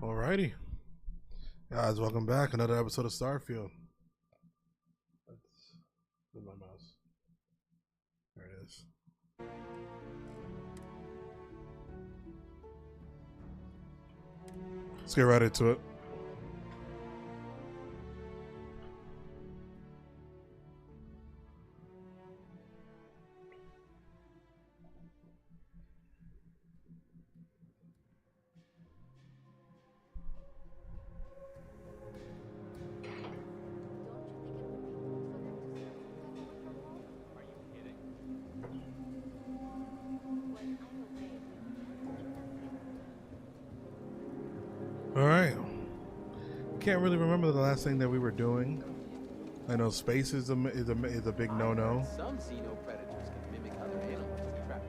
Alrighty, guys, welcome back. Another episode of Starfield. Where's my mouse? There it is. Let's get right into it. All right. Can't really remember the last thing that we were doing. I know space is a big no-no. Some xenopredators can mimic other animals to trap.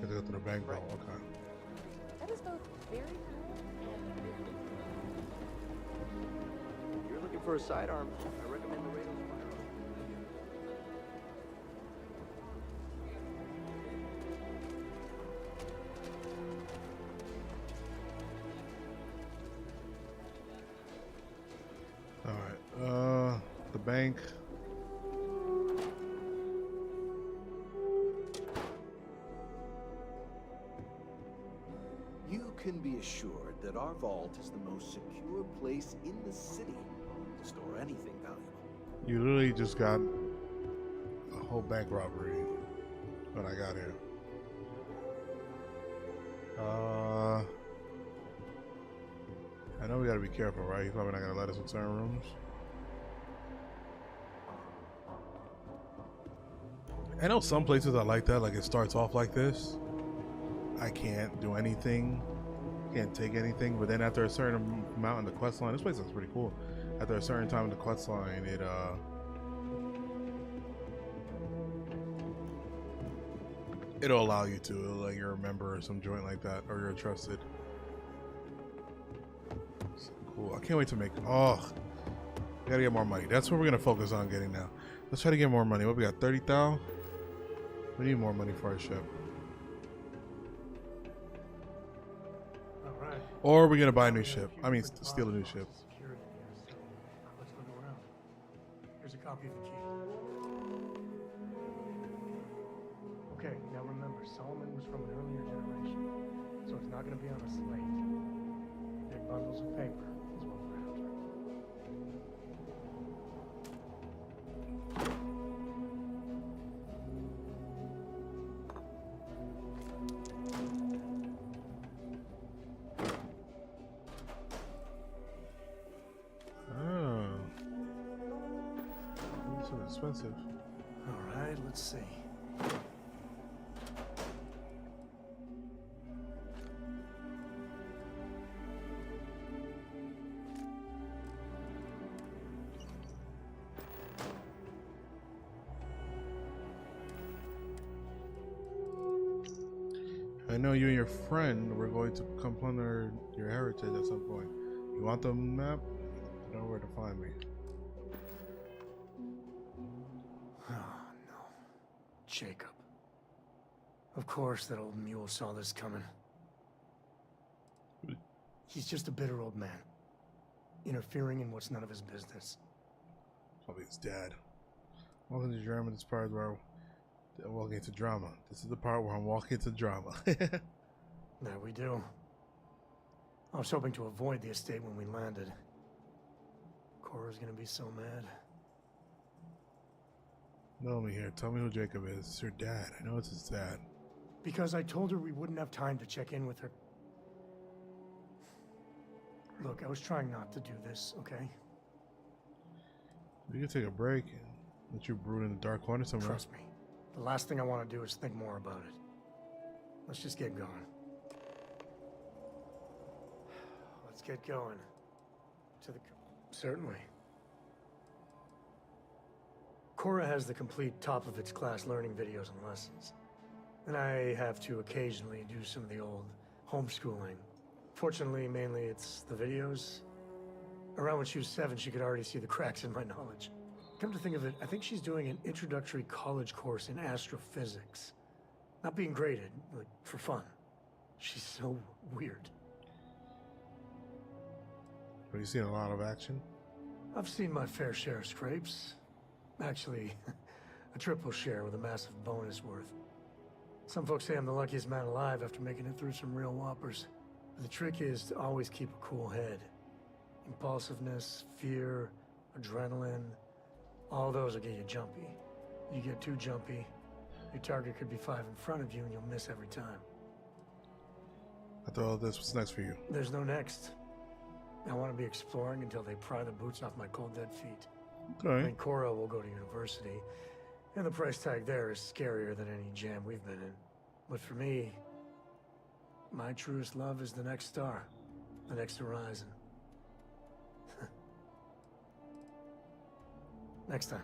Got to go to the bank vault. Okay. That is both very cool and very If you're looking for a sidearm, I recommend the Rails firearm. All right. The bank. You can be assured that our vault is the most secure place in the city to store anything valuable. You literally just got a whole bank robbery when I got here. I know we gotta be careful, right? He's probably not gonna let us in certain rooms. I know some places are like that, like it starts off like this. I can't do anything, can't take anything, but then after a certain amount in the quest line, this place is pretty cool. After a certain time in the quest line, it'll allow you to, like you're a member or some joint like that, or you're trusted. So cool. I can't wait to make. Oh, we gotta get more money. That's what we're gonna focus on getting now. Let's try to get more money. What we got? 30,000. We need more money for our ship. Alright. Or we're gonna buy a new ship. I mean, steal a new ship. Security here, so let's look around. Here's a copy of the key. Okay, now remember, Solomon was from an earlier generation, so it's not going to be on a slate. Big bundles of paper is what we're after. Oh, this is expensive. Alright, let's see. I know you and your friend were going to come plunder your heritage at some point. You want the map? You know where to find me. Oh, no. Jacob. Of course that old mule saw this coming. He's just a bitter old man, interfering in what's none of his business. Probably his dad. Welcome to drama. This part where I'm walking into drama. This is the part where I'm walking into drama. There we do. I was hoping to avoid the estate when we landed. Cora's gonna be so mad. Know me here. Tell me who Jacob is. It's your dad. I know it's his dad. Because I told her we wouldn't have time to check in with her. Look, I was trying not to do this, okay? We could take a break and let you brood in the dark corner somewhere. Trust me. The last thing I want to do is think more about it. Let's just get going. Let's get going. To the... Certainly. Cora has the complete top-of-its-class learning videos and lessons. And I have to occasionally do some of the old homeschooling. Fortunately, mainly it's the videos. Around when she was 7, she could already see the cracks in my knowledge. Come to think of it, I think she's doing an introductory college course in astrophysics. Not being graded, like, for fun. She's so weird. Have you seen a lot of action? I've seen my fair share of scrapes. Actually, a triple share with a massive bonus worth. Some folks say I'm the luckiest man alive after making it through some real whoppers. But the trick is to always keep a cool head. Impulsiveness, fear, adrenaline, all those will get you jumpy. You get too jumpy, your target could be 5 in front of you and you'll miss every time. After all this, what's next for you? There's no next. I want to be exploring until they pry the boots off my cold dead feet. Okay. And Cora will go to university, and the price tag there is scarier than any jam we've been in. But for me, my truest love is the next star, the next horizon. Next time.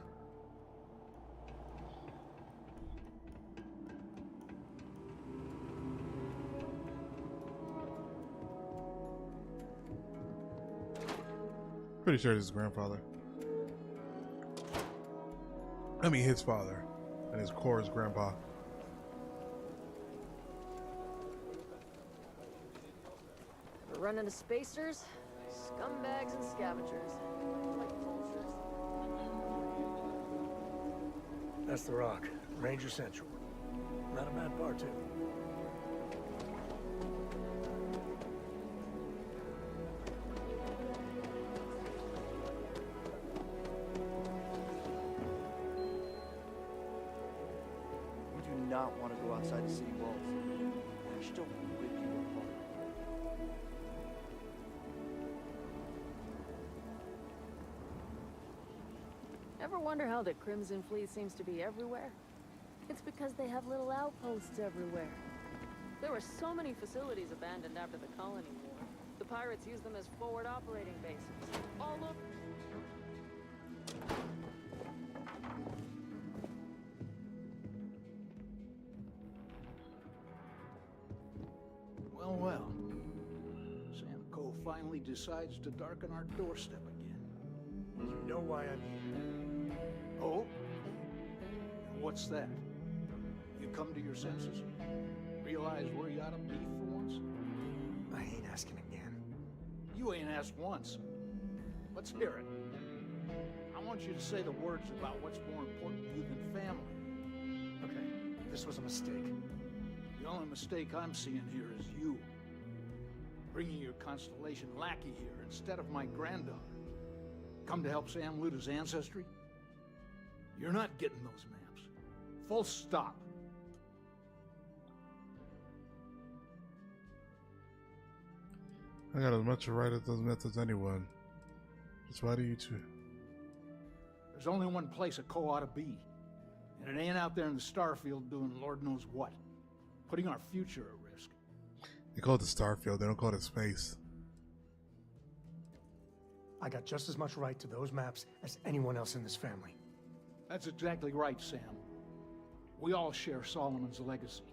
Pretty sure this is grandfather. I mean his father. And his Cora's grandpa. We're running to spacers, scumbags, and scavengers. Like vultures. That's the Rock, Ranger Central. Not a bad bar, too. We do not want to go outside the city walls. Ash don't rip you apart. Ever wonder how the Crimson Fleet seems to be everywhere? It's because they have little outposts everywhere. There were so many facilities abandoned after the colony war. The pirates used them as forward operating bases. All over. Well, well. Sam Cole finally decides to darken our doorstep again. You know why I'm here. Oh? And what's that? You come to your senses? Realize where you ought to be for once? I ain't asking again. You ain't asked once. Let's hear it. I want you to say the words about what's more important to you than family. Okay, this was a mistake. The only mistake I'm seeing here is you. Bringing your Constellation lackey here instead of my granddaughter. Come to help Sam loot his ancestry? You're not getting those maps. Full stop. I got as much right at those methods as anyone. Just why do you two? There's only one place a Co ought to be. And it ain't out there in the Starfield doing Lord knows what. Putting our future at risk. They call it the Starfield, they don't call it space. I got just as much right to those maps as anyone else in this family. That's exactly right, Sam. We all share Solomon's legacy.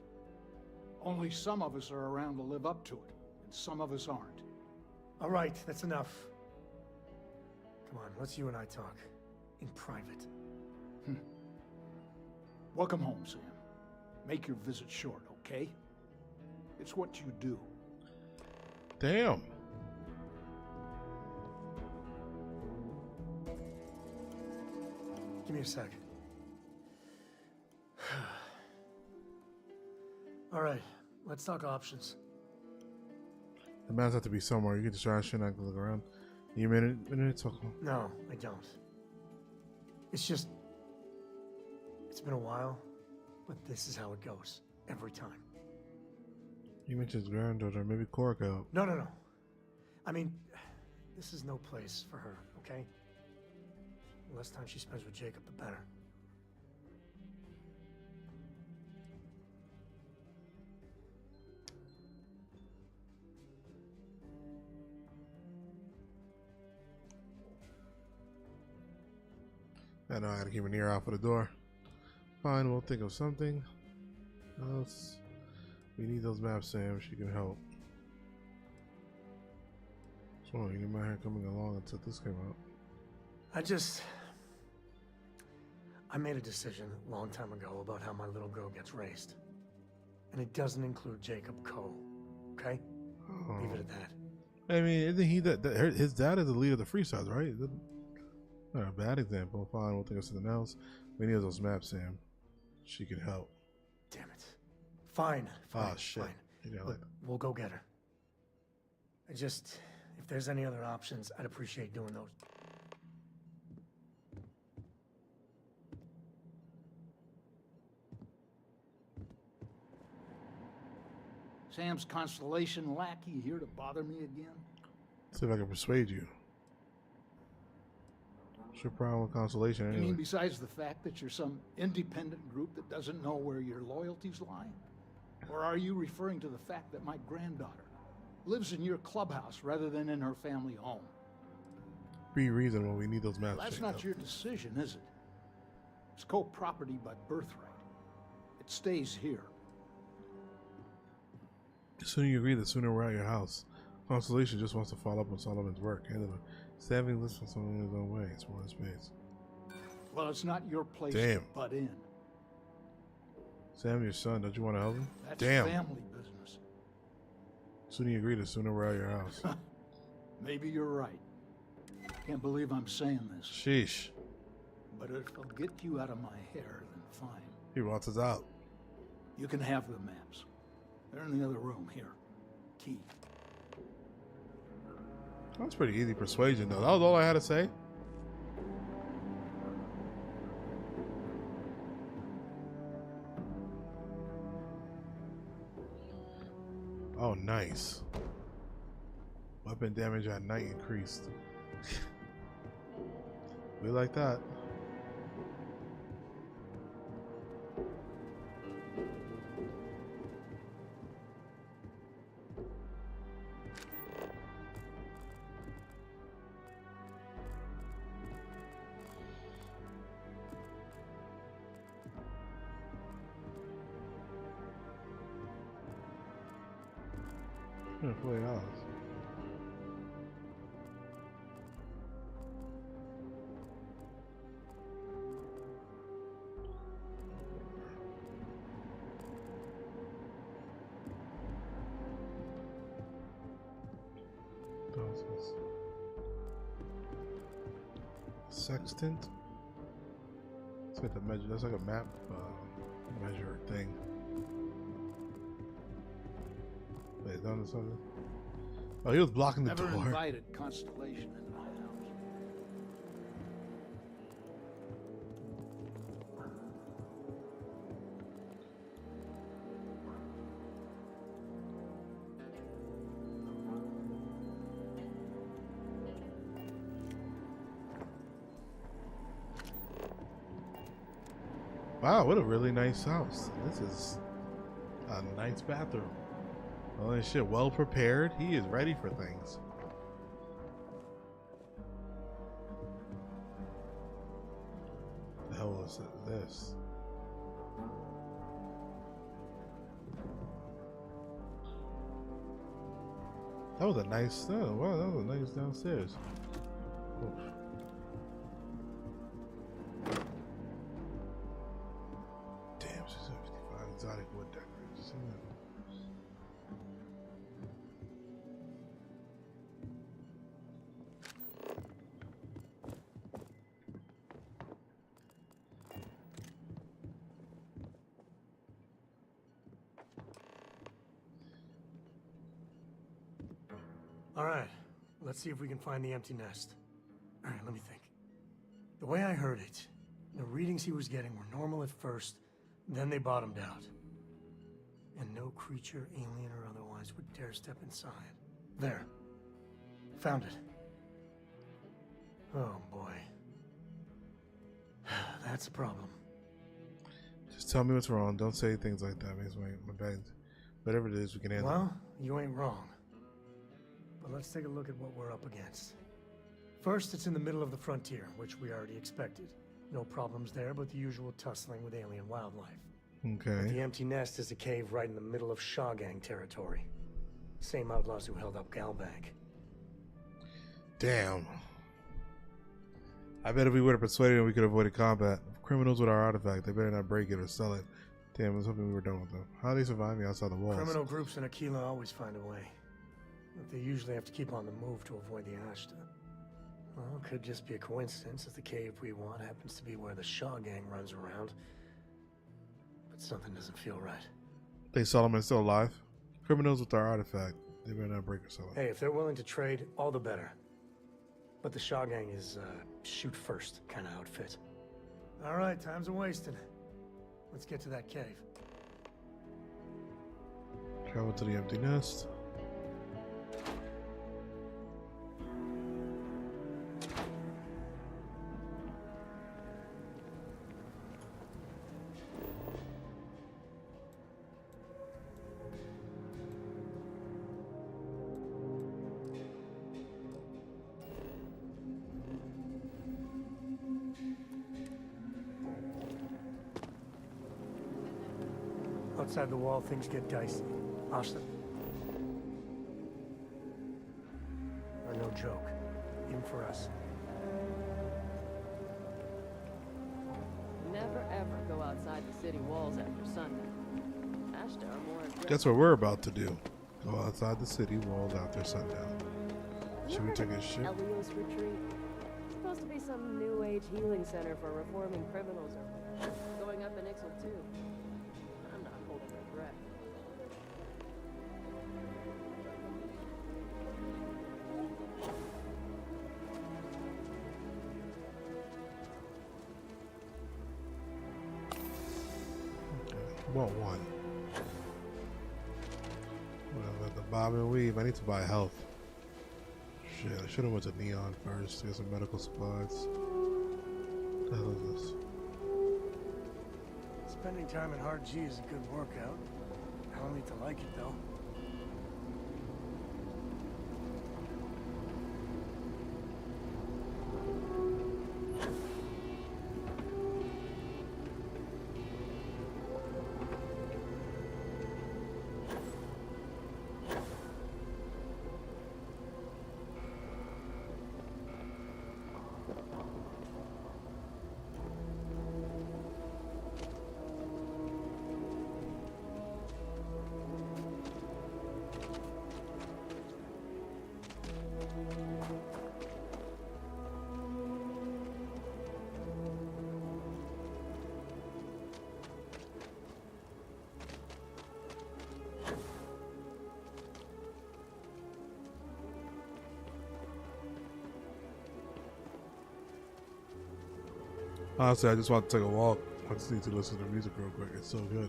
Only some of us are around to live up to it, and some of us aren't. All right, that's enough. Come on, let's you and I talk. In private. Welcome home, Sam. Make your visit short, okay? It's what you do. Damn. Give me a sec. All right, let's talk options. The maps have to be somewhere. You can just try shit and I can look around. You minute talk. No, I don't. It's just... It's been a while, but this is how it goes. Every time. You mentioned his granddaughter, maybe Cora could help. No. I mean, this is no place for her, okay? The less time she spends with Jacob, the better. I know I gotta keep an ear out for the door. Fine, we'll think of something. We need those maps, Sam. She can help. So you might have coming along until this came out. I made a decision a long time ago about how my little girl gets raised. And it doesn't include Jacob Coe. Okay? Oh. Leave it at that. I mean, isn't he his dad is the leader of the Freestyles, right? Not a bad example. Fine, we'll think of something else. We need those maps, Sam. She can help. Damn it. Fine. Oh, shit. Fine. You Look, we'll go get her. If there's any other options, I'd appreciate doing those. Sam's Constellation lackey here to bother me again? See if I can persuade you. What's your problem with Constellation You anyway? mean besides the fact that you're some independent group that doesn't know where your loyalties lie? Or are you referring to the fact that my granddaughter lives in your clubhouse rather than in her family home? Be reasonable. We need those maps. That's not your decision, is it? It's co-property by birthright. It stays here. The sooner you agree, the sooner we're at your house. Constellation just wants to follow up on Solomon's work. Saving this for someone in his own way. It's more space. Well, it's not your place Damn. to butt in. Sam, your son, don't you want to help him? That's Damn. family business. The sooner you agree, the sooner we're at your house. Maybe you're right. Can't believe I'm saying this. Sheesh. But if it'll get you out of my hair, then fine. He wants us out. You can have the maps. They're in the other room. Here. Key. That's pretty easy persuasion, though. That was all I had to say. Oh, nice. Weapon damage at night increased. We like that. $40. Sextant. Let's get the measure. That's like a map measure thing. Wait, done or something? Oh, he was blocking the Never door. invited Constellation into my house. Wow, what a really nice house. This is a nice bathroom. Oh shit, well prepared. He is ready for things. The hell is this? That was a nice. Oh, wow, that was a nice downstairs. Oof. Damn, she's 55 exotic wood decorations. All right, let's see if we can find the empty nest. All right, let me think. The way I heard it, the readings he was getting were normal at first, then they bottomed out. And no creature, alien or otherwise, would dare step inside. There. Found it. Oh, boy. That's a problem. Just tell me what's wrong. Don't say things like that. Makes my bad. Whatever it is, we can handle. Well, you ain't wrong. But let's take a look at what we're up against. First, it's in the middle of the frontier, which we already expected. No problems there, but the usual tussling with alien wildlife. Okay. The empty nest is a cave right in the middle of Shaw Gang territory. Same outlaws who held up Galbank. Damn. I bet if we would have persuaded them, we could have avoided combat. Criminals with our artifact, they better not break it or sell it. Damn, I was hoping we were done with them. How are they surviving outside the walls? Criminal groups in Aquila always find a way. But they usually have to keep on the move to avoid the Ashta. Well, it could just be a coincidence that the cave we want happens to be where the Shaw Gang runs around. But something doesn't feel right. They Solomon still alive? Criminals with our artifact, they better not break or sell it. Hey, if they're willing to trade, all the better. But the Shaw Gang is, shoot first kind of outfit. All right, time's a-wasting. Let's get to that cave. Travel to the empty nest. Outside the wall, things get dicey. Ashta are no joke, even for us. Never ever go outside the city walls after sundown. Ashta are more aggressive. Guess what we're about to do? Go outside the city walls after sundown. Should we take a ship? Elios Retreat. It's supposed to be some new age healing center for reforming criminals over there. Going up in Ixel too. I'm not holding my breath. Want one. Well, the bob and weave. I need to buy health. Shit, I should have went to Neon first to get some medical supplies. What the hell is this? Spending time in Hard G is a good workout. I don't need to like it, though. Honestly, I just want to take a walk. I just need to listen to music real quick. It's so good.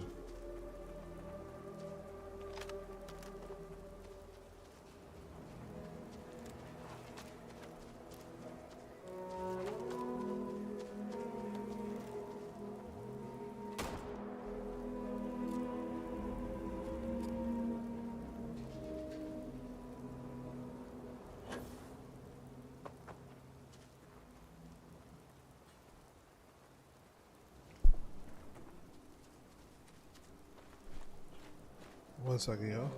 One second, yo.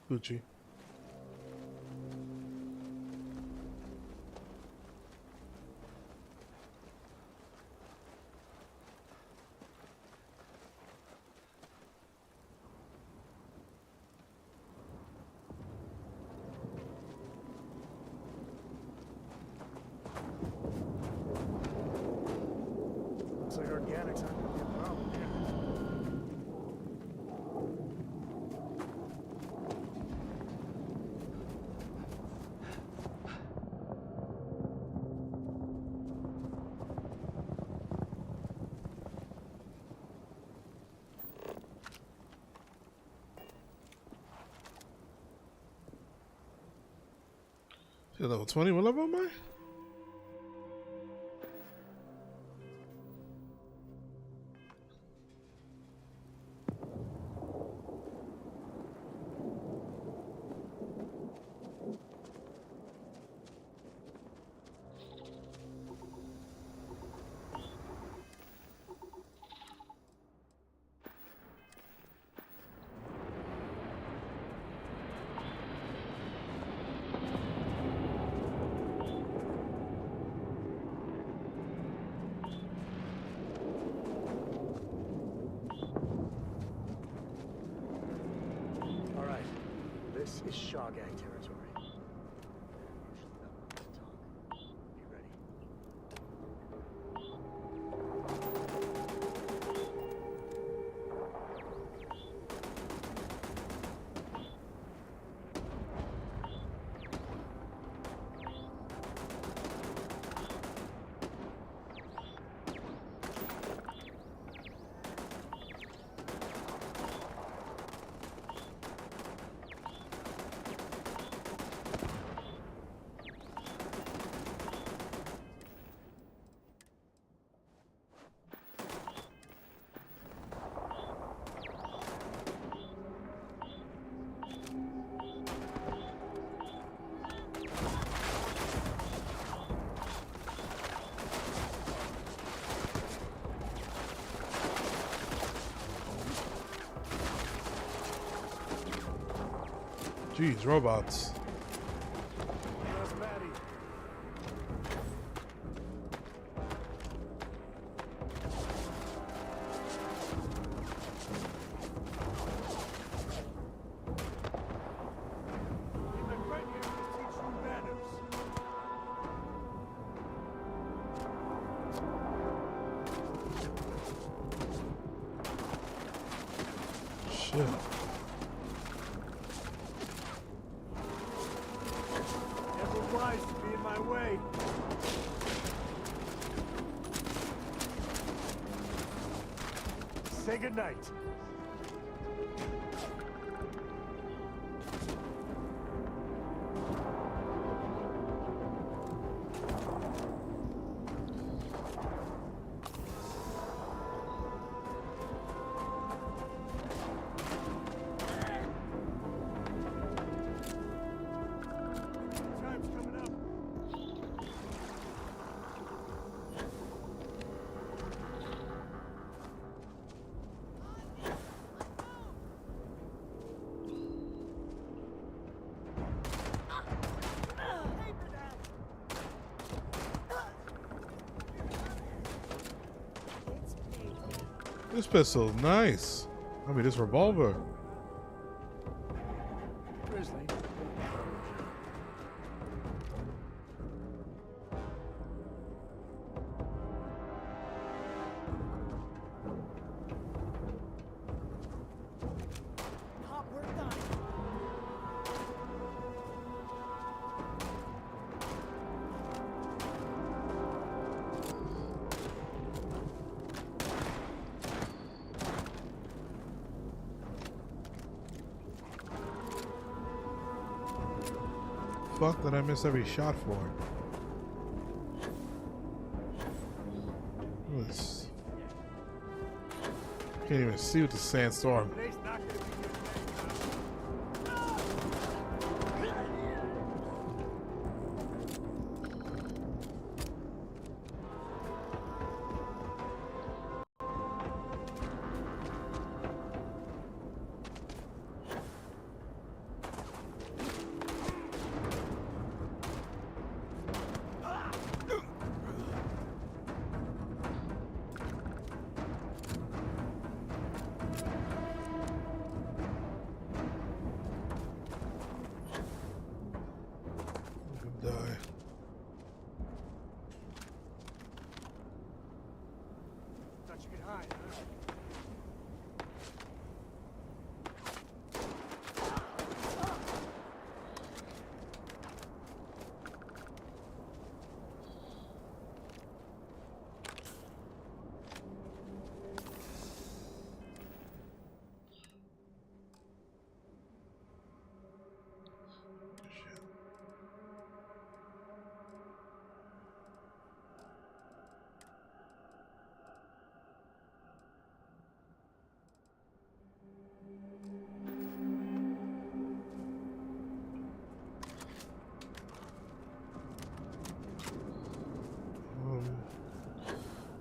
Gucci. Looks like organics aren't gonna be a problem here. You're level 20. What level am I? All right, this is Shaw Gang territory. You ready? Jeez, robots. Where's Maddie? My friend here to teach you manners. Shit. Never wise to be in my way. Say goodnight. Time's coming up. This pistol's nice. I mean, this revolver. Grizzly. Fuck did I miss every shot for? This. Can't even see with the sandstorm. Today's not gonna be good.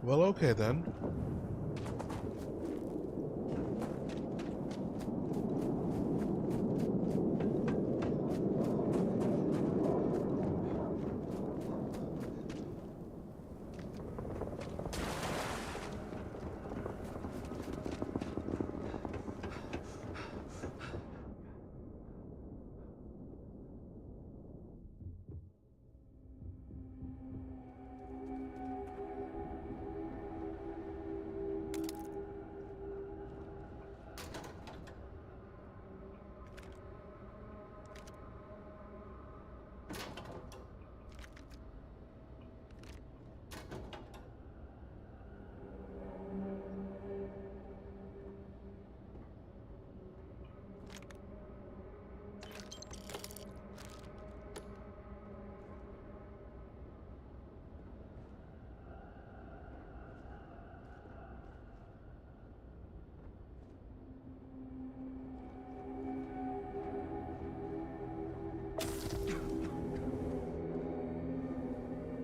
Well, okay then.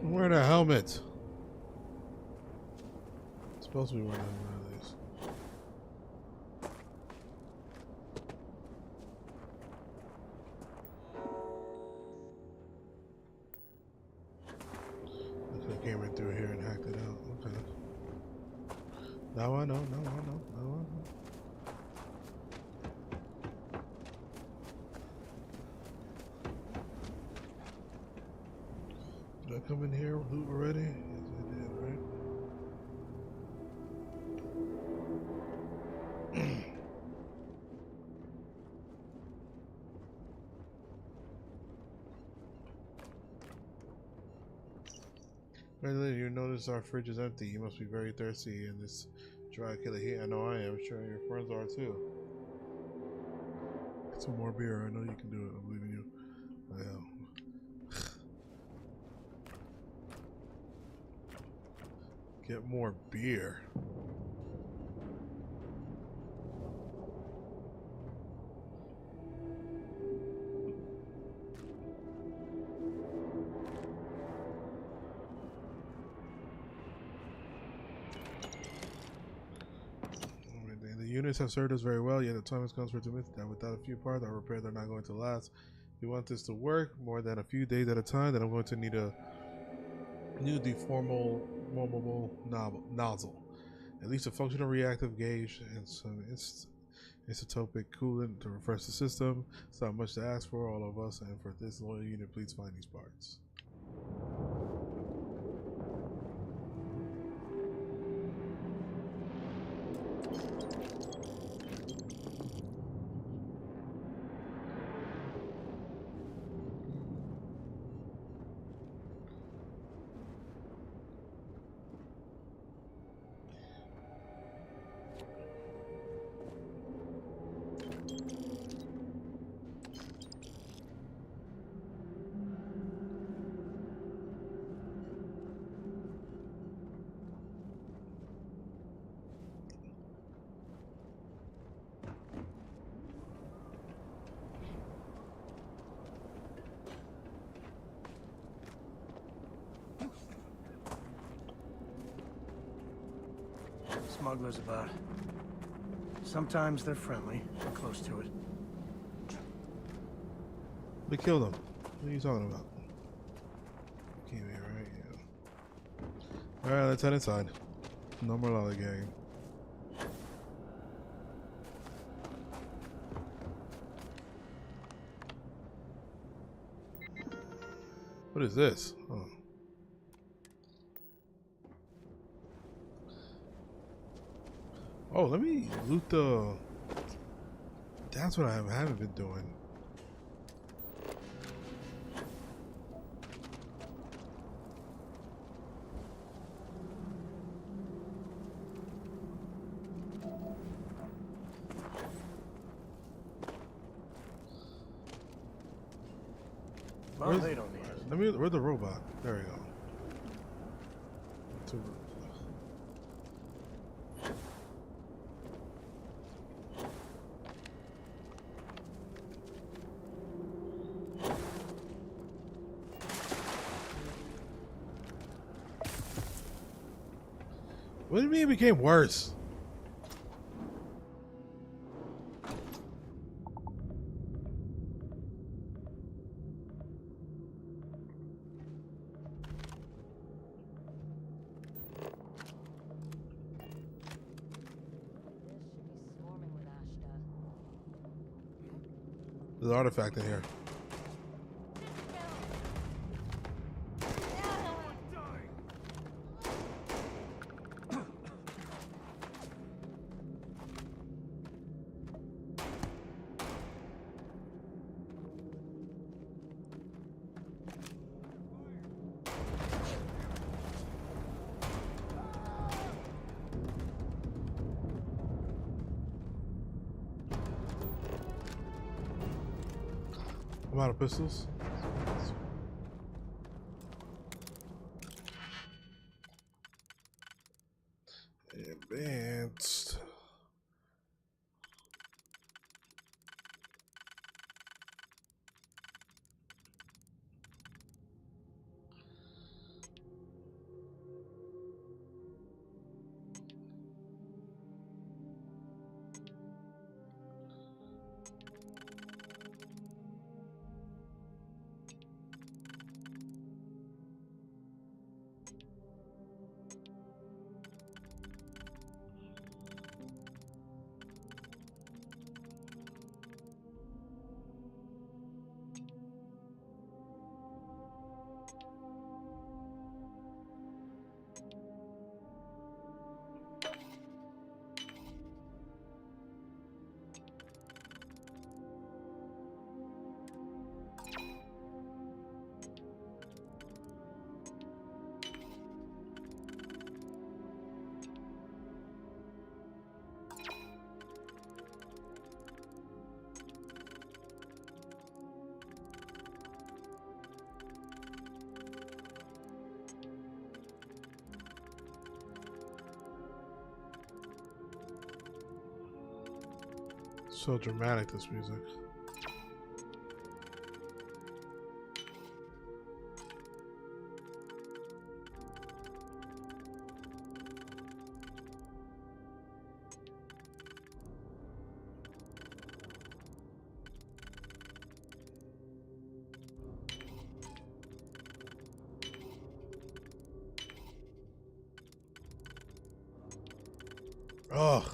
I'm wearing a helmet. It's supposed to be wearing one of these. I came right through here and hacked it out. Okay. Now I know. Now I know. Now I know. Did I come in here loot already? Yes, I did, right? Right, you notice our fridge is empty. You must be very thirsty in this dry killer heat. I know I am. Sure, your friends are too. Get some more beer. I know you can do it. I believe in you. Well. Get more beer. The units have served us very well, yet the time has come for to admit that without a few parts, our repairs are not going to last. If you want this to work more than a few days at a time, then I'm going to need a new deformable nozzle, at least a functional reactive gauge, and some isotopic coolant to refresh the system. It's not much to ask for all of us, and for this loyal unit, please find these parts. Smugglers about. Sometimes they're friendly, and close to it. We killed him. What are you talking about? Came here, right? Yeah. Alright, let's head inside. No more lollygagging. What is this? Oh. Oh, let me loot the... That's what I haven't been doing. Well, they don't need it. Let me... Where's the robot? There we go. What do you mean it became worse? There's an artifact in here. I'm out of pistols. Advanced. So dramatic, this music. Ugh.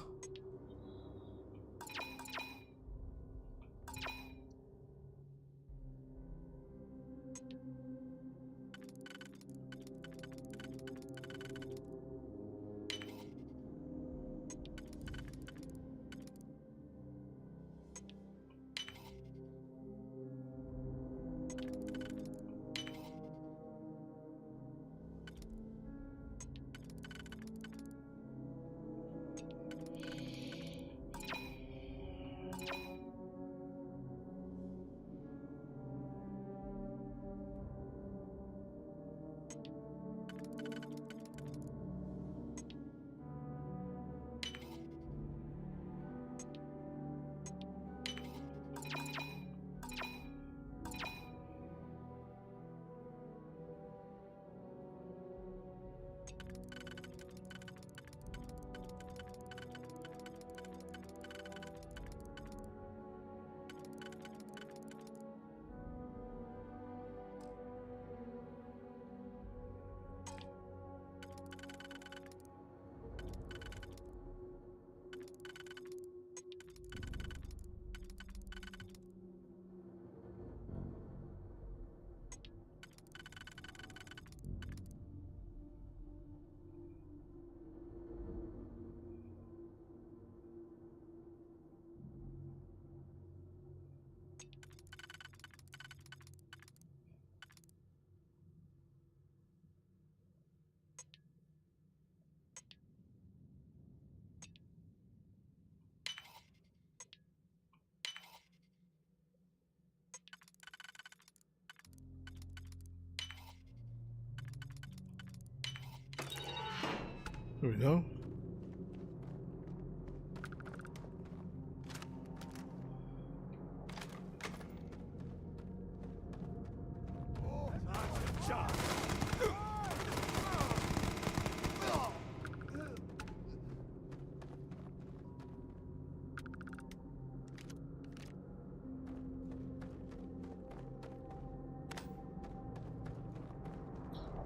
Here we go.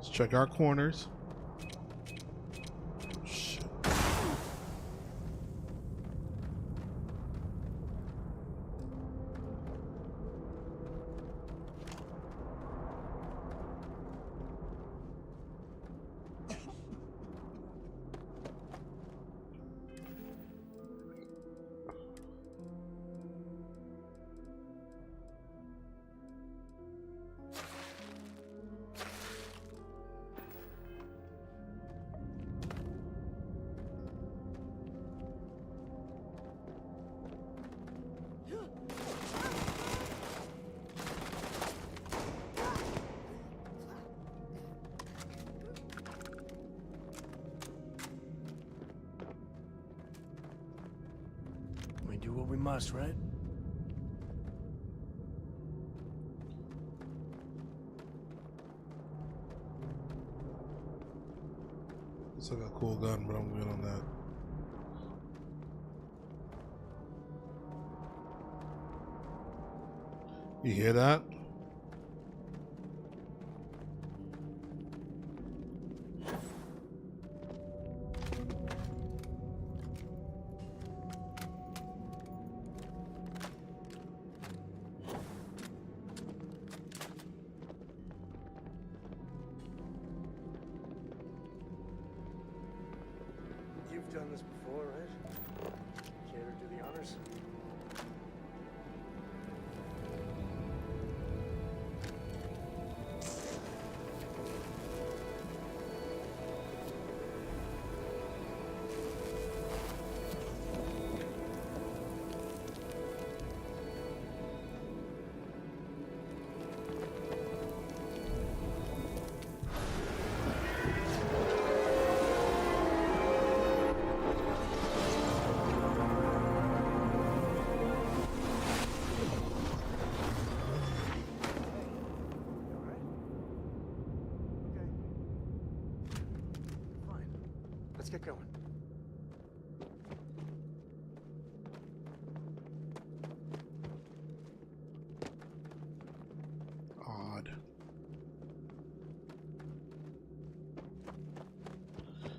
Let's check our corners. Shit. We do what we must, right? Looks like a cool gun, but I'm good on that. You hear that? You've done this before, right? Care to do the honors? Let's get going. Odd.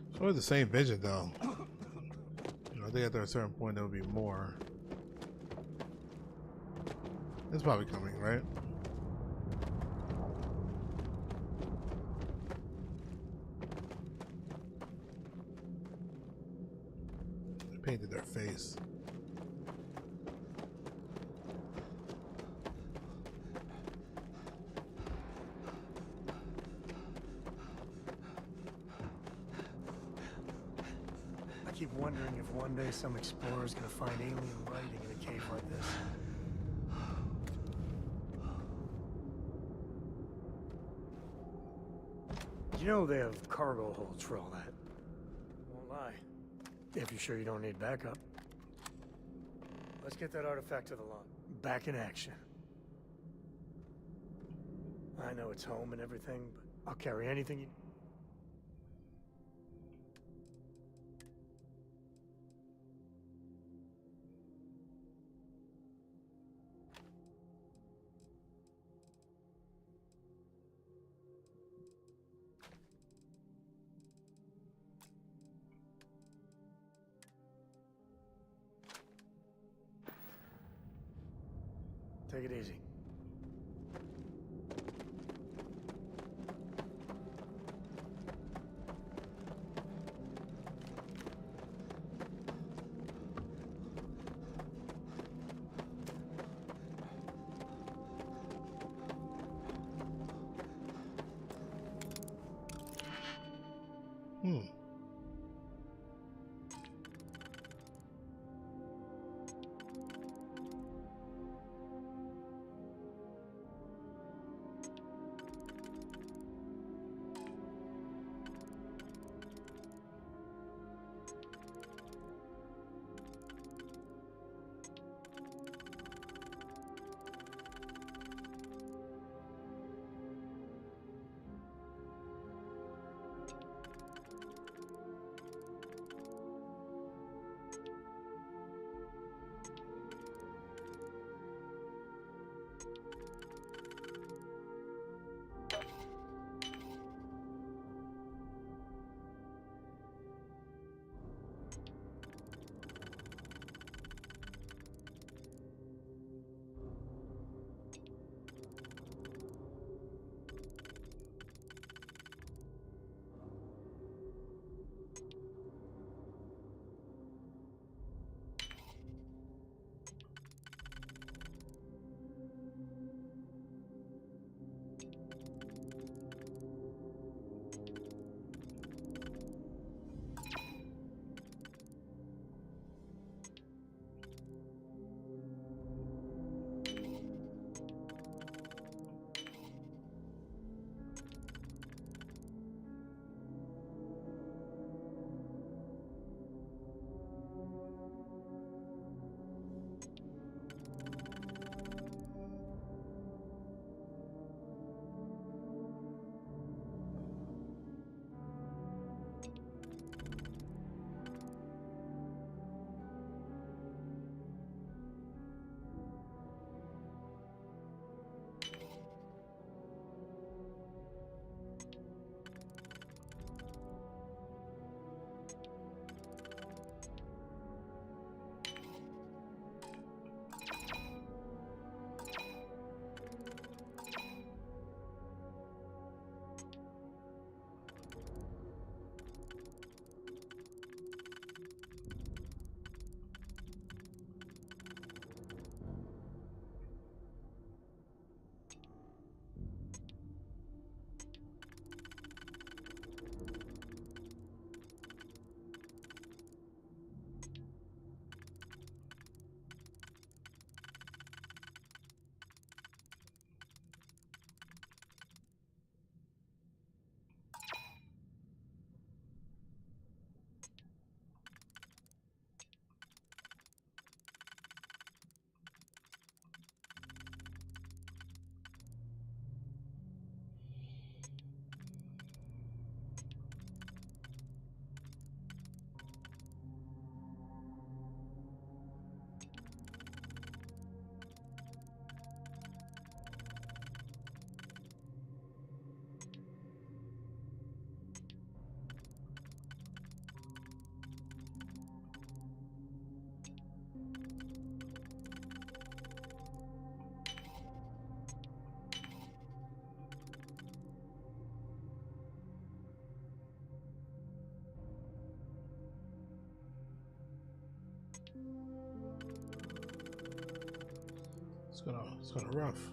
It's always the same vision, though. You know, I think at a certain point there would be more. It's probably coming, right? They painted their face. I keep wondering if one day some explorer's gonna find alien writing in a cave like this. You know they have cargo holds for all that. Won't lie. If you're sure you don't need backup. Let's get that artifact to the lot. Back in action. I know it's home and everything, but I'll carry anything you... Take it easy. It's kind of rough.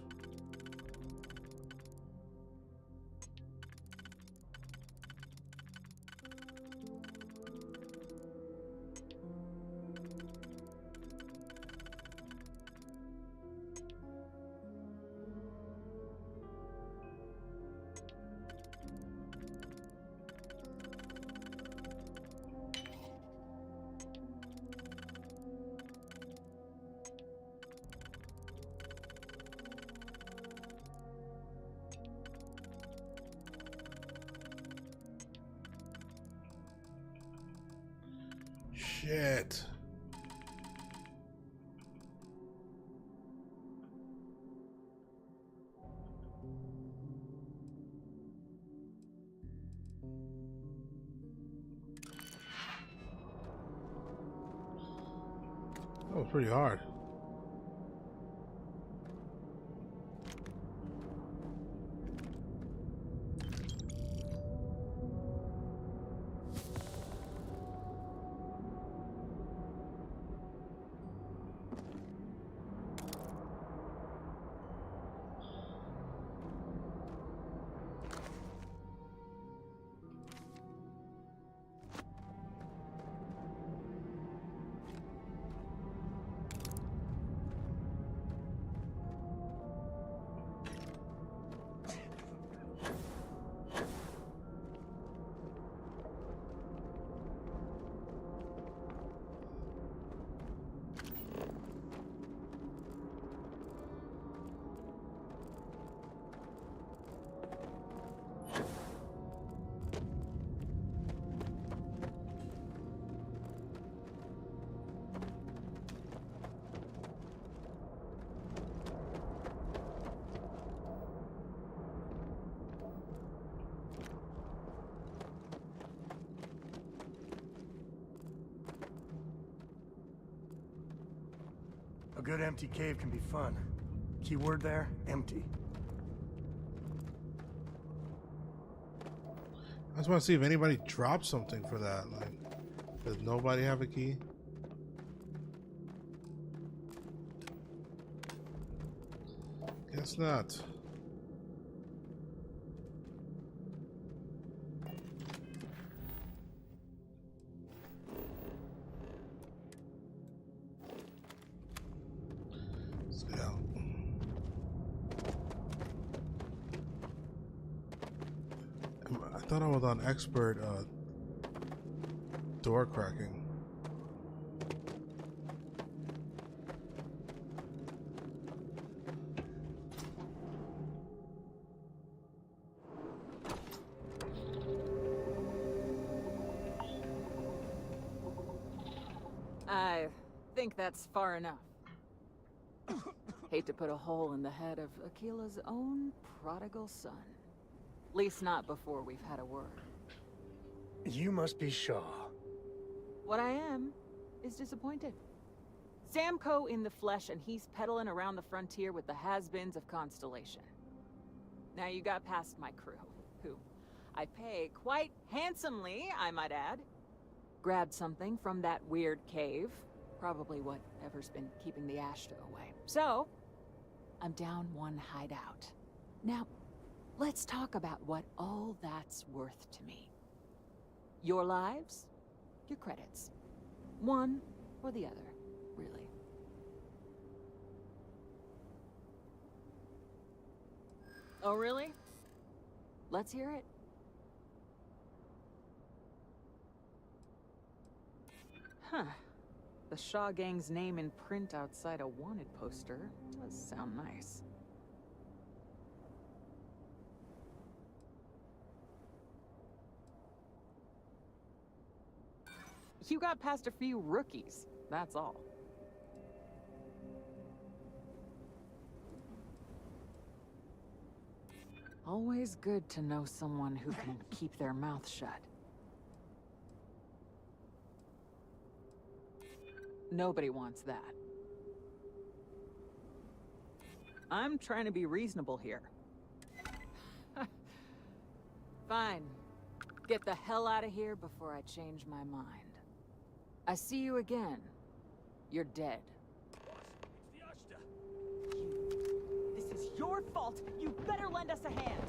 Shit. That was pretty hard. A good empty cave can be fun. Keyword there, empty. I just want to see if anybody dropped something for that. Like, does nobody have a key? Guess not. Let's get out. I thought I was on expert door cracking. I think that's far enough. Hate to put a hole in the head of Akila's own prodigal son. Least not before we've had a word. You must be Shaw. What I am is disappointed. Samco in the flesh, and he's peddling around the frontier with the has-beens of Constellation. Now you got past my crew, who I pay quite handsomely, I might add. Grabbed something from that weird cave. Probably whatever's been keeping the Ashta away. So, I'm down one hideout. Now, let's talk about what all that's worth to me. Your lives, your credits. One or the other, really. Oh, really? Let's hear it. Huh. The Shaw Gang's name in print outside a wanted poster does sound nice. You got past a few rookies, that's all. Always good to know someone who can keep their mouth shut. Nobody wants that. I'm trying to be reasonable here. Fine. Get the hell out of here before I change my mind. I see you again. You're dead. Boss, it's the Ashta. You your fault. You better lend us a hand.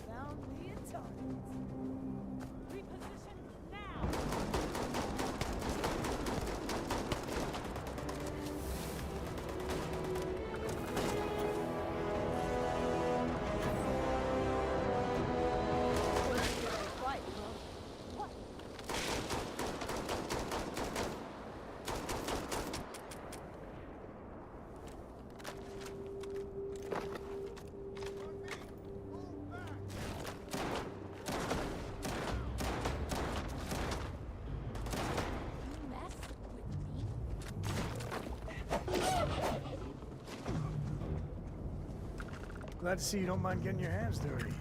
Found me a target. Reposition now. Right, huh? What? You mess with me? Glad to see you don't mind getting your hands dirty.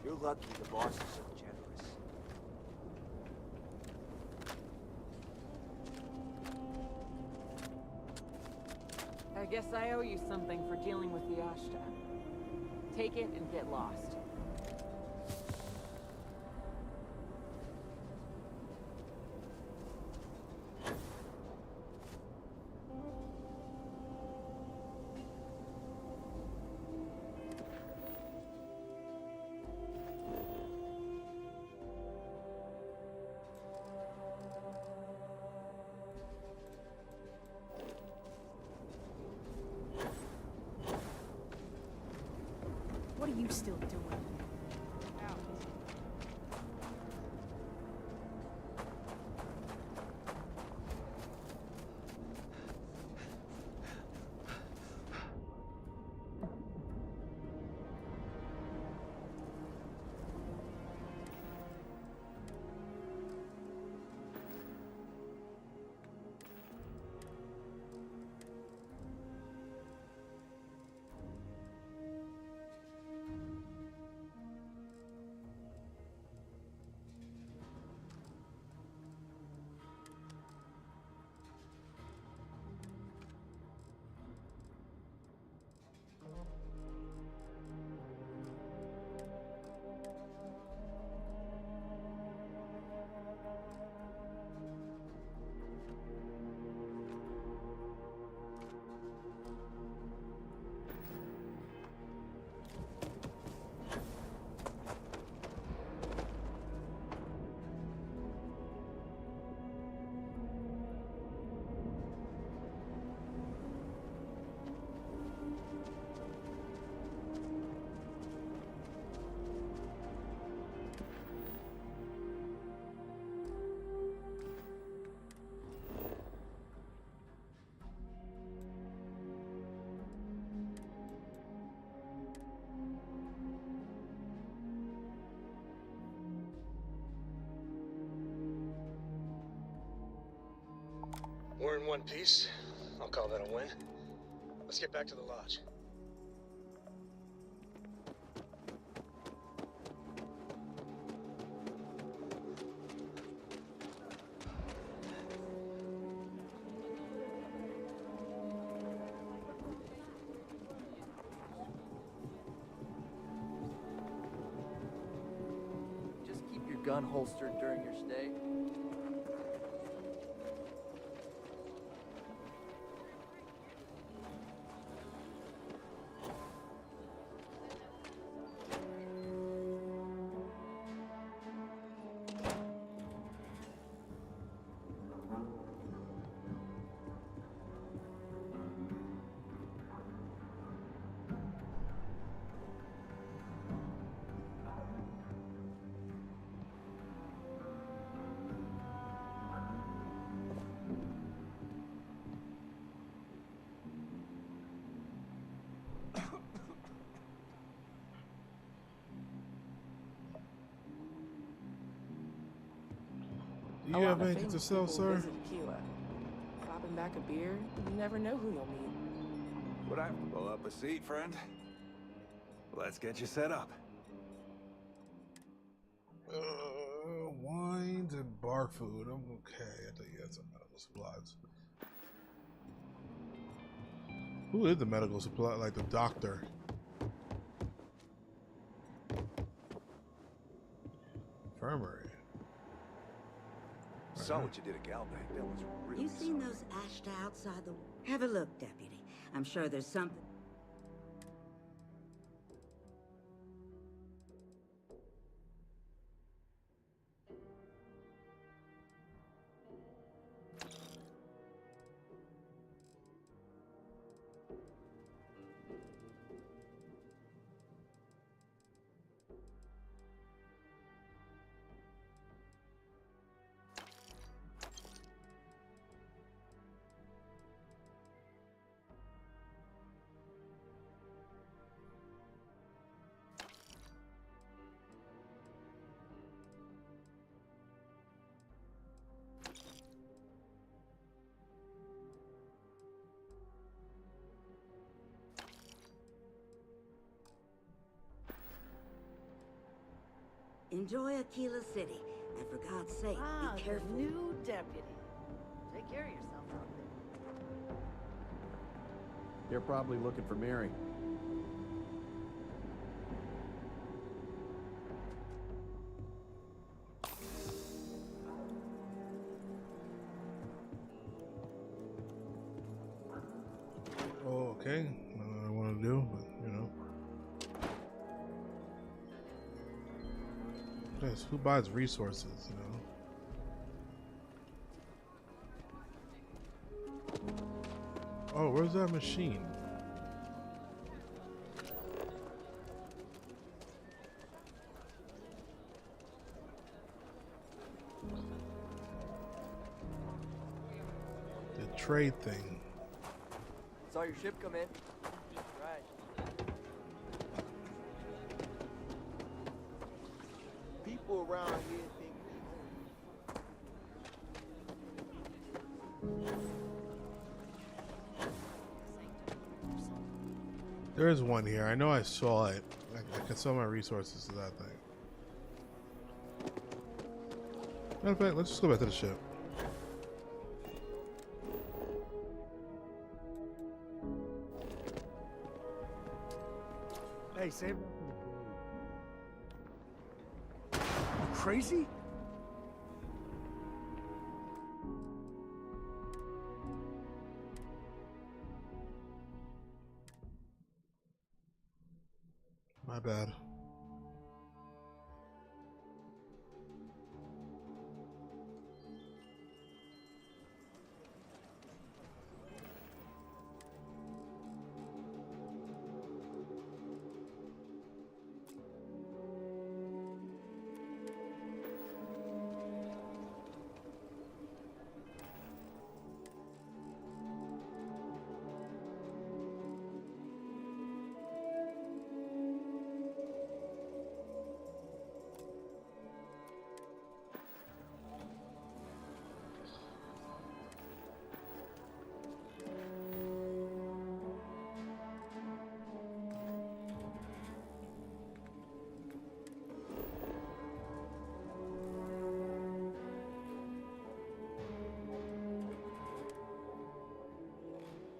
You're lucky the boss is so generous. I guess I owe you something for dealing with the Ashta. Take it and get lost. What are you still doing? We're in one piece. I'll call that a win. Let's get back to the lodge. Just keep your gun holstered during your stay. Do you have anything to sell, sir? Popping back a beer, you never know who you'll meet. Would I pull up a seat, friend? Let's get you set up. Wines and bar food. Okay, I think that's some medical supplies. Who is the medical supply? Like the doctor? Infirmary. Saw what you did at Galbank. That was really You seen sorry. those ashed outside the... Have a look, deputy. I'm sure there's something... Enjoy Aquila City. And for God's sake, be careful. The new deputy. Take care of yourself out there. They're probably looking for Mary. Oh, okay. Not what I want to do, but you know. Yes, who buys resources, you know? Oh, where's that machine? The trade thing. Saw your ship come in. Right. People around here think There is one here. I know I saw it. I can sell my resources to that thing. Matter of fact, let's just go back to the ship. Hey, Sam. You crazy? My bad.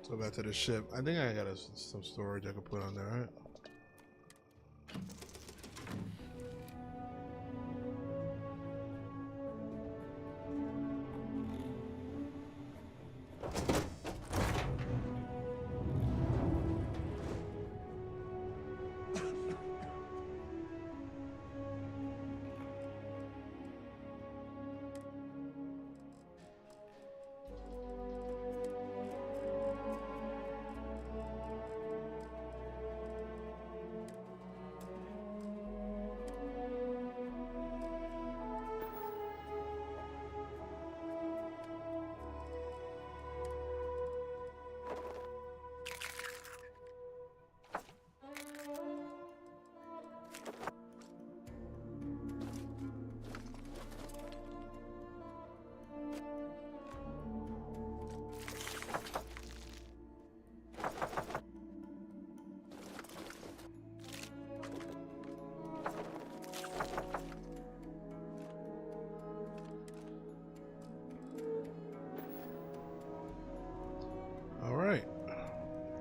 Go back to the ship. I think I got some storage I could put on there, right?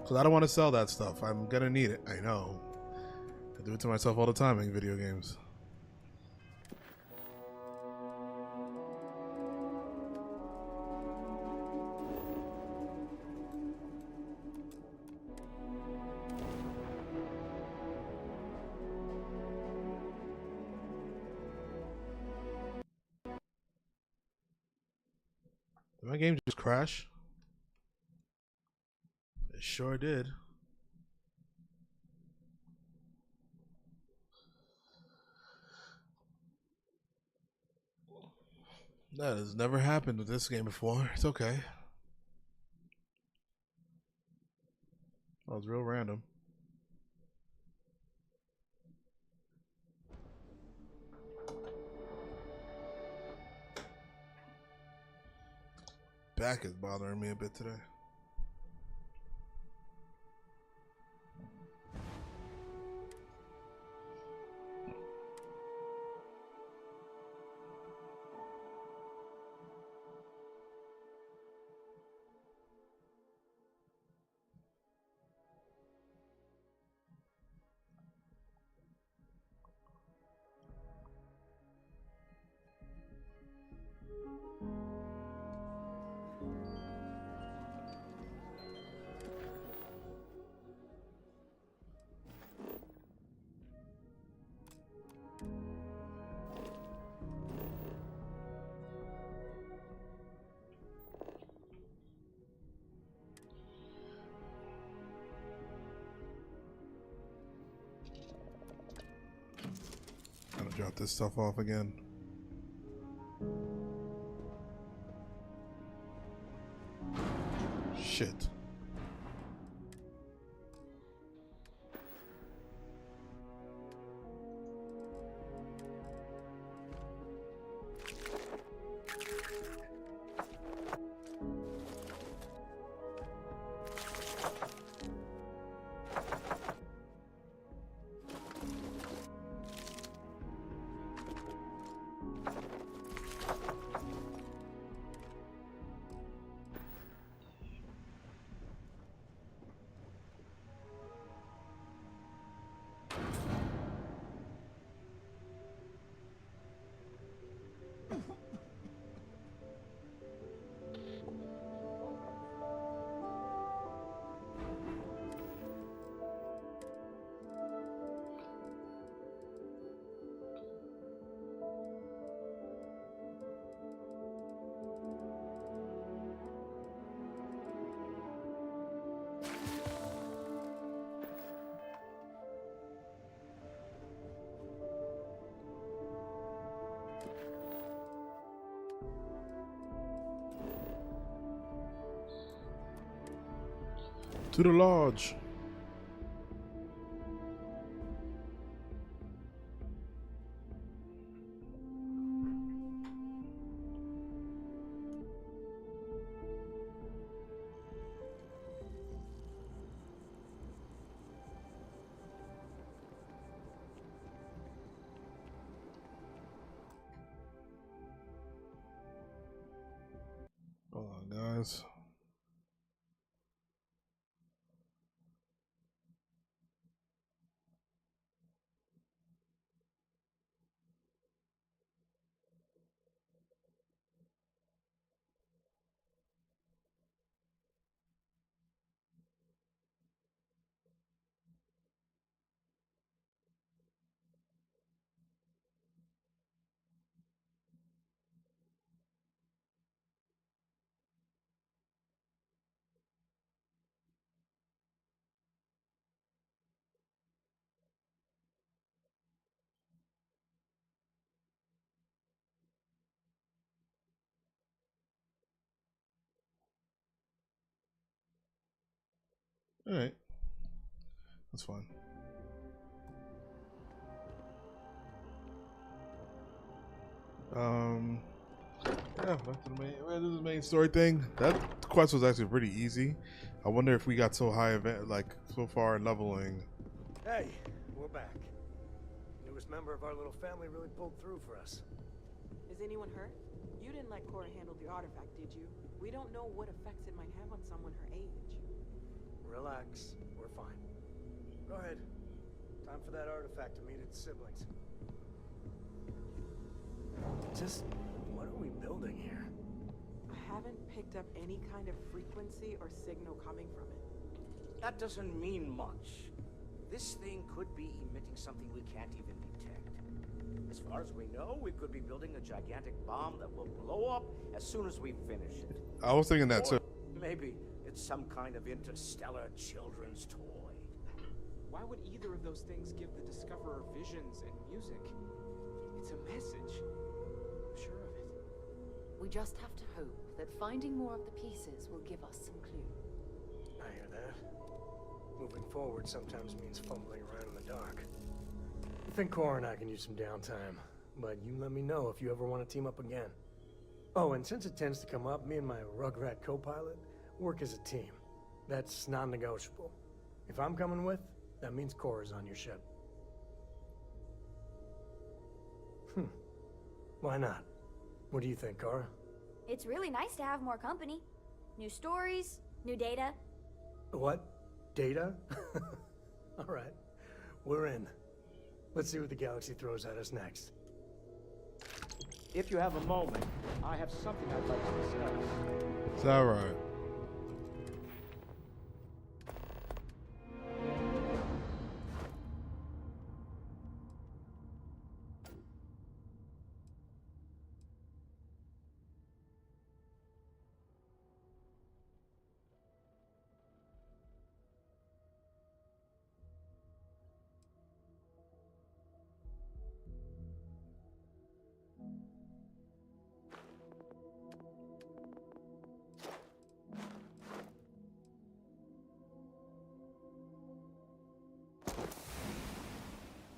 Because I don't want to sell that stuff. I'm going to need it. I know. I do it to myself all the time in video games. Did my game just crash? It sure did. That has never happened with this game before. It's okay. That was real random. Back is bothering me a bit today. Gotta drop this stuff off again. Shit. To the lodge. Hold on, guys. All right, that's fine. Yeah, back to the main. Well, this is the main story thing. That quest was actually pretty easy. I wonder if we got so high, like so far in leveling. Hey, we're back. Newest member of our little family really pulled through for us. Is anyone hurt? You didn't let Cora handle the artifact, did you? We don't know what effects it might have on someone her age. Relax. We're fine. Go ahead. Time for that artifact to meet its siblings. Just what are we building here? I haven't picked up any kind of frequency or signal coming from it. That doesn't mean much. This thing could be emitting something we can't even detect. As far as we know, we could be building a gigantic bomb that will blow up as soon as we finish it. I was thinking that too. Maybe it's some kind of interstellar children's toy. Why would either of those things give the Discoverer visions and music? It's a message. I'm sure of it. We just have to hope that finding more of the pieces will give us some clue. I hear that. Moving forward sometimes means fumbling around in the dark. I think Cora and I can use some downtime, but you let me know if you ever want to team up again. Oh, and since it tends to come up, me and my Rugrat co-pilot work as a team. That's non-negotiable. If I'm coming with, that means Cora's on your ship. Why not? What do you think, Cora? It's really nice to have more company. New stories, new data. What? Data? All right. We're in. Let's see what the galaxy throws at us next. If you have a moment, I have something I'd like to discuss. It's all right.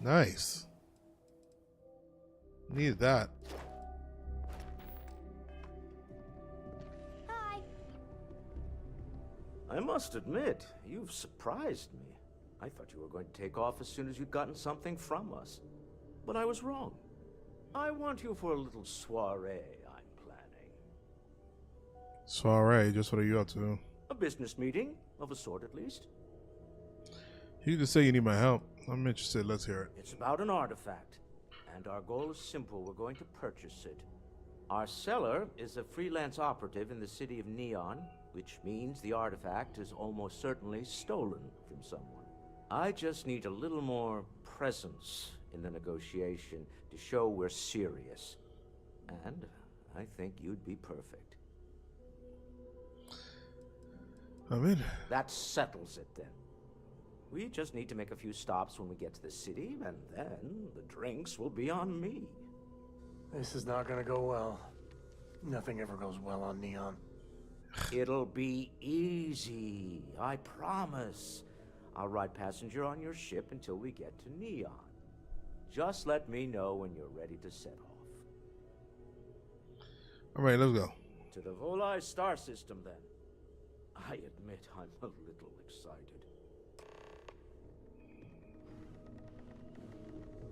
Nice. Needed that. Hi. I must admit, you've surprised me. I thought you were going to take off as soon as you'd gotten something from us. But I was wrong. I want you for a little soiree I'm planning. Soiree, just what are you up to? A business meeting, of a sort at least. You just say you need my help. I'm interested. Let's hear it. It's about an artifact, and our goal is simple. We're going to purchase it. Our seller is a freelance operative in the city of Neon, which means the artifact is almost certainly stolen from someone. I just need a little more presence in the negotiation to show we're serious. And I think you'd be perfect. I'm in. That settles it then. We just need to make a few stops when we get to the city, and then the drinks will be on me. This is not gonna go well. Nothing ever goes well on Neon. It'll be easy, I promise. I'll ride passenger on your ship until we get to Neon. Just let me know when you're ready to set off. All right, let's go. To the Volai star system, then. I admit I'm a little excited.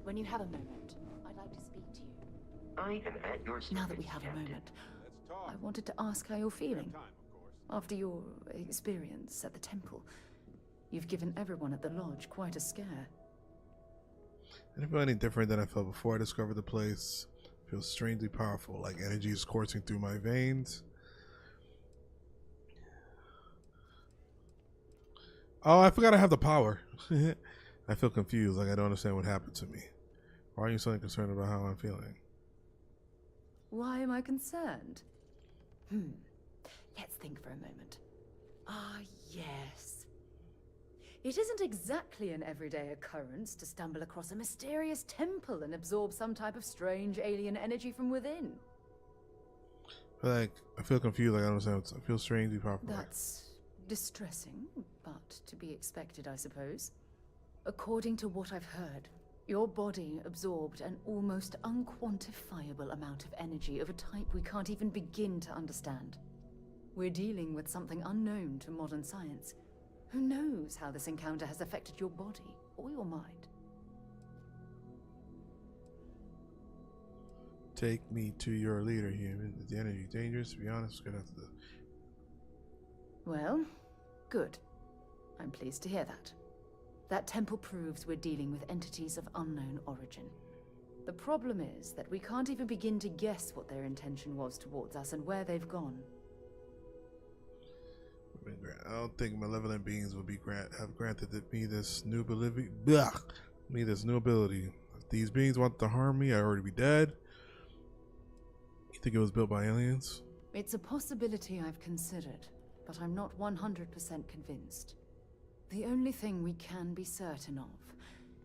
When you have a moment, I'd like to speak to you. I am at your service, Now that we have a moment, I wanted to ask how you're feeling. After your experience at the temple, you've given everyone at the lodge quite a scare. I don't feel any different than I felt before I discovered the place. It feels strangely powerful, like energy is coursing through my veins. Oh, I forgot I have the power. I feel confused, like I don't understand what happened to me. Why are you so concerned about how I'm feeling? Why am I concerned? Let's think for a moment. Ah, yes. It isn't exactly an everyday occurrence to stumble across a mysterious temple and absorb some type of strange alien energy from within. Like, I feel confused, like I don't understand. I feel strangely powerful. That's distressing, but to be expected, I suppose. According to what I've heard, your body absorbed an almost unquantifiable amount of energy of a type we can't even begin to understand. We're dealing with something unknown to modern science. Who knows how this encounter has affected your body or your mind? Take me to your leader, human. Is the energy dangerous? To be honest, we're gonna have to... Well, good. I'm pleased to hear that. That temple proves we're dealing with entities of unknown origin. The problem is that we can't even begin to guess what their intention was towards us and where they've gone. I don't think malevolent beings would be have granted me this new ability. If these beings want to harm me, I'd already be dead. You think it was built by aliens? It's a possibility I've considered, but I'm not 100% convinced. The only thing we can be certain of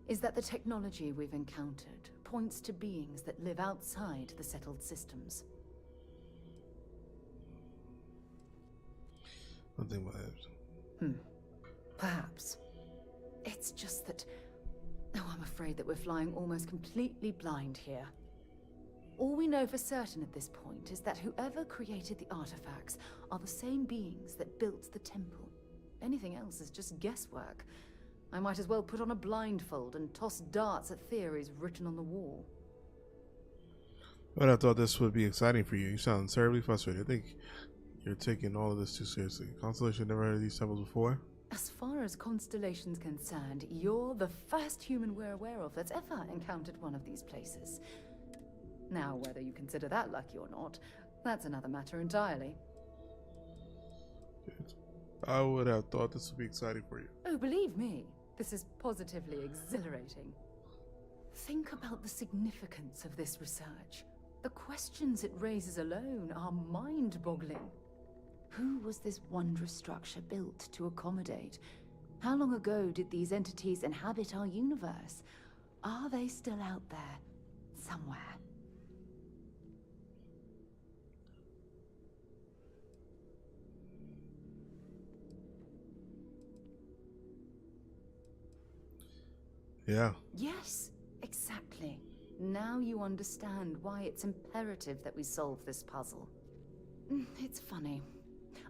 is that the technology we've encountered points to beings that live outside the settled systems. I think about it. Perhaps. It's just that... Oh, I'm afraid that we're flying almost completely blind here. All we know for certain at this point is that whoever created the artifacts are the same beings that built the temple. Anything else is just guesswork. I might as well put on a blindfold and toss darts at theories written on the wall. But I thought this would be exciting for you. You sound terribly frustrated. I think you're taking all of this too seriously. Constellation never heard of these temples before? As far as Constellation's concerned, you're the first human we're aware of that's ever encountered one of these places. Now, whether you consider that lucky or not, that's another matter entirely. I would have thought this would be exciting for you. Oh, believe me, this is positively exhilarating. Think about the significance of this research. The questions it raises alone are mind-boggling. Who was this wondrous structure built to accommodate? How long ago did these entities inhabit our universe? Are they still out there, somewhere? Yeah. Yes, exactly. Now you understand why it's imperative that we solve this puzzle. It's funny.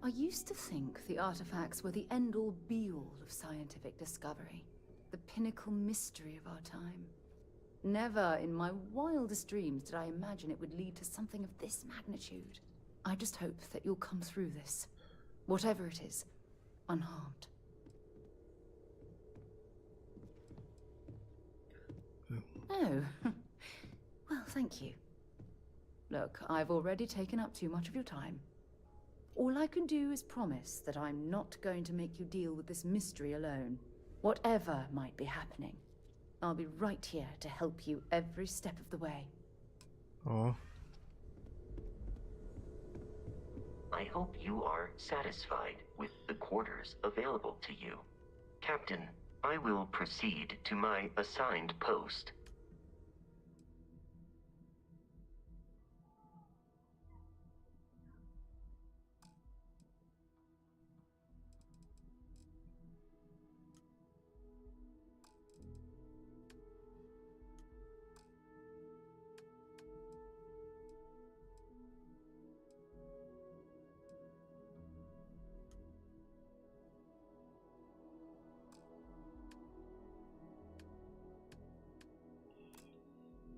I used to think the artifacts were the end-all be-all of scientific discovery, the pinnacle mystery of our time. Never in my wildest dreams did I imagine it would lead to something of this magnitude. I just hope that you'll come through this, whatever it is, unharmed. Oh, well, thank you. Look, I've already taken up too much of your time. All I can do is promise that I'm not going to make you deal with this mystery alone. Whatever might be happening, I'll be right here to help you every step of the way. Oh. I hope you are satisfied with the quarters available to you. Captain, I will proceed to my assigned post.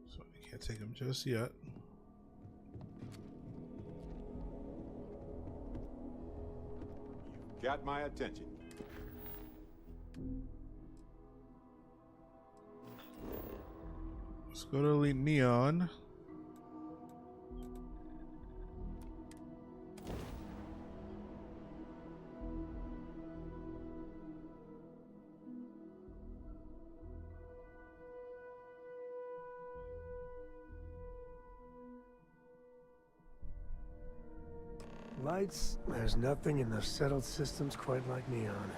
So we can't take him just yet. You've got my attention. Let's go to Neon. Lights, there's nothing in the settled systems quite like neon.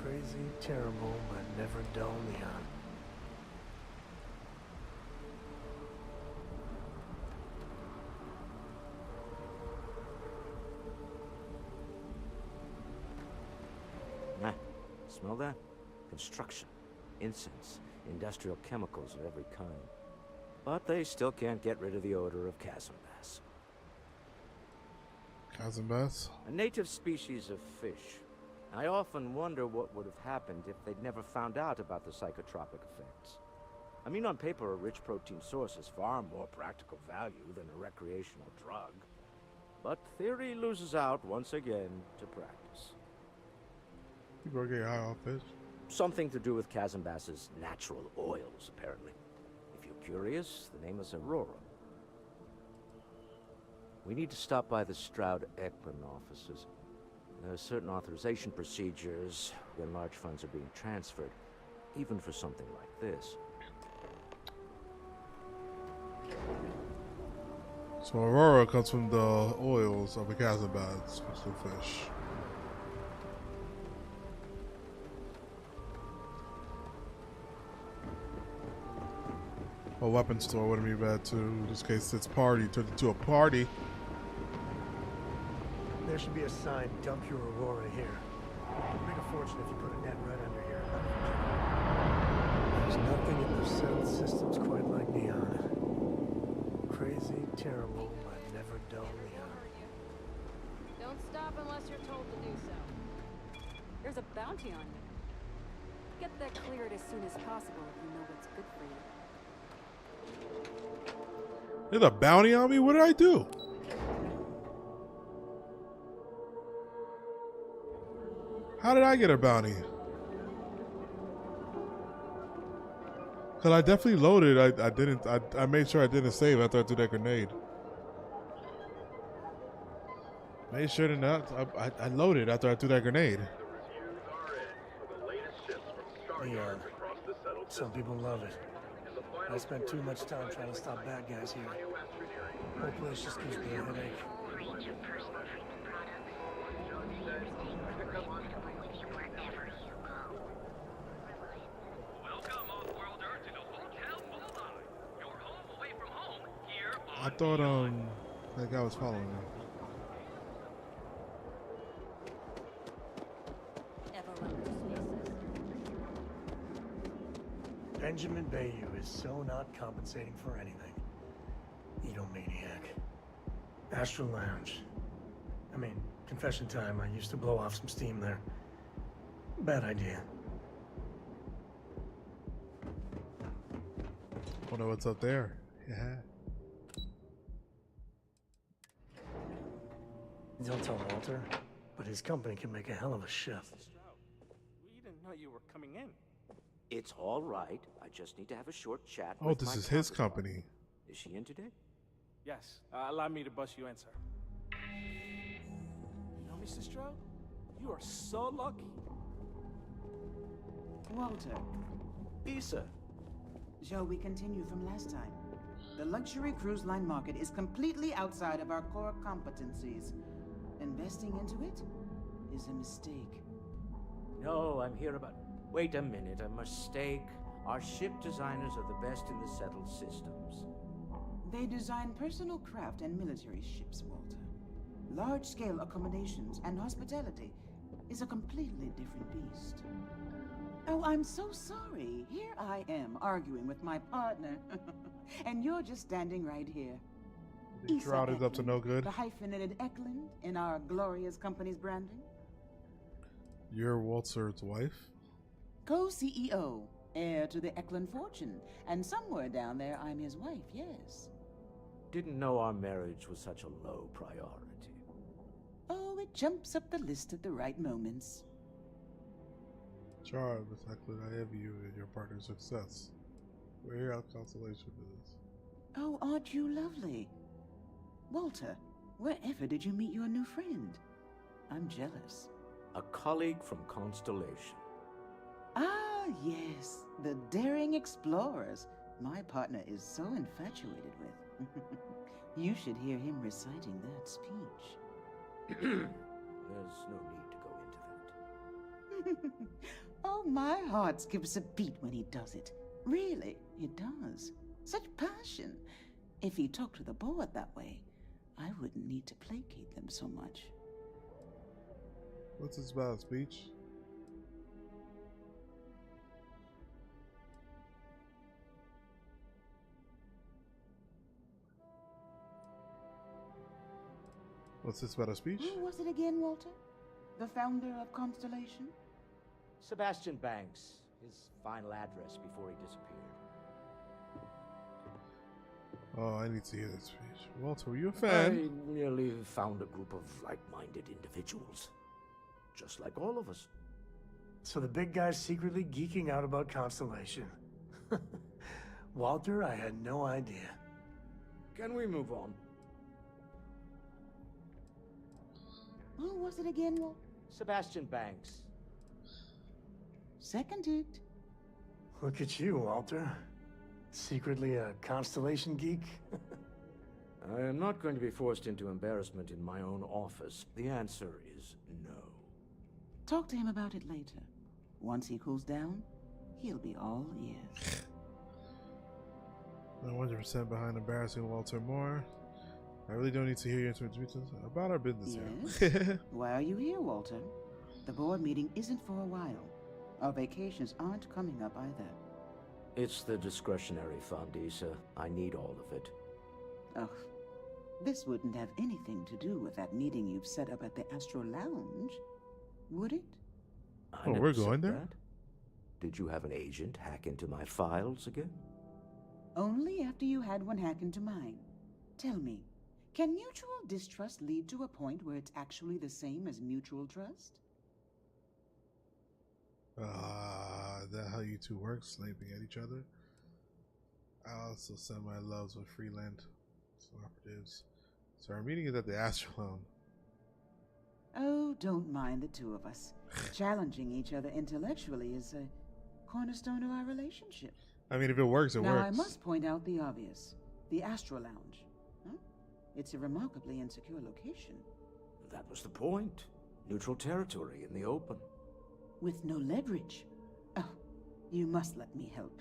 Crazy, terrible, but never dull neon. Smell that? Construction, incense, industrial chemicals of every kind. But they still can't get rid of the odor of chasm bass. Chasm bass? A native species of fish. I often wonder what would have happened if they'd never found out about the psychotropic effects. I mean, on paper, a rich protein source is far more practical value than a recreational drug. But theory loses out once again to practice. People are getting high off fish. Something to do with Kazambass's natural oils, apparently. If you're curious, the name is Aurora. We need to stop by the Stroud-Ekman offices. There are certain authorization procedures when large funds are being transferred, even for something like this. So Aurora comes from the oils of the Kazambass crystal fish. A weapon store wouldn't be bad too. In this case, it's party turned into a party. There should be a sign, dump your Aurora here. You'd make a fortune if you put a net right under here. There's nothing in the settled systems quite like Neon. Crazy, terrible, but never dull Neon. Don't stop unless you're told to do so. There's a bounty on you. Get that cleared as soon as possible if you know what's good for you. There's a bounty on me? What did I do? How did I get a bounty? Cause I definitely loaded. I made sure I didn't save after I threw that grenade. Made sure to not. I loaded after I threw that grenade. Neon. Some people love it. I spent too much time trying to stop bad guys here. Whole place just gives me a headache. I thought that guy was following me. Benjamin Bayou is so not compensating for anything. Edomaniac. Astral Lounge. I mean, confession time, I used to blow off some steam there. Bad idea. Wonder what's up there. Yeah. Don't tell Walter, but his company can make a hell of a chef. We didn't know you were coming in. It's all right. I just need to have a short chat. Oh, this is his company. Is she in today? Yes. Allow me to bust you in, sir. You know, Mr. Stroud? You are so lucky. Walter. Issa. Shall we continue from last time? The luxury cruise line market is completely outside of our core competencies. Investing into it is a mistake. No, I'm here about... Wait a minute, a mistake. Our ship designers are the best in the settled systems. They design personal craft and military ships, Walter. Large-scale accommodations and hospitality is a completely different beast. Oh, I'm so sorry. Here I am arguing with my partner. And you're just standing right here. Shroud is up to no good. The hyphenated Eklund in our glorious company's branding. You're Walter's wife? Co-CEO, heir to the Eklund fortune. And somewhere down there, I'm his wife, yes. Didn't know our marriage was such a low priority. Oh, it jumps up the list at the right moments. Charles, Eklund, I envy you and your partner's success. We're here out consolation for this. Oh, aren't you lovely? Walter, wherever did you meet your new friend? I'm jealous. A colleague from Constellation. Ah, yes, the daring explorers my partner is so infatuated with. You should hear him reciting that speech. There's no need to go into that. Oh, my heart skips a beat when he does it. Really, it does. Such passion. If he talked to the board that way, I wouldn't need to placate them so much. What's this about, speech? What's this about, a speech? Who was it again, Walter? The founder of Constellation? Sebastian Banks. His final address before he disappeared. Oh, I need to hear this speech. Walter, were you a fan? I merely found a group of like-minded individuals. Just like all of us. So the big guy's secretly geeking out about Constellation. Walter, I had no idea. Can we move on? Who was it again, Walt? Sebastian Banks. Seconded. Look at you, Walter. Secretly a Constellation geek? I am not going to be forced into embarrassment in my own office. The answer is no. Talk to him about it later. Once he cools down, he'll be all ears. 100% behind embarrassing Walter Moore. I really don't need to hear your intuitions about our business Yes? here. Why are you here, Walter? The board meeting isn't for a while. Our vacations aren't coming up either. It's the discretionary fund, Issa. I need all of it. Oh, this wouldn't have anything to do with that meeting you've set up at the Astro Lounge, would it? Oh, we're going there? That. Did you have an agent hack into my files again? Only after you had one hack into mine. Tell me, can mutual distrust lead to a point where it's actually the same as mutual trust? That how you two work, sniping at each other? I also send my loves with freelance operatives. So our meeting is at the Astrolome. Oh, don't mind the two of us. Challenging each other intellectually is a cornerstone of our relationship. I mean, if it works, it now, works. I must point out the obvious. The Astro Lounge. Huh? It's a remarkably insecure location. That was the point. Neutral territory in the open. With no leverage. Oh, you must let me help.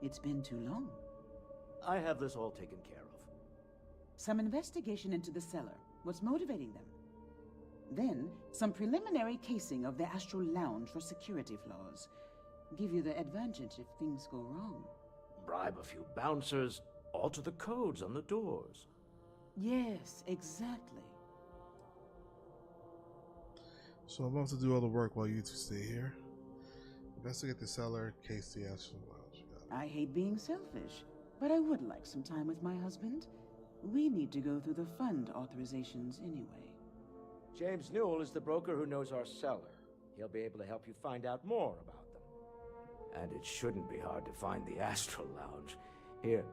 It's been too long. I have this all taken care of. Some investigation into the cellar. What's motivating them? Then, some preliminary casing of the Astral Lounge for security flaws. Give you the advantage if things go wrong. Bribe a few bouncers, alter the codes on the doors. Yes, exactly. So I'm about to do all the work while you two stay here. Investigate the cellar, case the Astral Lounge. I hate being selfish, but I would like some time with my husband. We need to go through the fund authorizations anyway. James Newell is the broker who knows our cellar. He'll be able to help you find out more about them. And it shouldn't be hard to find the Astral Lounge. Here,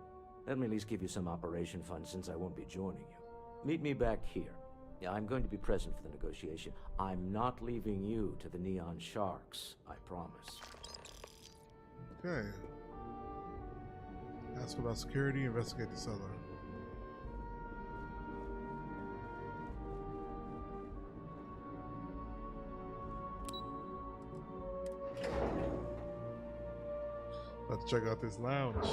let me at least give you some operation funds since I won't be joining you. Meet me back here. Yeah, I'm going to be present for the negotiation. I'm not leaving you to the Neon Sharks, I promise. Okay. Ask about security, investigate the cellar. Let's check out this lounge.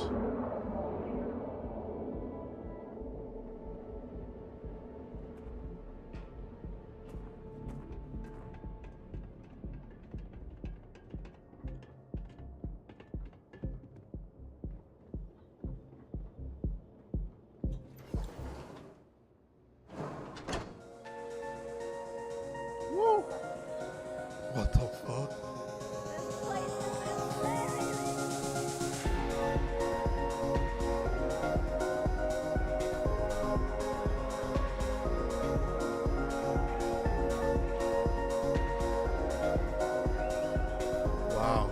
Woo! What the fuck? Wow.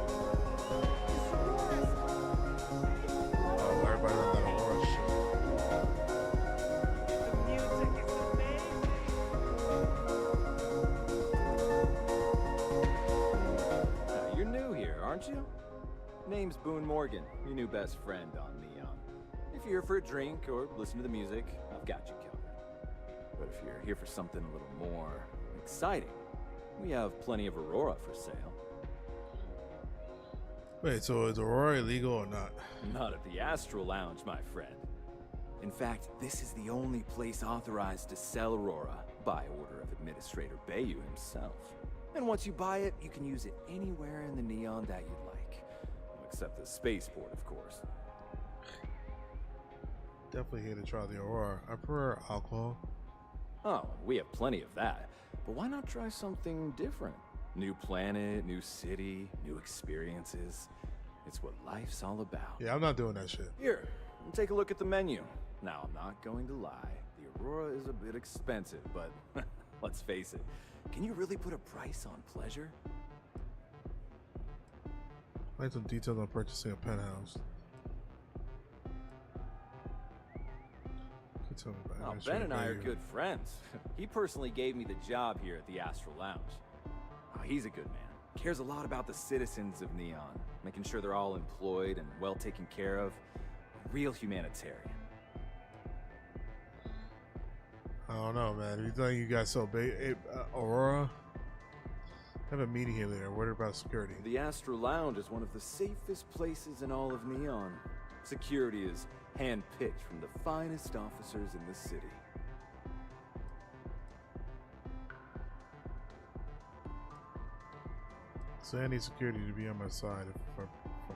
Oh, everybody on that Aurora You're new here, aren't you? Name's Boone Morgan, your new best friend on Neon. If you're here for a drink or listen to the music, I've got you covered. But if you're here for something a little more exciting, we have plenty of Aurora for sale. Wait, so is Aurora illegal or not? Not at the Astral Lounge, my friend. In fact, this is the only place authorized to sell Aurora by order of Administrator Bayou himself. And once you buy it, you can use it anywhere in the Neon that you'd like. Except the spaceport, of course. Definitely here to try the Aurora. I prefer alcohol. Oh, we have plenty of that. But why not try something different? New planet, new city, new experiences. It's what life's all about. Yeah, I'm not doing that shit. Here, take a look at the menu. Now, I'm not going to lie. The Aurora is a bit expensive, but let's face it. Can you really put a price on pleasure? Like some details on purchasing a penthouse. Tell me about it. Ben and I are good friends. He personally gave me the job here at the Astral Lounge. Oh, he's a good man. Cares a lot about the citizens of Neon, making sure they're all employed and well taken care of. A real humanitarian. I don't know, man. If you think you guys so big, Aurora, have a meeting here later. What about security? The Astral Lounge is one of the safest places in all of Neon. Security is hand-picked from the finest officers in the city. Say I need security to be on my side if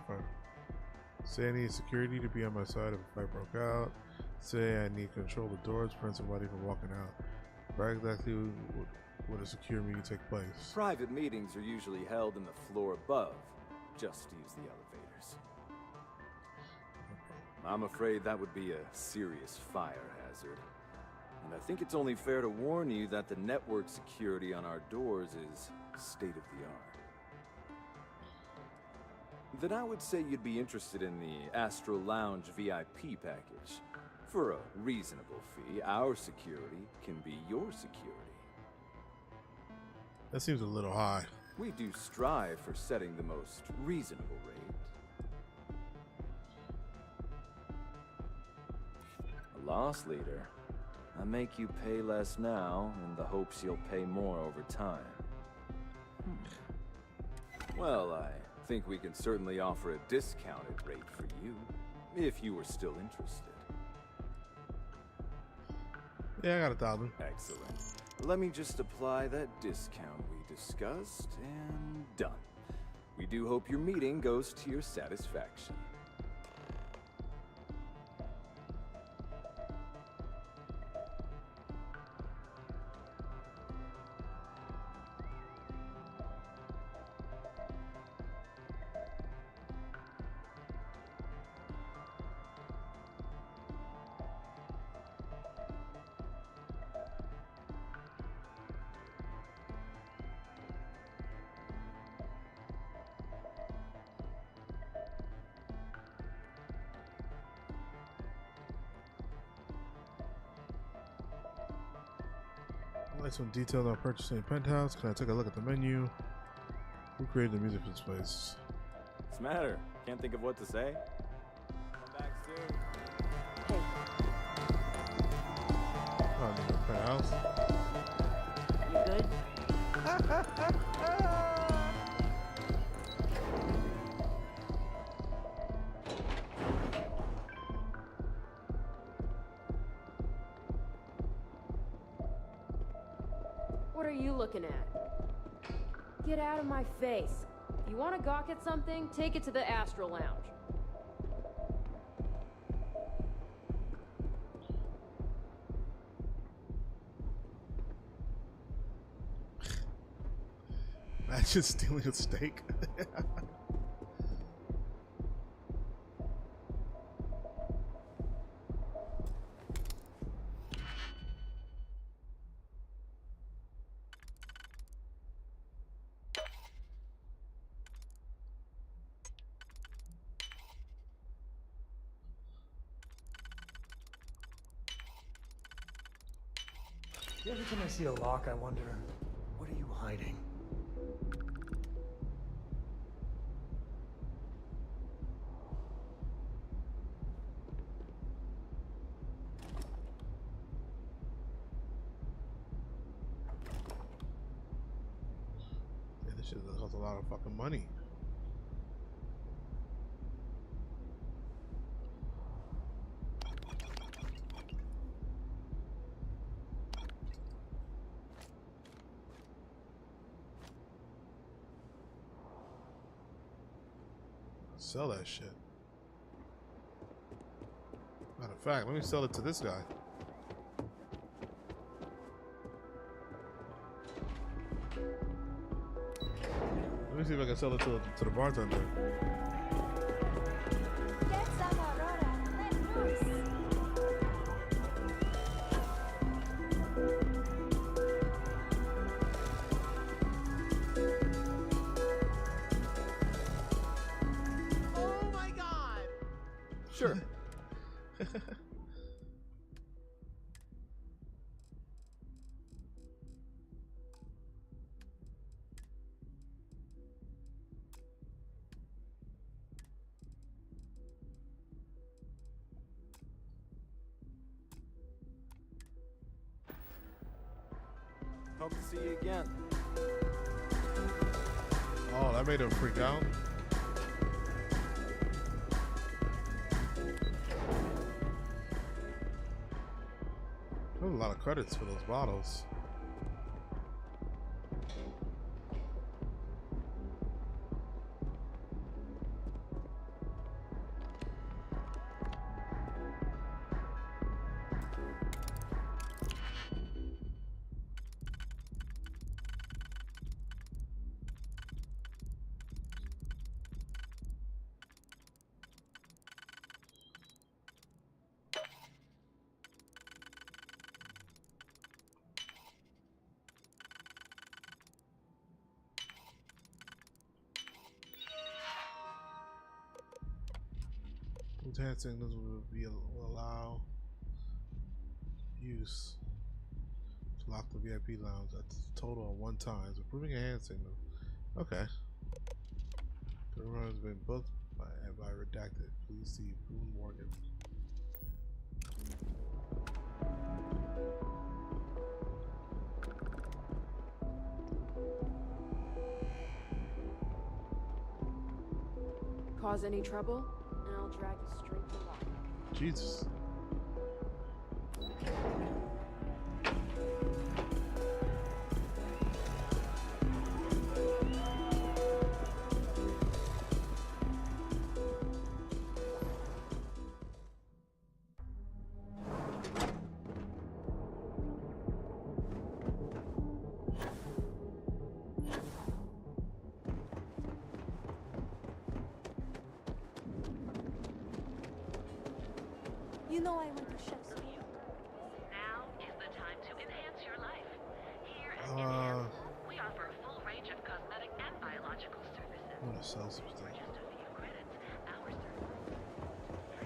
I say I need security to be on my side if a fight broke out. Say I need control of the doors to prevent somebody from walking out. Where exactly would a secure meeting take place? Private meetings are usually held in the floor above. Just use the elevators. I'm afraid that would be a serious fire hazard. And I think it's only fair to warn you that the network security on our doors is state-of-the-art. Then I would say you'd be interested in the Astral Lounge VIP package. For a reasonable fee, our security can be your security. That seems a little high. We do strive for setting the most reasonable rate. A loss leader. I make you pay less now in the hopes you'll pay more over time. Well, I think we can certainly offer a discounted rate for you, if you were still interested. Yeah, I got 1,000. Excellent. Let me just apply that discount we discussed, and done. We do hope your meeting goes to your satisfaction. Like some details on purchasing a penthouse. Can I take a look at the menu? Who created the music for this place? What's the matter? Can't think of what to say? Come back soon. Oh, I need a penthouse. You good? What are you looking at? Get out of my face. If you want to gawk at something, take it to the Astral Lounge. That's just stealing a steak. Every time I see a lock, I wonder, what are you hiding? Yeah, this shit costs a lot of fucking money. Sell that shit. Matter of fact, let me sell it to this guy. Let me see if I can sell it to the bartender. Sure. Hope to see you again. Oh, that made him freak out. There's a lot of credits for those bottles. Hand signals will allow use to lock the VIP lounge at a total of 1 time. So proving a hand signal. Okay. The room has been booked by redacted. Please see Boone Morgan. Cause any trouble, and I'll drag you straight to lockup. Jesus. You know I went to chef's school. Now is the time to enhance your life. Here at Gideon, we offer a full range of cosmetic and biological services. I'm gonna sell some stuff. Just a few credits, our service.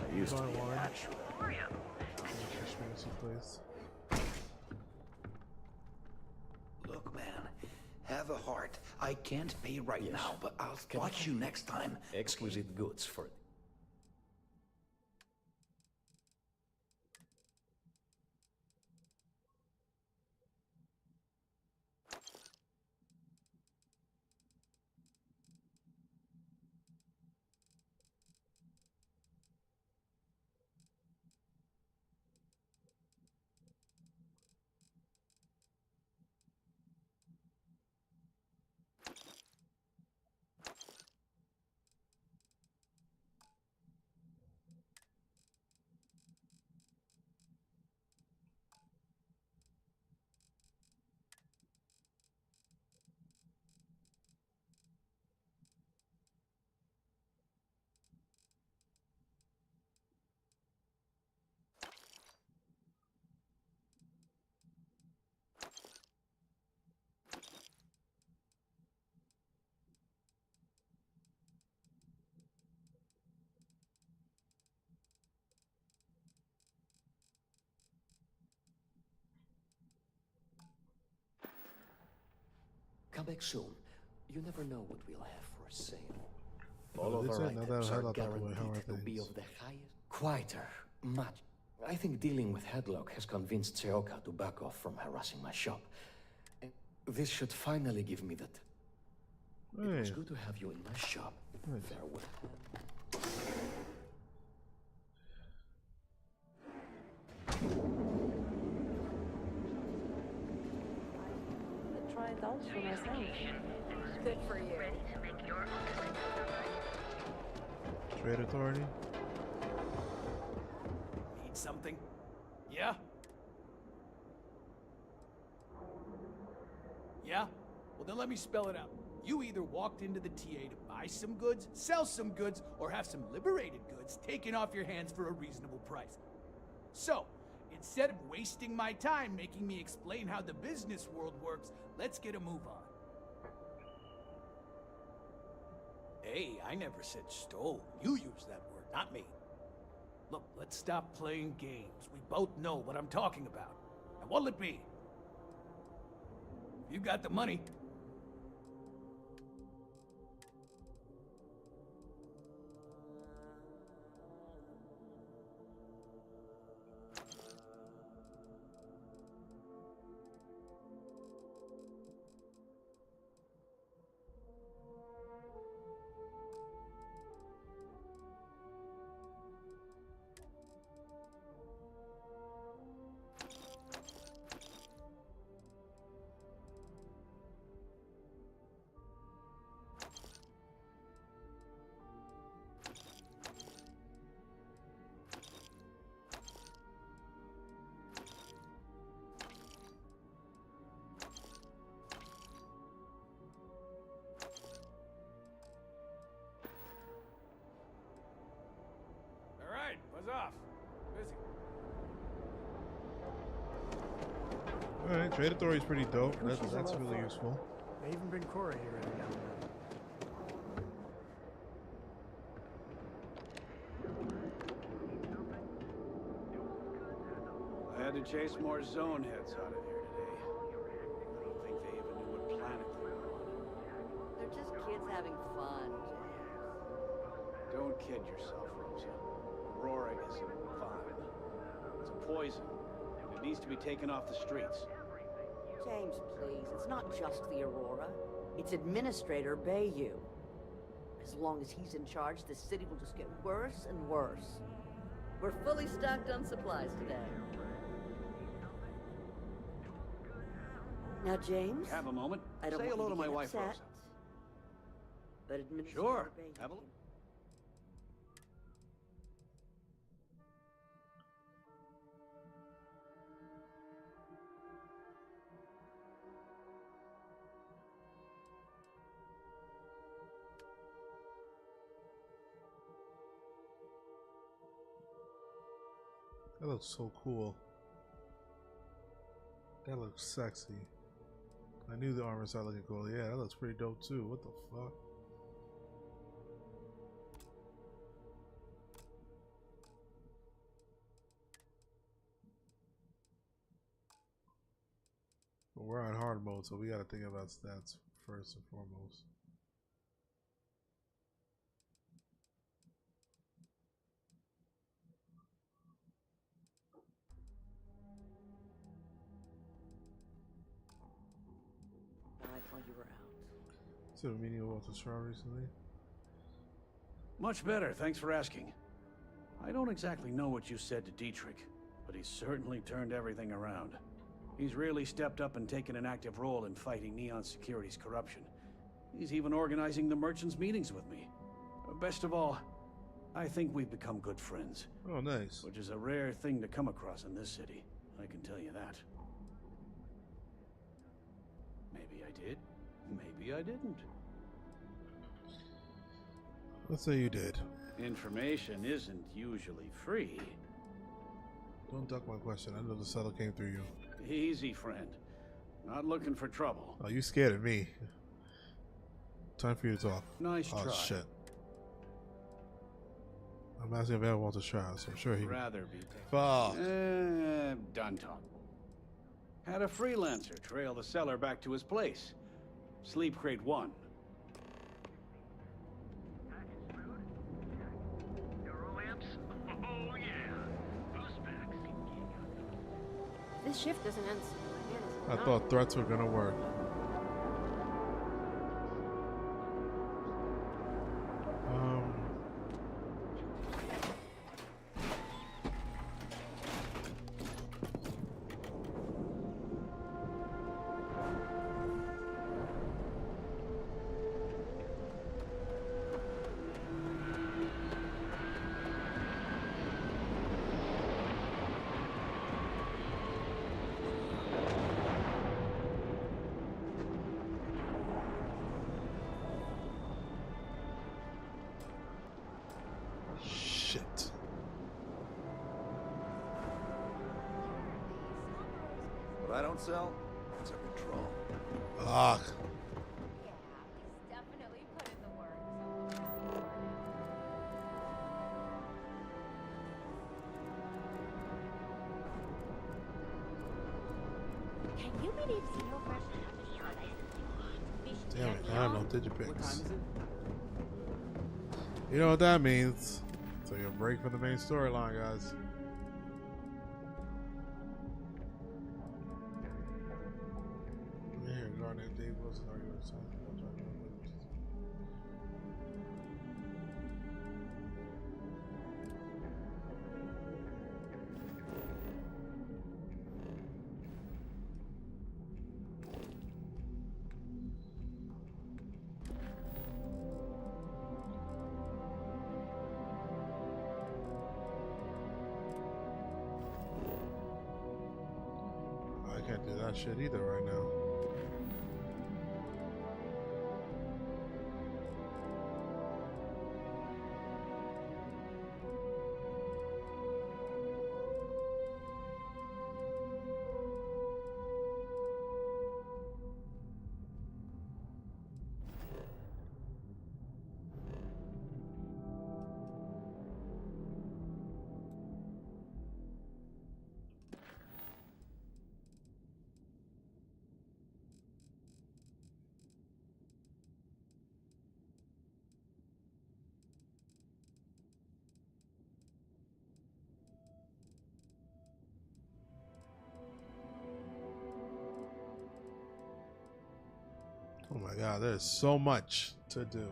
I used to be one. Emporium. Place. Look, man, have a heart. I can't pay right now, but I'll watch you next time. Exquisite goods for Come back soon. You never know what we'll have for sale. Oh, All of this our ain't items that are highlight the way. guaranteed How are to be things? of the highest. Quieter, much. I think dealing with Headlock has convinced Seoka to back off from harassing my shop. And this should finally give me that. It was good to have you in my shop. Farewell. Try it out for myself. Good for you. Ready to make your own. Trade authority. Need something? Yeah? Yeah? Well, then let me spell it out. You either walked into the TA to buy some goods, sell some goods, or have some liberated goods taken off your hands for a reasonable price. So, instead of wasting my time making me explain how the business world works, let's get a move on. Hey, I never said stole. You used that word, not me. Look, let's stop playing games. We both know what I'm talking about. Now what'll it be? You got the money. Buzz off. Busy. Alright, Trade Authority is pretty dope. That's really useful. They even bring Cora here every now and I had to chase more zone heads out of here today. I don't think they even knew what planet they were on. They're just kids having fun. Don't kid yourself, Rosa. Aurora isn't fine. It's a poison, and it needs to be taken off the streets. James, please. It's not just the Aurora. It's Administrator Bayou. As long as he's in charge, this city will just get worse and worse. We're fully stocked on supplies today. Now, James. Have a moment. I don't Say want hello you to my get wife, upset, Rosa. But Administrator Sure. Bayou. Have a look. That looks so cool. That looks sexy. I knew the armor started looking cool. Yeah, that looks pretty dope too. What the fuck? But we're on hard mode, so we gotta think about stats first and foremost. While you were out. So, a meeting with Walter Shaw recently. Much better, thanks for asking. I don't exactly know what you said to Dietrich, but he's certainly turned everything around. He's really stepped up and taken an active role in fighting Neon Security's corruption. He's even organizing the merchants' meetings with me. Best of all, I think we've become good friends. Oh, nice. Which is a rare thing to come across in this city, I can tell you that. Maybe I did, maybe I didn't. Let's say you did. Information isn't usually free. Don't duck my question. I know the seller came through you. Easy, friend. Not looking for trouble. Oh, you scared of me. Time for you to talk. Nice oh, try. Shit. I'm asking about Walter Shaw, so I'm sure he... Rather be... Fuck. Done talk. Had a freelancer trail the seller back to his place. Sleep Crate 1. Oh yeah. Who's back? This shift doesn't end soon. I thought threats were gonna work. What I don't sell, it's a control. Ugh. Definitely put in the work. Damn it, I have no digipicks. What time is it? You know what that means. Take a break from the main storyline, guys. Here, Garnet, Dave Wilson, arguing with Simon. I can't do that shit either right now. Oh my god, there's so much to do.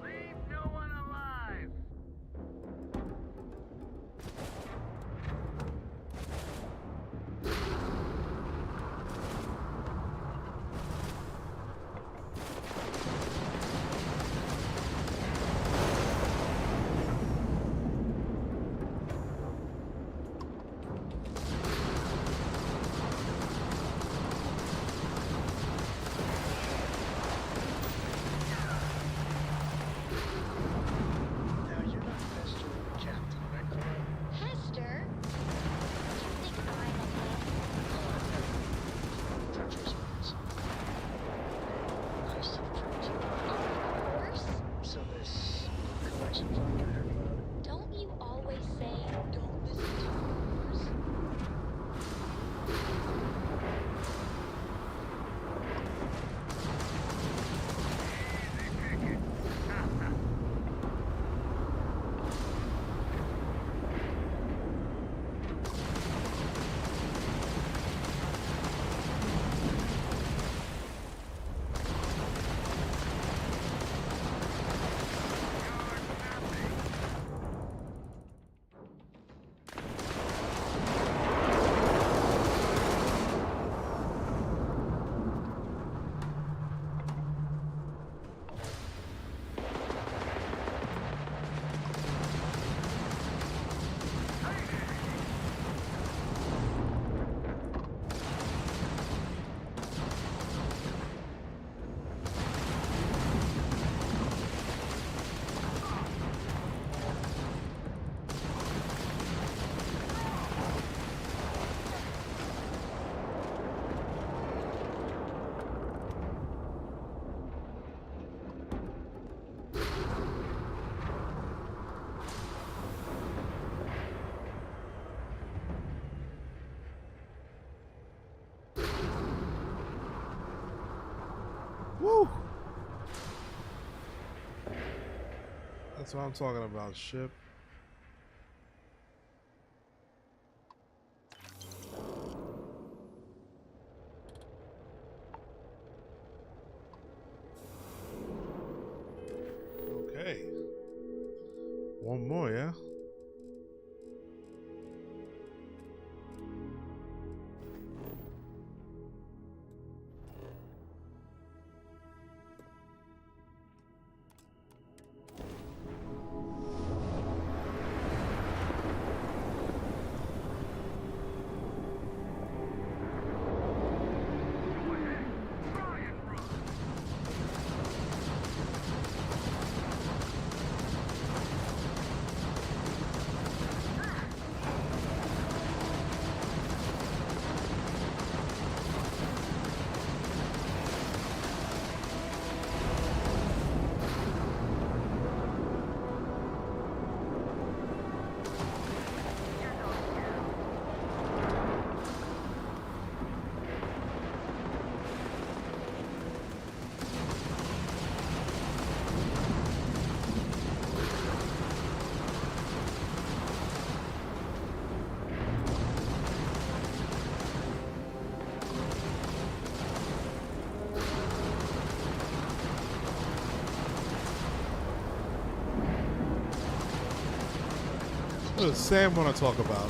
Leave no one alive. Don't you always say, don't listen to rumors? Woo! That's what I'm talking about, ship. Okay. One more, yeah? What does Sam want to talk about?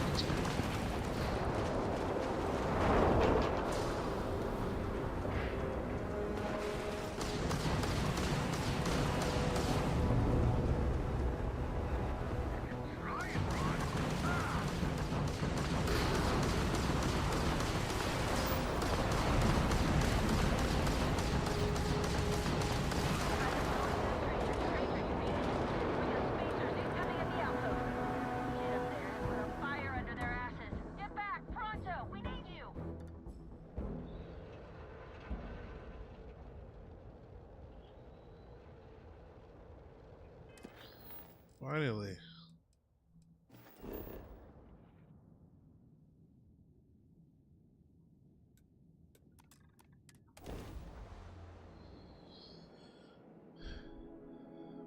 Finally.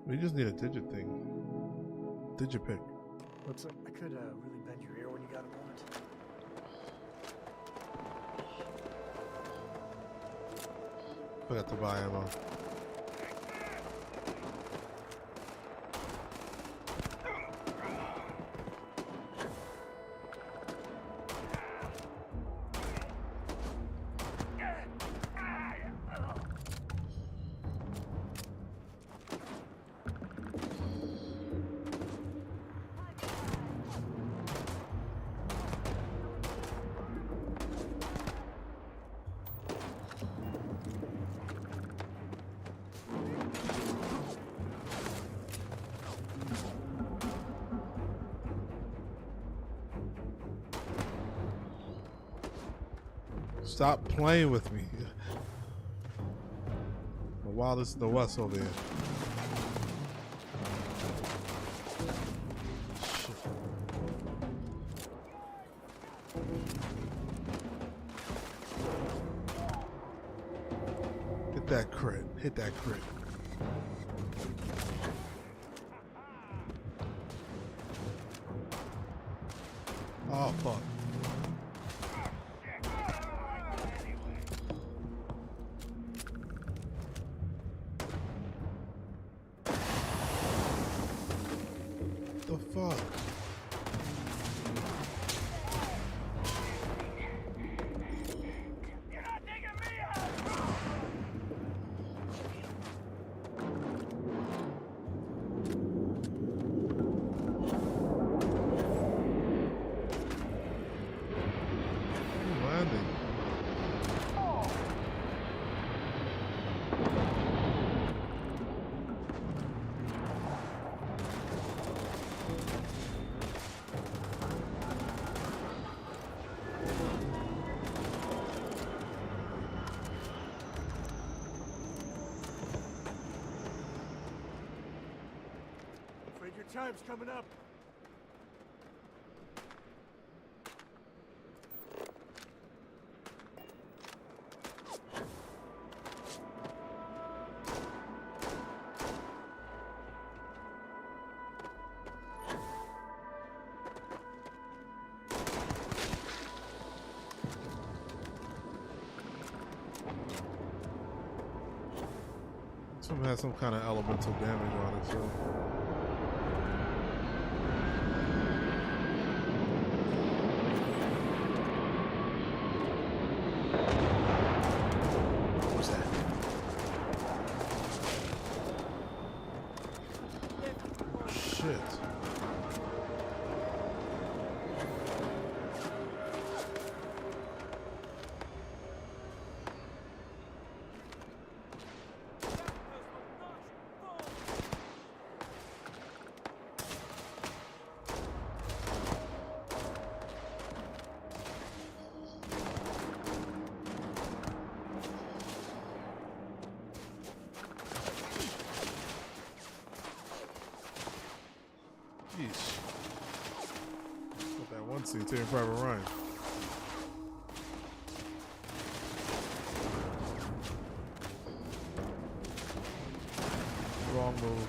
We just need a digit thing. Digit pick. Looks like I could really bend your ear when you got a moment. Forgot to buy ammo. Stop playing with me. The wildest in the West over here. Shit. Hit that crit. Hit that crit. Oh, fuck. The fuck? Landing. Afraid your time's coming up. Some has some kind of elemental damage on it, so. What's that? Shit. Yeesh. Got that one scene, Saving Private Ryan. Wrong move.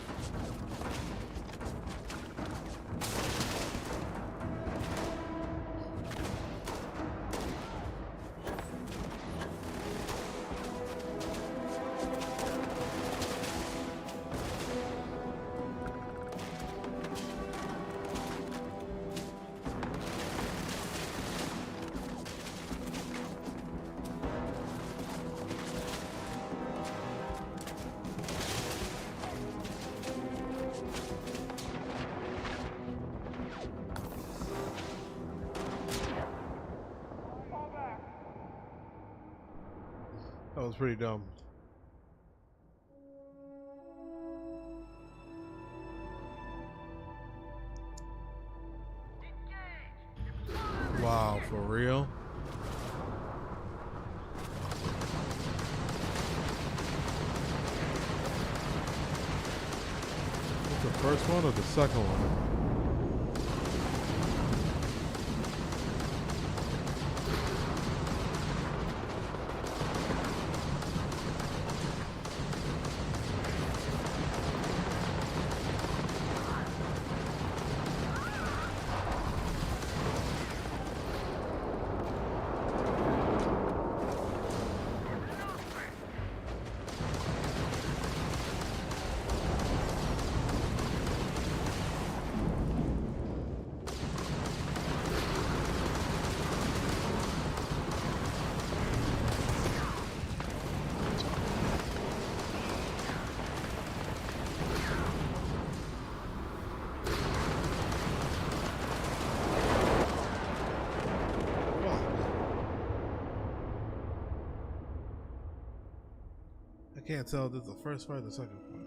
That was pretty dumb. Wow, for real? What's the first one or the second one? I can't tell if this is the first fight or the second fight.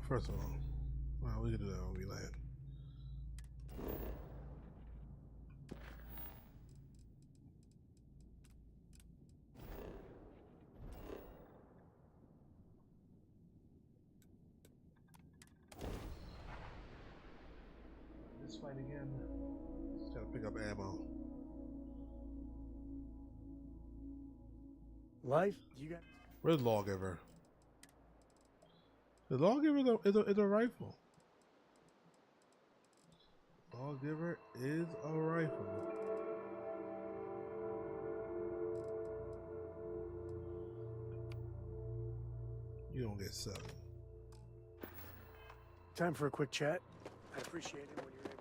First of all, wow, we can do that when we land. This fight again. Just gotta pick up ammo. Life? You got? Where's Lawgiver? The Lawgiver is a rifle. Lawgiver is a rifle. You don't get 7. Time for a quick chat. I'd appreciate it when you're able.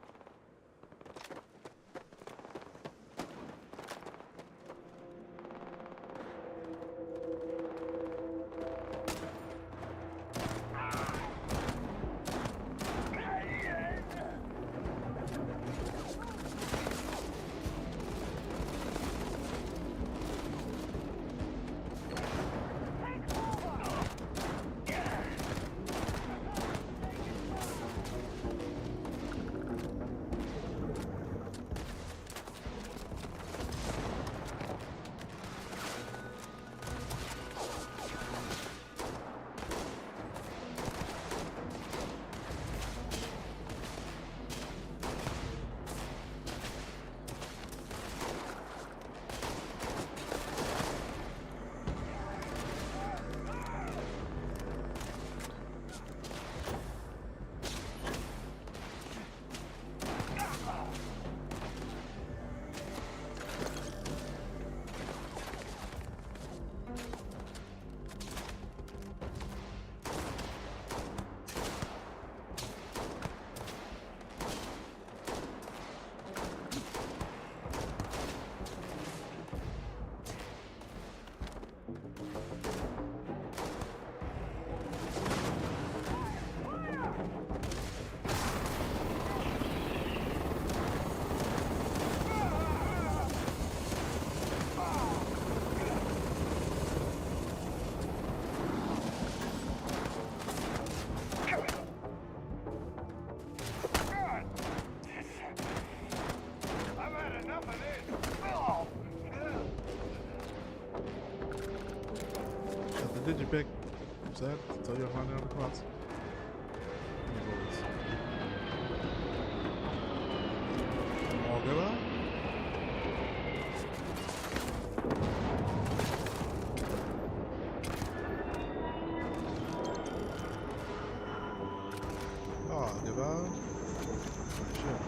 Said, tell you I'm finding out the clouds. All good out? Oh, give out. Shit.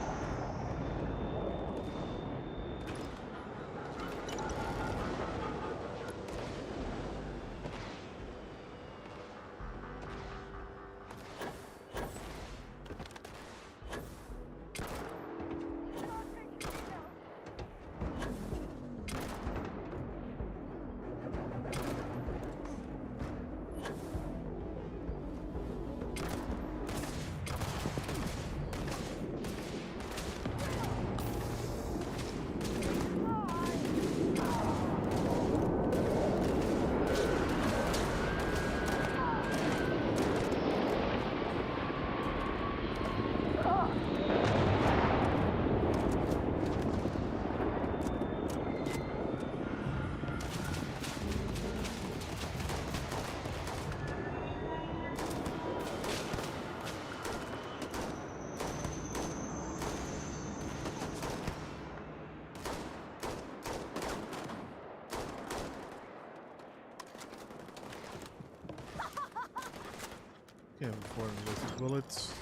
Can't afford to waste these bullets.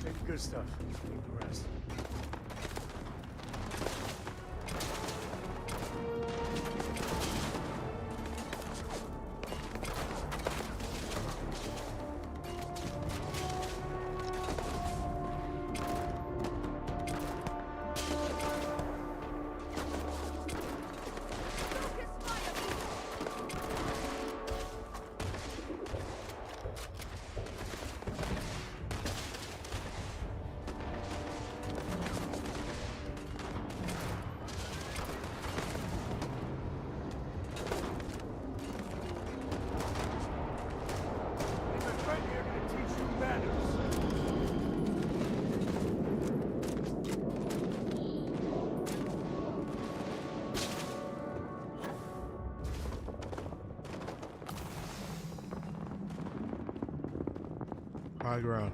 Take the good stuff. Leave the rest. High ground.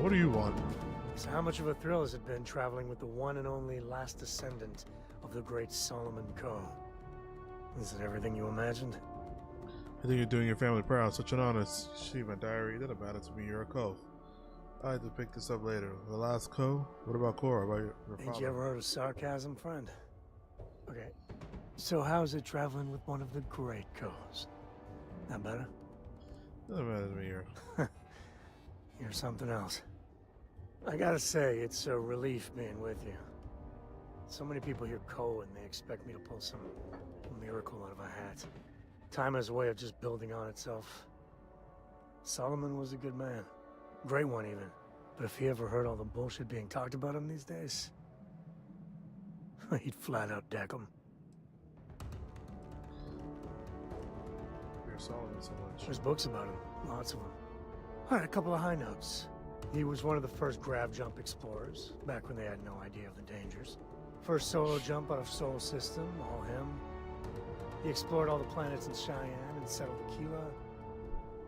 What do you want? So how much of a thrill has it been traveling with the one and only last descendant of the great Solomon Coe? Is it everything you imagined? I think you're doing your family proud. Such an honest sheet my diary. That about it to me. You're a Coe. I had to pick this up later. The last Coe? What about Cora? About your father? Ain't you ever heard of sarcasm, friend? Okay. So how's it traveling with one of the great Coes? That better? Doesn't matter to me here. You're something else. I gotta say, it's a relief being with you. So many people hear Coe and they expect me to pull some miracle out of a hat. Time has a way of just building on itself. Solomon was a good man. Great one, even. But if he ever heard all the bullshit being talked about him these days, he'd flat out deck him. You're Solomon so much. There's books about him. Lots of them. I had a couple of high notes. He was one of the first grab jump explorers, back when they had no idea of the dangers. First solo jump out of Sol System, all him. He explored all the planets in Cheyenne and settled Aquila.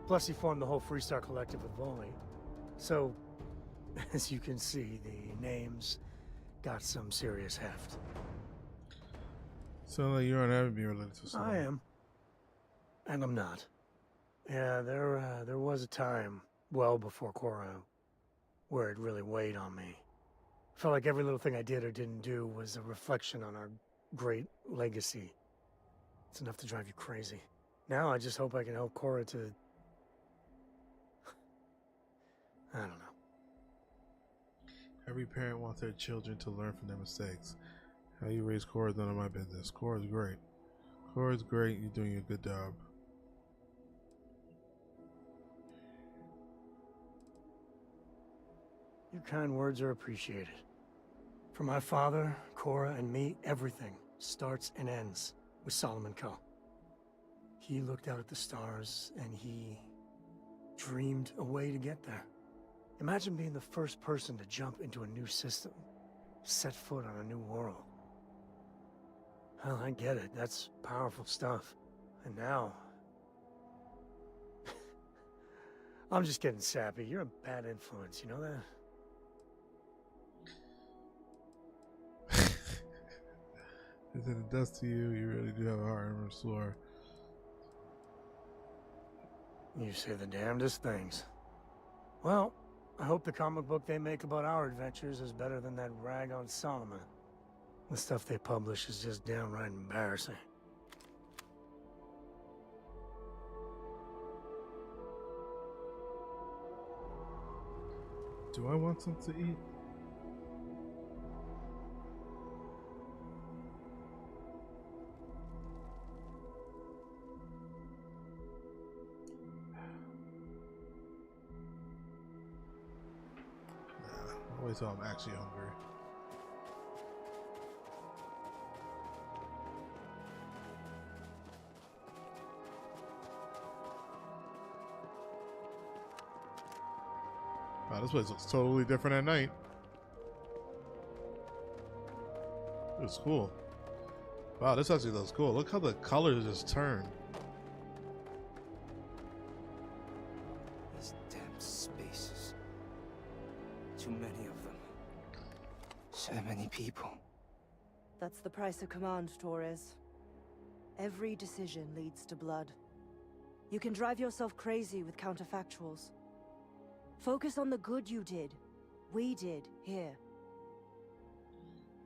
Plus, he formed the whole Freestar Collective with Volley. So, as you can see, the names got some serious heft. So you're unhappy being related to someone. I am. And I'm not. Yeah, there was a time, well before Cora, where it really weighed on me. Felt like every little thing I did or didn't do was a reflection on our great legacy. It's enough to drive you crazy. Now I just hope I can help Cora to... I don't know. Every parent wants their children to learn from their mistakes. How you raise Cora is none of my business. Cora's great. Cora's great. You're doing a good job. Your kind words are appreciated. For my father, Cora, and me, everything starts and ends with Solomon Co. He looked out at the stars, and he dreamed a way to get there. Imagine being the first person to jump into a new system, set foot on a new world. Well, I get it. That's powerful stuff. And now... I'm just getting sappy. You're a bad influence, you know that? If it does to you, you really do have a heart and sore. You say the damnedest things. Well, I hope the comic book they make about our adventures is better than that rag on Solomon. The stuff they publish is just downright embarrassing. Do I want something to eat? I'll wait till I'm actually hungry. Wow, this place looks totally different at night. It's cool. Wow, this actually looks cool. Look how the colors just turn. These damn spaces. Too many of them. So many people. That's the price of command, Torres. Every decision leads to blood. You can drive yourself crazy with counterfactuals. Focus on the good you did. We did, here.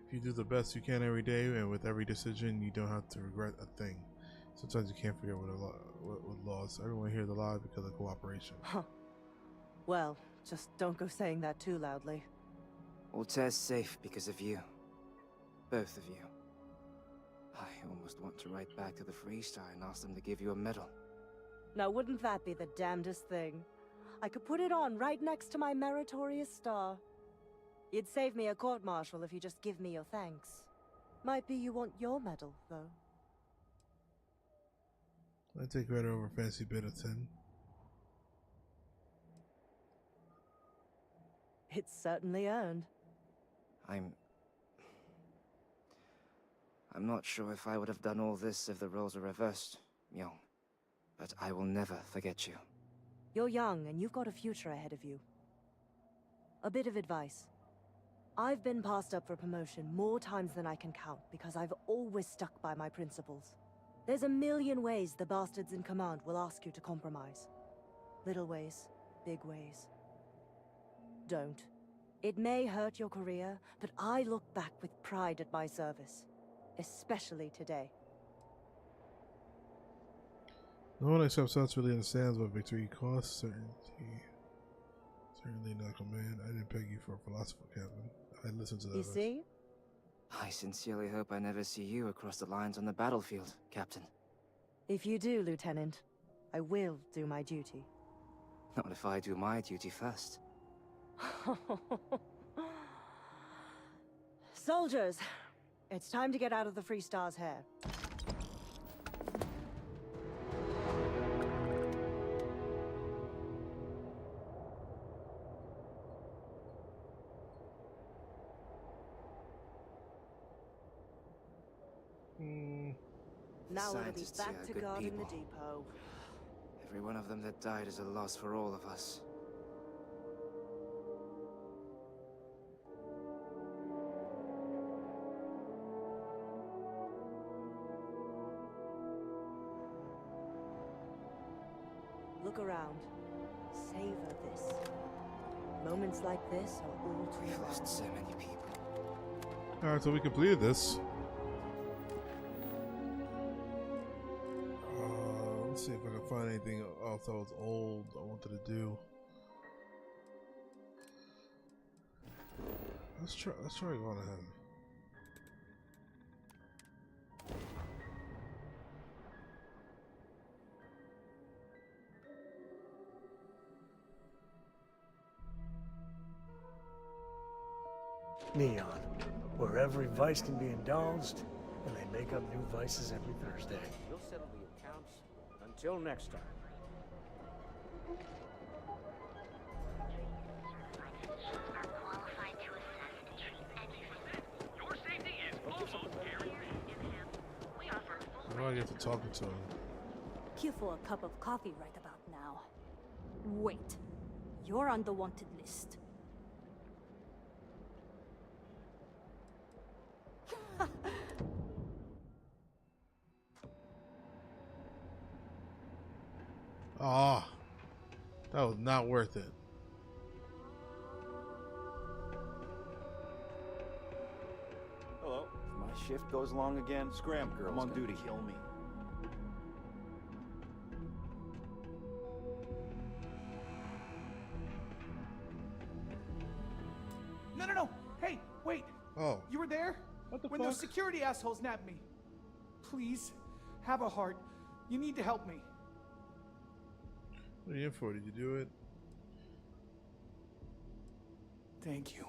If you do the best you can every day, and with every decision, you don't have to regret a thing. Sometimes you can't forget what laws. Everyone hears the lie because of cooperation. Huh. Well, just don't go saying that too loudly. Altair's safe because of you. Both of you. I almost want to write back to the Freestar and ask them to give you a medal. Now, wouldn't that be the damnedest thing? I could put it on right next to my meritorious star. You'd save me a court-martial if you just give me your thanks. Might be you want your medal, though. I take credit over fancy bit of 10. It's certainly earned. I'm not sure if I would have done all this if the roles were reversed, Myung. But I will never forget you. You're young, and you've got a future ahead of you. A bit of advice. I've been passed up for promotion more times than I can count because I've always stuck by my principles. There's a million ways the bastards in command will ask you to compromise. Little ways, big ways. Don't. It may hurt your career, but I look back with pride at my service. Especially today. No one except us really understands what victory costs. Certainly not command. I didn't peg you for a philosopher, Captain. I listened to that. You see? I sincerely hope I never see you across the lines on the battlefield, Captain. If you do, Lieutenant, I will do my duty. Not if I do my duty first. Soldiers, it's time to get out of the Freestar's hair. Now we'll be back to guarding the depot. Every one of them that died is a loss for all of us. Look around. Savor this. Moments like this are all too We've rare. lost so many people. Alright, so we completed this. Let's see if I can find anything else that was old I wanted to do. Let's try going ahead. Neon, where every vice can be indulged, and they make up new vices every Thursday. We'll settle the accounts until next time. Now I get to talking to him. Here for a cup of coffee right about now. Wait, you're on the wanted list. Ah, that was not worth it. Hello. If my shift goes long again, Scram Girl's I'm on duty. Kill me. No. Hey, wait. Oh. You were there? What the when fuck? those security assholes nabbed me. Please, have a heart. You need to help me. What are you in for? Did you do it? Thank you.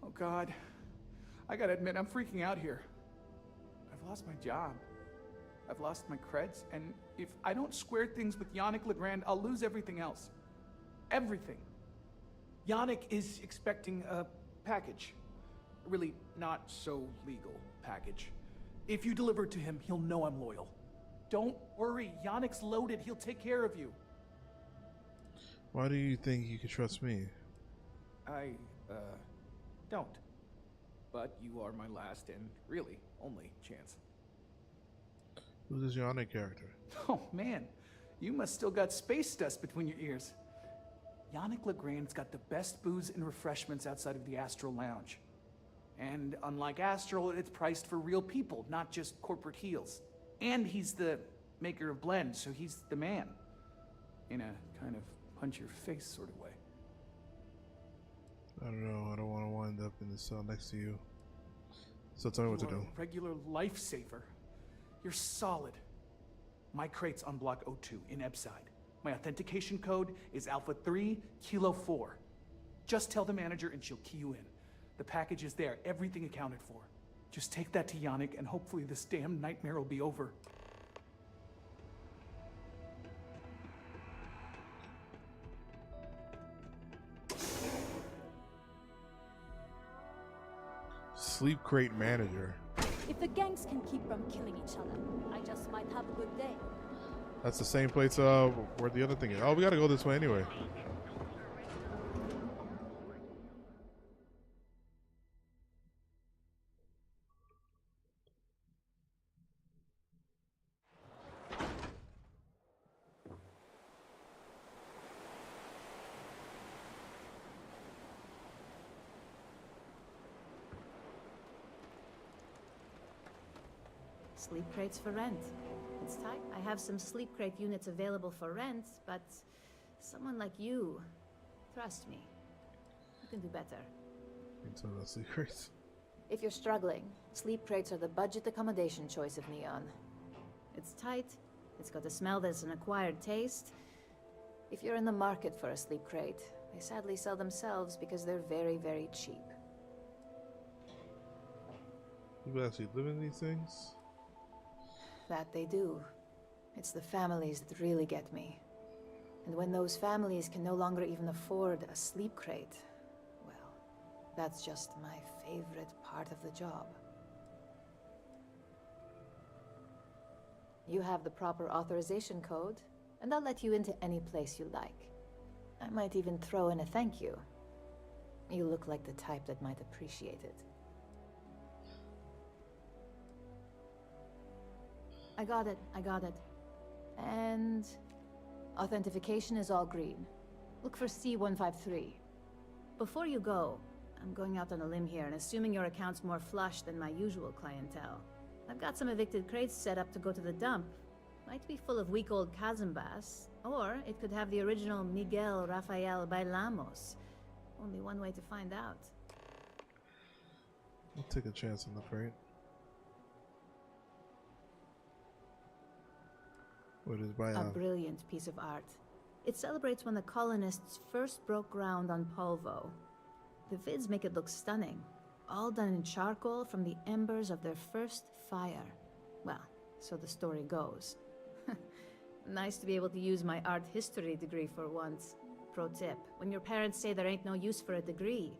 Oh, God. I gotta admit, I'm freaking out here. I've lost my job. I've lost my creds, and if I don't square things with Yannick Legrand, I'll lose everything else. Everything. Yannick is expecting a package. Really not so legal package. If you deliver it to him, he'll know I'm loyal. Don't worry, Yannick's loaded. He'll take care of you. Why do you think you can trust me? I, don't. But you are my last and really only chance. Who's this Yannick character? Oh, man. You must still got space dust between your ears. Yannick Legrand's got the best booze and refreshments outside of the Astral Lounge. And unlike Astral, it's priced for real people, not just corporate heels. And he's the maker of blends, so he's the man. In a kind of punch-your-face sort of way. I don't know. I don't want to wind up in the cell next to you. So tell me what to You are do. a regular lifesaver. You're solid. My crate's on block O2 in Ebside. My authentication code is Alpha 3 Kilo 4. Just tell the manager and she'll key you in. The package is there, everything accounted for. Just take that to Yannick and hopefully this damn nightmare will be over. Sleep crate manager. If the gangs can keep from killing each other, I just might have a good day. That's the same place where the other thing is. Oh, we gotta go this way anyway. Sleep crates for rent. It's tight. I have some sleep crate units available for rent, but someone like you, trust me, you can do better. You can tell about sleep crates. If you're struggling, sleep crates are the budget accommodation choice of Neon. It's tight, it's got a smell that's an acquired taste. If you're in the market for a sleep crate, they sadly sell themselves because they're very, very cheap. People actually live in these things? That they do. It's the families that really get me. And when those families can no longer even afford a sleep crate, well, that's just my favorite part of the job. You have the proper authorization code. and I'll let you into any place you like. I might even throw in a thank you. You look like the type that might appreciate it. I got it. And authentication is all green. Look for C153. Before you go, I'm going out on a limb here and assuming your account's more flush than my usual clientele. I've got some evicted crates set up to go to the dump. Might be full of week old Kazambas, or it could have the original Miguel Rafael Bailamos. Only one way to find out. I'll take a chance on the crate. What is by a brilliant piece of art. It celebrates when the colonists first broke ground on Polvo. The vids make it look stunning, all done in charcoal from the embers of their first fire. Well, so the story goes. Nice to be able to use my art history degree for once. Pro tip, when your parents say there ain't no use for a degree,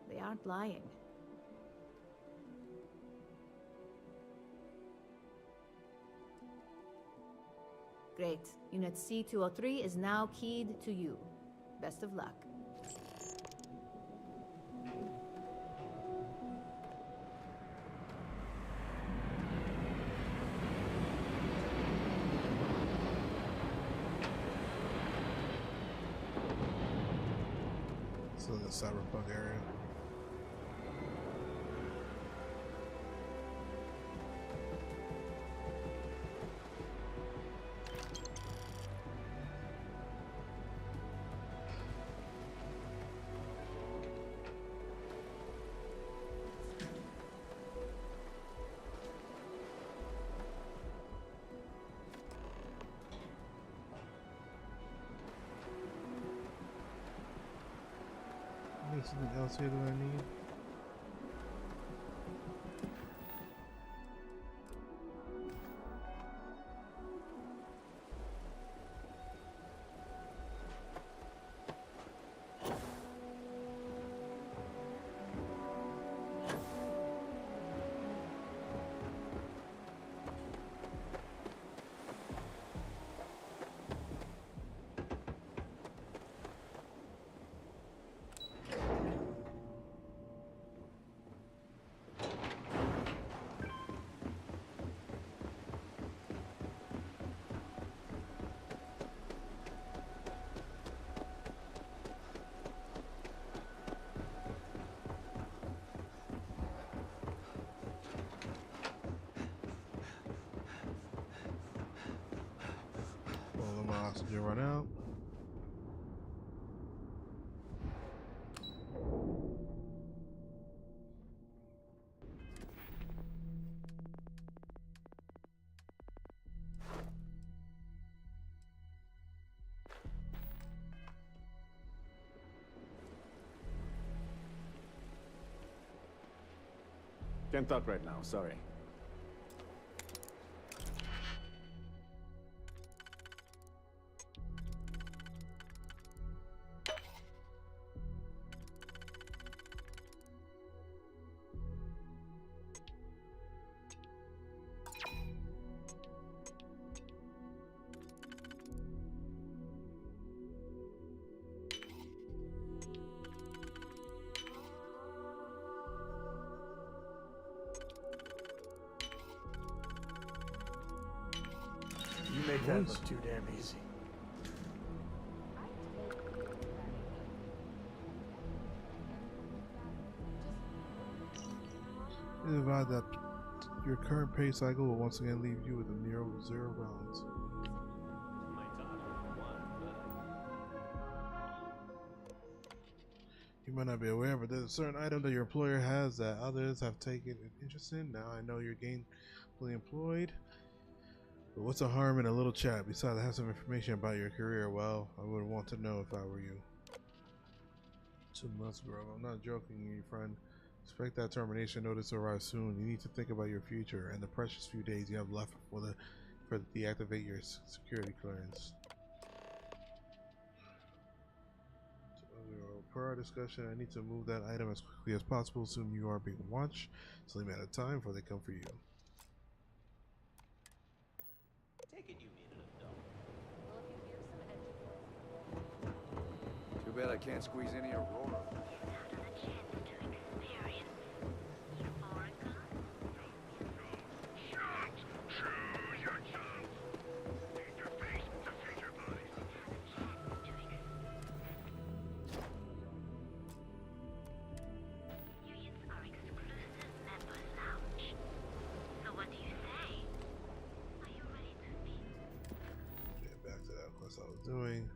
they aren't lying. Great. Unit C203 is now keyed to you. Best of luck. So the cyberpunk area. There's something else here that I need. My oxygen run out. Can't talk right now, sorry. You make that look too damn easy. Divide that your current pay cycle will once again leave you with a near zero balance. You might not be aware, but there's a certain item that your employer has that others have taken an interest in. Now I know you're gainfully employed, but what's the harm in a little chat? Besides, I have some information about your career. Well, I would want to know if I were you. 2 months, bro. I'm not joking, you friend. Expect that termination notice to arrive soon. You need to think about your future and the precious few days you have left before to deactivate your security clearance. Per our discussion, I need to move that item as quickly as possible. Soon you are being watched. It's only a matter of time before they come for you. Take it you needed a dump. Well, if you hear bad I can't squeeze any Aurora. Get back to that quest I was doing.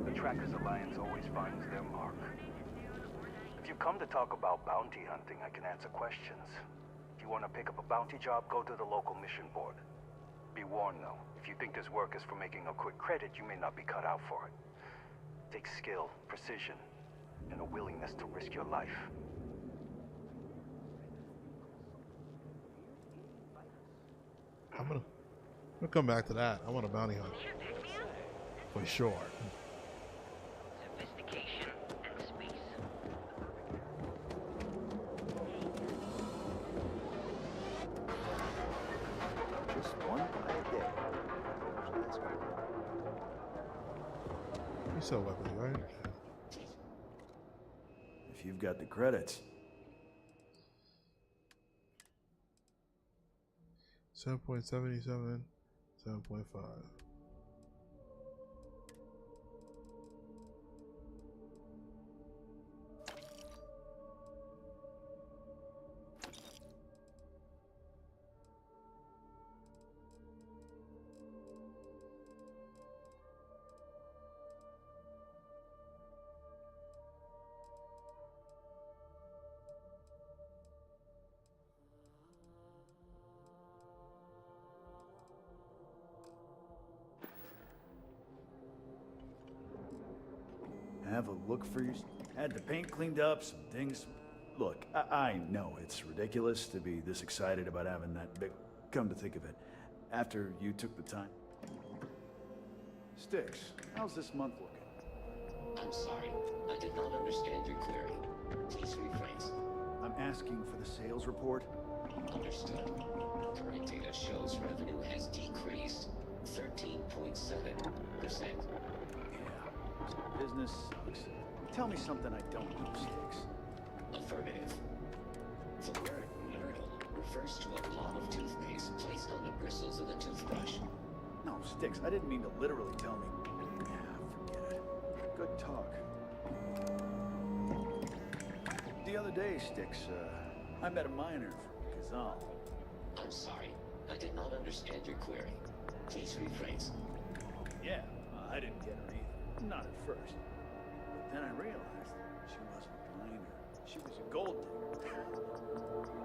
The Trackers Alliance always finds their mark. If you come to talk about bounty hunting, I can answer questions. If you want to pick up a bounty job, go to the local mission board. Be warned, though, if you think this work is for making a quick credit, you may not be cut out for it. It takes skill, precision, and a willingness to risk your life. I'm gonna come back to that. I want a bounty hunt. For sure. Sophistication and space. Just one by a day. You sell weapons, right? If you've got the credits. 7.77, 7.5. Have a look for your... Had the paint cleaned up, some things... Look, I know it's ridiculous to be this excited about having that big... Come to think of it, after you took the time... Sticks, how's this month looking? I'm sorry, I did not understand your query. Please rephrase. I'm asking for the sales report. Understood. Current data shows revenue has decreased 13.7%. Business sucks. Tell me something I don't know, Sticks. Affirmative. The word myrtle refers to a blob of toothpaste placed on the bristles of the toothbrush. No, Sticks, I didn't mean to literally tell me. Yeah, forget it. Good talk. The other day, Sticks, I met a miner from Kazal. I'm sorry, I did not understand your query. Please rephrase. Yeah, I didn't get her either. Not at first. But then I realized she wasn't a miner. She was a gold digger.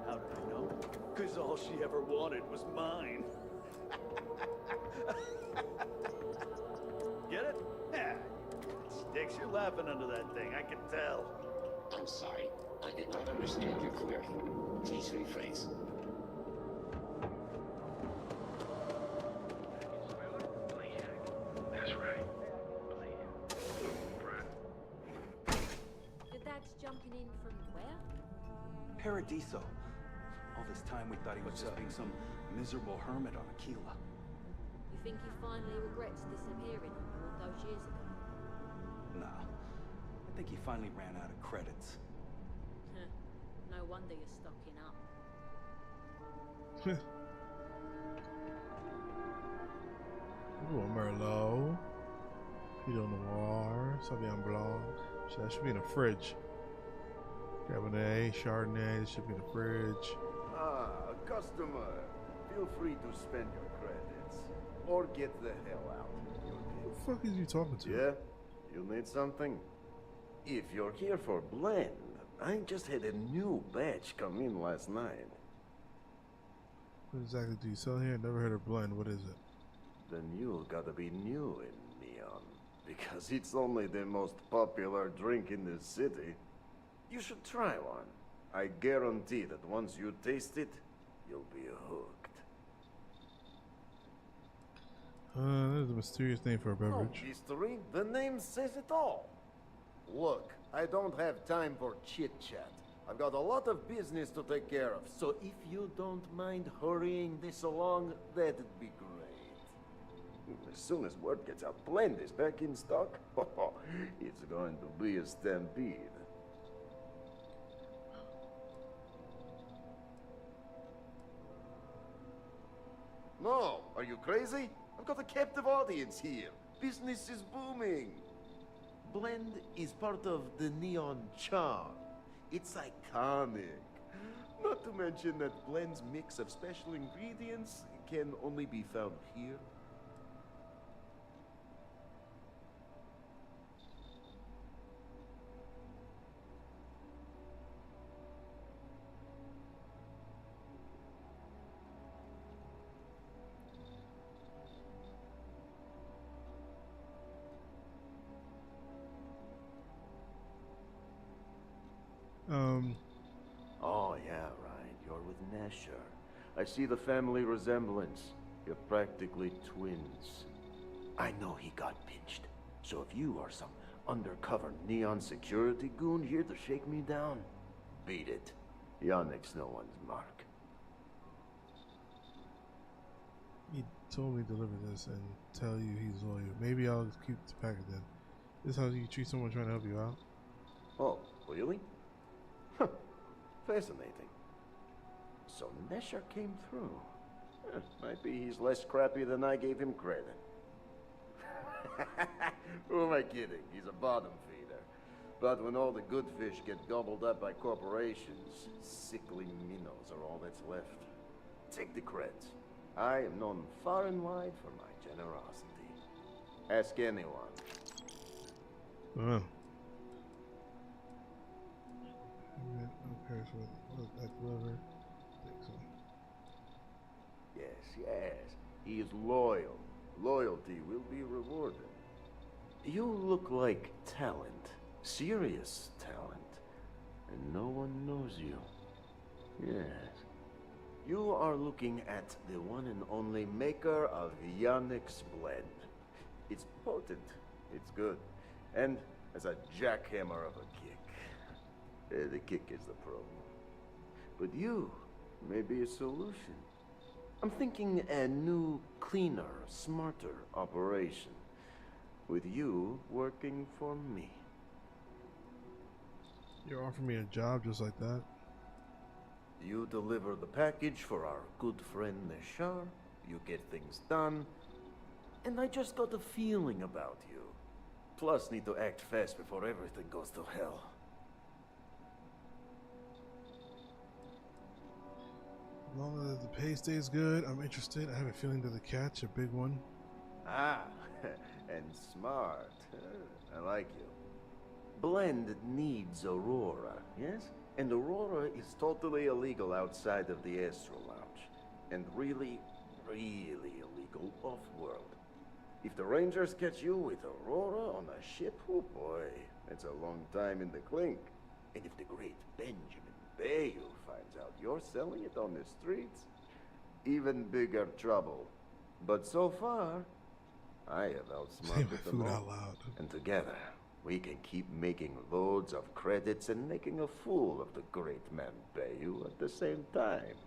How did I know? Because all she ever wanted was mine. Get it? Yeah. Sticks, you're laughing under that thing, I can tell. I'm sorry, I did not understand your query. Please rephrase. That's right. That's jumping in from where? Paradiso. All this time we thought he was just being some miserable hermit on Aquila. You think he finally regrets disappearing all those years ago? Nah. I think he finally ran out of credits. No wonder you're stocking up. Ooh, a Merlot. Pinot Noir. Sauvignon Blanc. Shit, that should be in the fridge. Cabernet, Chardonnay, this should be in the fridge. Ah, customer. Feel free to spend your credits. Or get the hell out. Who the fuck is you talking to? Yeah? You need something? If you're here for blend, I just had a new batch come in last night. What exactly do you sell here? Never heard of blend. What is it? The new gotta be new in Neon. Because it's only the most popular drink in the city. You should try one. I guarantee that once you taste it, you'll be hooked. There's a mysterious name for a No beverage. mystery. The name says it all. Look, I don't have time for chit-chat. I've got a lot of business to take care of, so if you don't mind hurrying this along, that'd be great. As soon as word gets out, Blend is back in stock. It's going to be a stampede. No, are you crazy? I've got a captive audience here. Business is booming. Blend is part of the Neon charm. It's iconic. Not to mention that Blend's mix of special ingredients can only be found here. Oh, yeah, right. You're with Nesher. I see the family resemblance. You're practically twins. I know he got pinched. So if you are some undercover Neon security goon here to shake me down, beat it. Yannick's no one's mark. He told me to deliver this and tell you he's loyal. Maybe I'll just keep the package then. This is how you treat someone trying to help you out? Oh, really? Huh. Fascinating. So Nesher came through. Might be he's less crappy than I gave him credit. Who am I kidding? He's a bottom feeder. But when all the good fish get gobbled up by corporations, sickly minnows are all that's left. Take the creds. I am known far and wide for my generosity. Ask anyone. Oh. Okay, so that delivered. So. Yes. He is loyal. Loyalty will be rewarded. You look like talent. Serious talent. And no one knows you. Yes. You are looking at the one and only maker of Yannick's blend. It's potent. It's good. And has a jackhammer of a kick. The kick is the problem. But you may be a solution. I'm thinking a new, cleaner, smarter operation. With you working for me. You're offering me a job just like that? You deliver the package for our good friend Neshar, you get things done, and I just got a feeling about you. Plus need to act fast before everything goes to hell. As long as the pay stays good, I'm interested. I have a feeling to the catch, a big one. Ah, and smart. I like you. Blend needs Aurora, yes? And Aurora is totally illegal outside of the Astro Lounge. And really, really illegal off-world. If the Rangers catch you with Aurora on a ship, oh boy, that's a long time in the clink. And if the great Benjamin Bayou finds out you're selling it on the streets, even bigger trouble. But so far, I have outsmarted them all. Out loud. And together, we can keep making loads of credits and making a fool of the great man Bayou at the same time.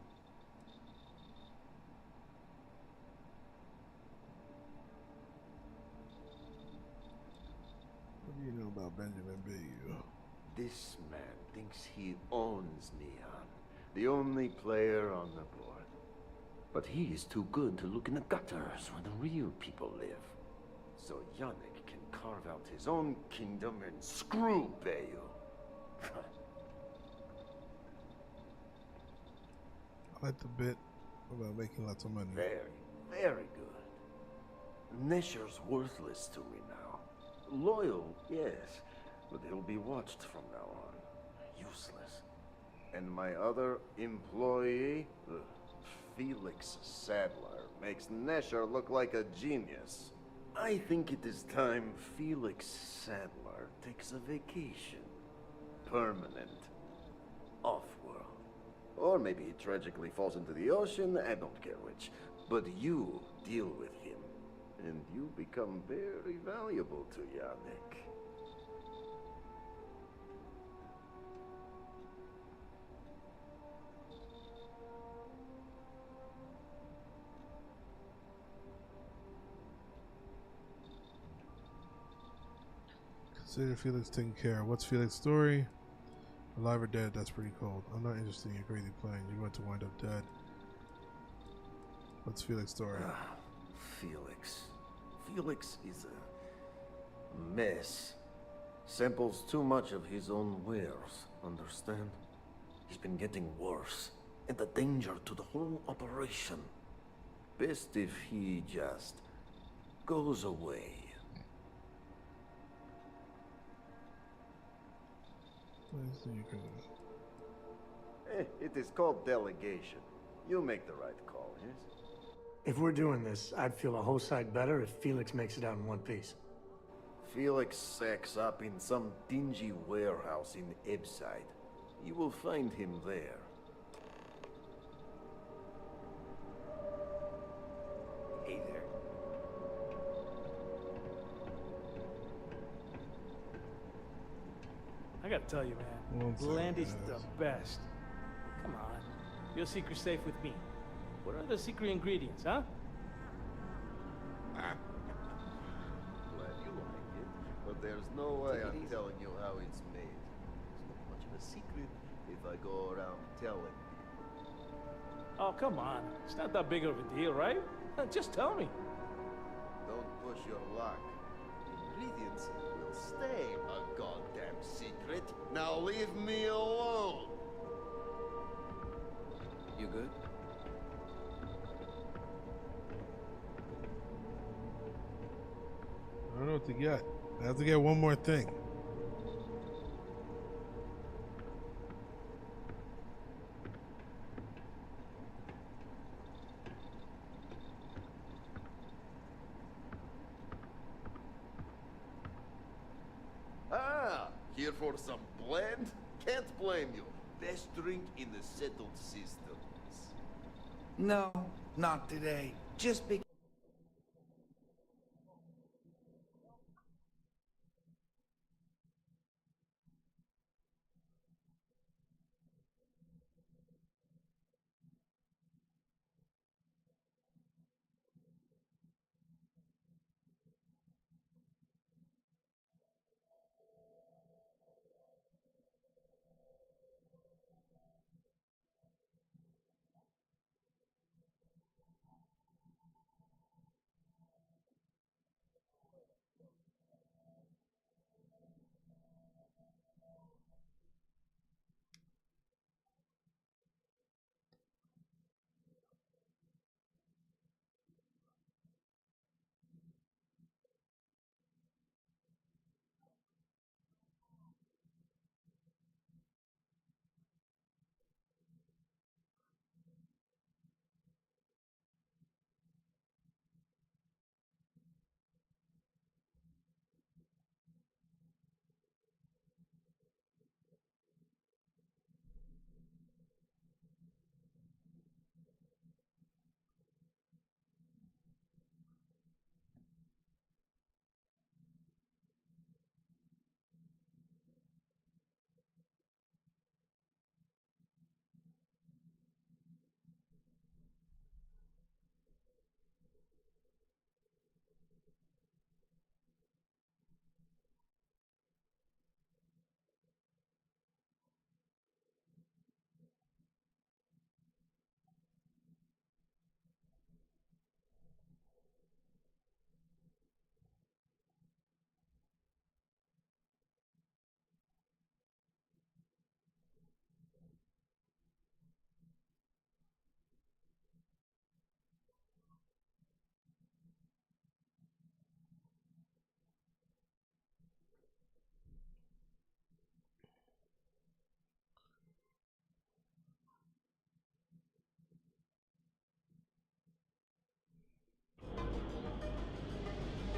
What do you know about Benjamin Bayou? This man thinks he owns Neon, the only player on the board. But he is too good to look in the gutters where the real people live. So Yannick can carve out his own kingdom and screw Bayou. I like the bit about making lots of money. Very, very good. Nesher's worthless to me now. Loyal, yes, but he'll be watched from now on. Useless. And my other employee, Felix Sadler, makes Nesher look like a genius. I think it is time Felix Sadler takes a vacation. Permanent. Off-world. Or maybe he tragically falls into the ocean, I don't care which. But you deal with him. and you become very valuable to Yannick. Consider Felix taken care of. What's Felix's story? Alive or dead? That's pretty cold. I'm not interested in your crazy plan. You're going to wind up dead. What's Felix's story? Felix. Felix is a mess. Samples too much of his own wares, understand? He's been getting worse, and a danger to the whole operation. Best if he just goes away. It is called delegation. You make the right call, yes? If we're doing this, I'd feel a whole side better if Felix makes it out in one piece. Felix sacks up in some dingy warehouse in Ebside. You will find him there. Hey there. I gotta tell you, man, Landy's the best. Come on, your secret's safe with me. What are the secret ingredients, huh? Glad you like it, but there's no way I'm telling you how it's made. It's not much of a secret if I go around telling people. Oh, come on. It's not that big of a deal, right? Just tell me. Don't push your luck. Ingredients will stay a goddamn secret. Now leave me alone. You good? I don't know what to get. I have to get one more thing. Here for some blend? Can't blame you. Best drink in the settled systems. No, not today. Just because.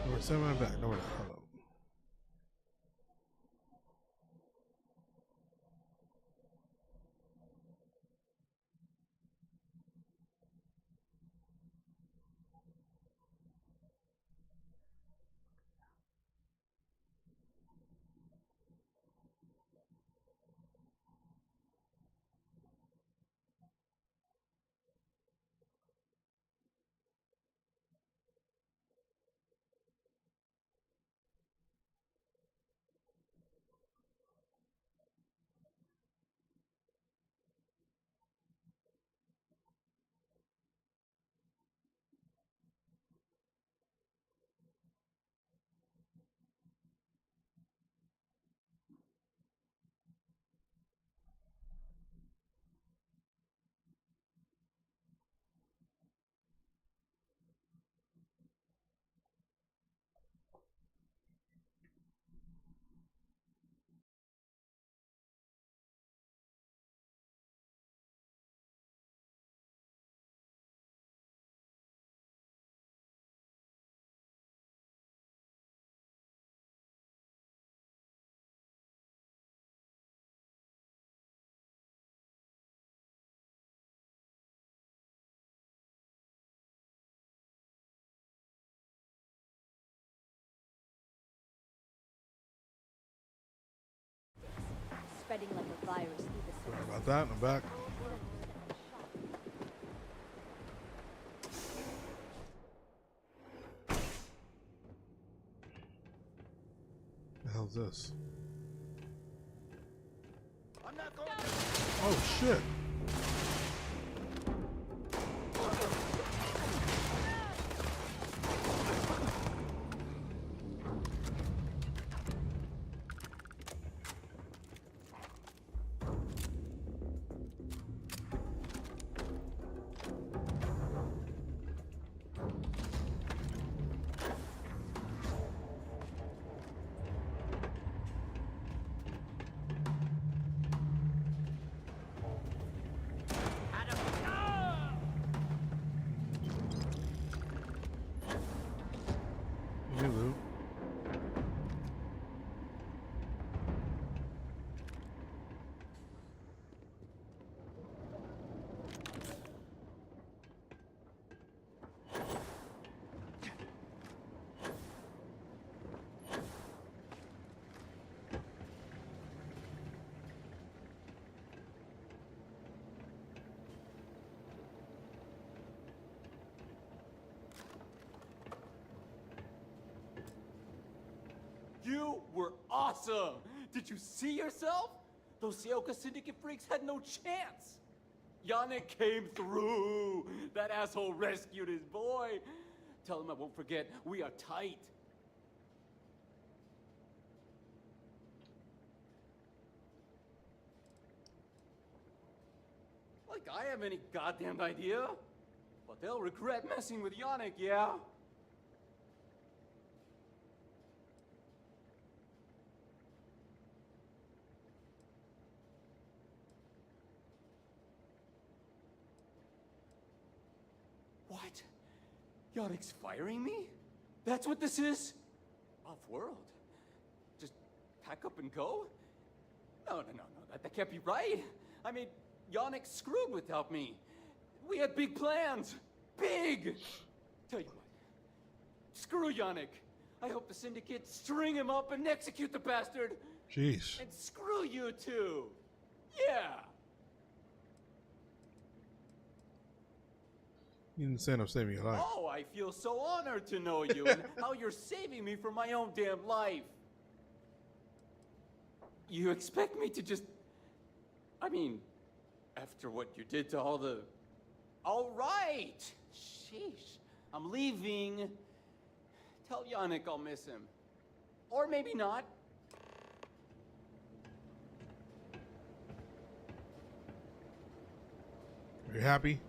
No, send my back. No, we're not. Hold up. virus through the Sorry system. about that. I'm back. The hell's this? Oh shit! Lou. You were awesome! Did you see yourself? Those Seoka Syndicate freaks had no chance! Yannick came through! That asshole rescued his boy! Tell him I won't forget, we are tight. Like I have any goddamn idea? But they'll regret messing with Yannick, yeah? What? Yannick's firing me? That's what this is? Off-world? Just pack up and go? No, that can't be right. I mean, Yannick screwed without me. We had big plans. Big! Tell you what. Screw Yannick. I hope the Syndicate string him up and execute the bastard. Jeez. And screw you too. Yeah. You didn't say I'm saving your life. Oh, I feel so honored to know you and how you're saving me from my own damn life. You expect me to just... I mean, after what you did to all the... All right! Sheesh. I'm leaving. Tell Yannick I'll miss him. Or maybe not. Are you happy?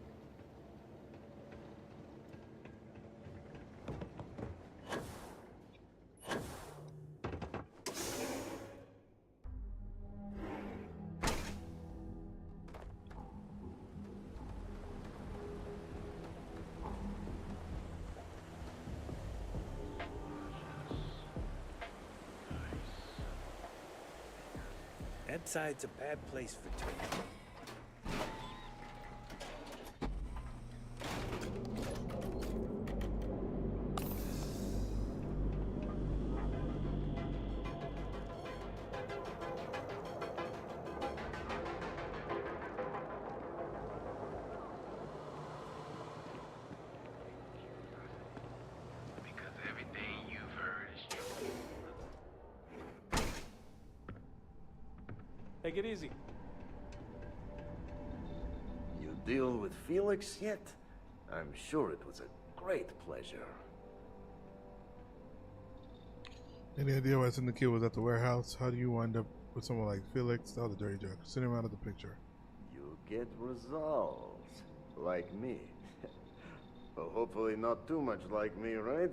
That side's a bad place for two. Take it easy. You deal with Felix yet? I'm sure it was a great pleasure. Any idea why Syndicate was at the warehouse? How do you wind up with someone like Felix? That was a dirty joke. Send him out of the picture. You get results. Like me. Well, hopefully not too much like me, right?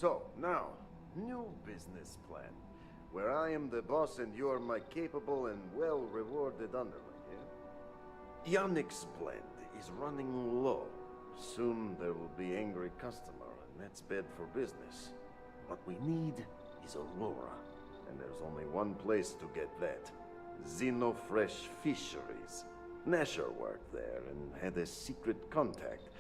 So, now, new business plan. Where I am the boss and you're my capable and well-rewarded underling, yeah? Yannick's blend is running low. Soon there will be angry customer, and that's bad for business. What we need is Aurora, and there's only one place to get that. Xenofresh Fisheries. Nasher worked there and had a secret contact,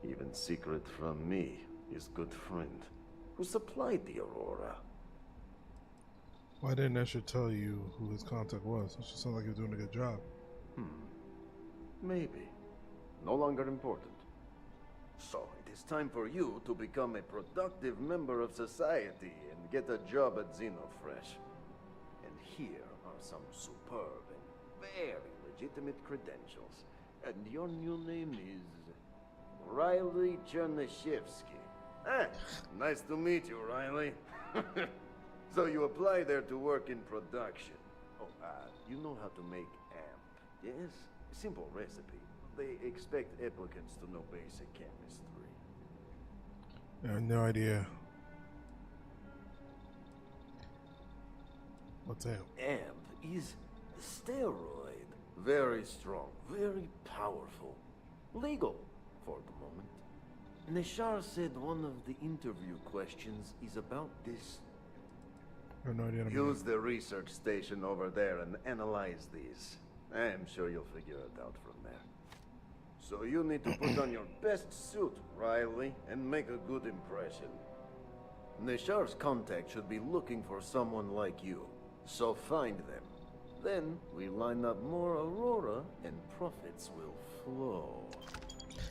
even secret from me, his good friend, who supplied the Aurora. Why didn't Escher tell you who his contact was? It just sounds like he was doing a good job. Maybe. No longer important. So, it is time for you to become a productive member of society and get a job at Xenofresh. And here are some superb and very legitimate credentials. And your new name is Riley Chernyshevsky. Nice to meet you, Riley. So you apply there to work in production. Oh, you know how to make amp, yes? Simple recipe. They expect applicants to know basic chemistry. I have no idea. What's amp? Amp is steroid. Very strong, very powerful. Legal, for the moment. Nishar said one of the interview questions is about this. I have no idea. Use the research station over there and analyze these. I am sure you'll figure it out from there. So you need to put on your best suit, Riley, and make a good impression. Nishar's contact should be looking for someone like you. So find them. Then we line up more Aurora and profits will flow.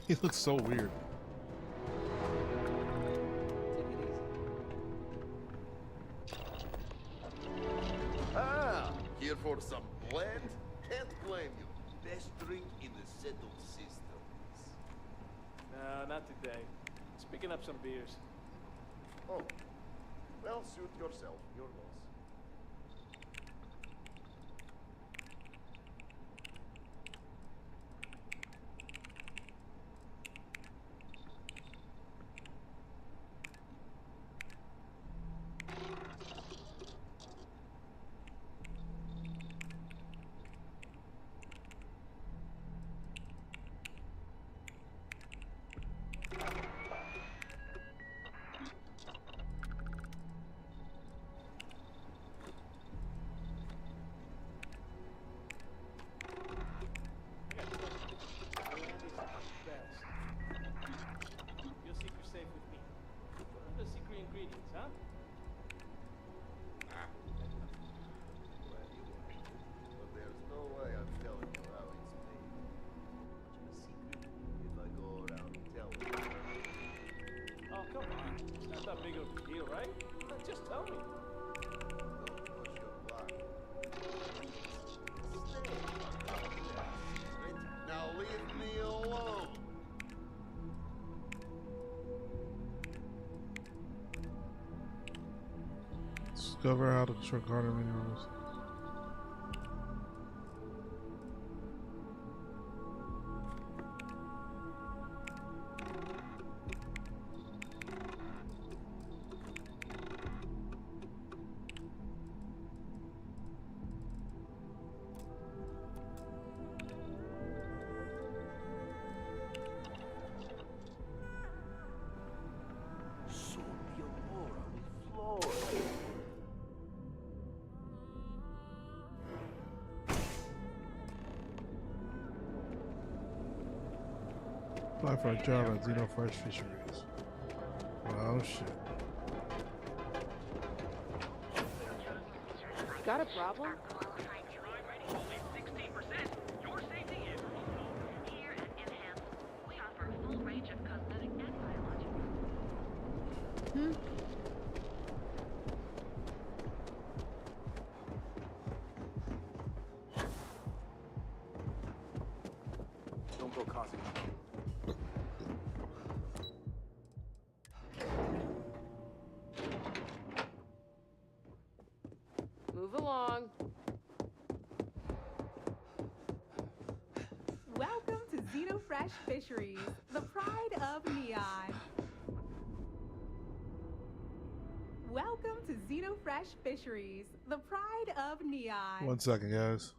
He looks so weird. Here for some blend? Can't blame you. Best drink in the settled systems. No, not today. Just picking up some beers. Oh. Well, suit yourself. Your loss. Discover how to construct harder minerals. Apply for a job at Xenofresh Fisheries. Oh shit. Got a problem? Don't go causing trouble. Move along. Welcome to Xenofresh Fisheries, the pride of Neon. Welcome to Xenofresh Fisheries, the pride of Neon. 1 second, guys.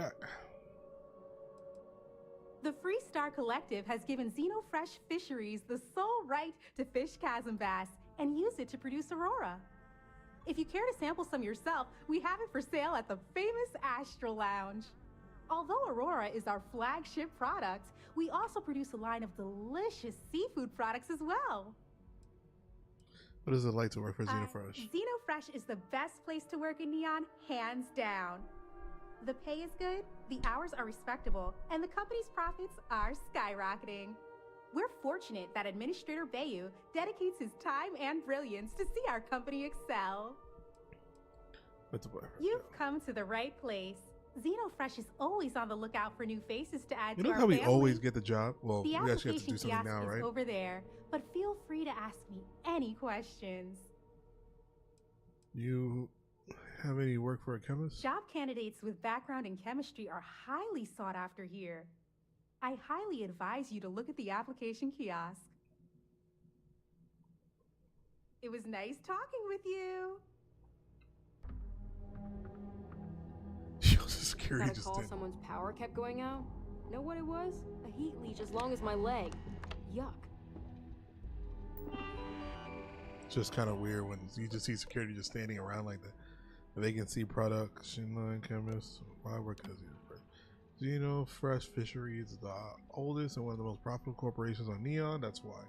back. The Freestar Collective has given Xenofresh Fisheries the sole right to fish chasm bass and use it to produce Aurora. If you care to sample some yourself, we have it for sale at the famous Astral Lounge. Although Aurora is our flagship product, we also produce a line of delicious seafood products as well. What is it like to work for Xenofresh? Xenofresh is the best place to work in Neon, hands down. The pay is good, the hours are respectable, and the company's profits are skyrocketing. We're fortunate that Administrator Bayu dedicates his time and brilliance to see our company excel. You've come to the right place. Xenofresh is always on the lookout for new faces to add to our family. You know how we always get the job? Well, the we actually have to do something now, right? Is over there, but feel free to ask me any questions. You have any work for a chemist? Job candidates with background in chemistry are highly sought after here. I highly advise you to look at the application kiosk. It was nice talking with you. Got a call someone's power kept going out? Know what it was? A heat leech as long as my leg. Yuck. It's just kind of weird when you just see security just standing around like that. The vacancy production line chemist. Why work as Xenofresh Fisheries is the oldest and one of the most profitable corporations on Neon. That's why.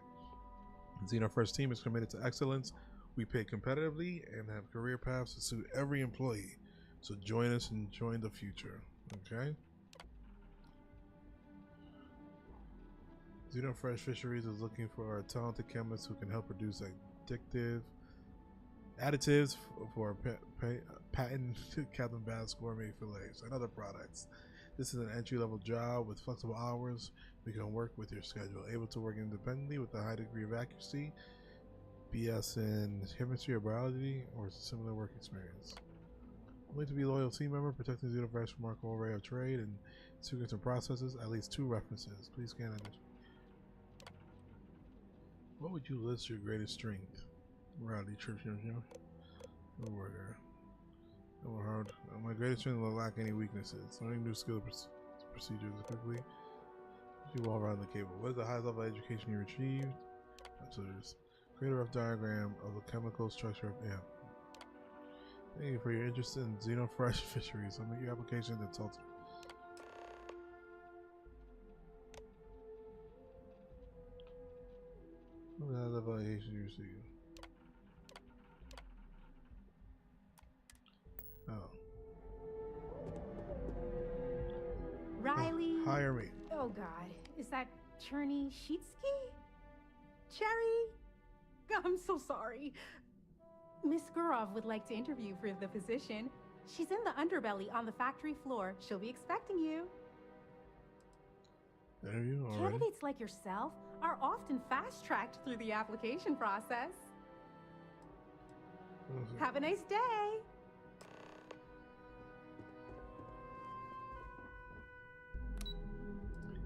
The Xenofresh team is committed to excellence. We pay competitively and have career paths to suit every employee. So join us and join the future, okay? Xenofresh Fisheries is looking for a talented chemist who can help produce additives for patent Captain Bass gourmet fillets and other products. This is an entry-level job with flexible hours. We can work with your schedule. Able to work independently with a high degree of accuracy, BS in chemistry or biology, or similar work experience. Willing to be a loyal team member, protecting Xenofresh from remarkable array of trade and secrets and processes. At least 2 references. Please scan it. What would you list your greatest strength? Rowdy church, no worker. No hard. My greatest strength will lack any weaknesses. Learning new skill procedures quickly. You all around the cable. What is the highest level of education you achieved? So just create a rough diagram of the chemical structure of amp. Thank you for your interest in Xenofresh Fisheries. I'll make your application to Tulsa. What is the highest level of education you received? Oh. Riley. Hire me. Oh God, is that Cherny Sheetsky? Cherry? I'm so sorry. Miss Gurov would like to interview for the position. She's in the underbelly on the factory floor. She'll be expecting you. Interview? All right. Candidates like yourself are often fast-tracked through the application process. Have a nice day.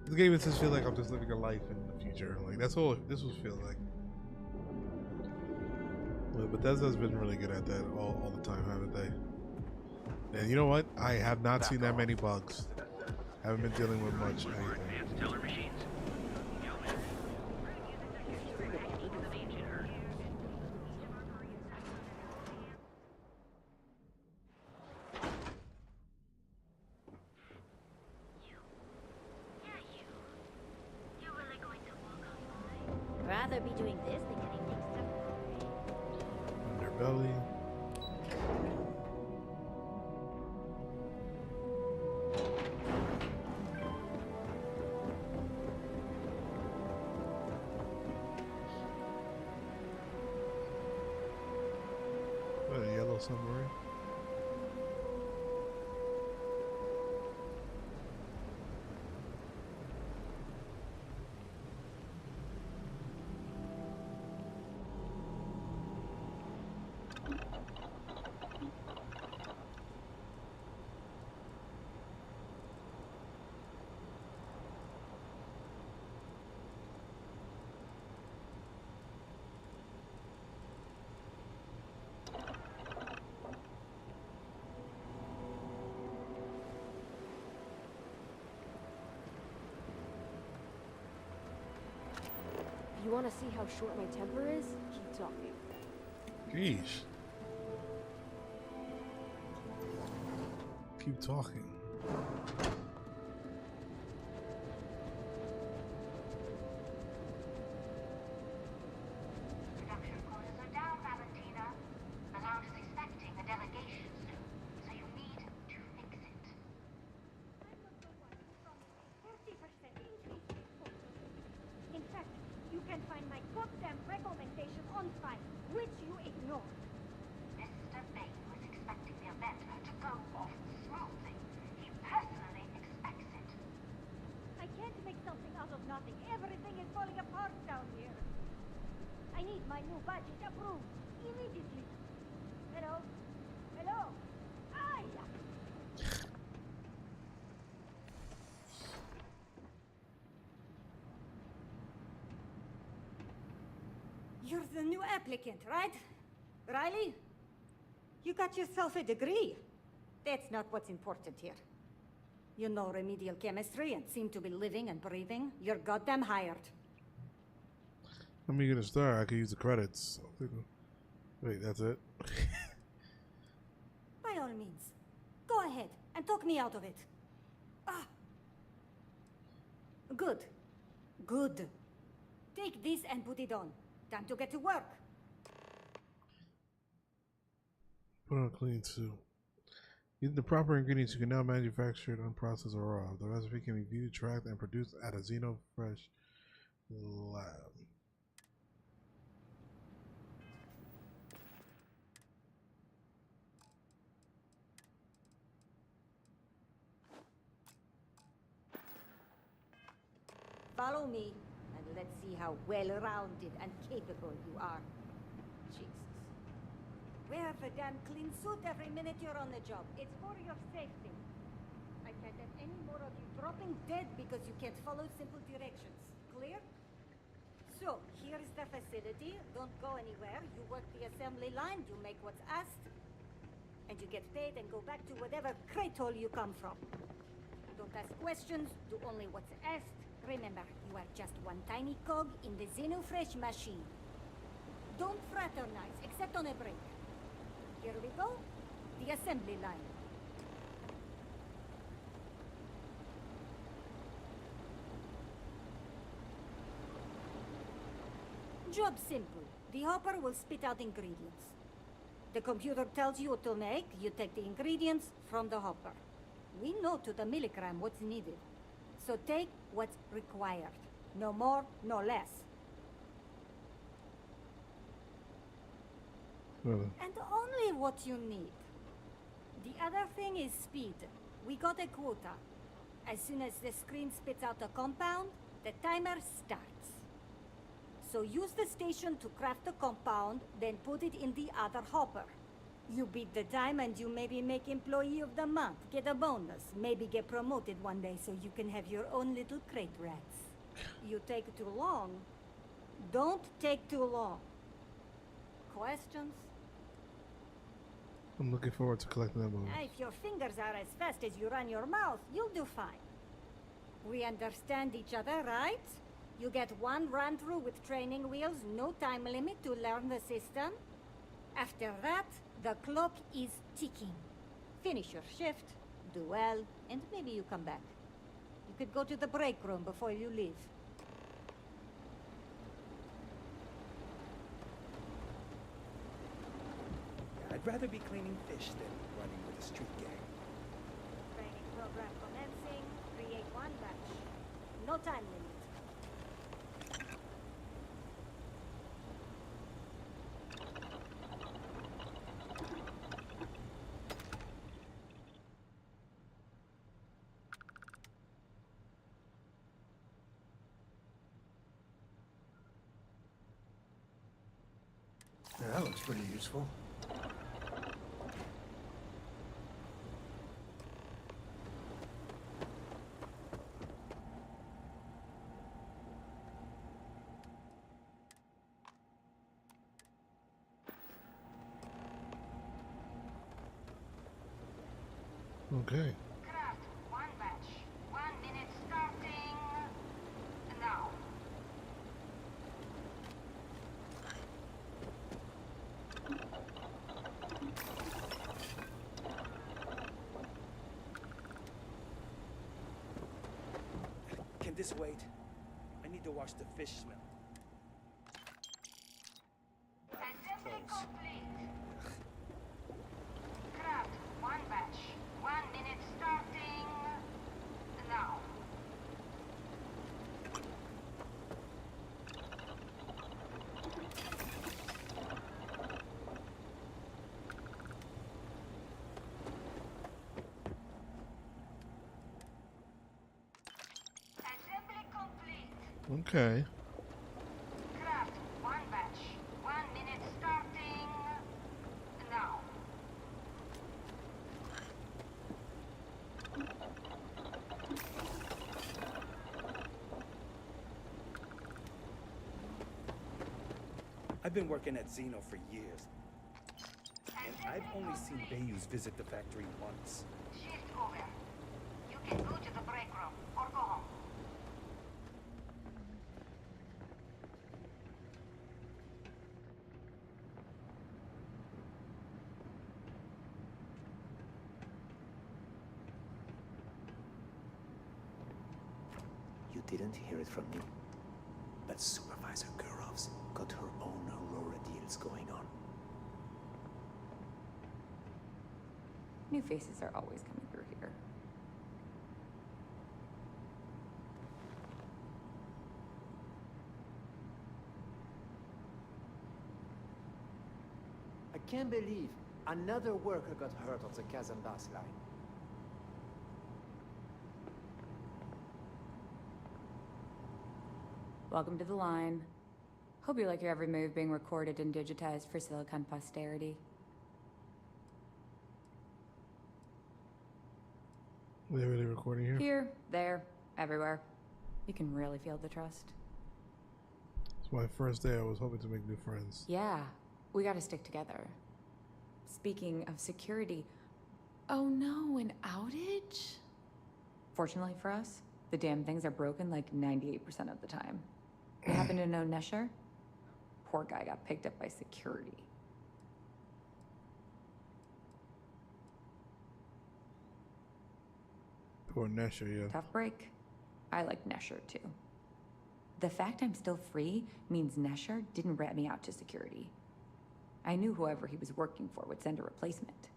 This game makes us feel like I'm just living a life in the future. Like that's all this will feel like. But Bethesda's been really good at that all the time, haven't they? And you know what? I have not seen that many bugs. Haven't been dealing with much anything. Rather be doing this than getting mixed up. Underbelly. What, a yellow submarine? You want to see how short my temper is? Keep talking. Jeez. Keep talking. Production quotas are down, Valentina. The lounge is expecting a delegation soon, so you need to fix it. In fact, you can find my goddamn recommendation on file, which you ignored. Mr. Bain was expecting the event to go off smoothly. He personally expects it. I can't make something out of nothing. Everything is falling apart down here. I need my new budget approved immediately. Hello? Hello? Ay! You're the new applicant, right? Riley? You got yourself a degree. That's not what's important here. You know remedial chemistry and seem to be living and breathing. You're goddamn hired. Let me get a star. I could use the credits. Wait, that's it? By all means. Go ahead and talk me out of it. Ah. Good. Good. Take this and put it on. Time to get to work. Put on a clean suit. Using the proper ingredients, you can now manufacture an unprocessed aurora. The recipe can be viewed, tracked, and produced at a Xeno Fresh lab. Follow me, and let's see how well-rounded and capable you are. Jesus. Wear the damn clean suit every minute you're on the job. It's for your safety. I can't have any more of you dropping dead because you can't follow simple directions. Clear? So, here's the facility. Don't go anywhere. You work the assembly line, you make what's asked, and you get paid and go back to whatever crate hole you come from. Don't ask questions, do only what's asked. Remember, you are just one tiny cog in the Xenofresh machine. Don't fraternize, except on a break. Here we go. The assembly line. Job simple. The hopper will spit out ingredients. The computer tells you what to make, you take the ingredients from the hopper. We know to the milligram what's needed. So take what's required. No more, no less. And only what you need. The other thing is speed. We got a quota. As soon as the screen spits out a compound, the timer starts. So use the station to craft the compound, then put it in the other hopper. You beat the time and you maybe make Employee of the Month, get a bonus, maybe get promoted one day so you can have your own little crate rats. You take too long. Don't take too long. Questions? I'm looking forward to collecting them all. If your fingers are as fast as you run your mouth, you'll do fine. We understand each other, right? You get one run-through with training wheels, no time limit to learn the system. After that, the clock is ticking. Finish your shift, do well, and maybe you come back. You could go to the break room before you leave. I'd rather be cleaning fish than running with a street gang. Training program commencing. Create one batch. No time limit. Yeah, that looks pretty useful. Okay. Craft one batch. 1 minute starting now. this weight? I need to wash the fish smell. Assembly complete. Craft one batch. 1 minute starting now. Assembly complete. Okay. Craft one batch. 1 minute starting now. I've been working at Xeno for years, and I've only seen Bayous visit the factory once. Shift over. You can go to the break room or go home. You didn't hear it from me, but Supervisor Gurov's got her own Aurora deals going on. New faces are always coming through here. I can't believe another worker got hurt on the Kazanbas line. Welcome to the line. Hope you like your every move being recorded and digitized for Silicon posterity. Are they really recording here? Here, there, everywhere. You can really feel the trust. It's my first day. I was hoping to make new friends. Yeah, we gotta stick together. Speaking of security, oh no, an outage? Fortunately for us, the damn things are broken like 98% of the time. You happen to know Nesher? Poor guy got picked up by security. Poor Nesher, yeah. Tough break. I like Nesher too. The fact I'm still free means Nesher didn't rat me out to security. I knew whoever he was working for would send a replacement.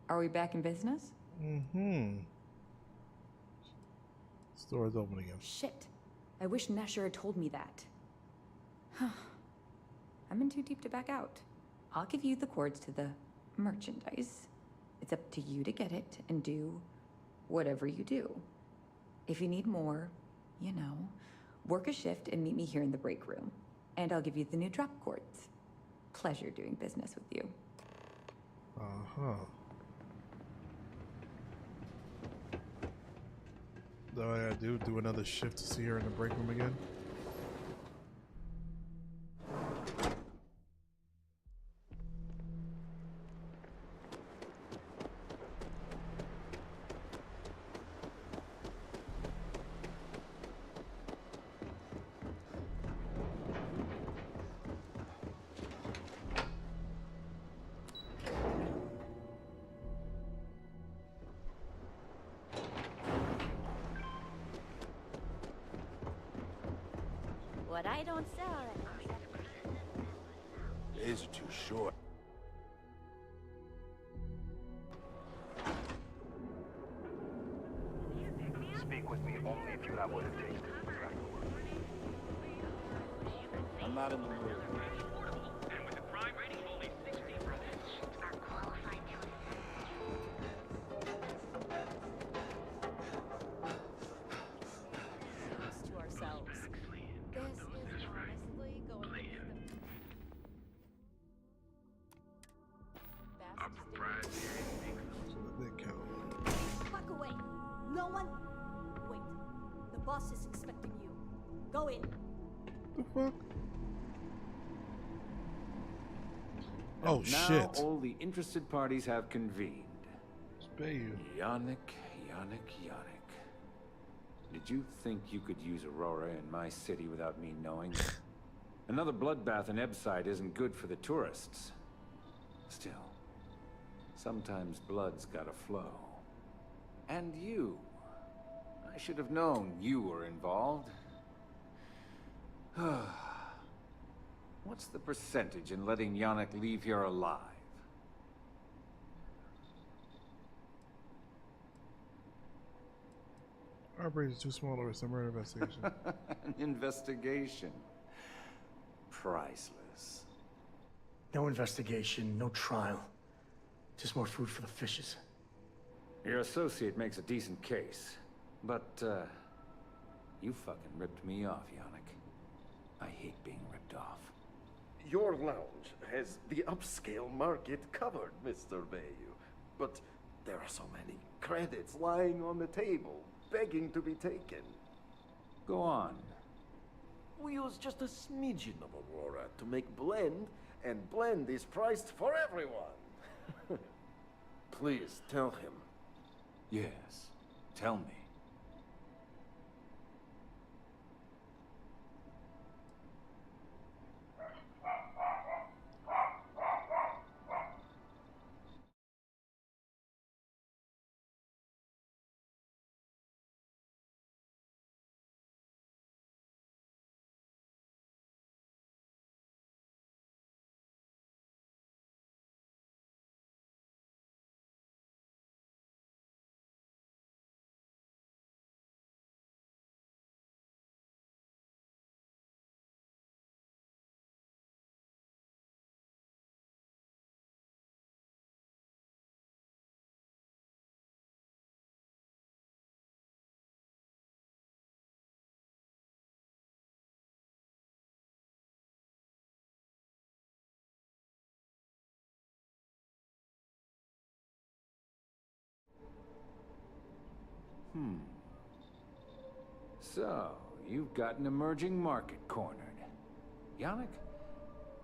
Are we back in business? Mm-hmm. Store's open again. Shit. I wish Nesher had told me that. I'm in too deep to back out. I'll give you the cords to the merchandise. It's up to you to get it and do whatever you do. If you need more, you know, work a shift and meet me here in the break room. And I'll give you the new drop cords. Pleasure doing business with you. Uh-huh. That what I gotta do another shift to see her in the break room again? What I don't sell. Days are too short. Speak with me only if you have what it takes to contract the work. I'm not in the mood. To ourselves. This is honestly going to be the best. Walk away. No one. Wait. The boss is expecting you. Go in. The fuck? Oh, shit. Now all the interested parties have convened. Spare you. Yannick. Did you think you could use Aurora in my city without me knowing? Another bloodbath in Ebside isn't good for the tourists. Still, sometimes blood's gotta flow. And you. I I should have known you were involved. What's the percentage in letting Yannick leave here alive? Our brain is too small to risk a murder investigation. An investigation. Priceless. No investigation, no trial. Just more food for the fishes. Your associate makes a decent case, but, you fucking ripped me off, Yannick. I hate being ripped off. Your lounge has the upscale market covered, Mr. Bayou. But there are so many credits lying on the table, begging to be taken. Go on. We use just a smidgen of Aurora to make blend, and blend is priced for everyone. Please tell him. Yes, tell me. So, you've got an emerging market cornered. Yannick,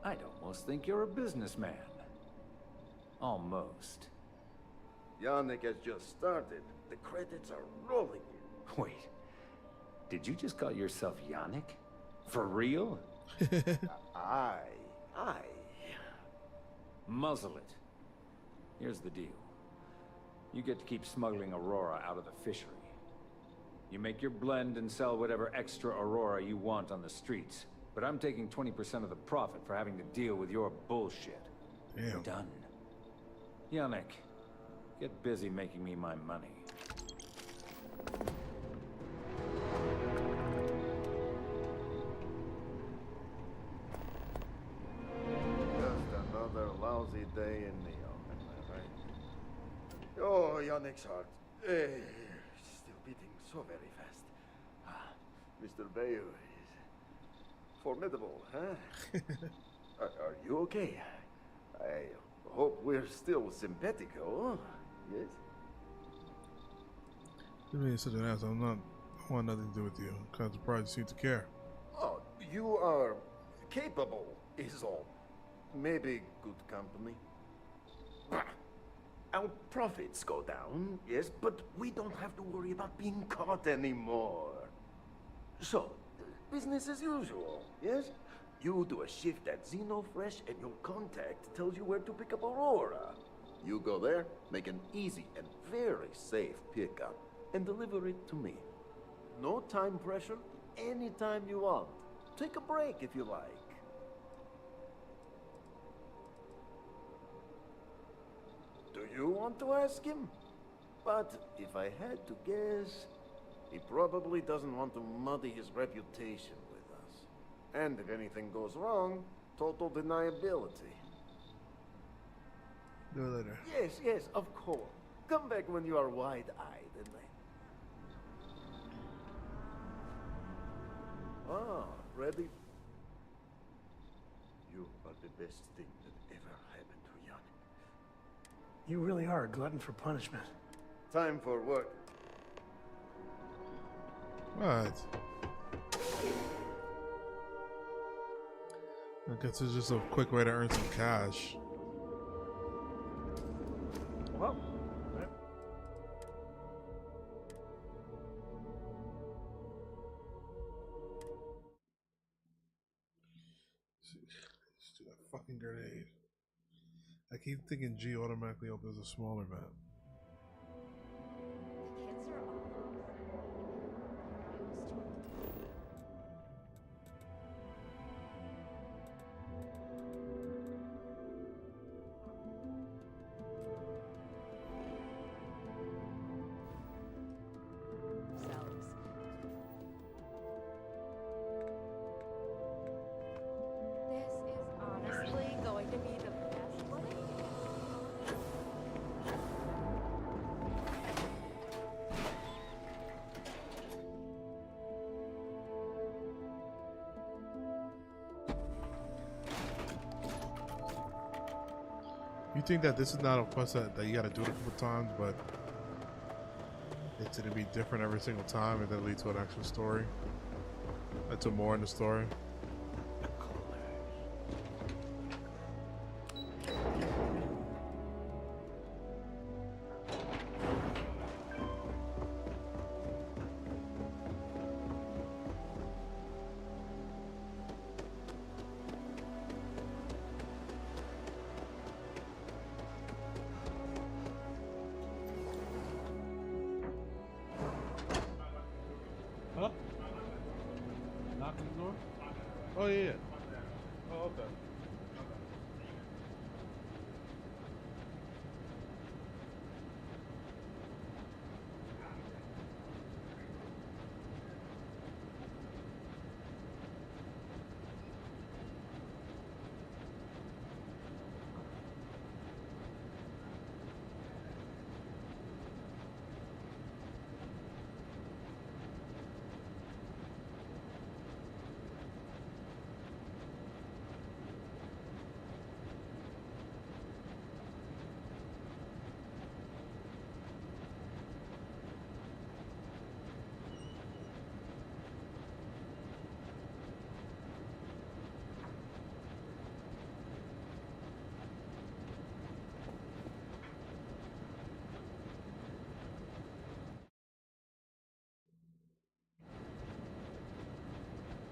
I'd almost think you're a businessman. Almost. Yannick has just started. The credits are rolling in. Wait, did you just call yourself Yannick? For real? Aye. Muzzle it. Here's the deal. You get to keep smuggling Aurora out of the fishery. You make your blend and sell whatever extra Aurora you want on the streets. But I'm taking 20% of the profit for having to deal with your bullshit. Damn. Done. Yannick, get busy making me my money. Just another lousy day in Neo, am I right? Oh, Yannick's heart. Still beating so very fast. Mr. Bayou is formidable, huh? are you okay? I hope we're still simpatico, yes? You mean such an ass? I want nothing to do with you. I'm kind of surprised you seem to care. Oh, you are capable, is all. Maybe good company. Our profits go down, yes, but we don't have to worry about being caught anymore. So, business as usual, yes? You do a shift at Xenofresh and your contact tells you where to pick up Aurora. You go there, make an easy and very safe pickup, and deliver it to me. No time pressure, anytime you want. Take a break if you like. Do you want to ask him? But if I had to guess, he probably doesn't want to muddy his reputation with us. And if anything goes wrong, total deniability. Do it later. Yes, of course. Come back when you are wide-eyed and ready? You are the best thing that ever happened to Yannick. You really are a glutton for punishment. Time for work. What? I guess it's just a quick way to earn some cash. Well, Let's do that fucking grenade. I keep thinking G automatically opens a smaller map. The kids are all You think that this is not a quest that you gotta do it a couple times, but it's gonna be different every single time and then lead to an actual story? To more in the story? Huh? Knock on the door? Oh, yeah. Oh, okay.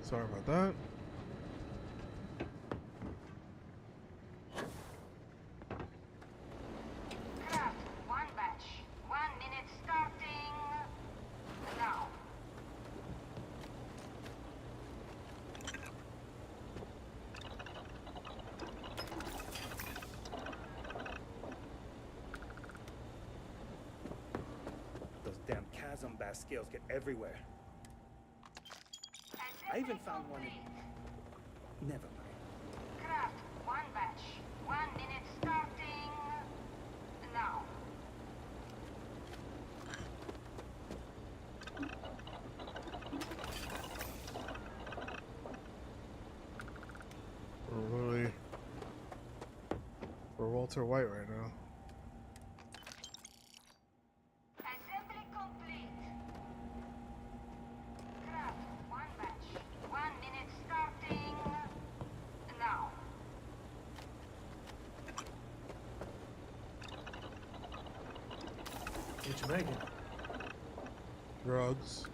Sorry about that. Craft, one batch. 1 minute starting now. Those damn chasm bass scales get everywhere. I even found one in... Never mind. Craft, one batch. 1 minute starting now. We're Walter White right now. Assembly complete. Craft, one batch. 1 minute starting now. What you making? Drugs.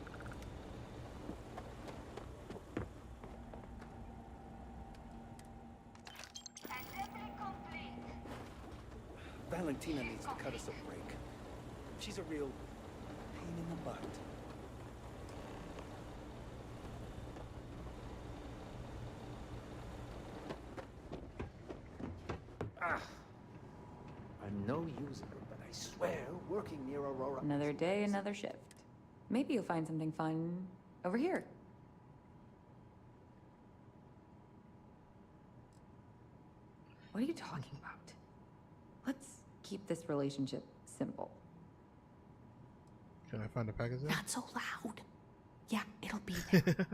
Assembly complete. Valentina needs to cut us a break. She's a real pain in the butt. Ah! I'm no user, but I swear, working near Aurora... Another day, another shift. Maybe you'll find something fun over here. What are you talking about? Let's keep this relationship simple. Can I find a package there? Not so loud. Yeah, it'll be there.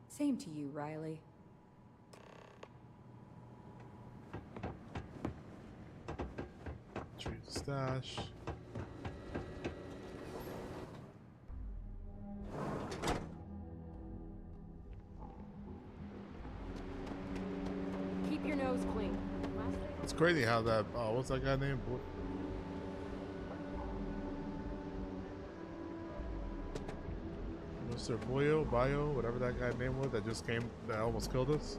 Same to you, Riley. Retrieve the stash. Keep your nose clean. It's crazy how that, what's that guy named? Mr. Bio, whatever that guy name was that just came, that almost killed us.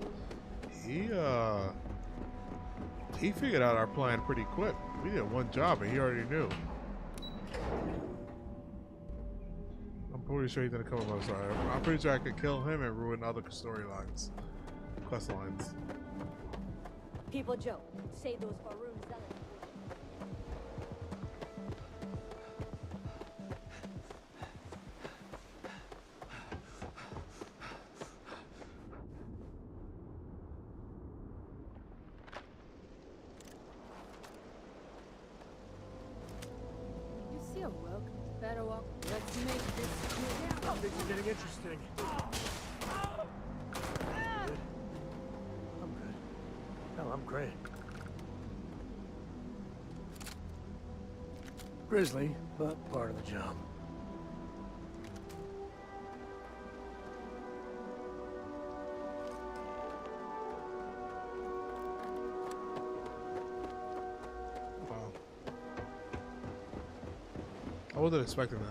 He figured out our plan pretty quick. We did one job and he already knew. I'm pretty sure he's gonna come on my side. I'm pretty sure I could kill him and ruin other storylines, quest lines. People joke, say those Faroon zealots. You see a welcome. Better walk. Let's make this quick. Things are getting interesting. I'm good. Hell, I'm great. Grisly, but part of the job. Wow. I wasn't expecting that.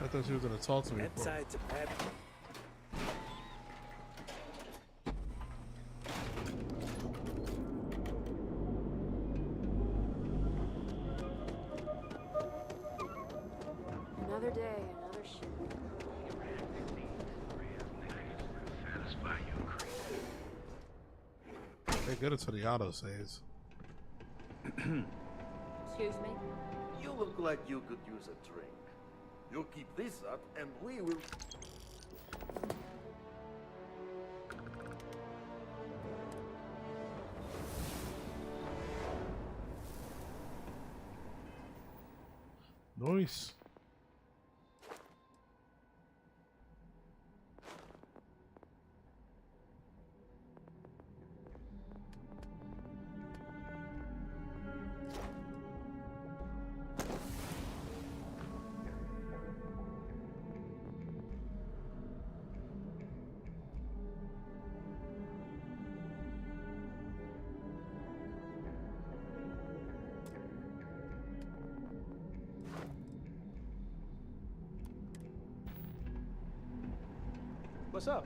I thought she was gonna talk to me That before. side's a bad. Another day, another ship. They good until the auto saves. Excuse me? You look like you could use a drink. You keep this up, and we will... Nice. What's up?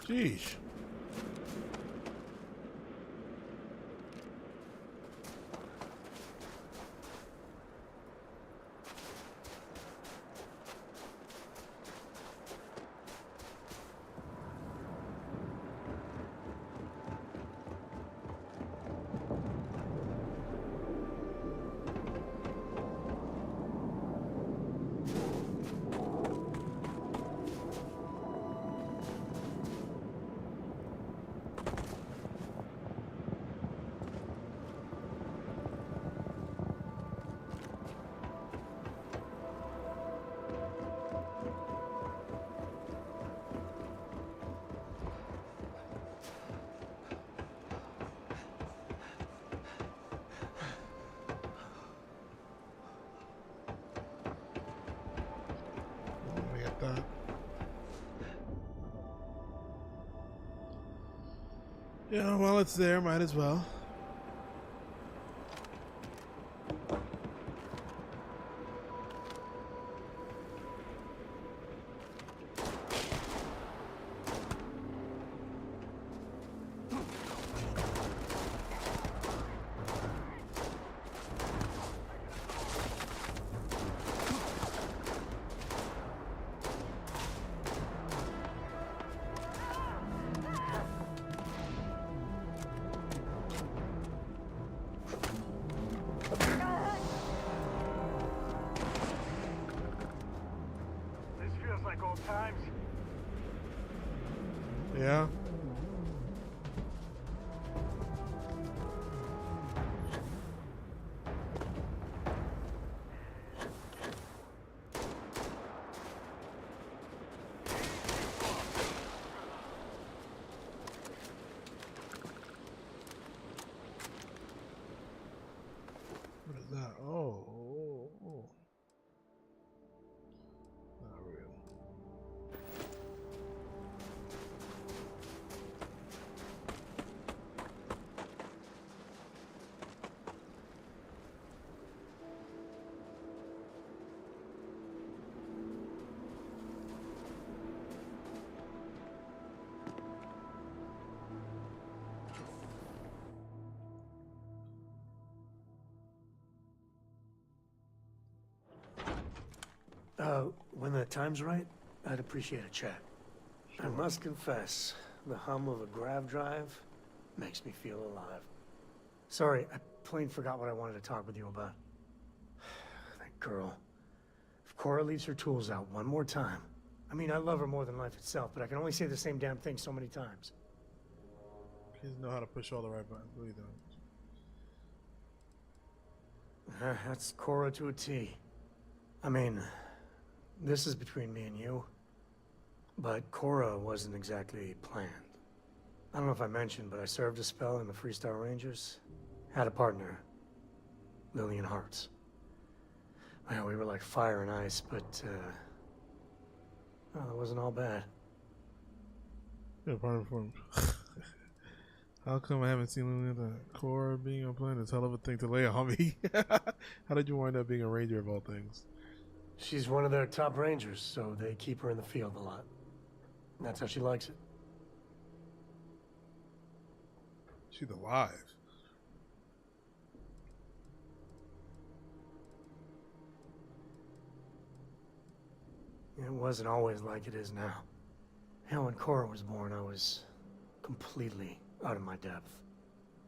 Sheesh. We got that. Yeah, while it's there, might as well. When the time's right, I'd appreciate a chat. Sure. I must confess, the hum of a grav drive makes me feel alive. Sorry, I plain forgot what I wanted to talk with you about. That girl. If Cora leaves her tools out one more time... I mean, I love her more than life itself, but I can only say the same damn thing so many times. He doesn't know how to push all the right buttons, really don't. That's Cora to a T. I mean, this is between me and you, but Cora wasn't exactly planned. I don't know if I mentioned, but I served a spell in the Freestar Rangers. Had a partner, Lillian Hartz. Well, we were like fire and ice, but, well, it wasn't all bad. Yeah, partner for him. How come I haven't seen Lillian Cora being on plan? It's a hell of a thing to lay on me. How did you wind up being a ranger of all things? She's one of their top rangers, so they keep her in the field a lot. And that's how she likes it. She's alive. It wasn't always like it is now. Hell, when Cora was born, I was completely out of my depth.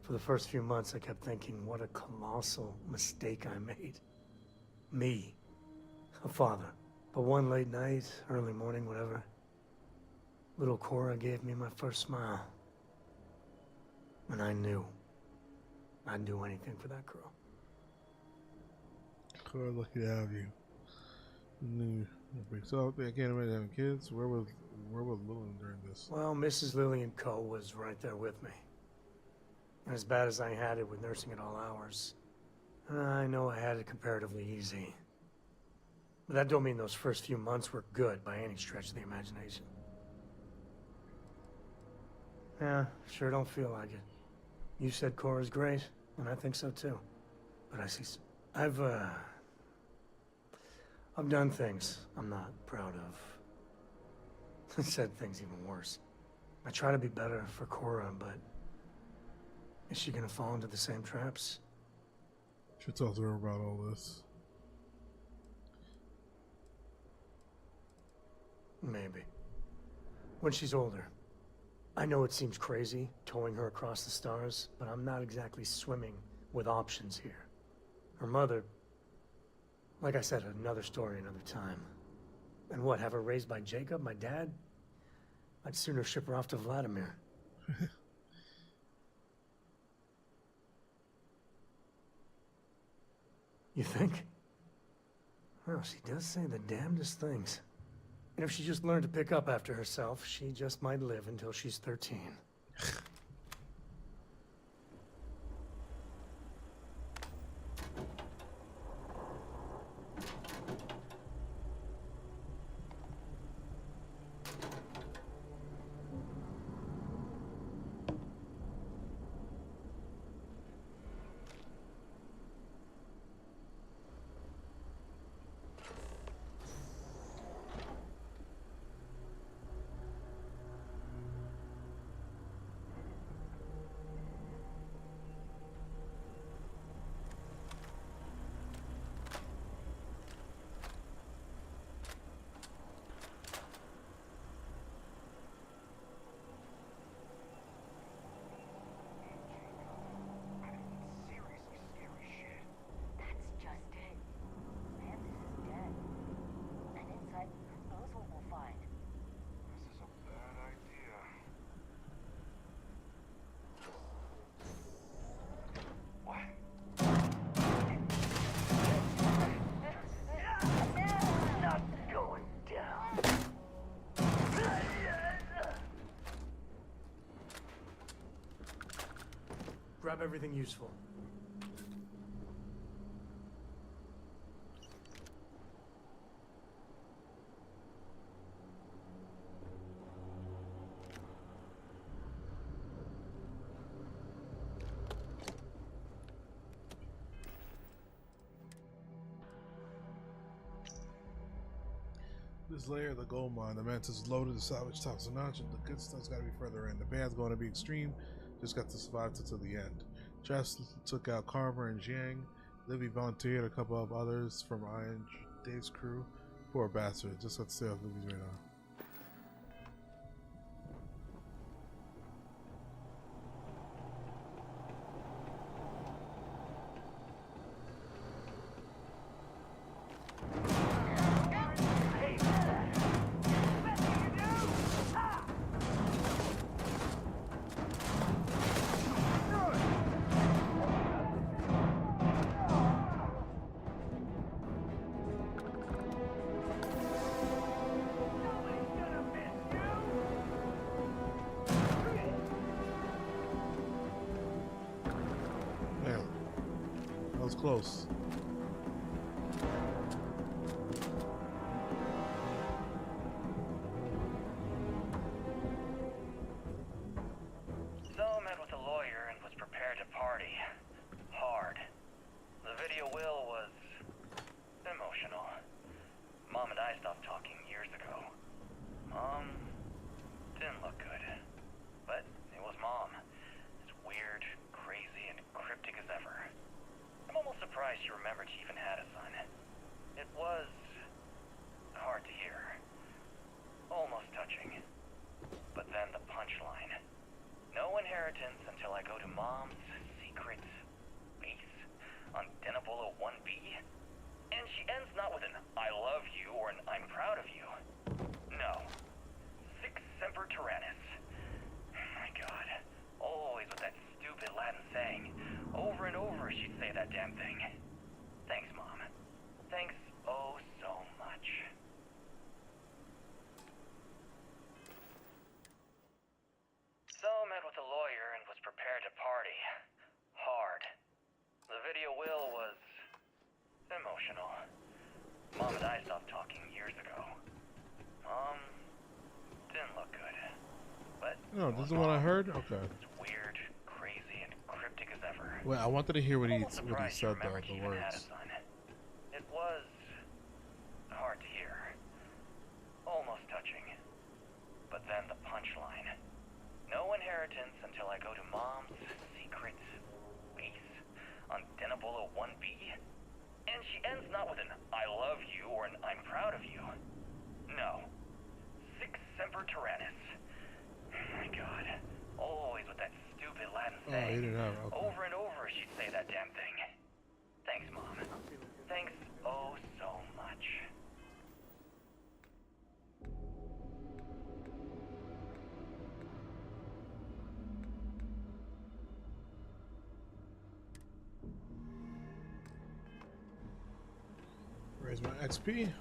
For the first few months, I kept thinking, what a colossal mistake I made. Me, a father. But one late night, early morning, whatever, little Cora gave me my first smile. And I knew I'd do anything for that girl. Cora, lucky to have you. So I can't imagine having kids. Where was Lillian during this? Well, Mrs. Lillian Coe was right there with me. And as bad as I had it with nursing at all hours, I know I had it comparatively easy. But that don't mean those first few months were good by any stretch of the imagination. Yeah, sure don't feel like it. You said Cora's great, and I think so too. But I see... I've done things I'm not proud of. I said things even worse. I try to be better for Cora, but... is she gonna fall into the same traps? Should talk to her about all this. Maybe. When she's older. I know it seems crazy, towing her across the stars, but I'm not exactly swimming with options here. Her mother... like I said, another story another time. And what, have her raised by Jacob, my dad? I'd sooner ship her off to Vladimir. You think? Well, she does say the damnedest things. And if she just learned to pick up after herself, she just might live until she's 13. Grab everything useful. This layer of the gold mine, the mantis loaded, the salvage tops a notch, and the good stuff's gotta be further in. The band's going to be extreme. Just got to survive till the end. Jess took out Carver and Jiang. Livy volunteered a couple of others from Iron Dave's crew. Poor bastard. Just got to stay off movies right now. Close. So I met with a lawyer and was prepared to party. Hard. The video will was emotional. Mom and I stopped talking years ago. Mom didn't look good. But it was Mom. As weird, crazy, and cryptic as ever. I'm almost surprised she remembered she even had a son. It was hard to hear. Almost touching. But then the punchline. No inheritance until I go to Mom's secret base on Denabolo 1B. And she ends not with an I love you or an I'm proud of you. No. Sic semper tyrannis. My God. Always with that stupid Latin saying. Over and over she'd say that damn thing. Thanks, Mom. Thanks oh so much. So I met with a lawyer and was prepared to party. Hard. The video will was emotional. Mom and I stopped talking years ago. Mom didn't look good. But no, this is what I heard? Okay. It's weird, crazy, and cryptic as ever. Wait, I wanted to hear what he said though, the Had a words. son. It was hard to hear. Almost touching. But then the punchline. No inheritance until I go to Mom's secret base on Denabolo 1B. And she ends not with an I love you or an I'm proud of you. No. Sic semper tyrannis. My God. Always with that stupid Latin saying. Oh, he didn't have it. Okay. Over and over she'd say that damn thing. Thanks, Mom. Thanks oh so much. Raise my XP.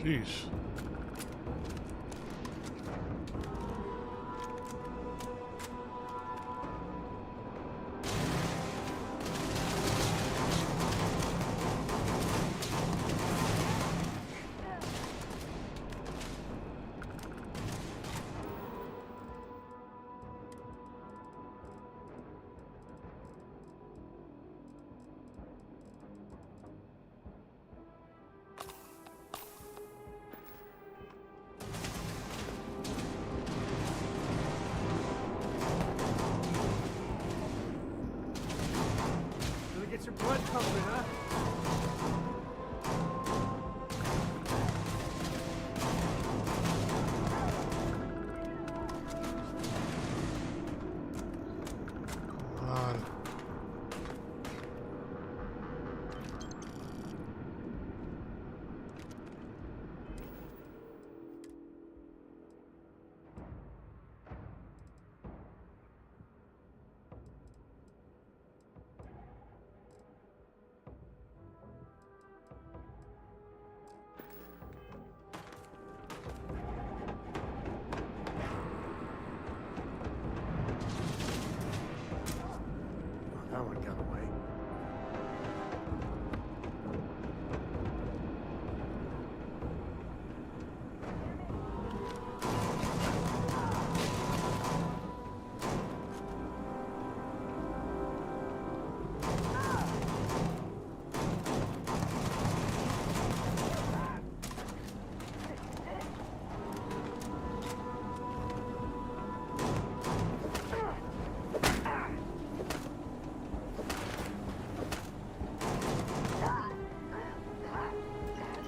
Jeez.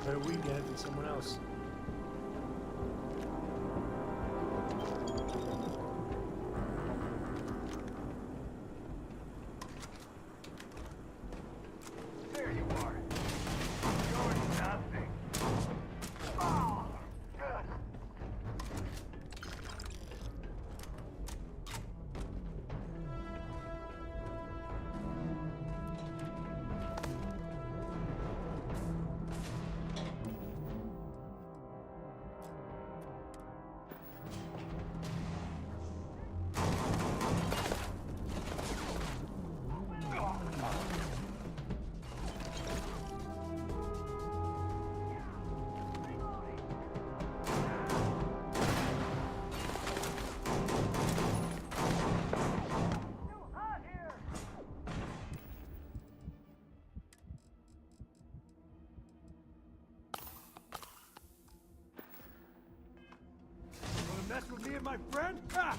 better we get it than someone else. There you are. You're nothing. Oh, good. Wanna mess with me and my friend? Ha!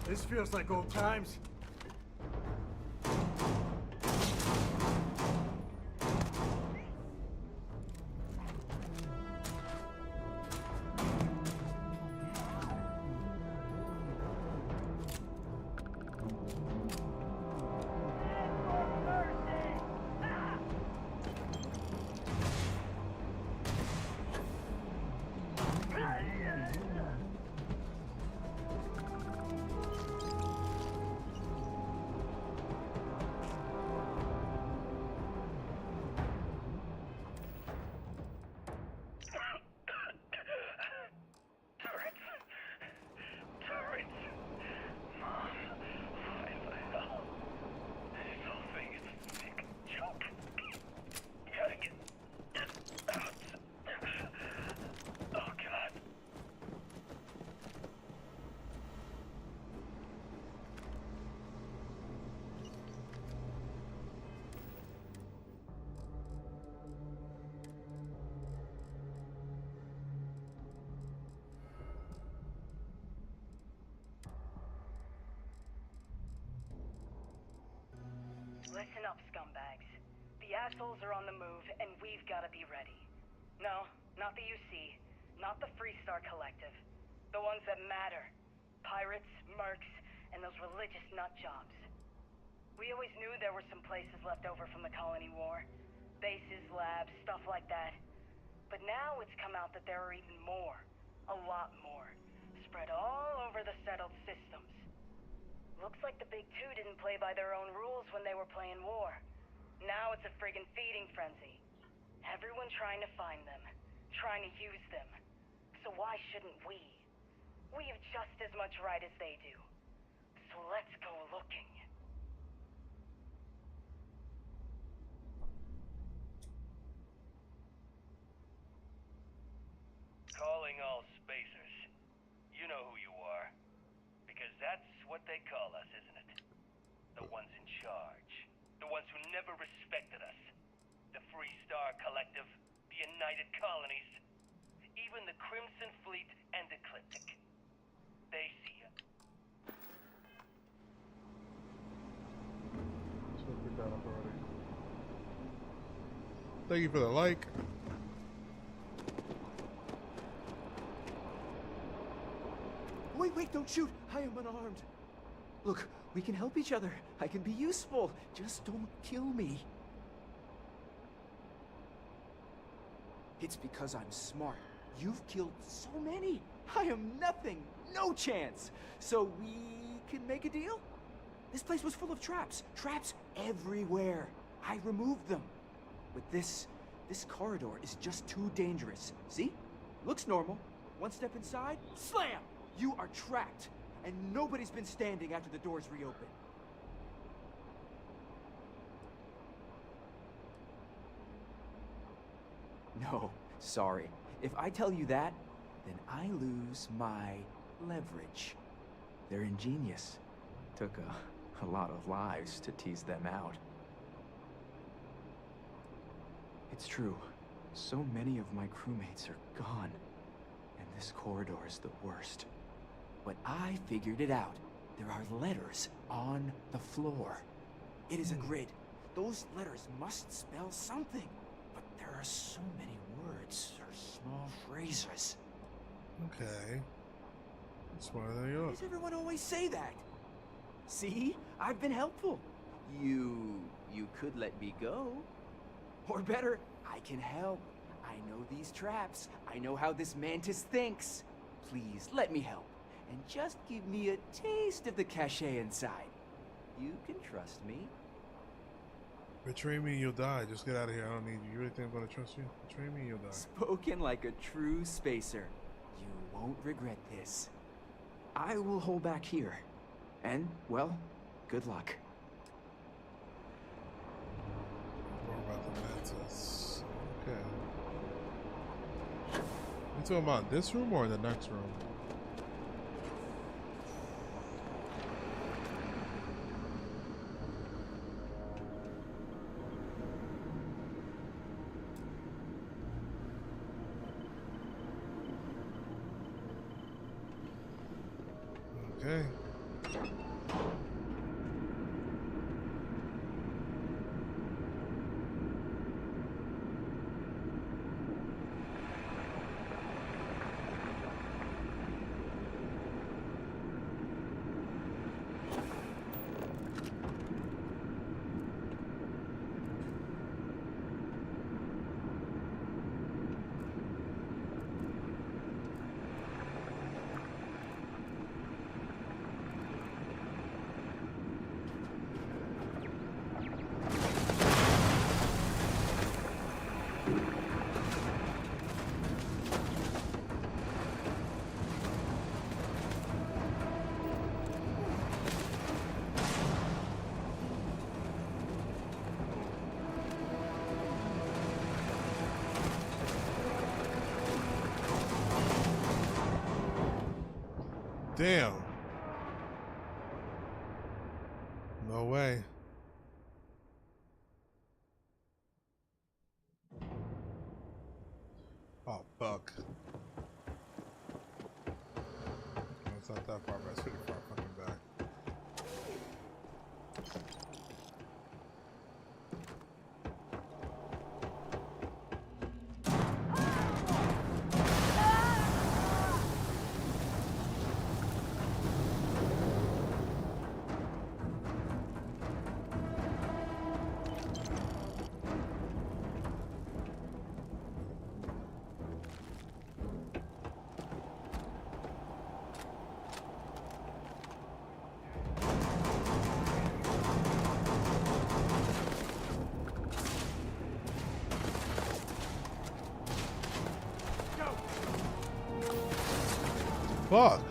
This feels like old times. Listen up, scumbags. The assholes are on the move, and we've got to be ready. No, not the UC, not the Freestar Collective. The ones that matter. Pirates, mercs, and those religious nut jobs. We always knew there were some places left over from the Colony War. Bases, labs, stuff like that. But now it's come out that there are even more. A lot more. Spread all over the settled systems. Looks like the Big Two didn't play by their own rules when they were playing war. Now it's a friggin' feeding frenzy. Everyone trying to find them. Trying to use them. So why shouldn't we? We have just as much right as they do. So let's go looking. Calling all spacers. You know who you are. Because that's what they call us, isn't it? The ones in charge. The ones who never respected us. The Freestar Collective. The United Colonies. Even the Crimson Fleet and Ecliptic. They see you. Thank you for the like. Wait, wait, don't shoot! I am unarmed. Look, we can help each other. I can be useful. Just don't kill me. It's because I'm smart. You've killed so many. I am nothing. No chance. So we can make a deal? This place was full of traps. Traps everywhere. I removed them. But this corridor is just too dangerous. See? Looks normal. One step inside, slam! You are trapped. And nobody's been standing after the doors reopen. No, sorry. If I tell you that, then I lose my leverage. They're ingenious. Took a lot of lives to tease them out. It's true. So many of my crewmates are gone. And this corridor is the worst. But I figured it out. There are letters on the floor. It is a grid. Those letters must spell something. But there are so many words or small phrases. Okay. Smarter than you are. Why does everyone always say that? See? I've been helpful. You could let me go. Or better, I can help. I know these traps. I know how this mantis thinks. Please, let me help. And just give me a taste of the cachet inside. You can trust me. Betray me, you'll die. Just get out of here. I don't need you. You really think I'm gonna trust you? Betray me, you'll die. Spoken like a true spacer. You won't regret this. I will hold back here. And, well, good luck. More about the mantis. Okay. You talking about this room or the next room? Okay. Damn. No way. Oh, fuck. It's not that far, but it's pretty far fucking back. Fuck.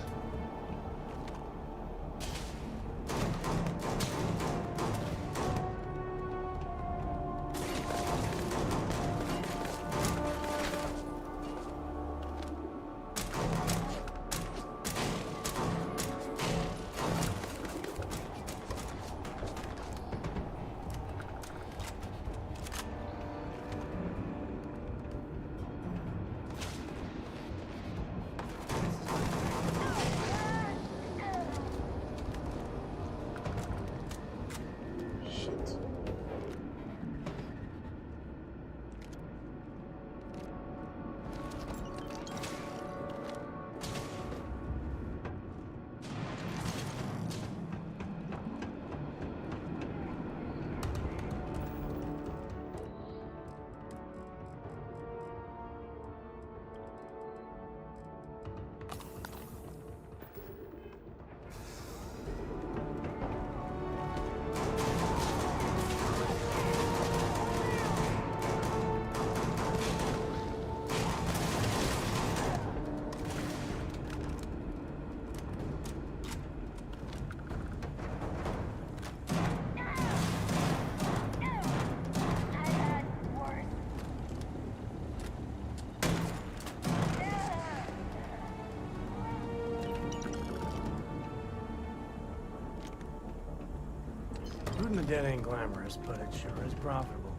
dead ain't glamorous, but it sure is profitable.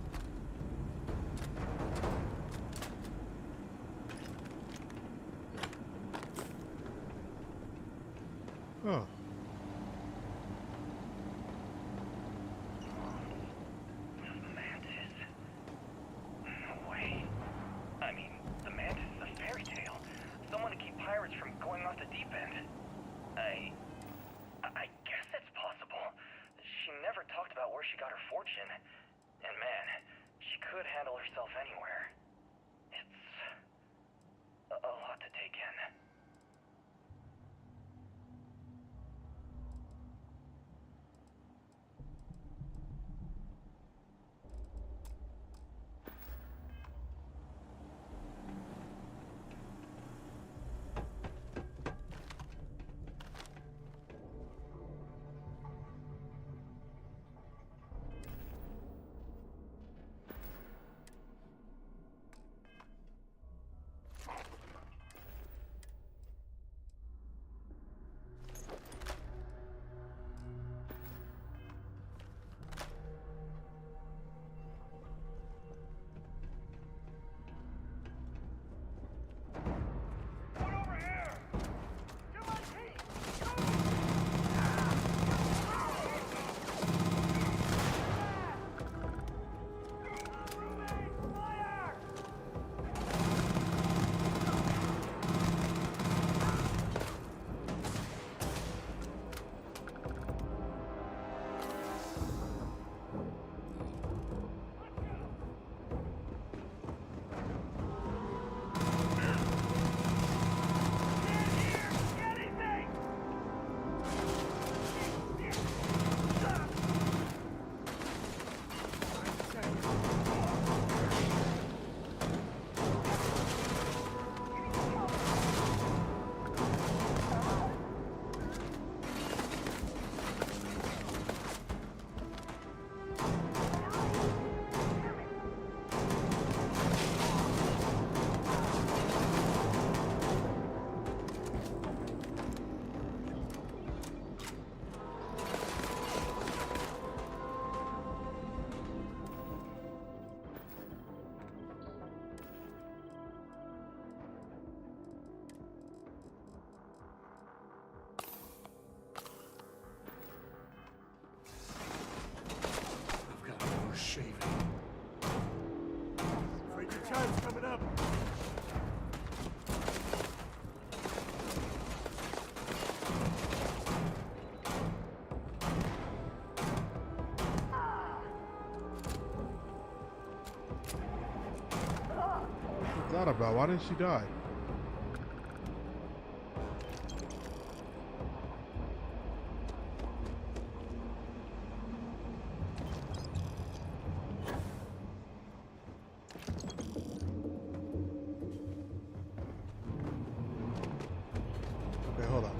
Oh. Mantis? No way. I mean, the Mantis is a fairy tale. Someone to keep pirates from going off the deep end. I guess it's possible. She never talked about where she got her fortune. And man, she could handle herself anywhere. It's a lot to take in. Shaving. Afraid your time's coming up. What's that about? Why didn't she die? Hold on.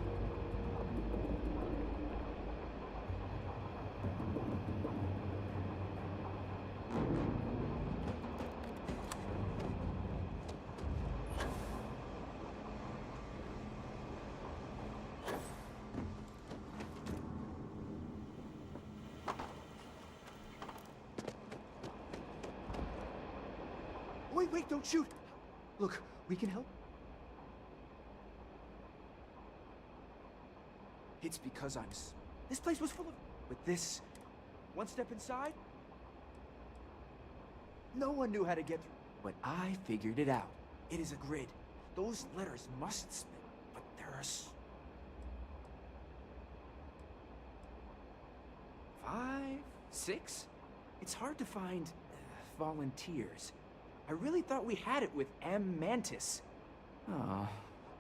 Wait, don't shoot. Look, we can help. It's because this place was full of... With this one step inside, no one knew how to get through. But I figured it out. It is a grid. Those letters must spin, but there are 5, 6? It's hard to find volunteers. I really thought we had it with M. Mantis. Aw,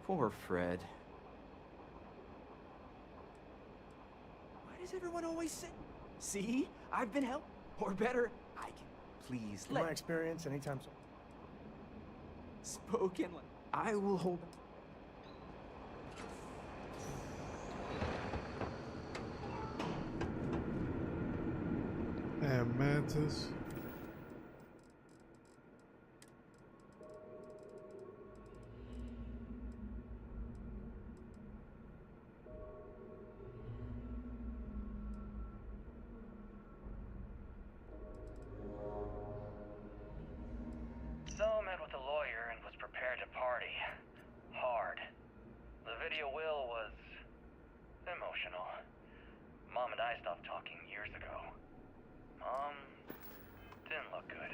poor Fred. Why does everyone always say... See? I've been helped. Or better, I can please In let... my experience, anytime so. Spoken like... I will hold... And Mantis. video will was emotional. Mom and I stopped talking years ago. Mom didn't look good,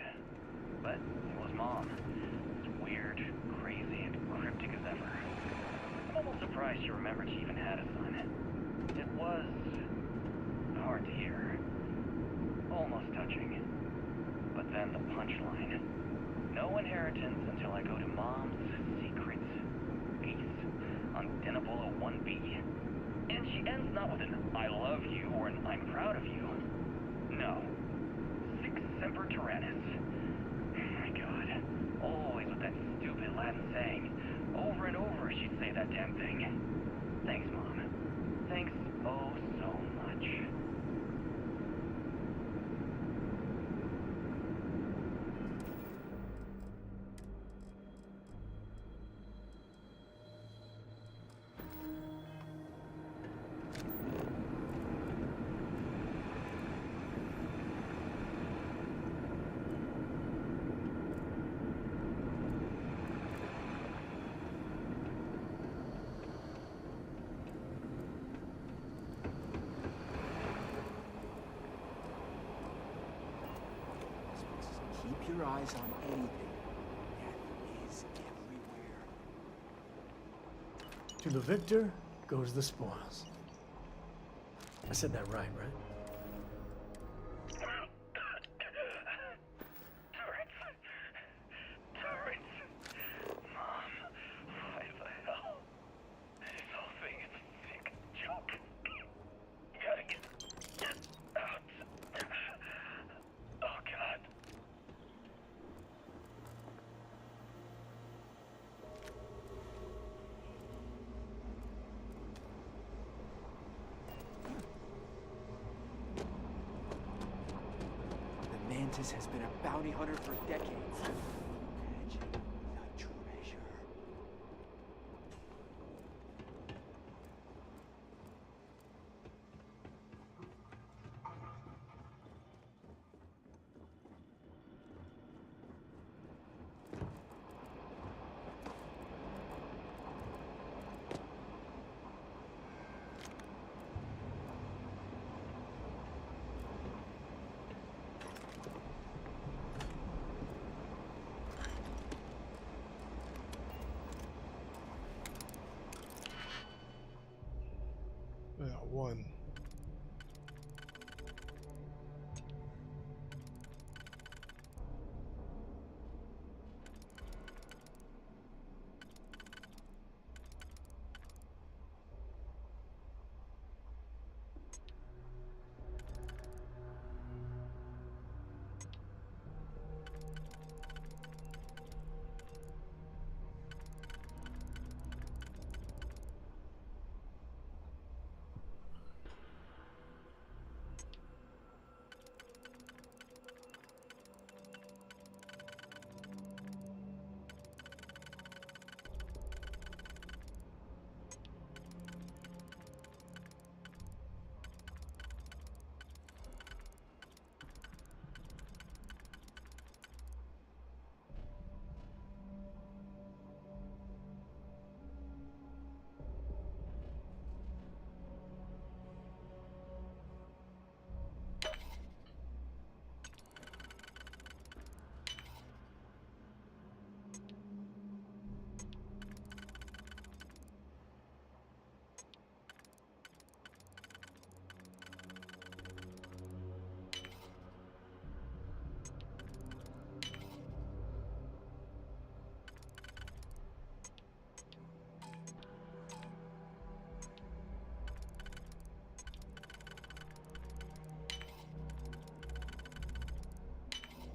but it was Mom. It's weird, crazy, and cryptic as ever. I'm almost surprised she remembered she even had a son. It was hard to hear, almost touching. But then the punchline. No inheritance until I go to Mom's secret base on Denebola 1B. And she ends not with an I love you or an I'm proud of you. No. Sic semper tyrannis. Oh my god. Always with that stupid Latin saying. Over and over she'd say that damn thing. Thanks, Mom. Thanks oh so much. Keep your eyes on anything that is everywhere. To the victor goes the spoils. I said that right? Mantis has been a bounty hunter for decades. Catching the treasure. Yeah, one.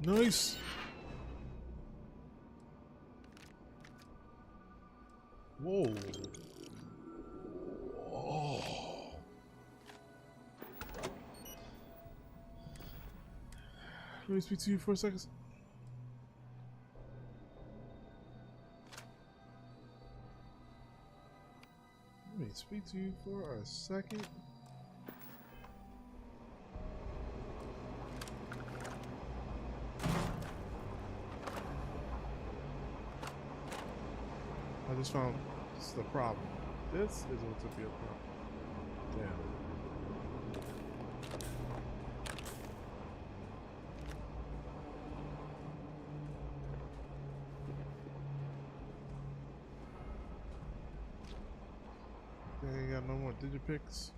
Nice. Whoa. Oh. Let me speak to you for a second. Let me speak to you for a second. I just found this is the problem. This is what's a field prop. Damn. They ain't got no more digipicks.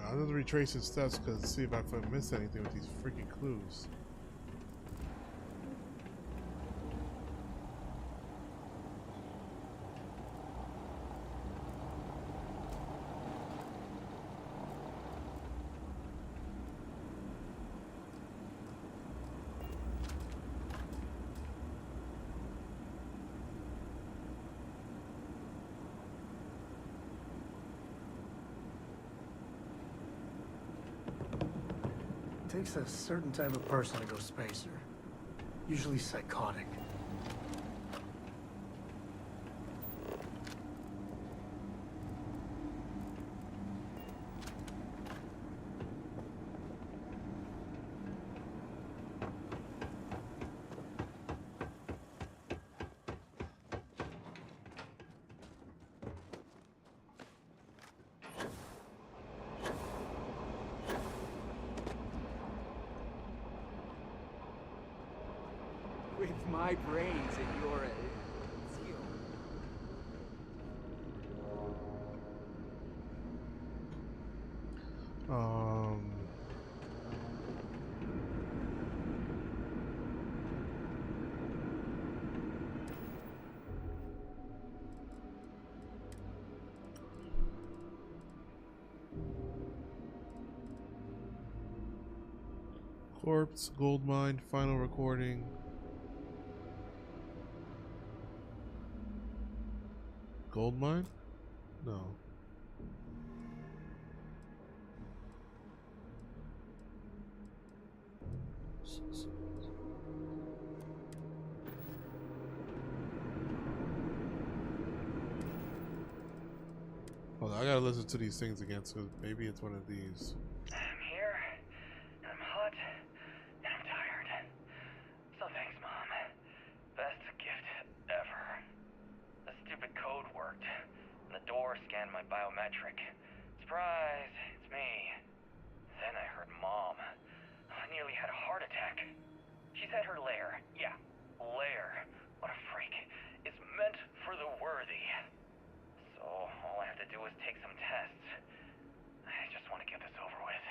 I'll just retrace his steps because see if I missed anything with these freaking clues. It takes a certain type of person to go spacer. Usually psychotic. With my brains and your zeal. Corpse, gold mine, final recording. Gold mine? No. Hold on, I gotta listen to these things again, so maybe it's one of these. I'm here, I'm hot, and I'm tired. So thanks, Mom. Best gift ever. The stupid code worked, and the door scanned my biometric. Surprise, it's me. Then I heard Mom. I nearly had a heart attack. She's at her lair. Yeah, lair. What a freak. It's meant for the worthy. So all I have to do is take some tests. I just want to get this over with.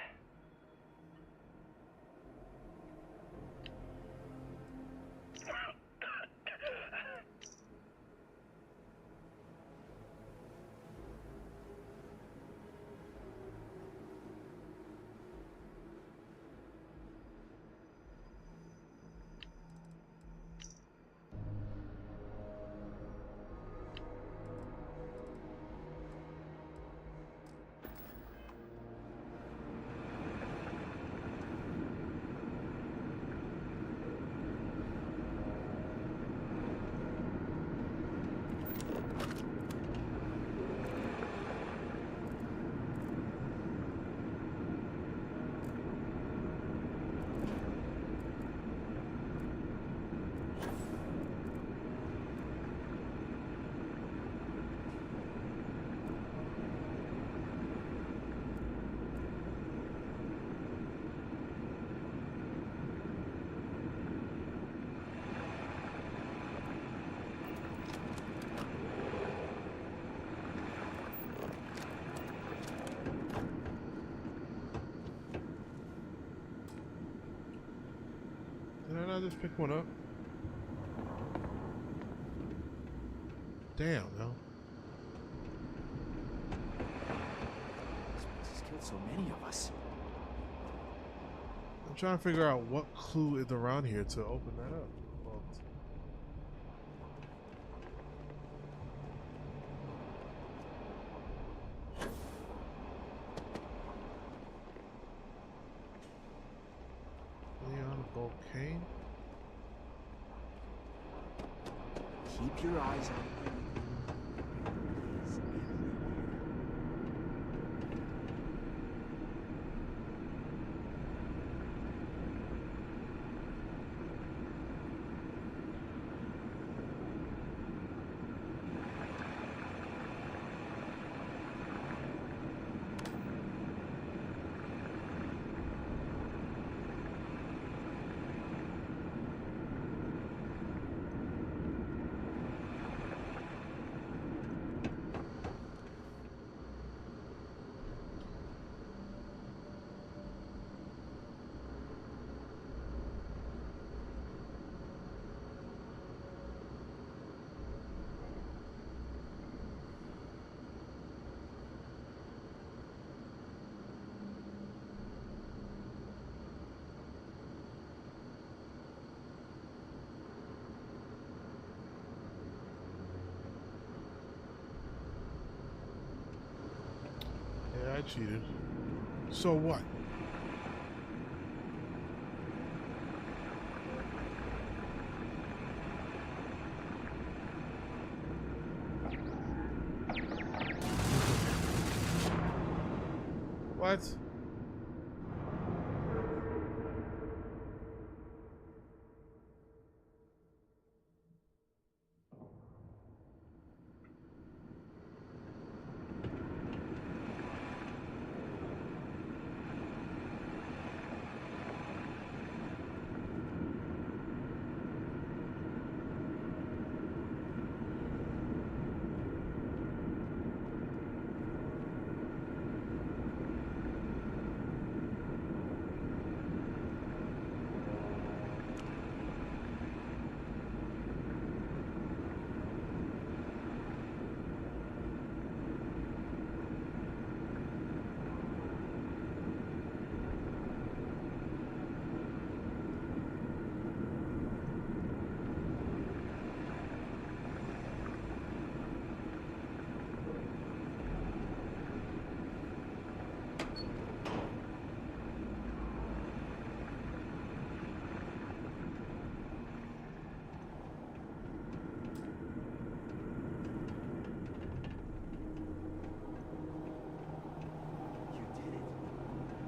Did I not just pick one up? Damn, no. This place has killed so many of us. I'm trying to figure out what clue is around here to open that up. Well, keep your eyes on him. Yeah, I cheated. So what? What?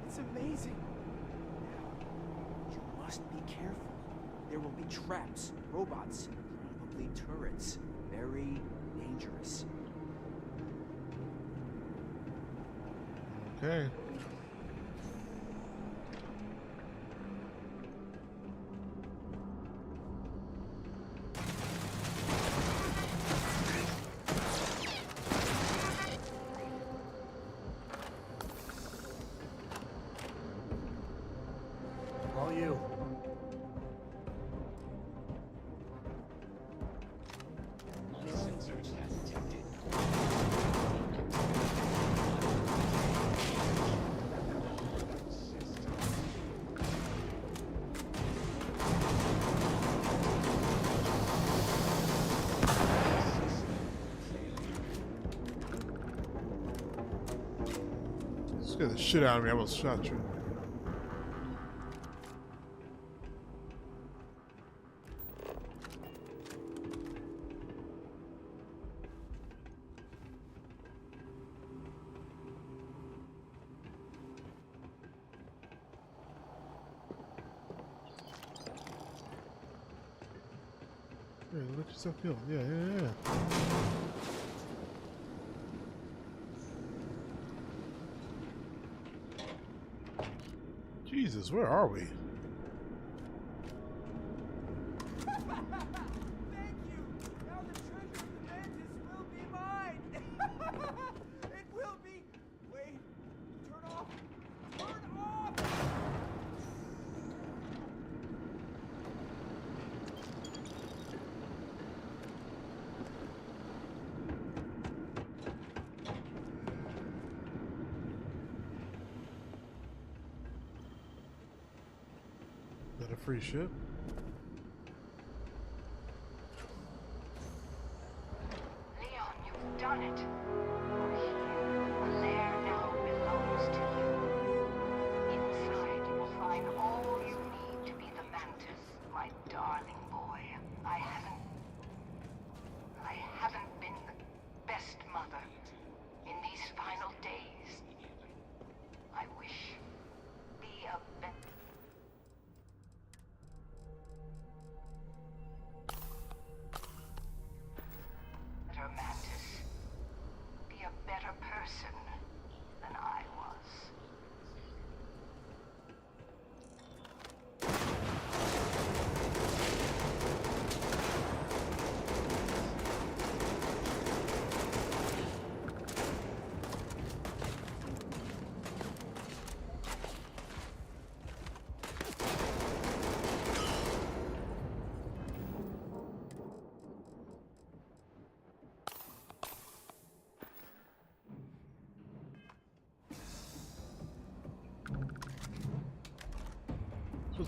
It's amazing. Now, you must be careful. There will be traps, robots, probably turrets. Very dangerous. Okay. All you. Scared the shit out of me. I almost shot you. Yeah, let yourself heal. Yeah. Jesus, where are we? Thank you! Now the treasure of the mantis will be mine! It will be! Wait! Turn off! Turn off! Is that a free ship? Leon, you've done it. You're here. The lair now belongs to you. Inside, you will find all you need to be the mantis, my darling boy. I haven't...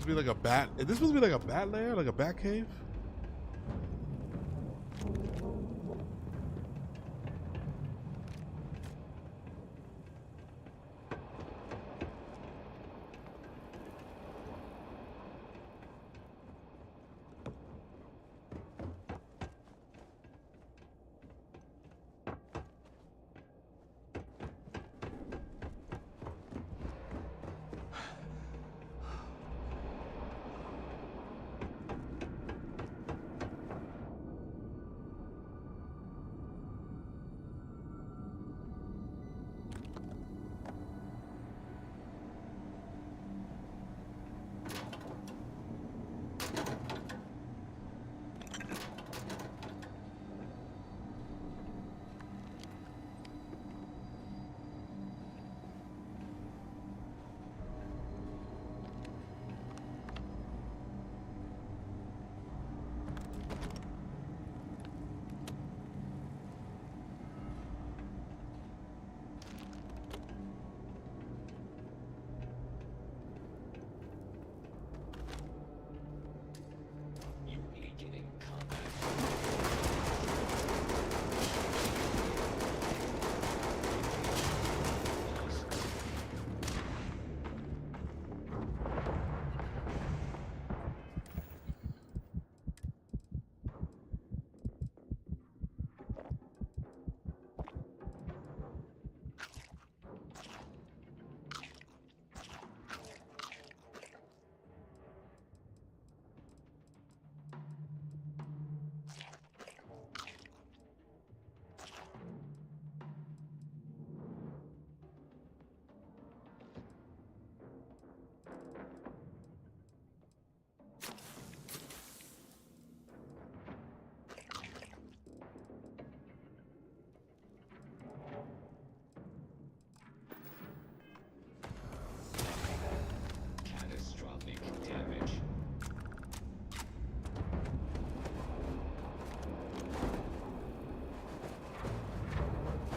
to be like a bat. Is this supposed to be like a bat lair, like a bat cave?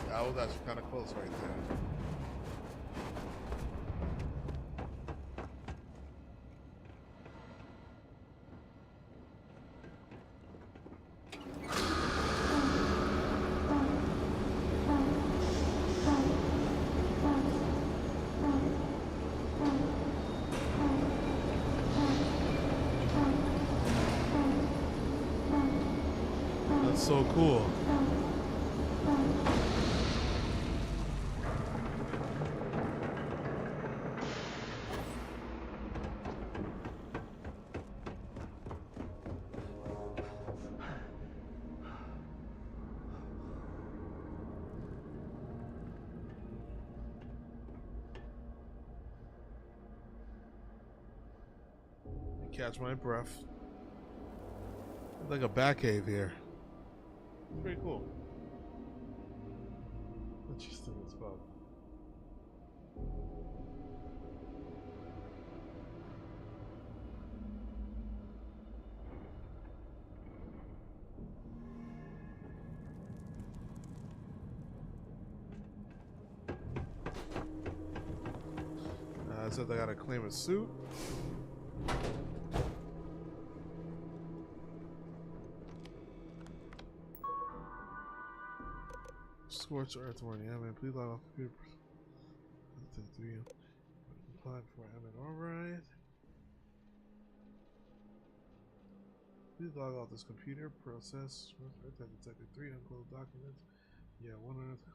That was actually kind of close right there. That's so cool. Catch my breath. It's like a bat cave here. It's pretty cool. Interesting as fuck. I said I gotta claim a suit. Scorched Earth warning. Yeah, man, please log off computer. Apply for admin. Alright. Please log off this computer. Process. Earth has detected 3 unclosed documents. Yeah, 1 Earth.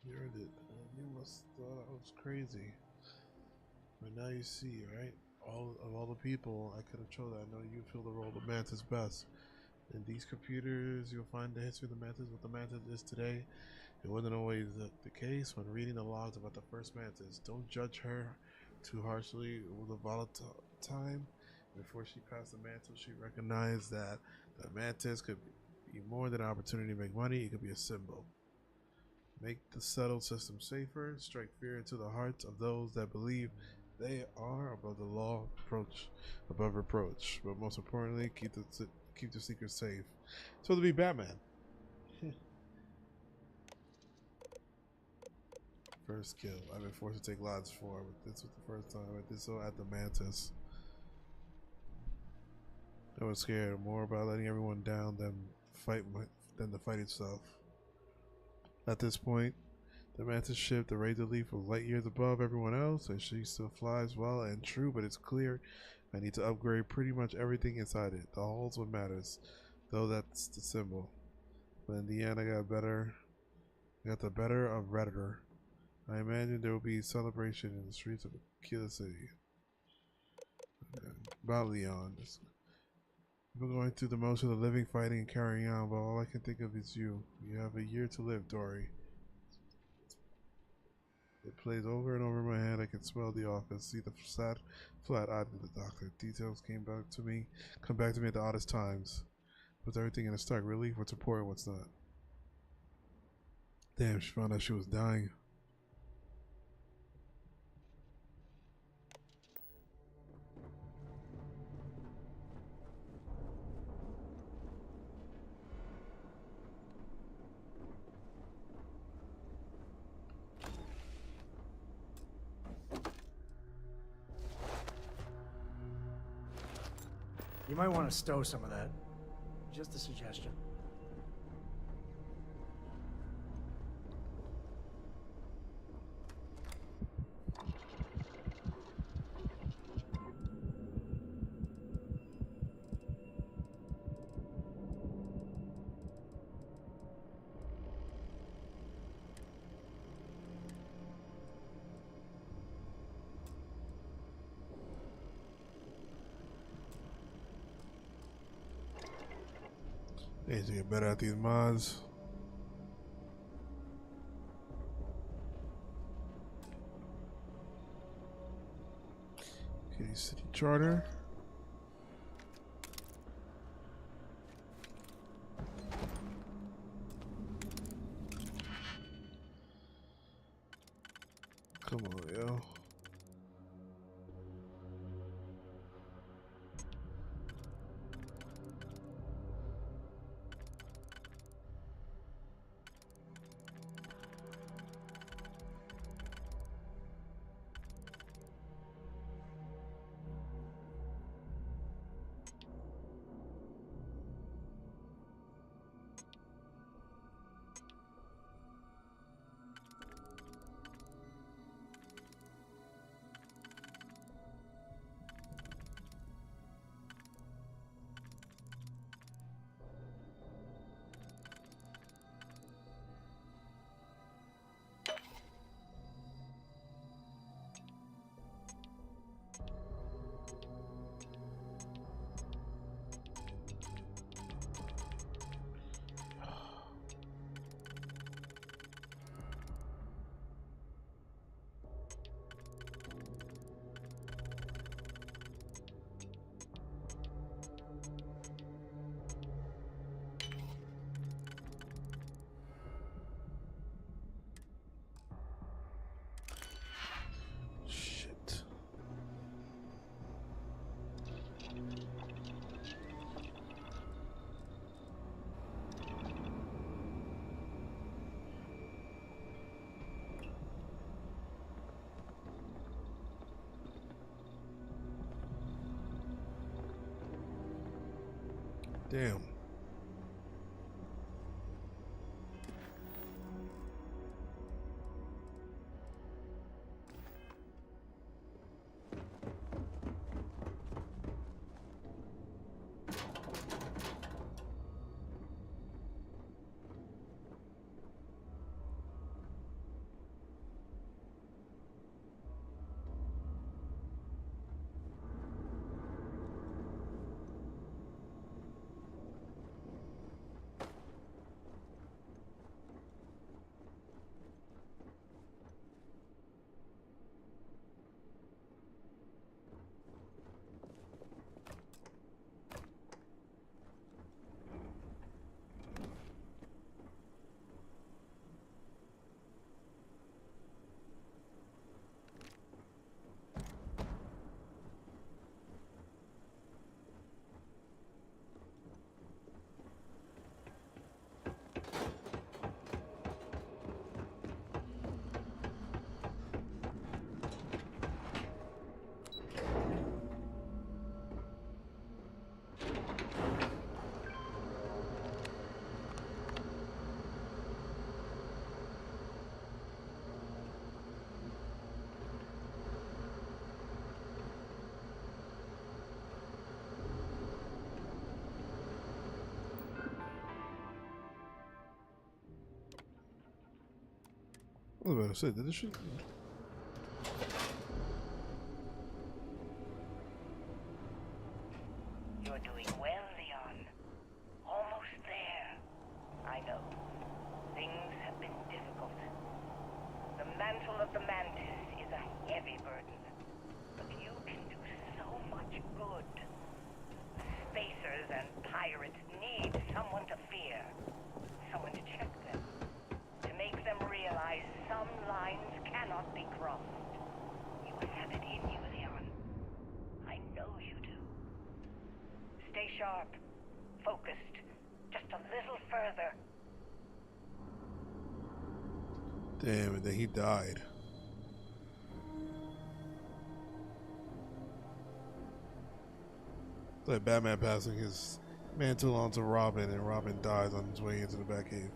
You earned it. You must thought I was crazy. But now you see, right? All the people I could have chosen, I know you fill the role of Mantis best. In these computers, you'll find the history of the Mantis. What the Mantis is today, it wasn't always the case. When reading the logs about the first Mantis, don't judge her too harshly. It was a volatile time. Before she passed the mantle, she recognized that the Mantis could be more than an opportunity to make money. It could be a symbol. Make the settled system safer. Strike fear into the hearts of those that believe they are above the law, above reproach. But most importantly, keep the secret safe. So to be Batman. First kill. I've been forced to take lots for, but this was the first time I did so at the Mantis. I was scared more about letting everyone down than the fight itself. At this point, the Mantis ship, the Razor Leaf, was light years above everyone else, and she still flies well and true, but it's clear I need to upgrade pretty much everything inside it. The hull's what matters, though that's the symbol. But in the end, I got the better of Redditor. I imagine there will be celebration in the streets of Killer City. About Leon. We're going through the motion of living, fighting, and carrying on, but all I can think of is you. You have a year to live, Dory. It plays over and over in my head. I can smell the office, see the sad, flat eye of the doctor. Details come back to me at the oddest times. With everything in a stark relief, what's important, what's not. Damn, she found out she was dying. You might want to stow some of that. Just a suggestion. Need to get better at these mods. Okay, city charter. Come on, yo. Damn. was about to say, did this shit? You're doing well, Leon. Almost there. I know. Things have been difficult. The mantle of the Mantis is a heavy burden. But you can do so much good. Spacers and pirates need someone to fear. Someone to check them. To make them realize some lines cannot be crossed. You have it in you, Leon. I know you do. Stay sharp. Focused. Just a little further. Damn, and then he died. It's like Batman passing his mantle on to Robin, and Robin dies on his way into the Batcave.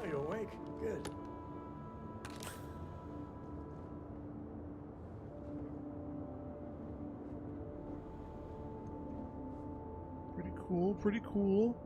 Are you awake? Good. Pretty cool, pretty cool.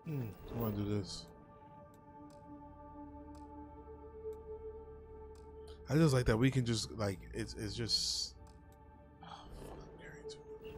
I want to do this. I just like that we can just like it's just. Oh, fuck, I'm carrying too much.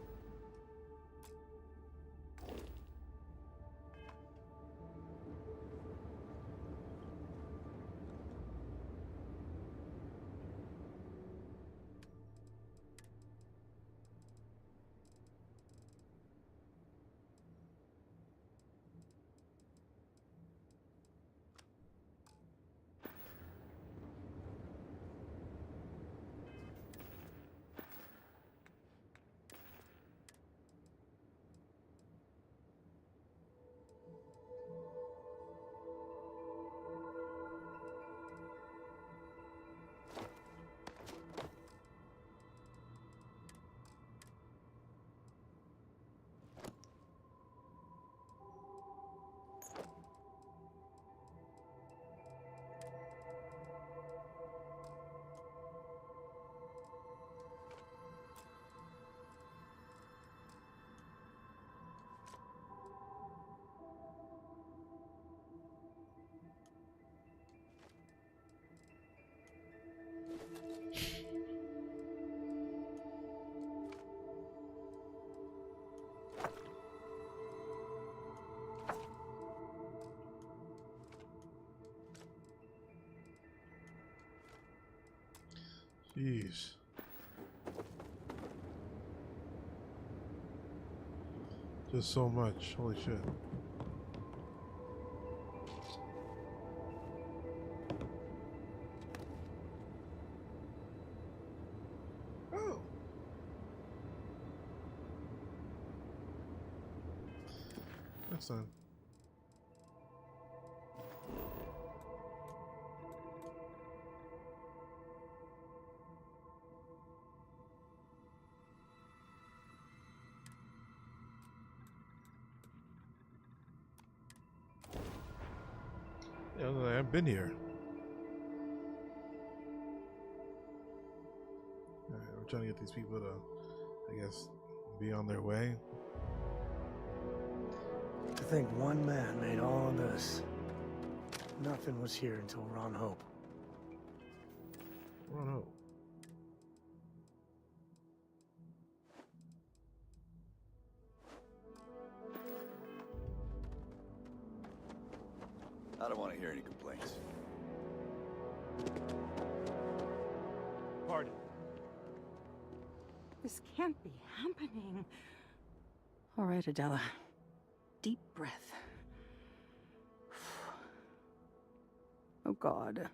Jeez. Just so much. Holy shit. Oh. That's fine. Yeah, I've been here. Alright, we're trying to get these people to, I guess, be on their way. To think one man made all of this. Nothing was here until Ron Hope. Ron Hope. I don't want to hear any complaints. Pardon. This can't be happening. All right, Adela. Deep breath. Oh, God.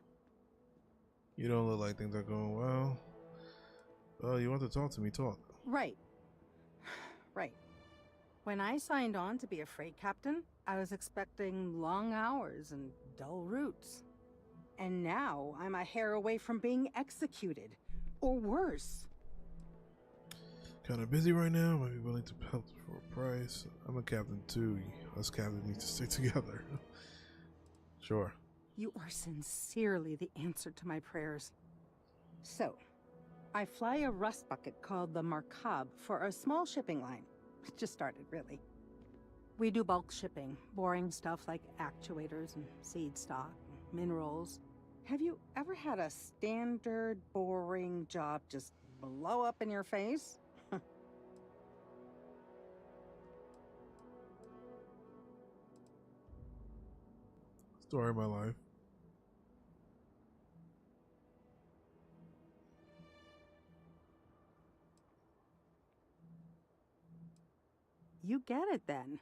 You don't look like things are going well. Well, you want to talk to me, talk. Right. Right. When I signed on to be a freight captain, I was expecting long hours and dull routes. And now I'm a hair away from being executed. Or worse. Kind of busy right now. Might be willing to help for a price. I'm a captain too. Us captains need to stick together. Sure. You are sincerely the answer to my prayers. So, I fly a rust bucket called the Markab for a small shipping line. It just started, really. We do bulk shipping, boring stuff like actuators and seed stock, and minerals. Have you ever had a standard, boring job just blow up in your face? Story of my life. You get it then.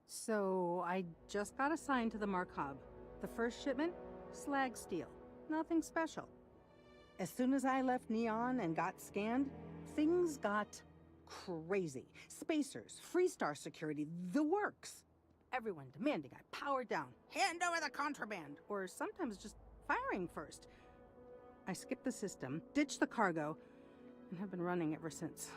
So, I just got assigned to the Markab. The first shipment? Slag steel. Nothing special. As soon as I left Neon and got scanned, things got crazy. Spacers, Freestar security, the works. Everyone demanding I power down, hand over the contraband, or sometimes just firing first. I skipped the system, ditched the cargo, and have been running ever since.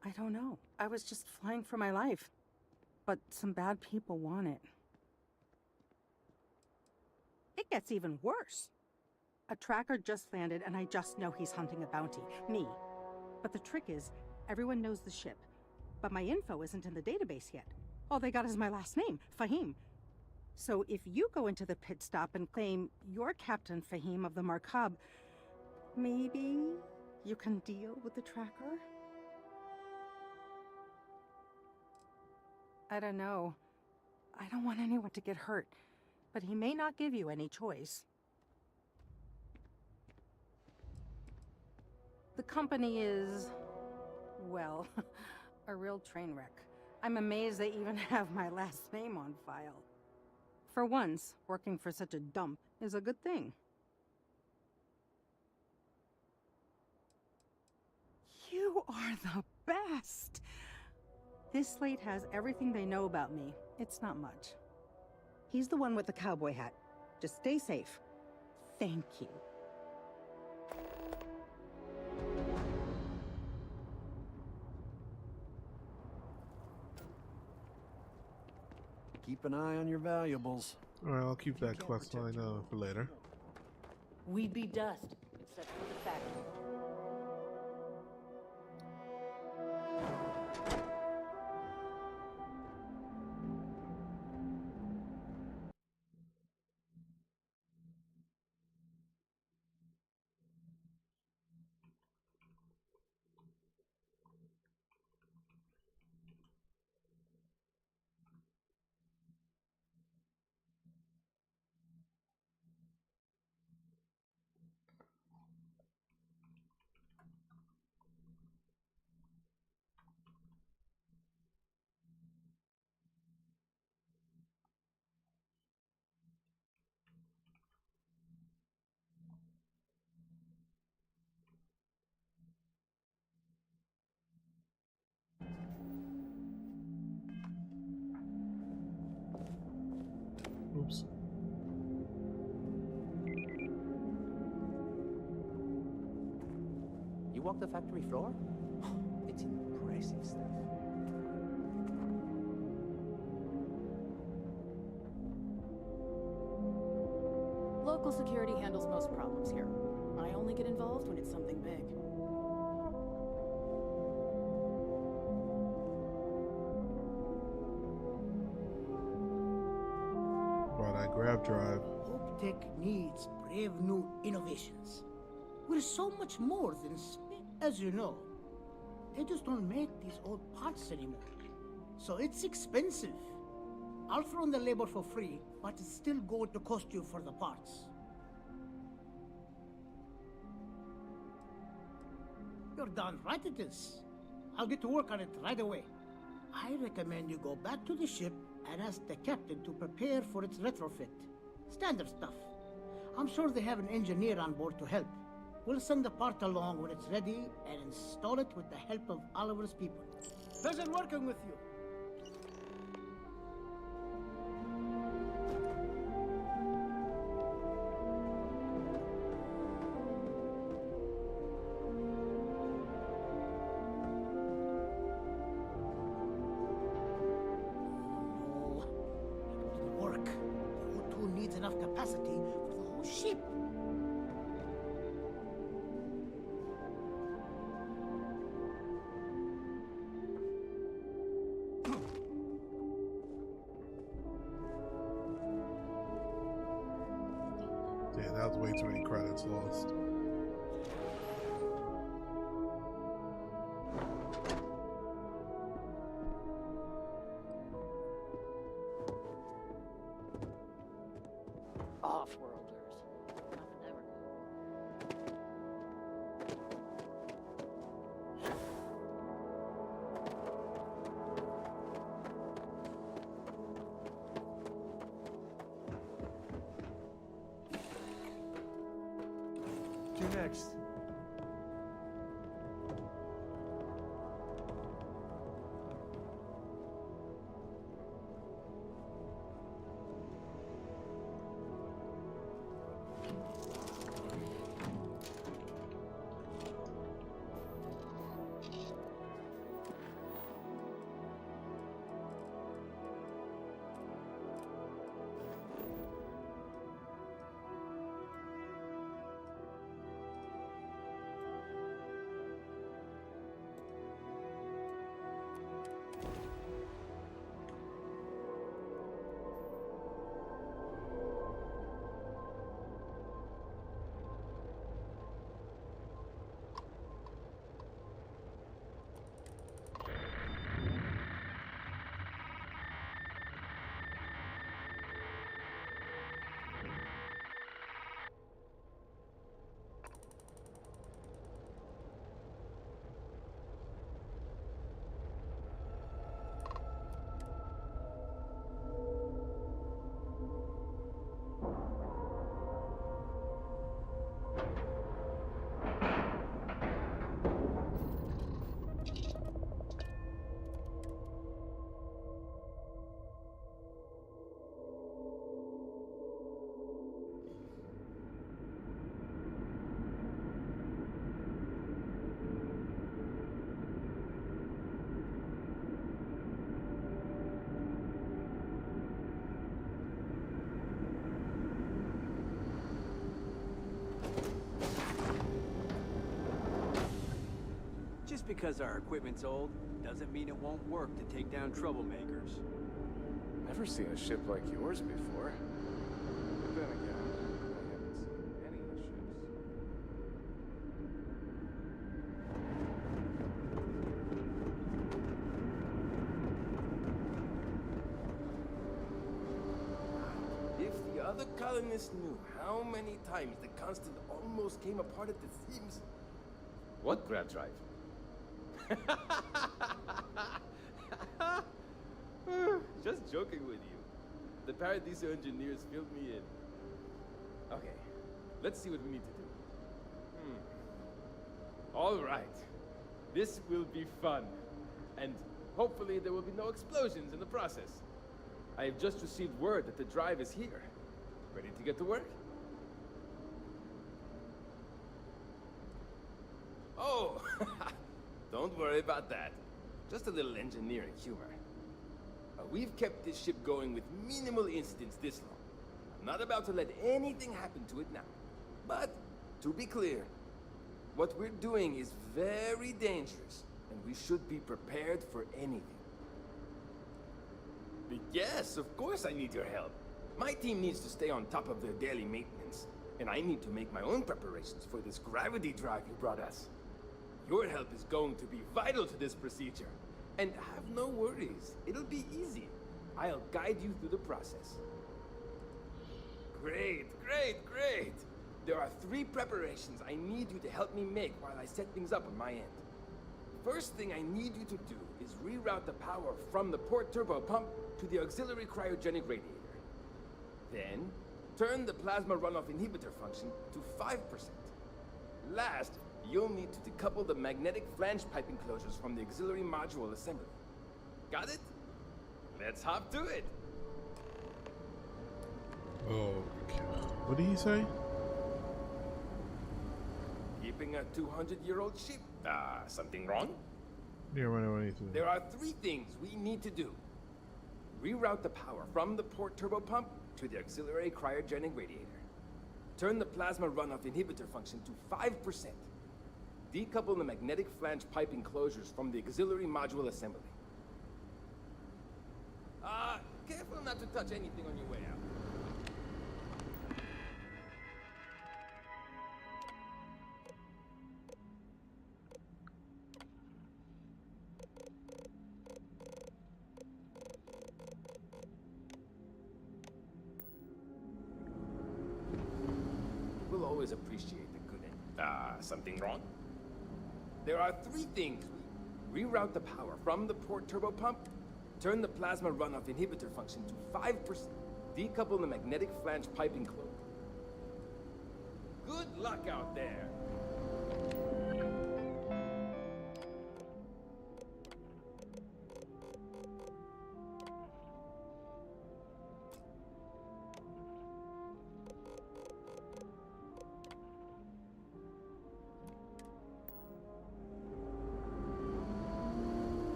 I don't know. I was just flying for my life. But some bad people want it. It It gets even worse. A tracker just landed, and I just know he's hunting a bounty. Me. But the trick is, everyone knows the ship. But my info isn't in the database yet. All they got is my last name, Fahim. So if you go into the pit stop and claim you're Captain Fahim of the Markab, maybe you can deal with the tracker? I don't know. I don't want anyone to get hurt, but he may not give you any choice. The company is, well, a real train wreck. I'm amazed they even have my last name on file. For once, working for such a dump is a good thing. You are the best! This slate has everything they know about me. It's not much. He's the one with the cowboy hat. Just stay safe. Thank you. Keep an eye on your valuables. Alright, I'll keep that quest line for later. We'd be dust, except for the factory. Oops. You walk the factory floor? It's impressive stuff. Local security handles most problems here. I only get involved when it's something big. Grab drive. Hope Tech needs brave new innovations. We're so much more than as you know. They just don't make these old parts anymore. So it's expensive. I'll throw in the labor for free, but it's still going to cost you for the parts. You're darn right it is. I'll get to work on it right away. I recommend you go back to the ship and ask the captain to prepare for its retrofit. Standard stuff. I'm sure they have an engineer on board to help. We'll send the part along when it's ready and install it with the help of Oliver's people. Pleasure working with you. Enough capacity for the whole ship. Damn, that was way too many credits lost. Next. because our equipment's old, doesn't mean it won't work to take down troublemakers. Never seen a ship like yours before. But then again, I haven't seen any ships. If the other colonists knew how many times the Constant almost came apart at the seams. What grab drive? Just joking with you. The Paradiso engineers filled me in. Okay, let's see what we need to do. All right. This will be fun. And hopefully there will be no explosions in the process. I have just received word that the drive is here. Ready to get to work? Oh, don't worry about that. Just a little engineering humor. We've kept this ship going with minimal incidents this long. I'm not about to let anything happen to it now. But, to be clear, what we're doing is very dangerous, and we should be prepared for anything. Yes, of course I need your help. My team needs to stay on top of their daily maintenance, and I need to make my own preparations for this gravity drive you brought us. Your help is going to be vital to this procedure. And have no worries, it'll be easy. I'll guide you through the process. Great, great, great! There are 3 preparations I need you to help me make while I set things up on my end. First thing I need you to do is reroute the power from the port turbo pump to the auxiliary cryogenic radiator. Then, turn the plasma runoff inhibitor function to 5%. Last, you'll need to decouple the magnetic flange pipe enclosures from the auxiliary module assembly. Got it? Let's hop to it! Okay. What did he say? Keeping a 200-year-old ship? Something wrong? Yeah, what do you say? There are 3 things we need to do. Reroute the power from the port turbo pump to the auxiliary cryogenic radiator. Turn the plasma runoff inhibitor function to 5%. Decouple the magnetic flange pipe enclosures from the auxiliary module assembly. Careful not to touch anything on your way out. We'll always appreciate the good end. Something wrong? There are 3 things. Reroute the power from the port turbo pump. Turn the plasma runoff inhibitor function to 5%. Decouple the magnetic flange pipe enclosure. Good luck out there.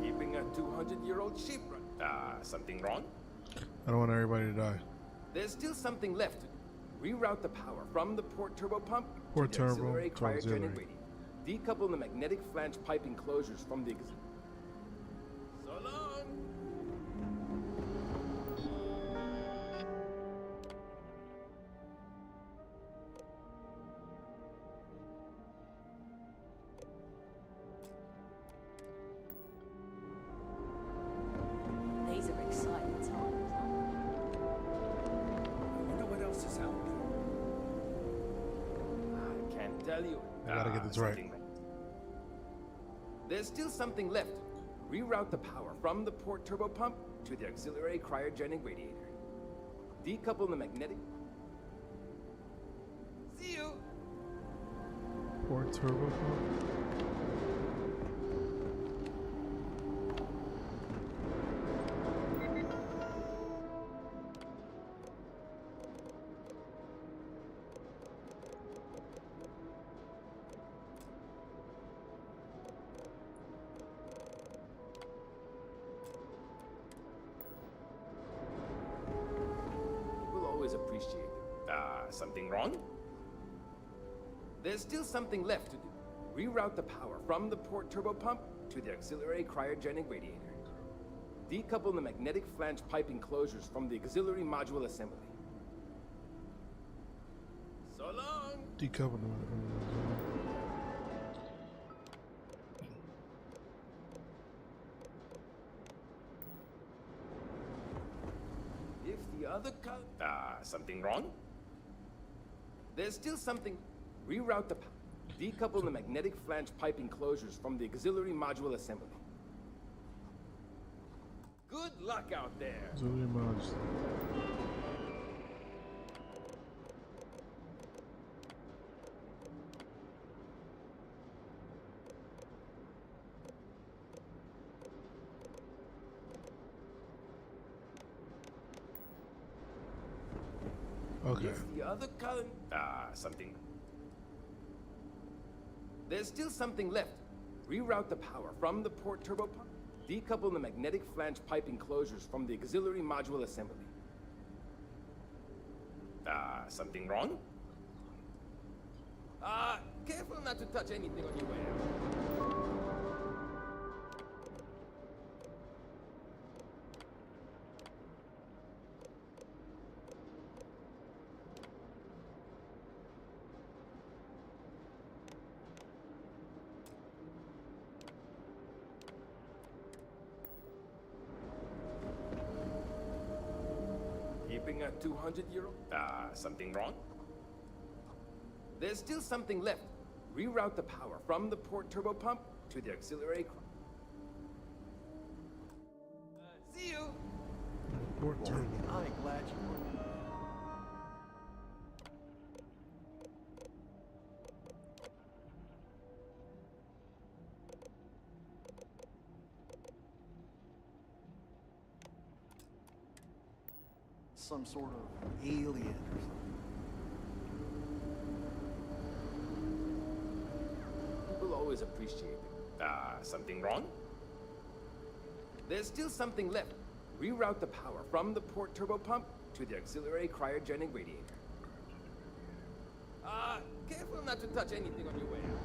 Keeping a 200-year-old ship run. Something wrong? I don't want everybody to die. There's still something left to do. Reroute the power from the port turbo pump Port to the turbo auxiliary to cryogenic auxiliary. radiator. Decouple the magnetic flange pipe enclosures from the auxiliary. So long! These are exciting times, huh? I wonder what else is out there. I can't tell you. I gotta get this right. Something wrong. There's still something left. Reroute the power from the port turbo pump to the auxiliary cryogenic radiator. Decouple the magnetic. See you! Port turbo pump. We'll always appreciate it. Something wrong? There's still something left to do. Reroute the power from the port turbo pump to the auxiliary cryogenic radiator. Decouple the magnetic flange pipe enclosures from the auxiliary module assembly. So long! Decouple them. If the other something wrong? There's still something. Reroute the decouple the magnetic flange pipe enclosures from the auxiliary module assembly. Good luck out there. Auxiliary modules. Okay. If the other column something. There's still something left. Reroute the power from the port turbo pump. Decouple the magnetic flange pipe enclosures from the auxiliary module assembly. Something wrong? Careful not to touch anything on your way out. Keeping a 200-year-old? Something wrong? There's still something left. Reroute the power from the port turbo pump to the auxiliary. See you! Port turbo. I'm glad you were. Some sort of alien or something. People always appreciate it. Something wrong? There's still something left. Reroute the power from the port turbo pump to the auxiliary cryogenic radiator. Careful not to touch anything on your way out.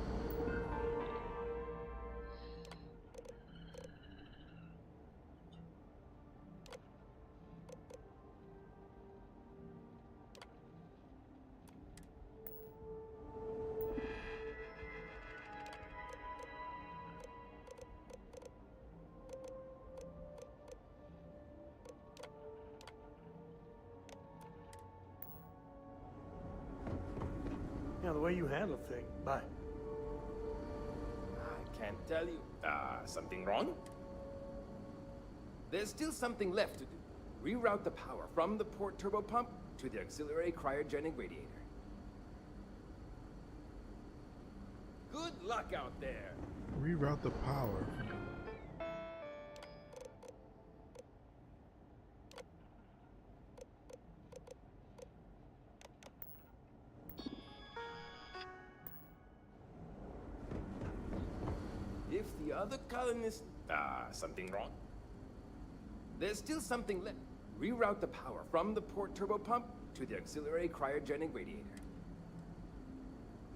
Yeah, the way you handle things. Bye. I can't tell you. Something wrong? There's still something left to do. Reroute the power from the port turbo pump to the auxiliary cryogenic radiator. Good luck out there. Reroute the power. If the other colonists... something wrong? There's still something left. Reroute the power from the port turbo pump to the auxiliary cryogenic radiator.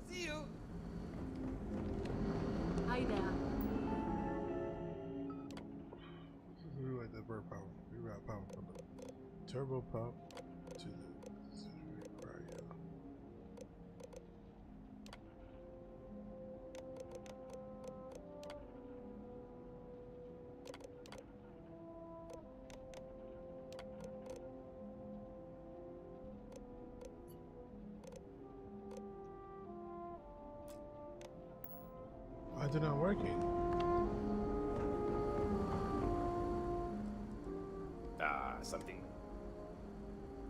See you! Hi there. Reroute the bird power. Reroute power from the turbo pump to the auxiliary cryo. Why is it not working? Something.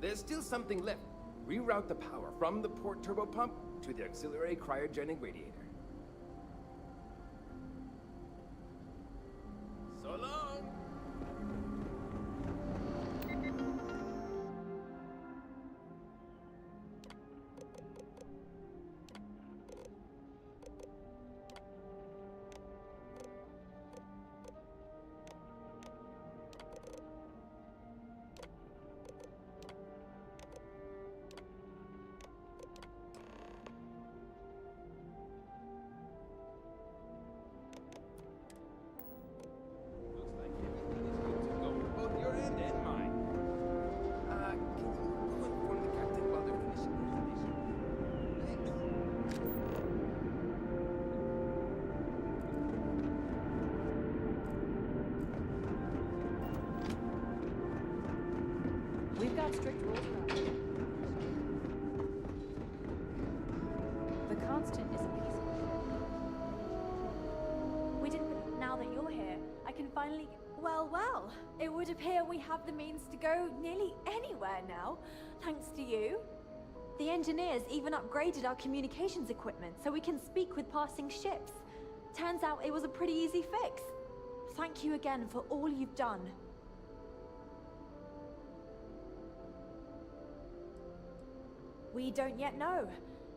There's still something left. Reroute the power from the port turbo pump to the auxiliary cryogenic radiator. So long! have strict rules about it. The Constant is a peaceful ship. We didn't. Now that you're here, I can finally. Well, it would appear we have the means to go nearly anywhere now, thanks to you. The engineers even upgraded our communications equipment so we can speak with passing ships. Turns out it was a pretty easy fix. Thank you again for all you've done. We don't yet know,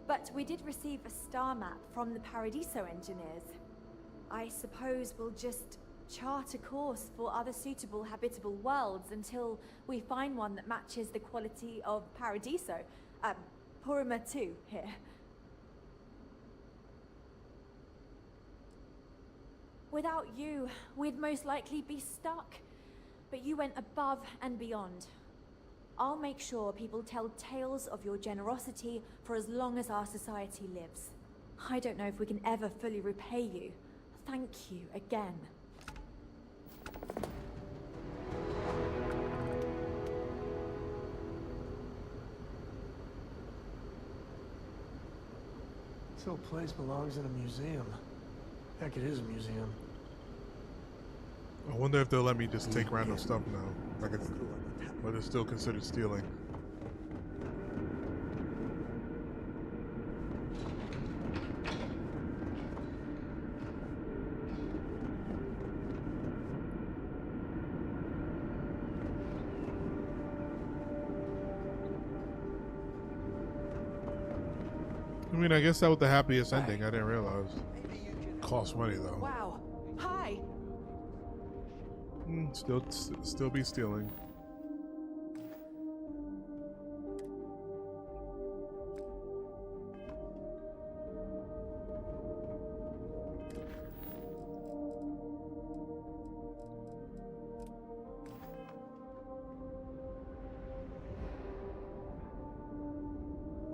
but we did receive a star map from the Paradiso engineers. I suppose we'll just chart a course for other suitable habitable worlds until we find one that matches the quality of Paradiso. Purima 2 here. Without you, we'd most likely be stuck. But you went above and beyond. I'll make sure people tell tales of your generosity for as long as our society lives. I don't know if we can ever fully repay you. Thank you again. This whole place belongs in a museum. Heck, it is a museum. I wonder if they'll let me just take random stuff now. Like it's, but it's still considered stealing. I mean, I guess that was the happiest ending. I didn't realize. Cost money though. Wow. Hi. Still be stealing.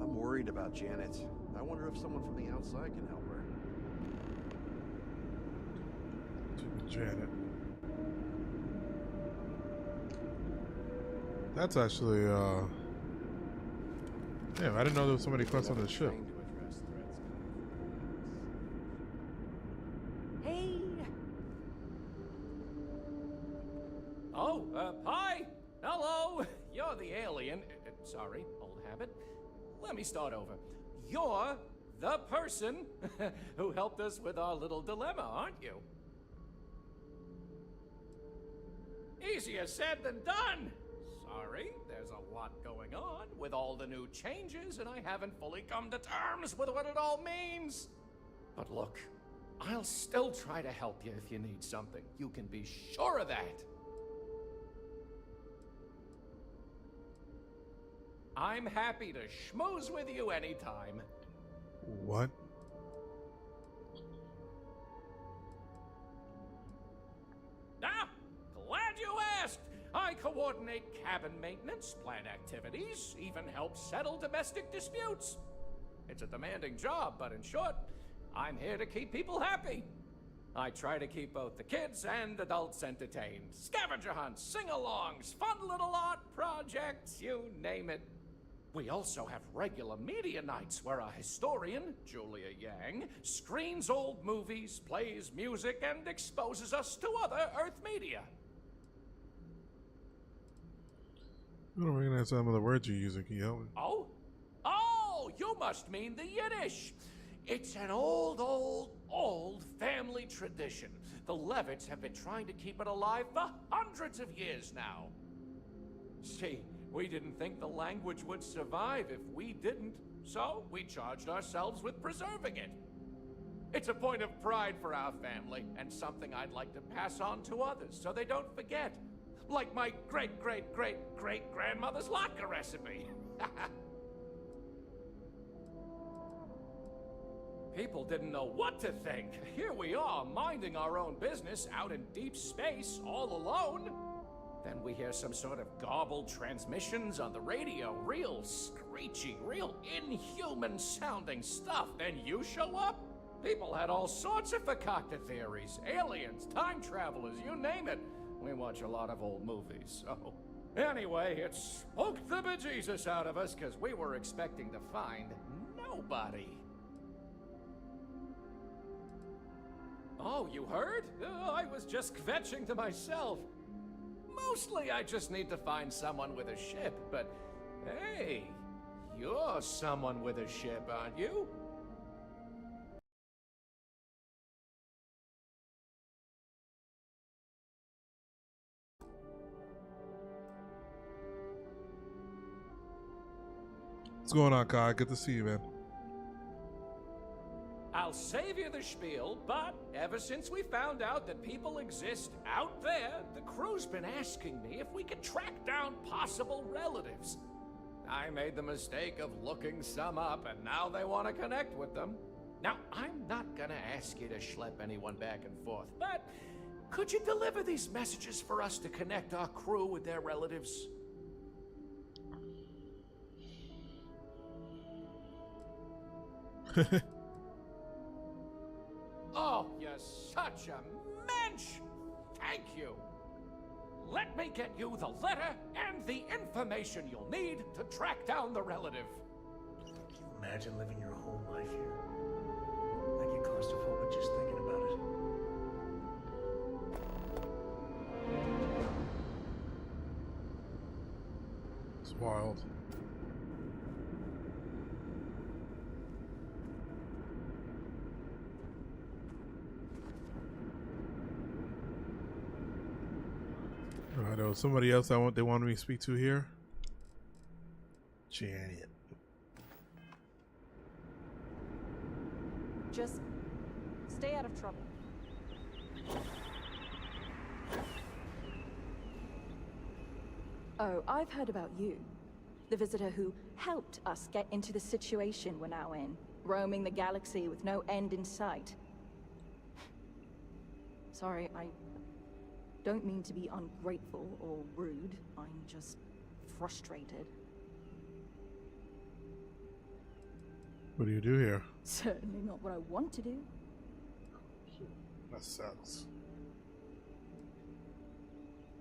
I'm worried about Janet. I wonder if someone from the outside can help her. Janet. That's actually, damn, I didn't know there was so many quests on the ship. Hey. Oh, hi. Hello. You're the alien. Sorry, old habit. Let me start over. You're the person who helped us with our little dilemma, aren't you? Easier said than done. Sorry, there's a lot going on with all the new changes, and I haven't fully come to terms with what it all means. But look, I'll still try to help you if you need something. You can be sure of that. I'm happy to schmooze with you anytime. What? Ah, glad you asked. I coordinate cabin maintenance, plan activities, even help settle domestic disputes. It's a demanding job, but in short, I'm here to keep people happy. I try to keep both the kids and adults entertained. Scavenger hunts, sing-alongs, fun little art projects, you name it. We also have regular media nights where a historian, Julia Yang, screens old movies, plays music, and exposes us to other Earth media. I don't recognize some of the words you're using. Can you help me? Oh, you must mean the Yiddish. It's an old family tradition. The Levitts have been trying to keep it alive for hundreds of years now. See, we didn't think the language would survive if we didn't, so we charged ourselves with preserving it. It's a point of pride for our family, and something I'd like to pass on to others so they don't forget. Like my great-great-great-great-grandmother's latke recipe. People didn't know what to think. Here we are, minding our own business out in deep space, all alone. Then we hear some sort of garbled transmissions on the radio, real screechy, real inhuman-sounding stuff. Then you show up? People had all sorts of fakakta theories. Aliens, time travelers, you name it. We watch a lot of old movies, so Anyway, it spooked the bejesus out of us because we were expecting to find nobody. Oh, you heard? I was just kvetching to myself. Mostly I just need to find someone with a ship, but hey, you're someone with a ship, aren't you? What's going on, Kai? Good to see you, man. I'll save you the spiel, but ever since we found out that people exist out there, the crew's been asking me if we could track down possible relatives. I made the mistake of looking some up, and now they want to connect with them. Now, I'm not gonna ask you to schlep anyone back and forth, but could you deliver these messages for us to connect our crew with their relatives? Oh, you're such a mensch! Thank you! Let me get you the letter and the information you'll need to track down the relative. Can you imagine living your whole life here? I get claustrophobic just thinking about it. It's wild. There was somebody else they wanted me to speak to here. Janet. Just stay out of trouble. Oh, I've heard about you. The visitor who helped us get into the situation we're now in. Roaming the galaxy with no end in sight. Sorry, I don't mean to be ungrateful or rude. I'm just frustrated. What do you do here? Certainly not what I want to do. That sucks.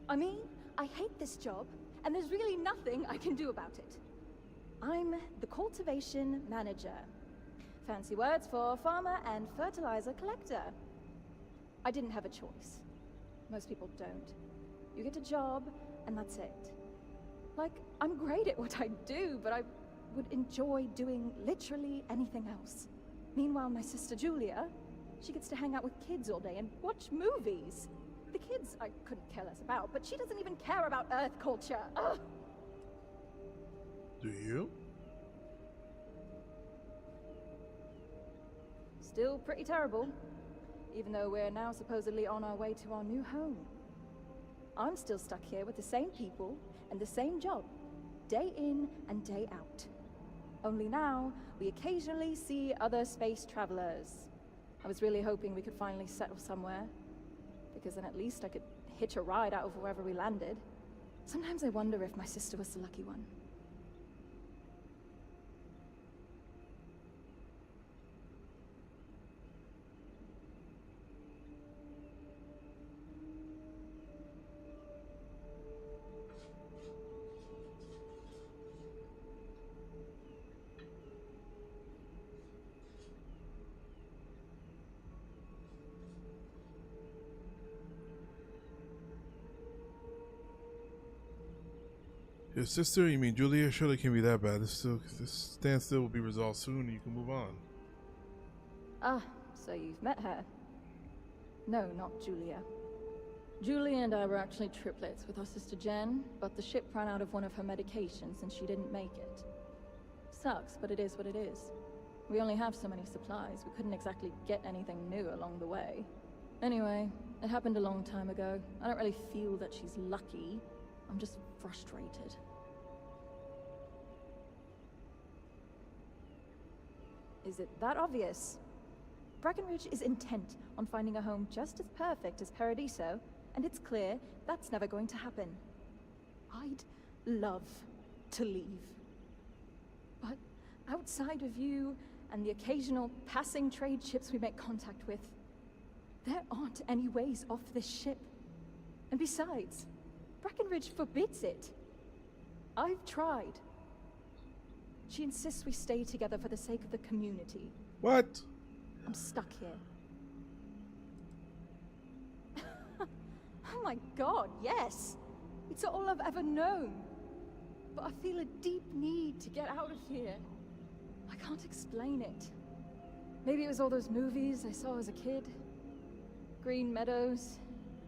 I mean, I hate this job, and there's really nothing I can do about it. I'm the cultivation manager. Fancy words for farmer and fertilizer collector. I didn't have a choice. Most people don't. You get a job, and that's it. Like, I'm great at what I do, but I would enjoy doing literally anything else. Meanwhile, my sister Julia, she gets to hang out with kids all day and watch movies. The kids I couldn't care less about, but she doesn't even care about Earth culture. Ugh. Do you? Still pretty terrible. Even though we're now supposedly on our way to our new home. I'm still stuck here with the same people and the same job, day in and day out. Only now, we occasionally see other space travelers. I was really hoping we could finally settle somewhere, because then at least I could hitch a ride out of wherever we landed. Sometimes I wonder if my sister was the lucky one. Your sister? You mean Julia? Surely it can't be that bad. This standstill will be resolved soon and you can move on. Ah, so you've met her. No, not Julia. Julia and I were actually triplets with our sister Jen, but the ship ran out of one of her medications and she didn't make it. Sucks, but it is what it is. We only have so many supplies. We couldn't exactly get anything new along the way. Anyway, it happened a long time ago. I don't really feel that she's lucky. I'm just frustrated. Is it that obvious? Breckenridge is intent on finding a home just as perfect as Paradiso, and it's clear that's never going to happen. I'd love to leave. But outside of you and the occasional passing trade ships we make contact with, there aren't any ways off this ship. And besides, Breckenridge forbids it. I've tried. She insists we stay together for the sake of the community. What? I'm stuck here. Oh my god, yes! It's all I've ever known. But I feel a deep need to get out of here. I can't explain it. Maybe it was all those movies I saw as a kid. Green meadows,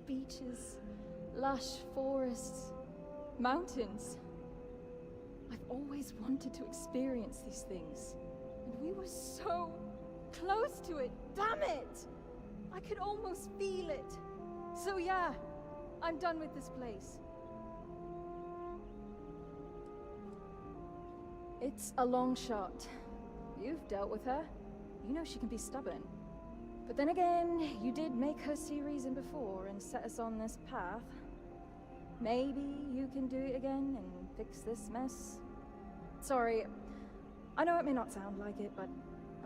beaches, lush forests, mountains. I've always wanted to experience these things. And we were so close to it. Damn it! I could almost feel it. So yeah, I'm done with this place. It's a long shot. You've dealt with her. You know she can be stubborn. But then again, you did make her see reason before and set us on this path. Maybe you can do it again and fix this mess. Sorry, I know it may not sound like it, but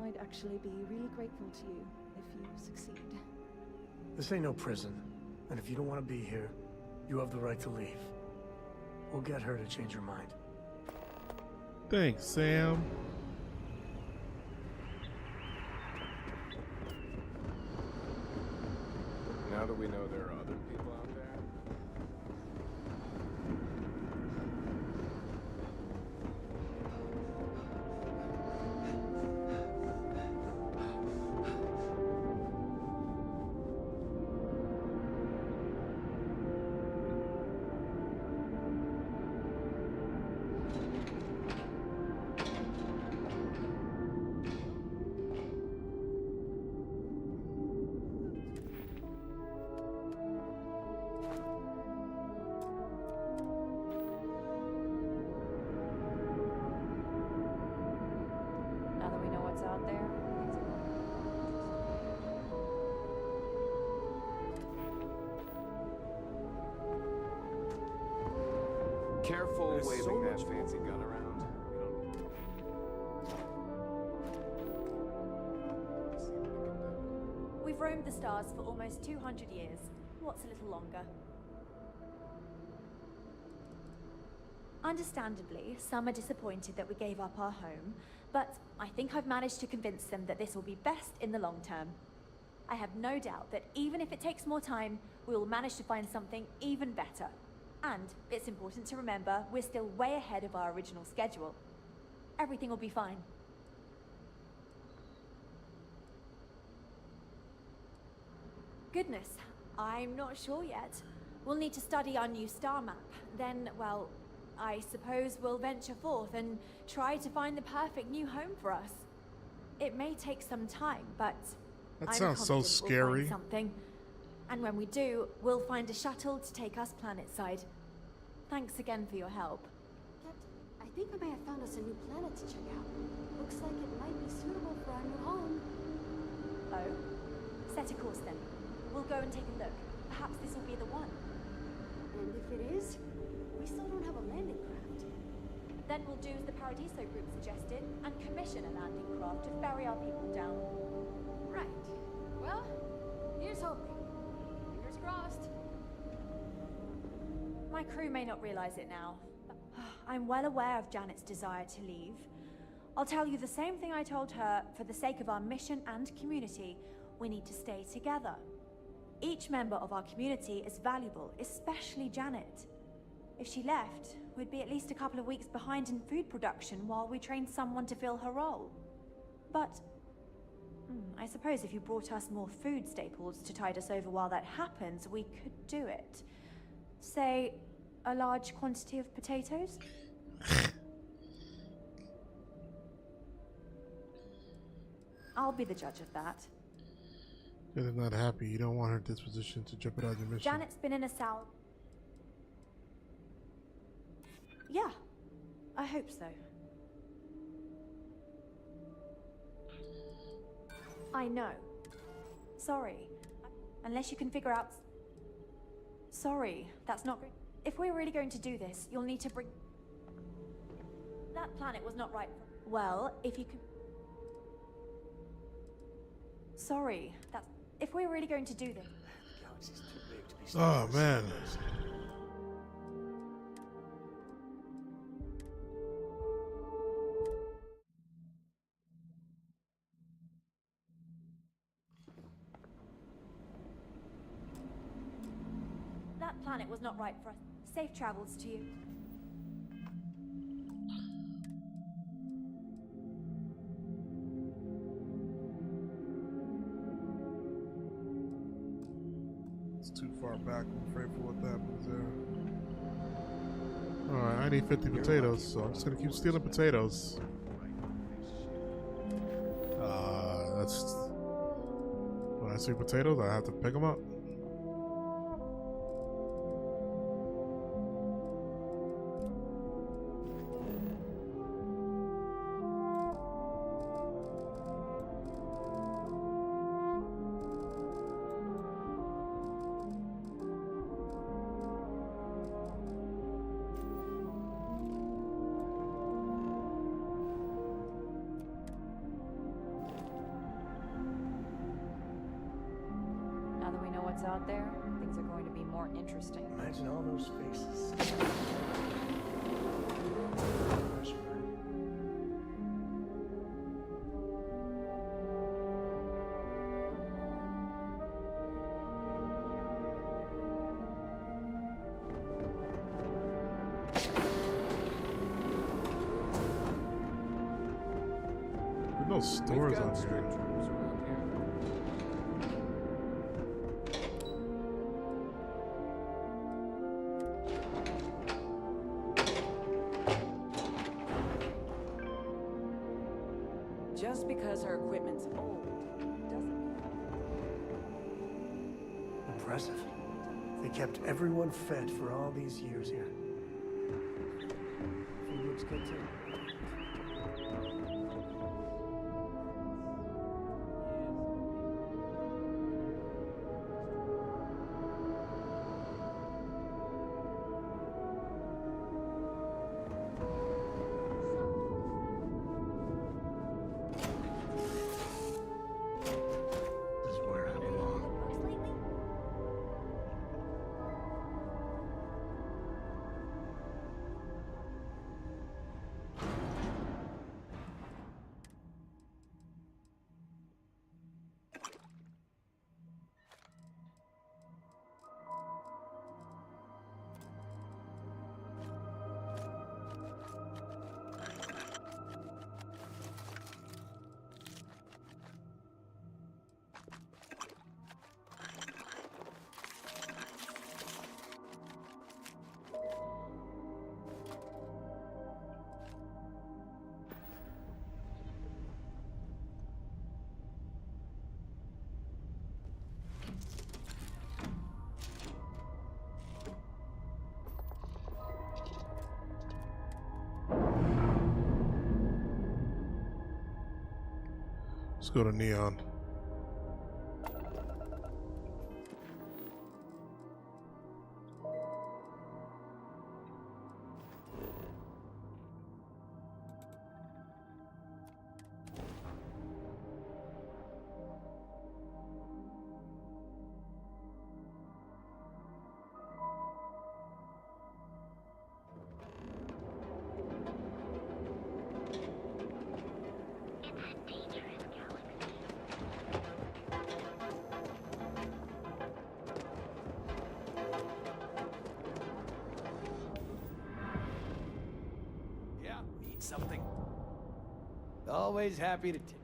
I'd actually be really grateful to you if you succeed. This ain't no prison, and if you don't want to be here, you have the right to leave. We'll get her to change her mind. Thanks, Sam. Now that we know there are other people out there. Out there. Careful There's waving so that much fancy gun around. We've roamed the stars for almost 200 years. What's a little longer? Understandably, some are disappointed that we gave up our home, but I think I've managed to convince them that this will be best in the long term. I have no doubt that even if it takes more time, we will manage to find something even better. And it's important to remember we're still way ahead of our original schedule. Everything will be fine. Goodness, I'm not sure yet. We'll need to study our new star map. Then, well, I suppose we'll venture forth and try to find the perfect new home for us. It may take some time, but that sounds so scary. We'll find something. And when we do, we'll find a shuttle to take us planetside. Thanks again for your help. Captain, I think I may have found us a new planet to check out. Looks like it might be suitable for our new home. Oh, set a course then. We'll go and take a look. Perhaps this will be the one. And if it is, we still don't have a landing craft. Then we'll do as the Paradiso group suggested and commission a landing craft to ferry our people down. Right. Well, here's hoping. Fingers crossed. My crew may not realize it now. I'm well aware of Janet's desire to leave. I'll tell you the same thing I told her. For the sake of our mission and community, we need to stay together. Each member of our community is valuable, especially Janet. If she left, we'd be at least a couple of weeks behind in food production while we trained someone to fill her role. But I suppose if you brought us more food staples to tide us over while that happens, we could do it. Say, a large quantity of potatoes? I'll be the judge of that. They're not happy. You don't want her disposition to jeopardize your mission. Janet's been in a sour... Yeah, I hope so. I know. Sorry. Unless you can figure out... Sorry, that's not... If we're really going to do this, you'll need to bring... That planet was not right for... Well, if you can... Sorry, that's... If we're really going to do this... The galaxy's too big to be Oh, man. planet was not right for us. Safe travels to you. It's too far back. I'm afraid for what happens there. Alright, I need 50 potatoes, so I'm just gonna keep stealing potatoes. That's... When I see potatoes, I have to pick them up. Now that we know what's out there, things are going to be more interesting. Imagine all those faces. There's no stores on here. Just because her equipment's old doesn't... Impressive. They kept everyone fed for all these years here. Food looks good too. This is where I belong. Let's go to Neon. Yeah, need something. Always happy to take.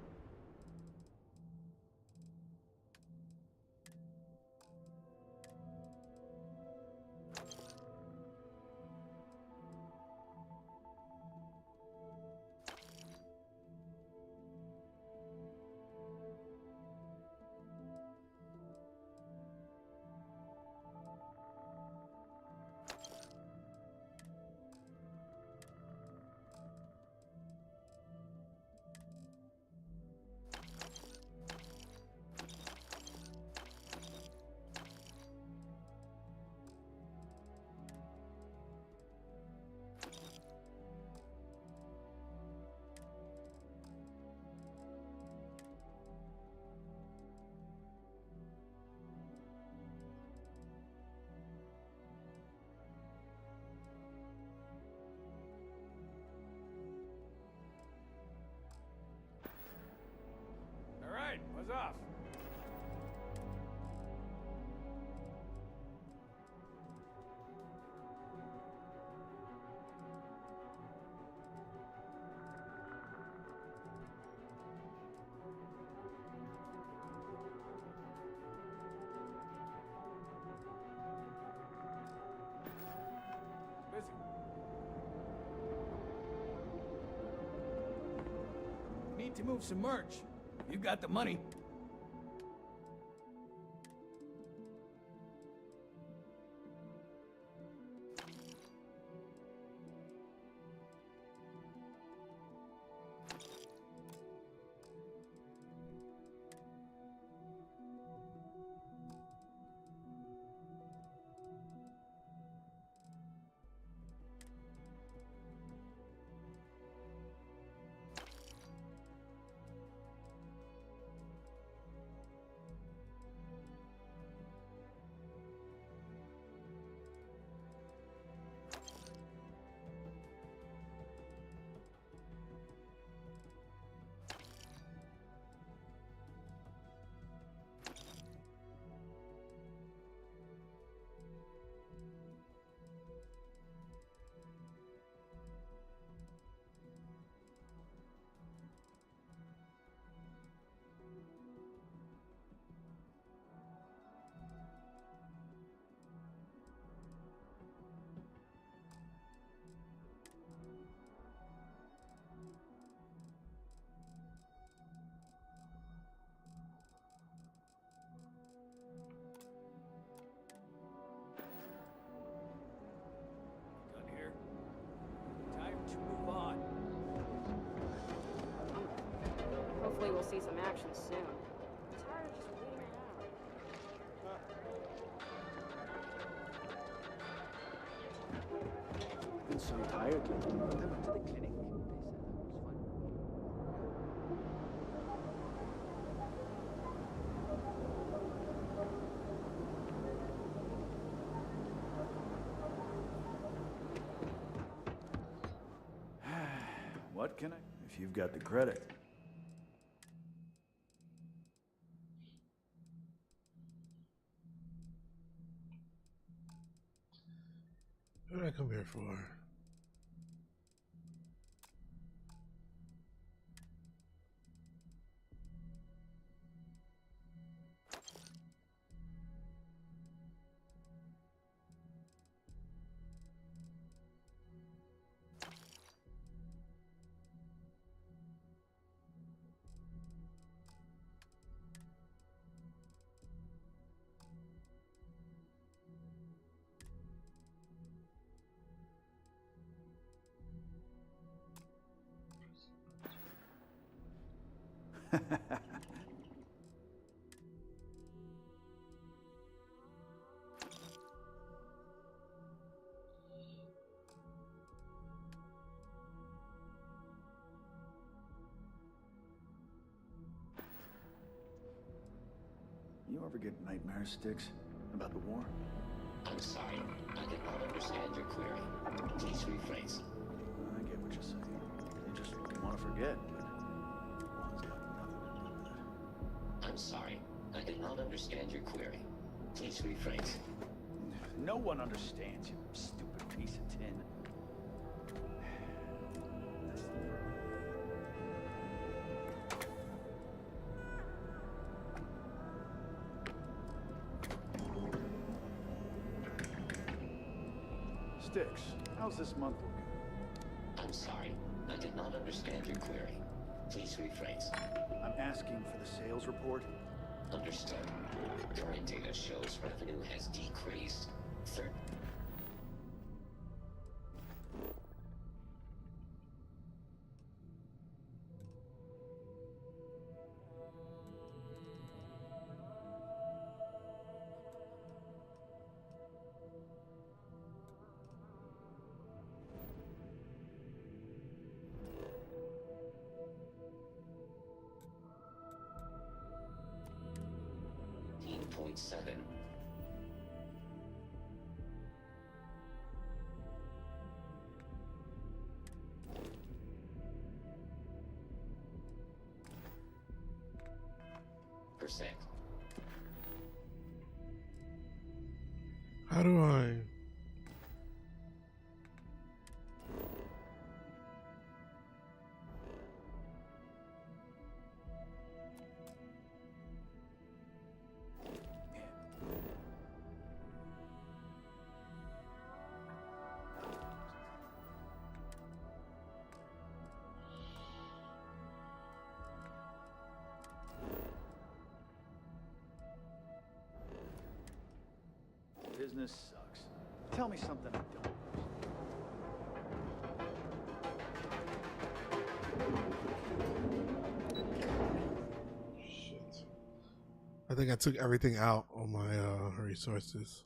need to move some merch. You got the money. Hopefully we'll see some action soon. I'm tired of just waiting around. Been so tired. I went to the clinic. They said that was fun. What can I? If you've got the credit. What did I come here for? You ever get nightmare sticks about the war? I'm sorry, I did not understand your query. Please rephrase. I get what you're saying. You just want to forget, but one's got nothing to do with it. I'm sorry, I did not understand your query. Please rephrase. No one understands, you stupid piece of tin. Sticks, how's this month looking? I'm sorry, I did not understand your query. Please rephrase. I'm asking for the sales report. Understood. Current data shows revenue has decreased. .7. Percent. How do I? business sucks. Tell me something I don't. Shit. I think I took everything out on my resources.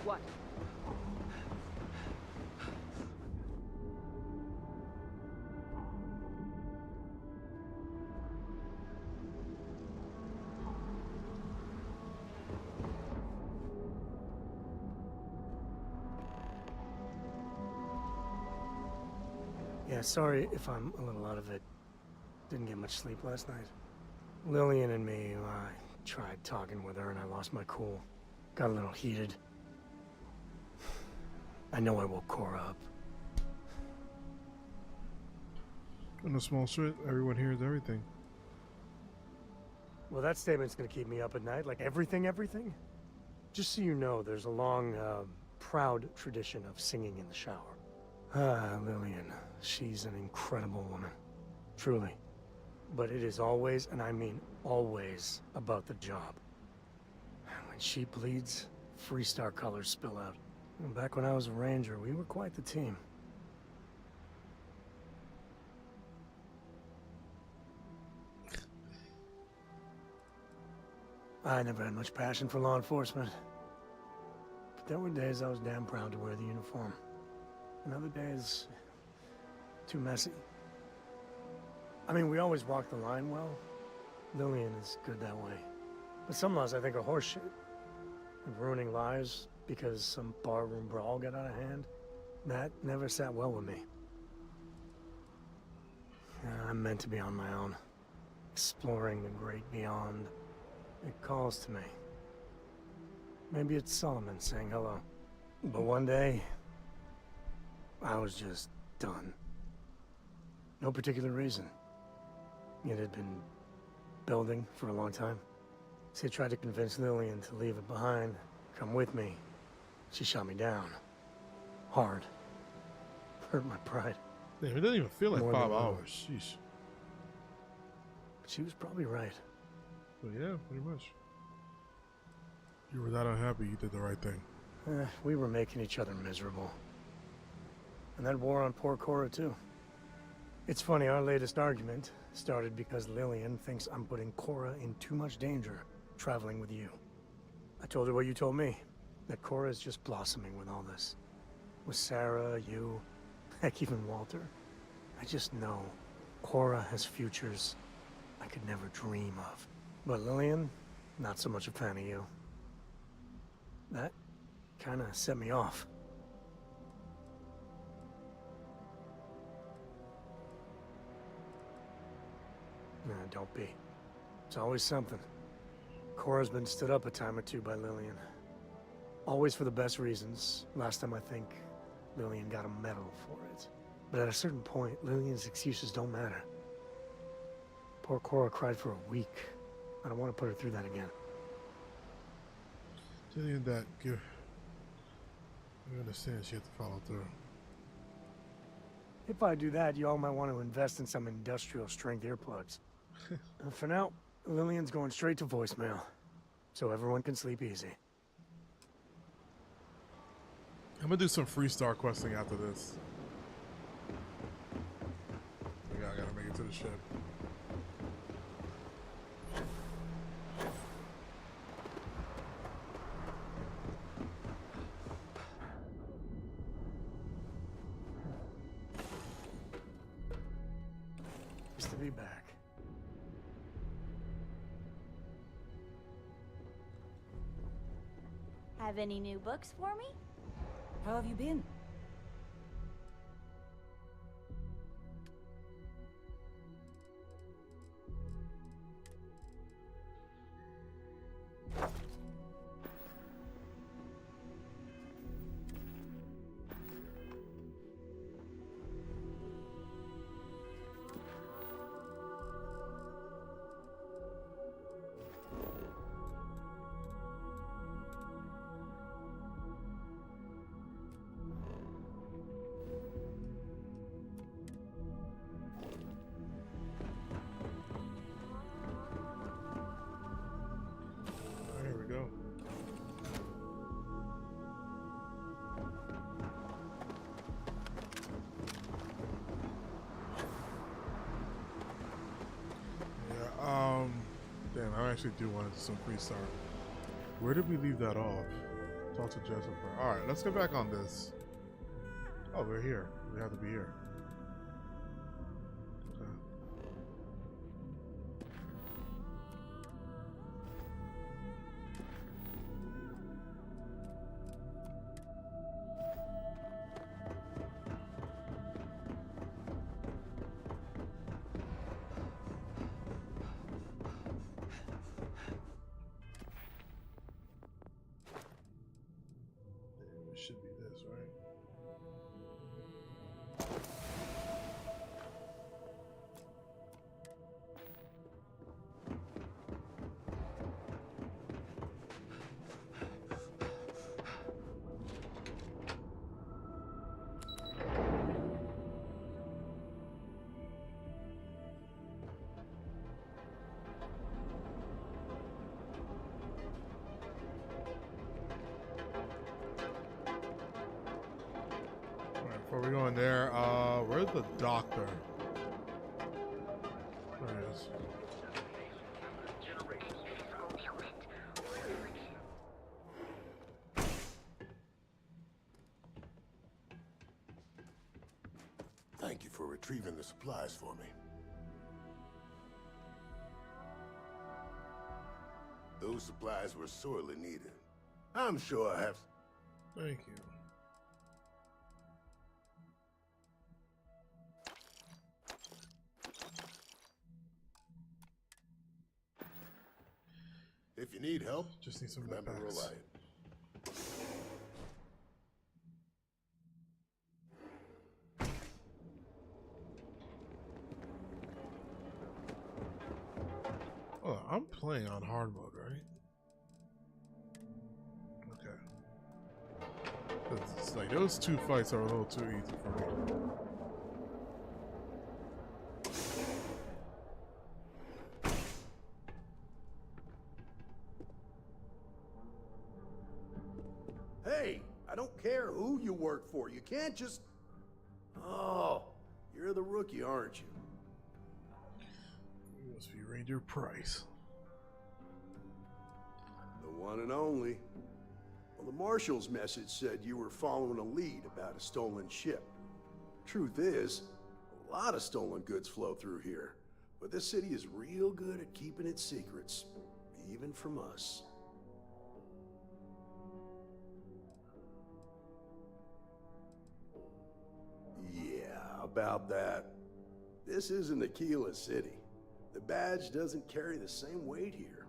What? Yeah, sorry if I'm a little out of it. Didn't get much sleep last night. Lillian and me, I tried talking with her and I lost my cool. Got a little heated. I know I woke Cora up. In a small shit, everyone hears everything. Well, that statement's gonna keep me up at night, like everything? Just so you know, there's a long, proud tradition of singing in the shower. Ah, Lillian. She's an incredible woman. Truly. But it is always, and I mean always, about the job. When she bleeds, Freestar colors spill out. And back when I was a ranger, we were quite the team. I never had much passion for law enforcement. But there were days I was damn proud to wear the uniform. And other days, too messy. I mean, we always walk the line well. Lillian is good that way. But some laws I think are horseshit. And ruining lives because some barroom brawl got out of hand. That never sat well with me. Yeah, I'm meant to be on my own. Exploring the great beyond. It calls to me. Maybe it's Solomon saying hello. But one day, I was just done. No particular reason. It had been building for a long time. So I tried to convince Lillian to leave it behind, come with me. She shot me down. Hard. Hurt my pride. Damn, it doesn't even feel like More 5 than hours. Sheesh. But she was probably right. But yeah, pretty much. You were that unhappy, you did the right thing. We were making each other miserable. And that wore on poor Cora, too. It's funny, our latest argument started because Lillian thinks I'm putting Cora in too much danger traveling with you. I told her what you told me, that Cora is just blossoming with all this. With Sarah, you, heck, even Walter. I just know Cora has futures I could never dream of. But Lillian, not so much a fan of you. That kind of set me off. Nah, don't be. It's always something. Cora's been stood up a time or two by Lillian. Always for the best reasons. Last time I think Lillian got a medal for it. But at a certain point, Lillian's excuses don't matter. Poor Cora cried for a week. I don't want to put her through that again. Jillian, that you understand she had to follow through. If I do that, y'all might want to invest in some industrial strength earplugs. For now, Lillian's going straight to voicemail, so everyone can sleep easy. I'm gonna do some Freestar questing after this. I gotta make it to the ship. Nice to be back. Have any new books for me? How have you been? I actually do want to do some Freestar. Where did we leave that off? Talk to Jessica. Alright, let's get back on this. Oh, we're here. We have to be here. Okay. It should be this, right? Before we go in there, where's the doctor? There he is. Thank you for retrieving the supplies for me. Those supplies were sorely needed. I'm sure I have... Thank you. If you need help, just need some remember backs. Reliant. Oh, I'm playing on hard mode, right? Okay. It's like those two fights are a little too easy for me. Hey, I don't care who you work for. You can't just... Oh, you're the rookie, aren't you? You must be Ranger Price. The one and only. Well, the Marshal's message said you were following a lead about a stolen ship. Truth is, a lot of stolen goods flow through here, but this city is real good at keeping its secrets, even from us. Yeah, about that. This isn't Aquila City. The badge doesn't carry the same weight here.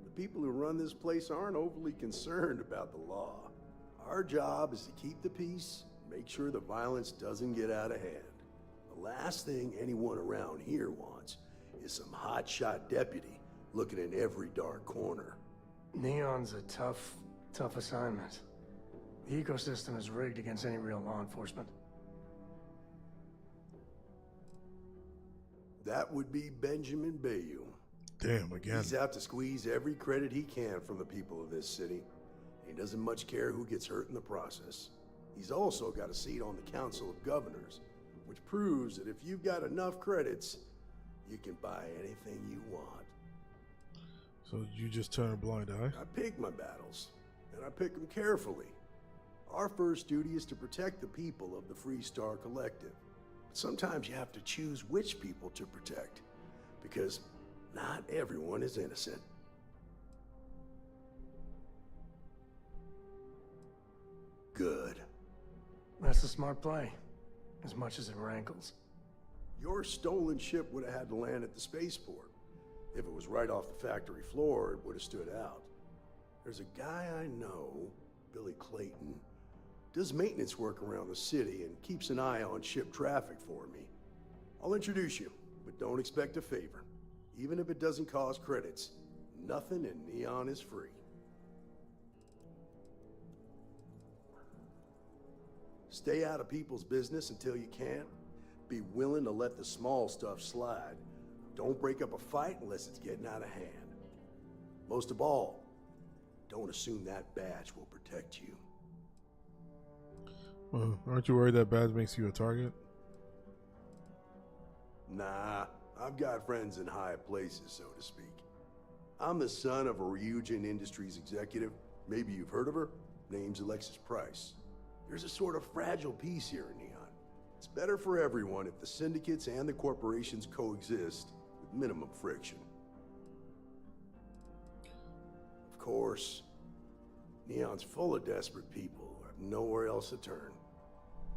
The people who run this place aren't overly concerned about the law. Our job is to keep the peace, make sure the violence doesn't get out of hand. The last thing anyone around here wants is some hotshot deputy looking in every dark corner. Neon's a tough assignment. The ecosystem is rigged against any real law enforcement. That would be Benjamin Bayou. Damn, again. He's out to squeeze every credit he can from the people of this city. He doesn't much care who gets hurt in the process. He's also got a seat on the Council of Governors, which proves that if you've got enough credits, you can buy anything you want. So you just turn a blind eye? I pick my battles, and I pick them carefully. Our first duty is to protect the people of the Freestar Collective. But sometimes you have to choose which people to protect, because not everyone is innocent. Good. That's a smart play, as much as it rankles. Your stolen ship would have had to land at the spaceport. If it was right off the factory floor, it would have stood out. There's a guy I know, Billy Clayton, does maintenance work around the city and keeps an eye on ship traffic for me. I'll introduce you, but don't expect a favor. Even if it doesn't cost credits, nothing in Neon is free. Stay out of people's business until you can. Be willing to let the small stuff slide. Don't break up a fight unless it's getting out of hand. Most of all, don't assume that badge will protect you. Well, aren't you worried that badge makes you a target? Nah, I've got friends in high places, so to speak. I'm the son of a Ryujin Industries executive. Maybe you've heard of her. Name's Alexis Price. There's a sort of fragile peace here in Neon. It's better for everyone if the syndicates and the corporations coexist with minimum friction. Of course, Neon's full of desperate people who have nowhere else to turn.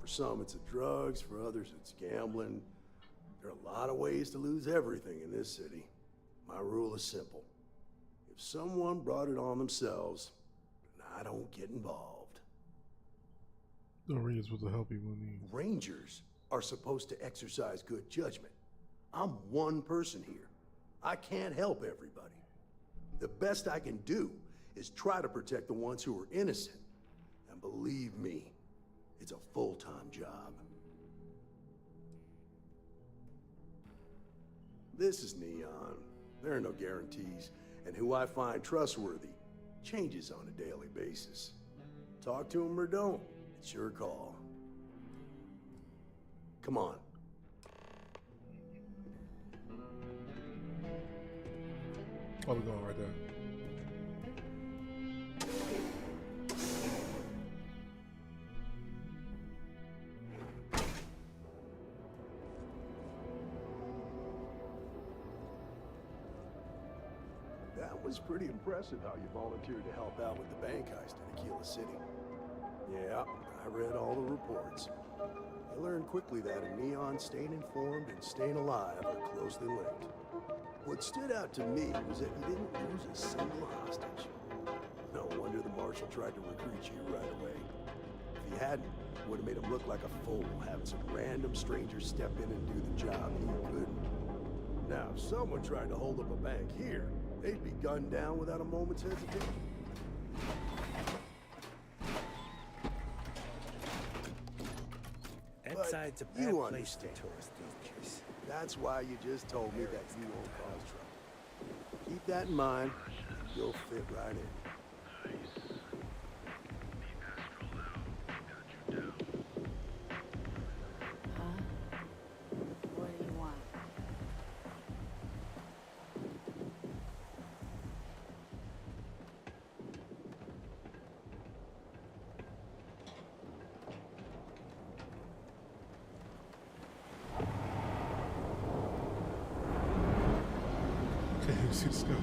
For some, it's the drugs. For others, it's gambling. There are a lot of ways to lose everything in this city. My rule is simple. If someone brought it on themselves, then I don't get involved. The Rangers with the help people need. Rangers are supposed to exercise good judgment. I'm one person here. I can't help everybody. The best I can do is try to protect the ones who are innocent. And believe me, it's a full-time job. This is Neon. There are no guarantees, and who I find trustworthy changes on a daily basis. Talk to them or don't. It's your call. Come on. Oh, we're going right there. That was pretty impressive how you volunteered to help out with the bank heist in Aquila City. Yeah, I read all the reports. I learned quickly that in Neon, staying informed and staying alive are closely linked. What stood out to me was that you didn't lose a single hostage. No wonder the marshal tried to recruit you right away. If he hadn't, it would have made him look like a fool, having some random stranger step in and do the job he couldn't. Now, if someone tried to hold up a bank here, they'd be gunned down without a moment's hesitation. Outside's a bad place to tourist these days. That's why you just told me that you won't cause trouble. Keep that in mind, and you'll fit right in. What do you want? Okay, let's go.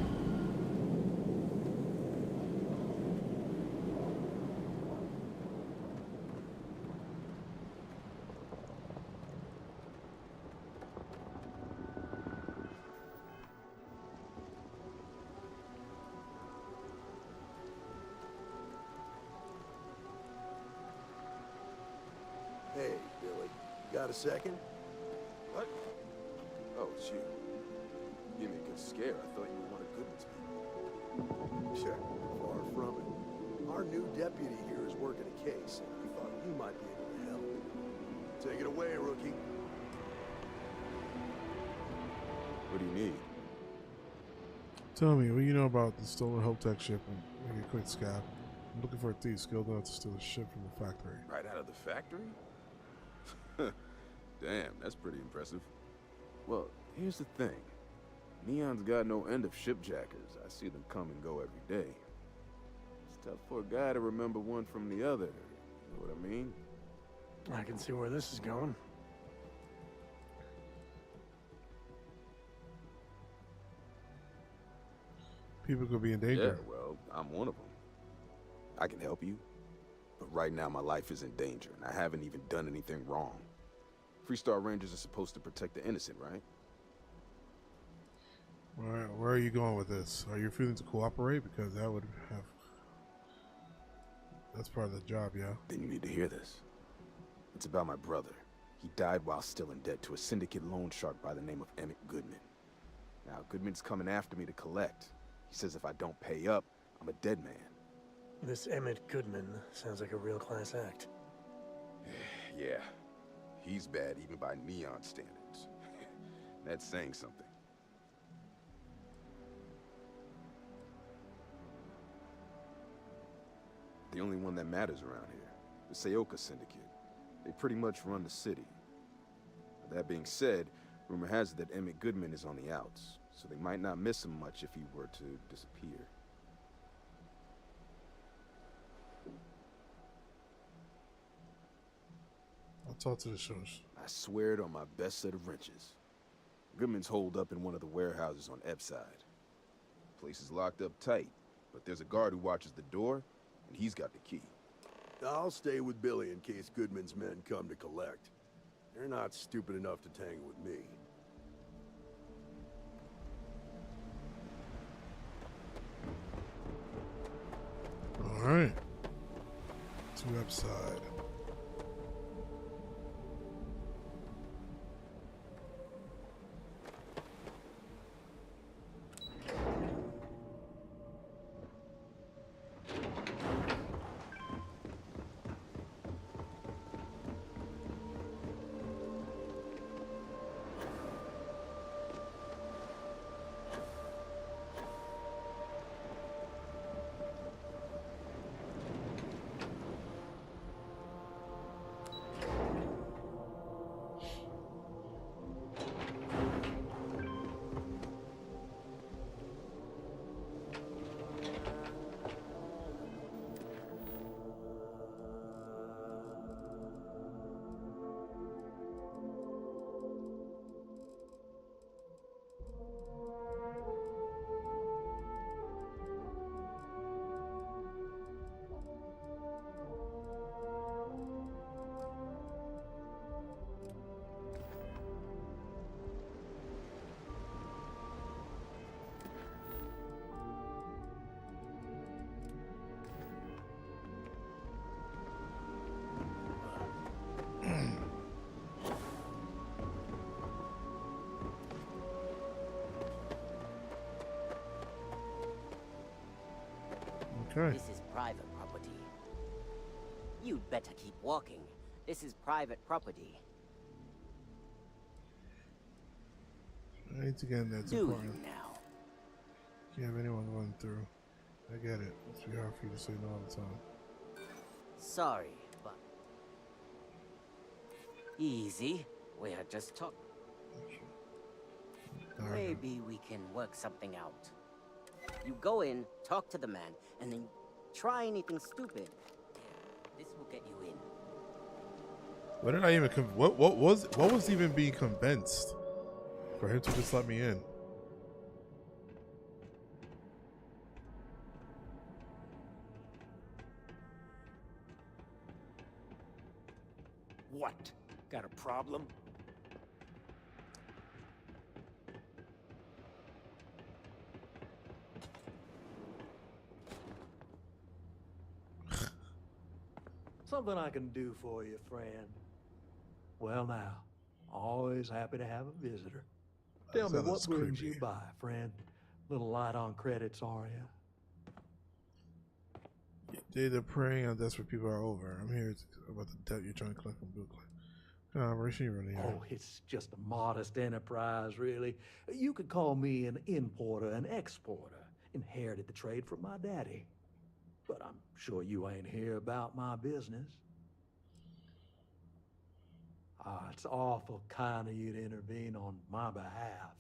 Hey, Billy, got a second? What? Oh, it's you. You gave me a good scare. I thought you were one of Goodman's people. Sure, far from it. Our new deputy here is working a case, and I thought you might be able to help. Take it away, rookie. What do you need? Tell me, what do you know about the stolen Hope Tech ship and maybe a quick scab? I'm looking for a thief skilled enough to steal a ship from the factory. Right out of the factory? Damn, that's pretty impressive. Well, here's the thing. Neon's got no end of shipjackers. I see them come and go every day. It's tough for a guy to remember one from the other. You know what I mean? I can see where this is going. People could be in danger. Yeah, well, I'm one of them. I can help you. But right now, my life is in danger, and I haven't even done anything wrong. Freestar Rangers are supposed to protect the innocent, right? Where are you going with this? Are you refusing to cooperate? Because that would have... That's part of the job, yeah? Then you need to hear this. It's about my brother. He died while still in debt to a syndicate loan shark by the name of Emmett Goodman. Now, Goodman's coming after me to collect. He says if I don't pay up, I'm a dead man. This Emmett Goodman sounds like a real class act. Yeah. He's bad even by Neon standards. That's saying something. The only one that matters around here, the Seoka Syndicate. They pretty much run the city. That being said, rumor has it that Emmett Goodman is on the outs, so they might not miss him much if he were to disappear. I'll talk to the shows. I swear it on my best set of wrenches. Goodman's holed up in one of the warehouses on Ebb side. Place is locked up tight, but there's a guard who watches the door, and he's got the key. I'll stay with Billy in case Goodman's men come to collect. They're not stupid enough to tangle with me. All right. To website. Okay. This is private property. You'd better keep walking. This is private property. I need to get in there. Do you now? Can't have anyone going through. I get it. It's be hard for you to say no all the time. Sorry, but... Easy. We are just talking. Maybe we can work something out. You go in, talk to the man, and then try anything stupid. This will get you in. What did I even what was even being convinced for him to just let me in? What? Got a problem? Something I can do for you, friend. Well now, always happy to have a visitor. Tell me what brings you by, friend. Little light on credits, are you? They're preying on desperate people are over. I'm here about the debt you're trying to collect from Bill Clinton. Operation really here. Oh, it's just a modest enterprise, really. You could call me an importer and exporter. Inherited the trade from my daddy. But I'm sure you ain't hear about my business. It's awful kind of you to intervene on my behalf.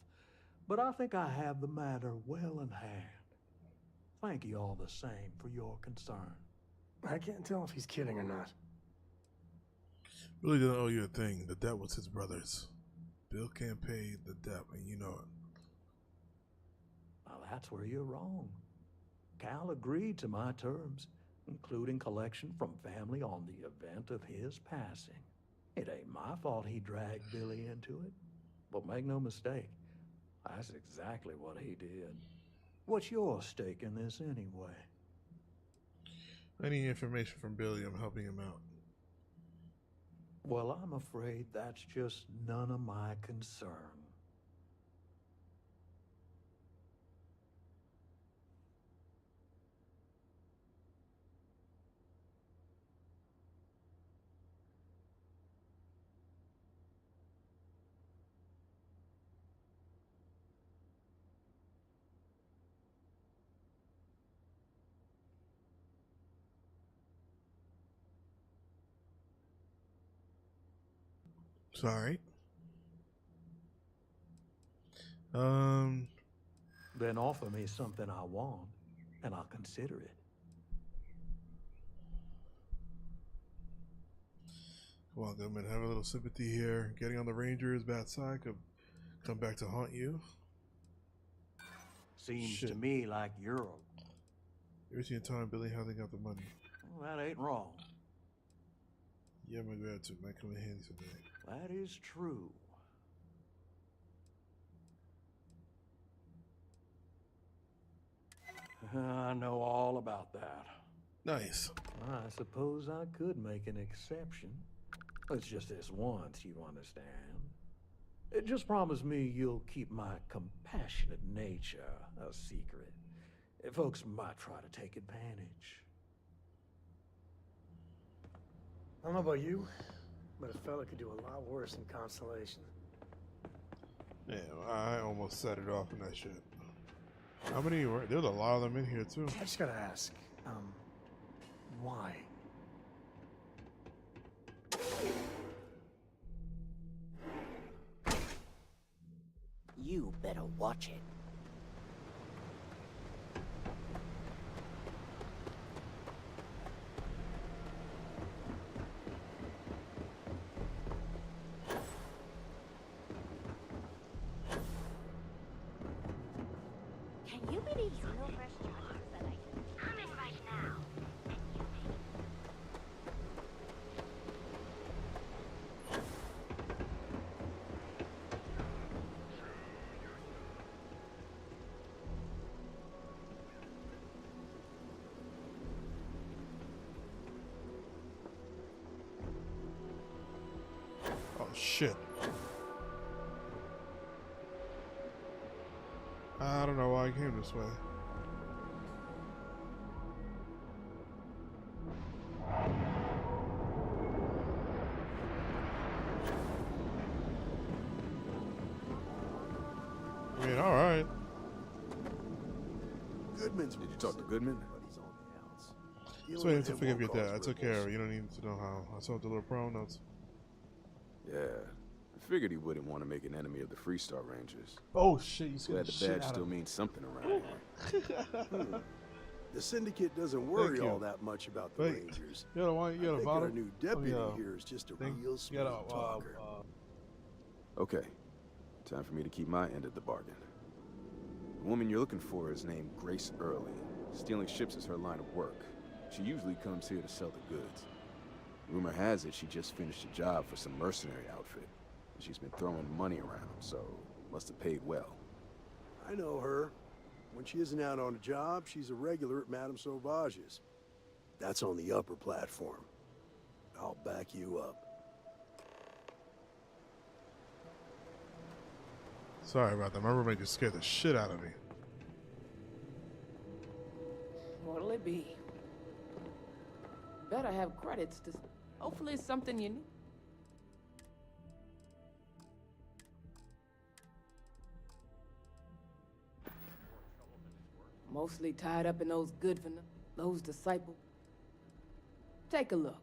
But I think I have the matter well in hand. Thank you all the same for your concern. I can't tell if he's kidding or not. Really didn't owe you a thing. The debt was his brother's. Bill can't pay the debt, and you know it. Well, that's where you're wrong. Cal agreed to my terms, including collection from family on the event of his passing. It ain't my fault he dragged Billy into it. But make no mistake, that's exactly what he did. What's your stake in this anyway? Any information from Billy, I'm helping him out. Well, I'm afraid that's just none of my concern. Sorry. Then offer me something I want, and I'll consider it. Come on, Goodman, have a little sympathy here. Getting on the Rangers' bad side could come back to haunt you. Seems to me like you're... You're wasting your time, Billy. How they got the money? Well, that ain't wrong. Yeah, my gratitude might come in handy someday. That is true. I know all about that. Nice. I suppose I could make an exception. It's just this once, you understand. Just promise me you'll keep my compassionate nature a secret. Folks might try to take advantage. I don't know about you, but a fella could do a lot worse in Constellation. Yeah, I almost set it off in that shit. How many were? There's a lot of them in here too. I just gotta ask, why? You better watch it. Can you believe Xeno fresh charges that I can come in right now? Oh shit. I don't know why I came this way. I mean, alright. Goodman's. Did you talk to Goodman? Just waiting to forgive your debt. I took care of it. You don't need to know how. I saw the little pro notes. Yeah. I figured he wouldn't want to make an enemy of the Freestar Rangers. Oh shit, you Glad the badge still means something around here. The Syndicate doesn't worry all that much about the Rangers. You got a I think bottle? our new deputy here is just a real smooth talker. Okay. Time for me to keep my end of the bargain. The woman you're looking for is named Grace Early. Stealing ships is her line of work. She usually comes here to sell the goods. Rumor has it she just finished a job for some mercenary outfit. And she's been throwing money around, so must have paid well. I know her. When she isn't out on a job, she's a regular at Madame Sauvage's. That's on the upper platform. I'll back you up. Sorry about that. My roommate just scared the shit out of me. What'll it be? Better have credits to... Hopefully it's something you need. Mostly tied up in those good for those disciples. Take a look.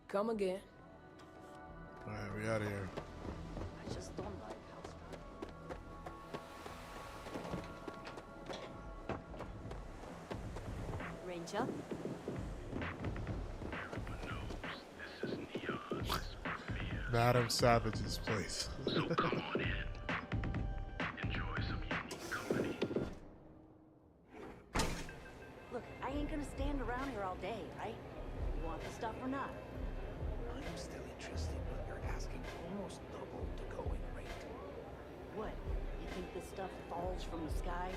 Come again. Alright, we out of here. I just don't like house. Ranger? Madam Savage's place. So come on in. Enjoy some unique company. Look, I ain't gonna stand around here all day, right? You want the stuff or not? I'm still interested, but you're asking almost double the going rate. What? You think this stuff falls from the sky?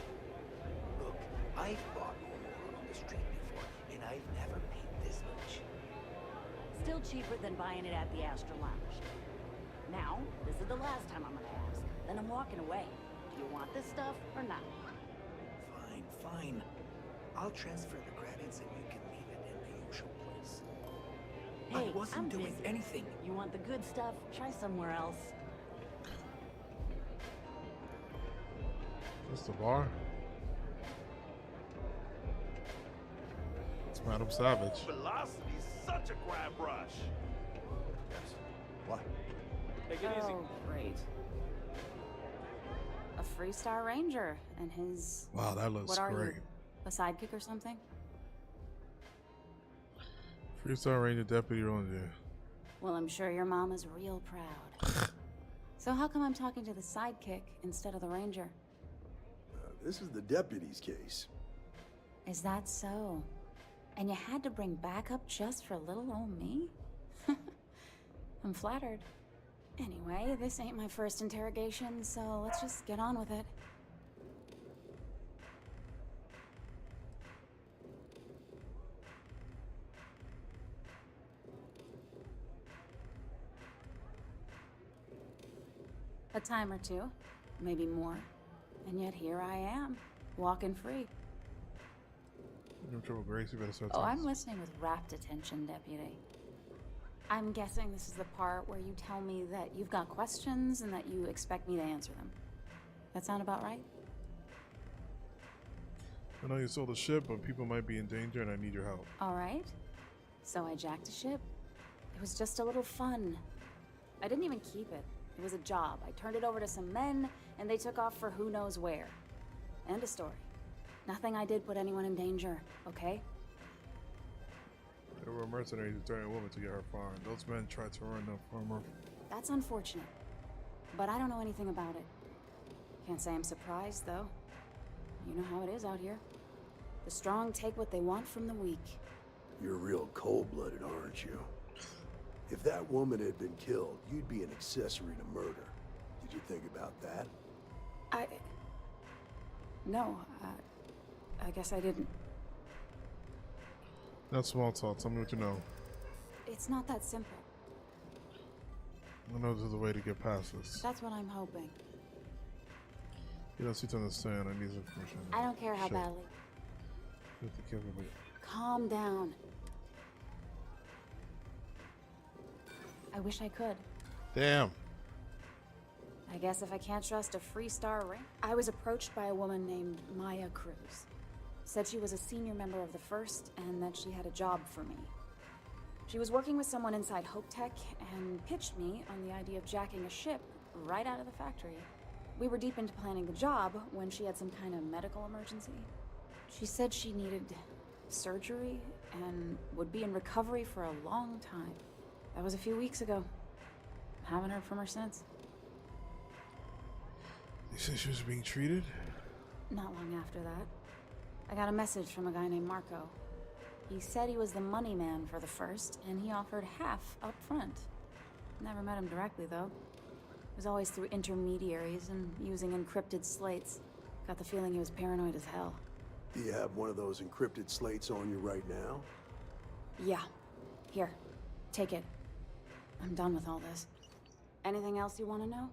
Look, I've bought more on the street before, and I've never paid this much. Still cheaper than buying it at the Astra Lounge. Now, this is the last time I'm gonna ask. Then I'm walking away. Do you want this stuff or not? Fine, fine. I'll transfer the credits and you can leave it in the usual place. Hey, I wasn't I'm doing busy. anything. You want the good stuff? Try somewhere else. This the bar? It's Madam Savage. Velocity's such a crime rush. Yes. What? Take it easy. Oh, great. A Freestar Ranger and his... Wow, that looks what are great. You? A sidekick or something? Freestar Ranger Deputy Ranger. Well, I'm sure your mom is real proud. So how come I'm talking to the sidekick instead of the ranger? This is the deputy's case. Is that so? And you had to bring backup just for little old me? I'm flattered. Anyway, this ain't my first interrogation, so let's just get on with it. A time or two, maybe more. And yet here I am, walking free. You have trouble, Grace? You better start Oh, talking. I'm listening with rapt attention, Deputy. I'm guessing this is the part where you tell me that you've got questions and that you expect me to answer them. That sound about right? I know you sold a ship, but people might be in danger and I need your help. All right. So I jacked a ship. It was just a little fun. I didn't even keep it. It was a job. I turned it over to some men, and they took off for who knows where. End of story. Nothing I did put anyone in danger, okay? There were mercenaries who turned a woman to get her farm. Those men tried to run the farmer. That's unfortunate. But I don't know anything about it. Can't say I'm surprised, though. You know how it is out here. The strong take what they want from the weak. You're real cold-blooded, aren't you? If that woman had been killed, you'd be an accessory to murder. Did you think about that? No, I guess I didn't. That's small talk. Tell me what you know. It's not that simple. I know there's a way to get past this. That's what I'm hoping. You don't seem to understand. I need some information. I don't care how Shit. badly. You have to kill me. Calm down. I wish I could. Damn. I guess if I can't trust a Freestar Ranger. I was approached by a woman named Maya Cruz. Said she was a senior member of the First and that she had a job for me. She was working with someone inside Hope Tech and pitched me on the idea of jacking a ship right out of the factory. We were deep into planning the job when she had some kind of medical emergency. She said she needed surgery and would be in recovery for a long time. That was a few weeks ago. Haven't heard from her since. You said she was being treated? Not long after that, I got a message from a guy named Marco. He said he was the money man for the First, and he offered half up front. Never met him directly, though. It was always through intermediaries and using encrypted slates. Got the feeling he was paranoid as hell. Do you have one of those encrypted slates on you right now? Yeah. Here. Take it. I'm done with all this. Anything else you want to know?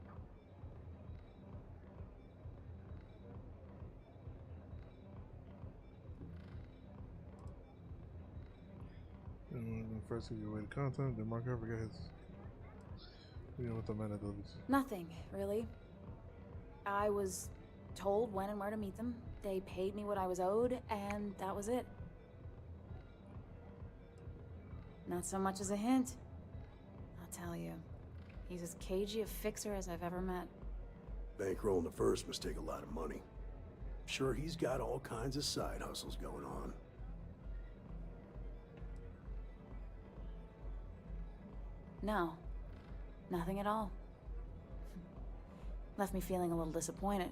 First, give you away the content, then Mark forget his. You know what the man does. Nothing, really. I was told when and where to meet them. They paid me what I was owed, and that was it. Not so much as a hint. I'll tell you. He's as cagey a fixer as I've ever met. Bankrolling the First must take a lot of money. I'm sure he's got all kinds of side hustles going on. No. Nothing at all. Left me feeling a little disappointed,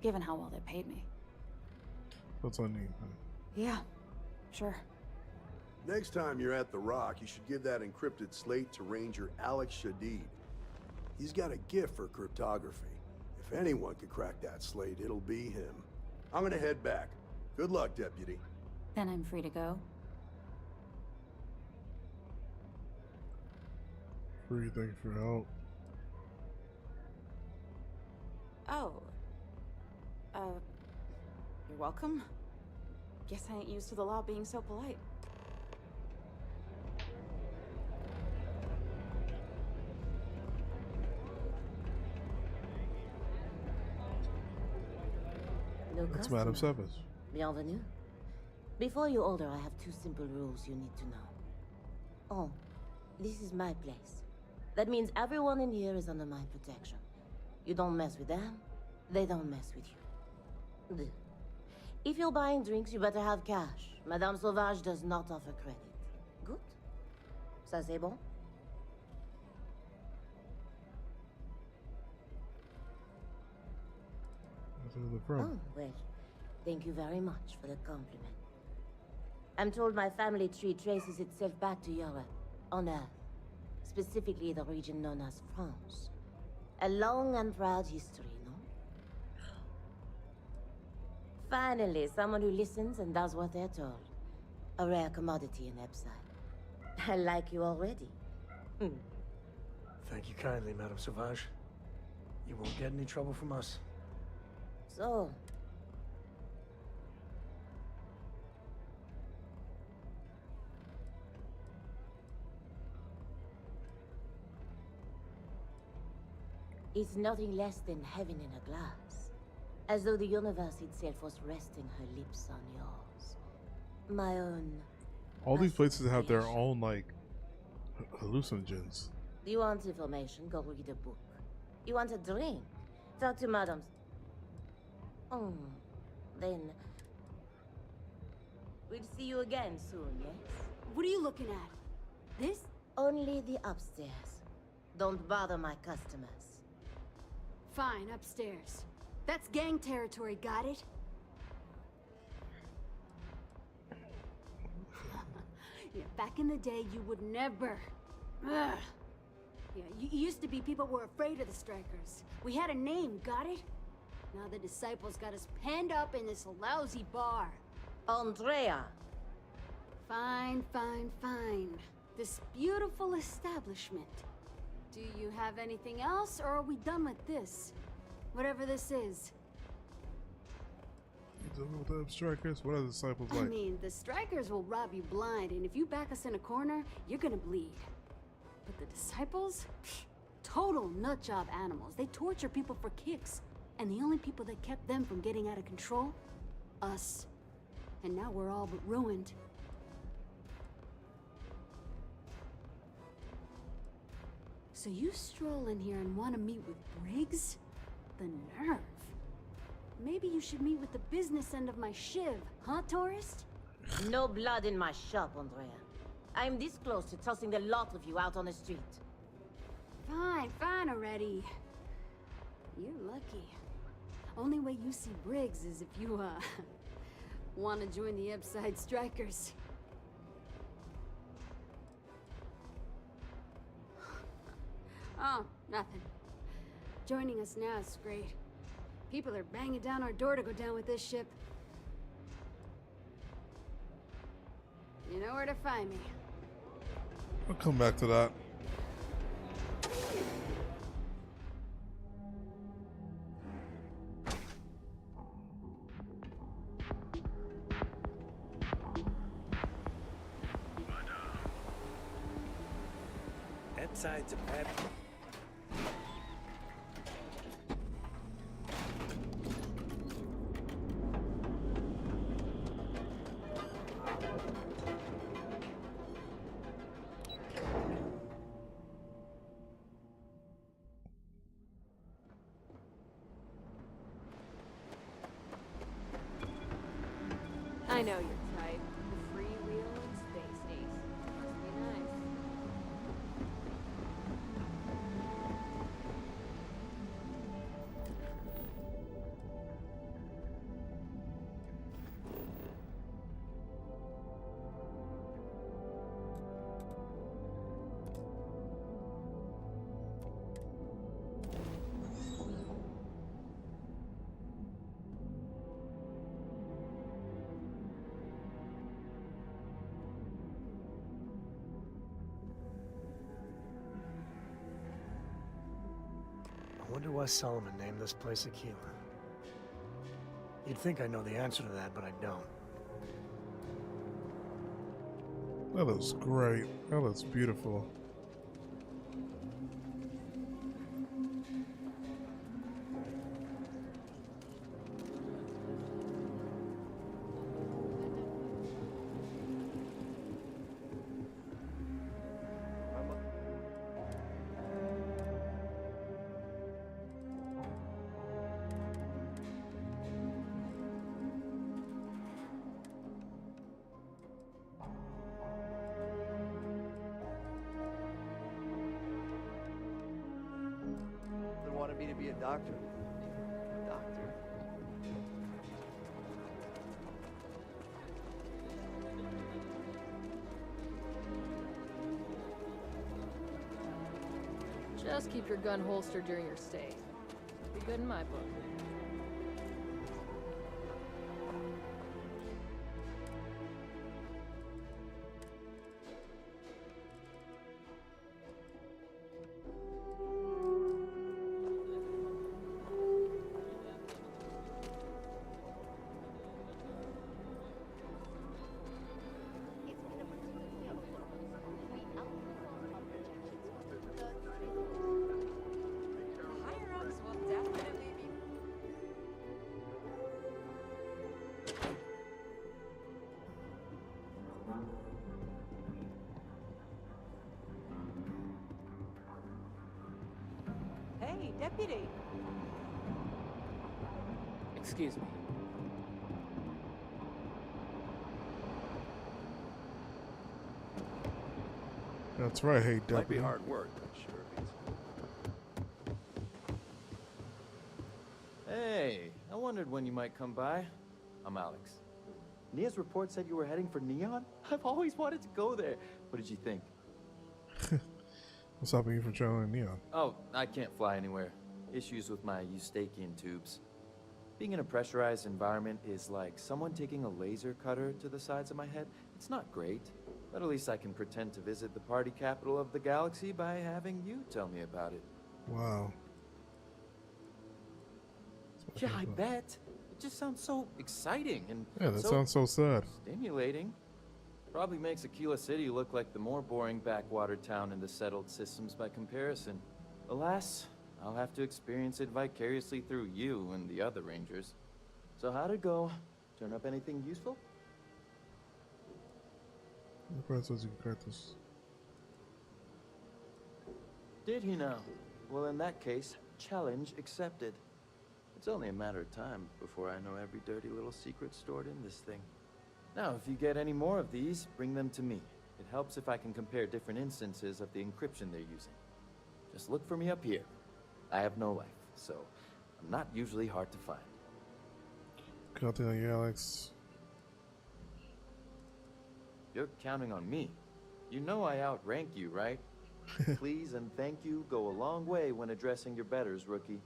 given how well they paid me. What's on you? Yeah, sure. Next time you're at the Rock, you should give that encrypted slate to Ranger Alex Shadid. He's got a gift for cryptography. If anyone could crack that slate, it'll be him. I'm gonna head back. Good luck, Deputy. Then I'm free to go. Free, thank you for your help. Oh. You're welcome. Guess I ain't used to the law being so polite. Your That's Madame customer. Seves. Bienvenue. Before you order, I have 2 simple rules you need to know. Oh, this is my place. That means everyone in here is under my protection. You don't mess with them, they don't mess with you. If you're buying drinks, you better have cash. Madame Sauvage does not offer credit. Good? Ça c'est bon? Oh, well, thank you very much for the compliment. I'm told my family tree traces itself back to Europe, on Earth. Specifically the region known as France. A long and proud history, no? Finally, someone who listens and does what they're told. A rare commodity in Epside. I like you already. Thank you kindly, Madame Sauvage. You won't get any trouble from us. So... It's nothing less than heaven in a glass. As though the universe itself was resting her lips on yours. My own... All these places have their own, like, hallucinogens. Do you want information? Go read a book. You want a drink? Talk to Madame... Oh, then... We'll see you again soon, yes? What are you looking at? This? Only the upstairs. Don't bother my customers. Fine, upstairs. That's gang territory, got it? Yeah, back in the day, you would never... Ugh. Yeah, you used to be people were afraid of the strikers. We had a name, got it? Now the disciples got us penned up in this lousy bar. Andrea! Fine, fine, fine. This beautiful establishment. Do you have anything else, or are we done with this? Whatever this is. You done with the strikers? What are the disciples like? I mean, the strikers will rob you blind, and if you back us in a corner, you're gonna bleed. But the disciples? Pfft, total nutjob animals. They torture people for kicks. And the only people that kept them from getting out of control? Us. And now we're all but ruined. So you stroll in here and want to meet with Briggs? The nerve. Maybe you should meet with the business end of my shiv, huh, tourist? No blood in my shop, Andrea. I'm this close to tossing the lot of you out on the street. Fine, fine already. You're lucky. Only way you see Briggs is if you, want to join the Epside Strikers. Oh, nothing. Joining us now is great. People are banging down our door to go down with this ship. You know where to find me. I'll come back to that. Epside's a bad... I know your type. The freewheel and space ace. Must be nice. I wonder why Solomon named this place Aquila. You'd think I know the answer to that, but I don't. That looks great. That looks beautiful. Maybe a doctor. Doctor? Just keep your gun holstered during your stay. Be good in my book. Hey, deputy. Excuse me. That's right, hey, deputy. Might be hard work, but sure beats. Hey, I wondered when you might come by. I'm Alex. Nia's report said you were heading for Neon? I've always wanted to go there. What did you think? What's stopping you from traveling Neon? Oh, I can't fly anywhere. Issues with my Eustachian tubes. Being in a pressurized environment is like someone taking a laser cutter to the sides of my head. It's not great, but at least I can pretend to visit the party capital of the galaxy by having you tell me about it. Wow. Yeah, I bet. It just sounds so exciting and Yeah, that sounds so sad. stimulating. Probably makes Aquila City look like the more boring backwater town in the settled systems by comparison. Alas, I'll have to experience it vicariously through you and the other rangers. So how'd it go? Turn up anything useful? Did he now? Well, in that case, challenge accepted. It's only a matter of time before I know every dirty little secret stored in this thing. Now, if you get any more of these, bring them to me. It helps if I can compare different instances of the encryption they're using. Just look for me up here. I have no life, so I'm not usually hard to find. Counting on you, Alex. You're counting on me. You know I outrank you, right? Please and thank you go a long way when addressing your betters, rookie.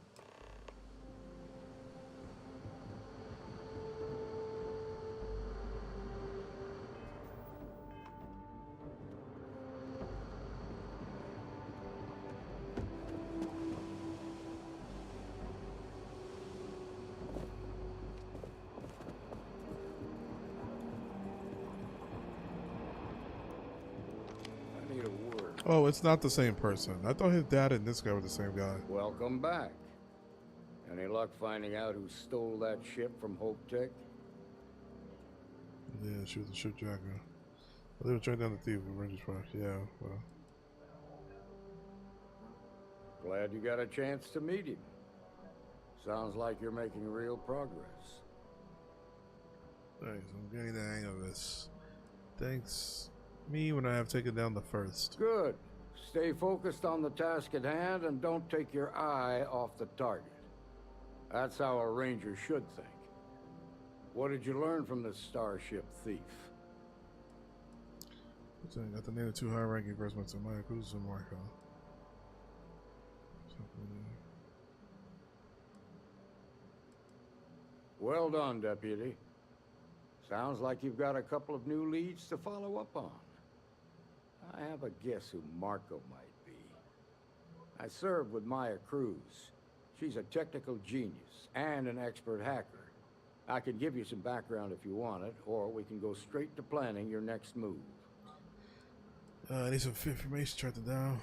Oh, it's not the same person. I thought his dad and this guy were the same guy. Welcome back. Any luck finding out who stole that ship from Hope Tech? Yeah, she was a shipjacker. Well, they were trying down the thief with Rangers Park. Yeah, well. Glad you got a chance to meet him. Sounds like you're making real progress. Thanks, I'm getting the hang of this. Thanks. Me when I have taken down the first. Good. Stay focused on the task at hand and don't take your eye off the target. That's how a ranger should think. What did you learn from this starship thief? I got the name of two high-ranking persons to Maya Cruz and Marco. Well done, Deputy. Sounds like you've got a couple of new leads to follow up on. I have a guess who Marco might be. I served with Maya Cruz. She's a technical genius and an expert hacker. I can give you some background if you want it, or we can go straight to planning your next move. I need some information charted down.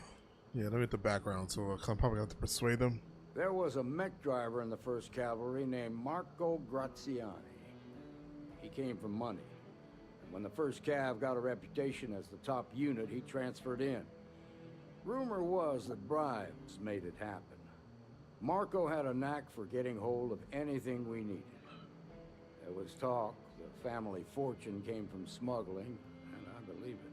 Yeah, let me get the background, so I'm probably going to have to persuade them. There was a mech driver in the 1st Cavalry named Marco Graziani. He came from money. When the 1st Cav got a reputation as the top unit, he transferred in. Rumor was that bribes made it happen. Marco had a knack for getting hold of anything we needed. There was talk the family fortune came from smuggling, and I believe it.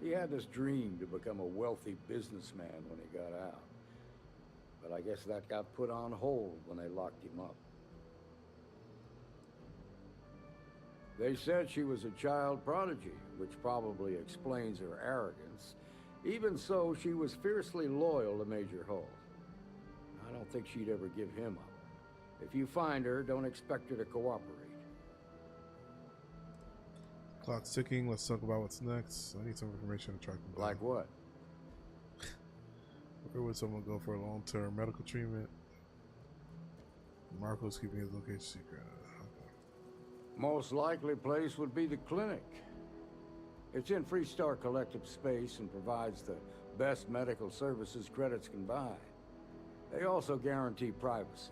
He had this dream to become a wealthy businessman when he got out. but I guess that got put on hold when they locked him up. They said she was a child prodigy, which probably explains her arrogance. Even so, she was fiercely loyal to Major Hull. I don't think she'd ever give him up. If you find her, don't expect her to cooperate. Clock's ticking. Let's talk about what's next. I need some information to track them down. Like what? Where would someone go for a long-term medical treatment? Marco's keeping his location secret. Okay. Most likely place would be the clinic. It's in Freestar Collective space and provides the best medical services credits can buy. They also guarantee privacy.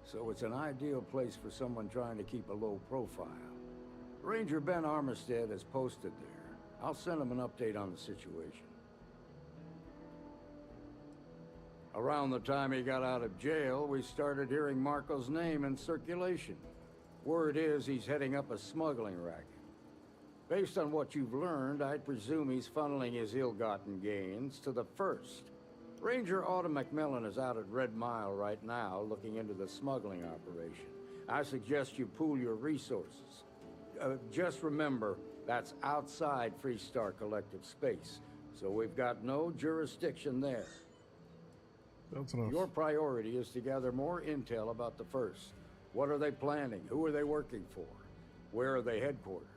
So it's an ideal place for someone trying to keep a low profile. Ranger Ben Armistead is posted there. I'll send him an update on the situation. Around the time he got out of jail, we started hearing Marco's name in circulation. Word is he's heading up a smuggling racket. Based on what you've learned, I'd presume he's funneling his ill-gotten gains to the First. Ranger Autumn McMillan is out at Red Mile right now looking into the smuggling operation. I suggest you pool your resources. Just remember, that's outside Freestar Collective space, so we've got no jurisdiction there. That's enough. Your priority is to gather more intel about the First. What are they planning? Who are they working for? Where are they headquartered?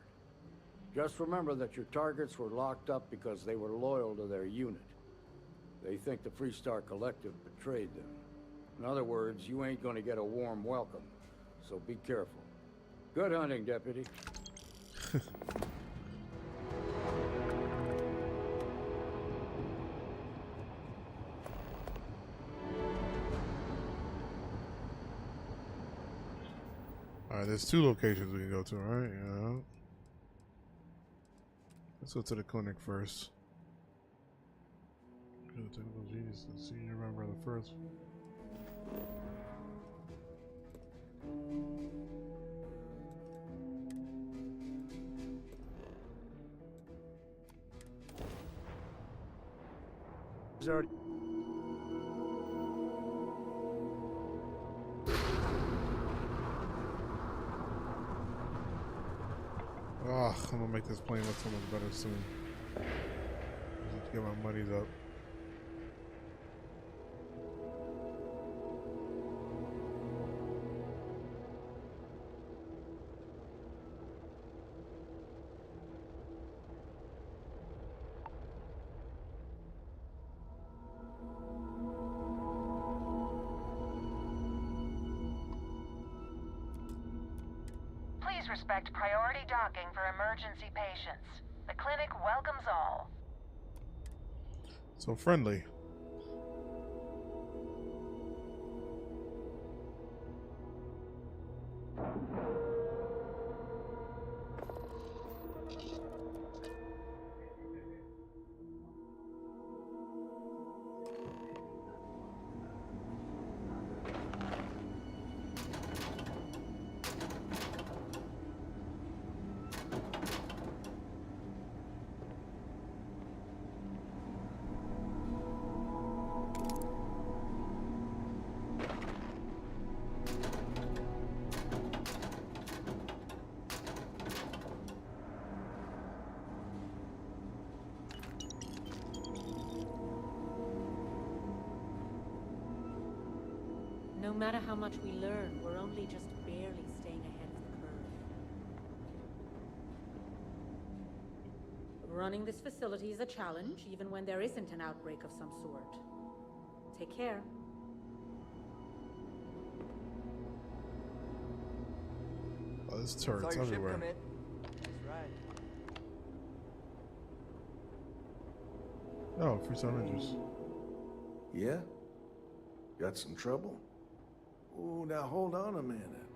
Just remember that your targets were locked up because they were loyal to their unit. They think the Freestar Collective betrayed them. In other words, you ain't gonna get a warm welcome, so be careful. Good hunting, Deputy. Alright, there's two locations we can go to, right? Yeah. Let's go to the clinic first. Technical genius, the senior member of the First. Oh, I'm gonna make this plane look so much better soon. I need to get my monies up. Please respect priority docking for emergency patients. The clinic welcomes all. So friendly. No matter how much we learn, we're only just barely staying ahead of the curve. Running this facility is a challenge, even when there isn't an outbreak of some sort. Take care. Oh, there's turrets Saw your ship everywhere. come in. That's right. Oh, Freestyle Rangers. Yeah? Got some trouble? Oh, now hold on a minute.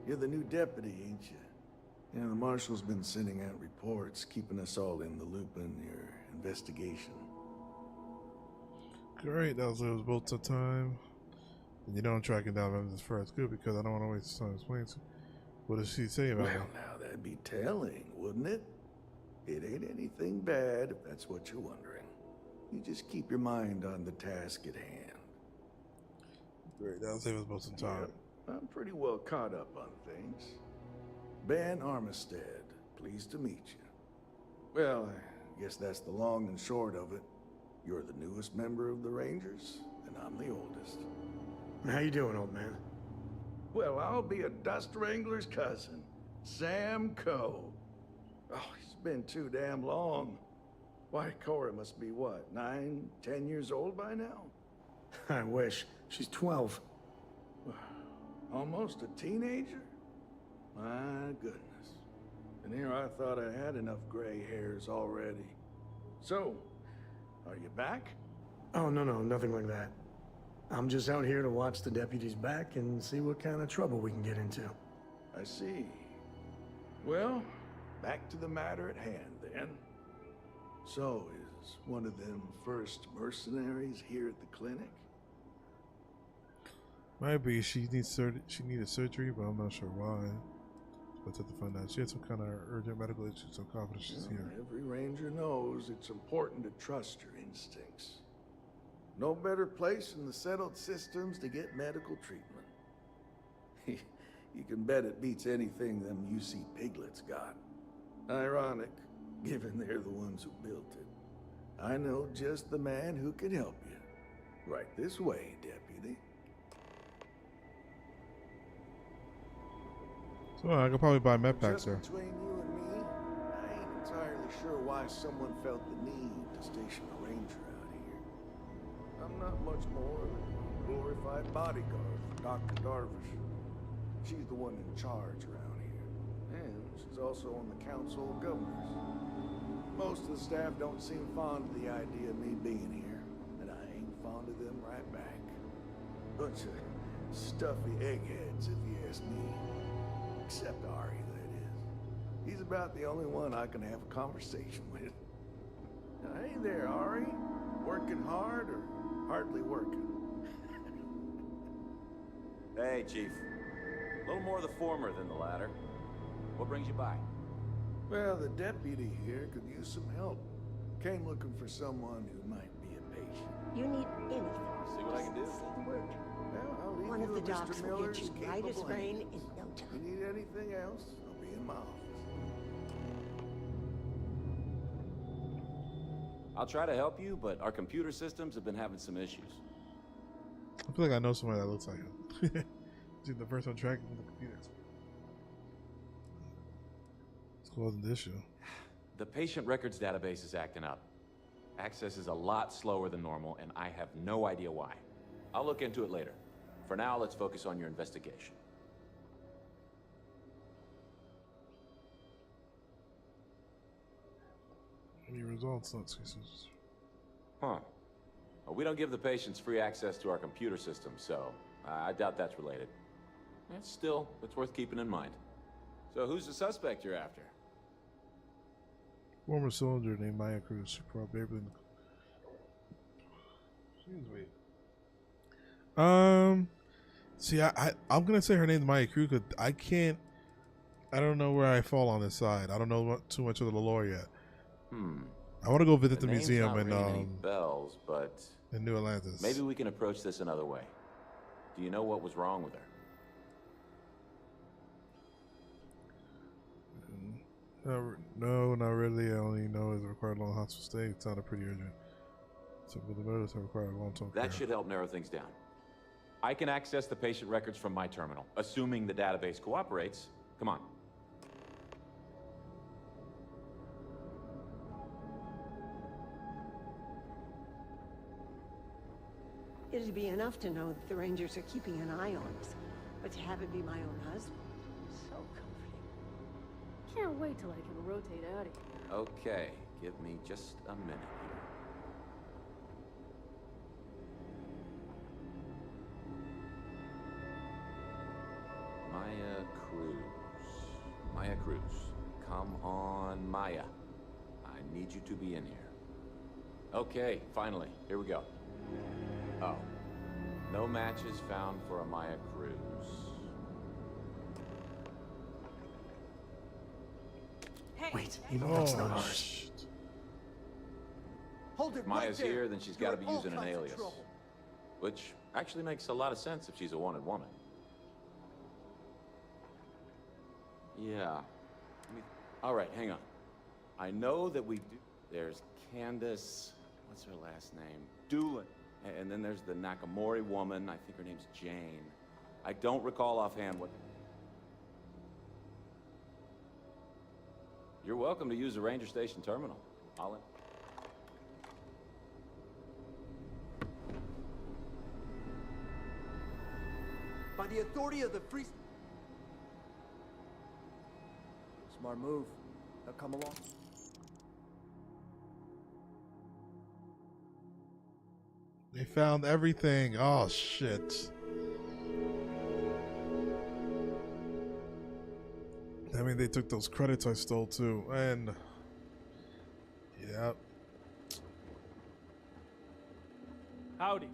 You're the new deputy, ain't you? Yeah, the marshal's been sending out reports, keeping us all in the loop in your investigation. Great, that was both the time. And you don't track it down this first. Good, because I don't want to waste time explaining to you. What does she say about it? Well, now that'd be telling, wouldn't it? It ain't anything bad, if that's what you're wondering. You just keep your mind on the task at hand. Great, that'll save us both some time. Yep, I'm pretty well caught up on things. Ben Armistead, pleased to meet you. Well, I guess that's the long and short of it. You're the newest member of the Rangers, and I'm the oldest. How you doing, old man? Well, I'll be a Dust Wrangler's cousin, Sam Coe. Oh, he's been too damn long. Why, Cora must be what, 9, 10 years old by now? I wish. She's 12. Almost a teenager? My goodness. And here I thought I had enough gray hairs already. So, are you back? Oh, no, nothing like that. I'm just out here to watch the deputies back and see what kind of trouble we can get into. I see. Well, back to the matter at hand, then. So, is one of them first mercenaries here at the clinic? Might be. She needed surgery, but I'm not sure why. But to find out, she had some kind of urgent medical issue, so confident she's here. Every ranger knows it's important to trust your instincts. No better place in the settled systems to get medical treatment. You can bet it beats anything them UC piglets got. Ironic, given they're the ones who built it. I know just the man who can help you. Right this way, deputy. So I could probably buy med packs there. Between you and me, I ain't entirely sure why someone felt the need to station a ranger out here. I'm not much more than a glorified bodyguard for Dr. Darvish. She's the one in charge around here, and she's also on the Council of Governors. Most of the staff don't seem fond of the idea of me being here, and I ain't fond of them right back. Bunch of stuffy eggheads, if you ask me. Except Ari, that is. He's about the only one I can have a conversation with. Now, hey there, Ari. Working hard or hardly working? Hey, Chief. A little more the former than the latter. What brings you by? Well, the deputy here could use some help. Came looking for someone who might be a patient. You need anything. See what I can do. Say the word. Well, I'll leave One you of the with docs Mr. will Miller's get you right as capable rain hands. in no time. If you need anything else, I'll be in my office. I'll try to help you, but our computer systems have been having some issues. I feel like I know somebody that looks like him. Dude, the first one tracking the computer. It's causing the issue. The patient records database is acting up. Access is a lot slower than normal, and I have no idea why. I'll look into it later. For now, let's focus on your investigation. Any results? Let's see. Huh. Well, we don't give the patients free access to our computer system, so I doubt that's related. Still, it's worth keeping in mind. So who's the suspect you're after? Former soldier named Maya Cruz, who brought Beverly. Excuse me. See, I'm gonna say her name's Maya Cruz because I don't know where I fall on this side. I don't know too much of the lore yet. I want to go visit the museum in bells, but in New Atlantis. Maybe we can approach this another way. Do you know what was wrong with her? No, not really. I only know it required long hospital stay. It sounded pretty urgent. So, but the murders have required long-term care. That should help narrow things down. I can access the patient records from my terminal, assuming the database cooperates. Come on. It'd be enough to know that the Rangers are keeping an eye on us. But to have it be my own husband, so comforting. Can't wait till I can rotate out of here. Okay, give me just a minute here. Maya Cruz. Come on, Maya. I need you to be in here. Okay, finally. Here we go. Oh. No matches found for a Maya Cruz. Hey. Wait, you know that's not ours. If Maya's here, then she's got to be using an alias. which actually makes a lot of sense if she's a wanted woman. Yeah. All right, hang on. I know that we do. There's Candace. What's her last name? Doolin. And then there's the Nakamori woman. I think her name's Jane. I don't recall offhand what. You're welcome to use the Ranger Station terminal. I'll. By the authority of the free... Smart move. Now come along. They found everything. Oh, shit. I mean, they took those credits I stole, too. And... Yep. Howdy.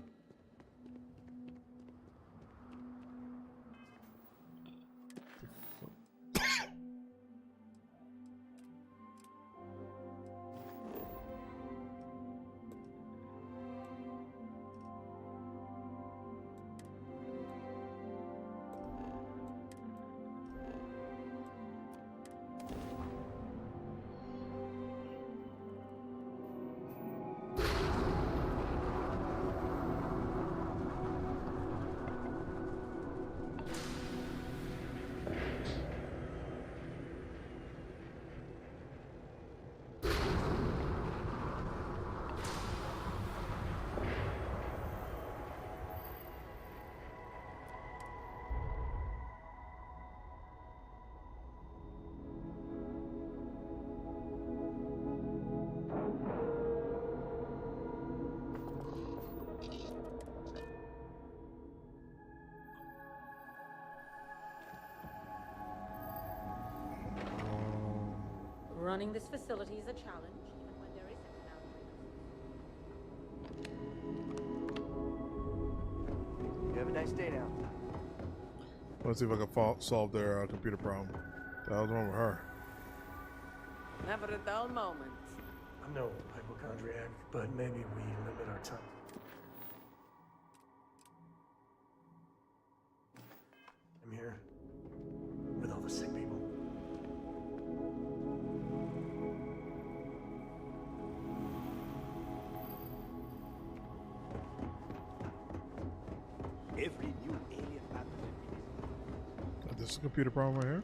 Running this facility is a challenge, even when there isn't an outbreak. You have a nice day now. Let's see if I can solve their computer problem. That was wrong with her. Never a dull moment. I'm no hypochondriac, but maybe we limit our time. I'm here with all the sick people. Every new alien pathogen. This is a computer problem right here.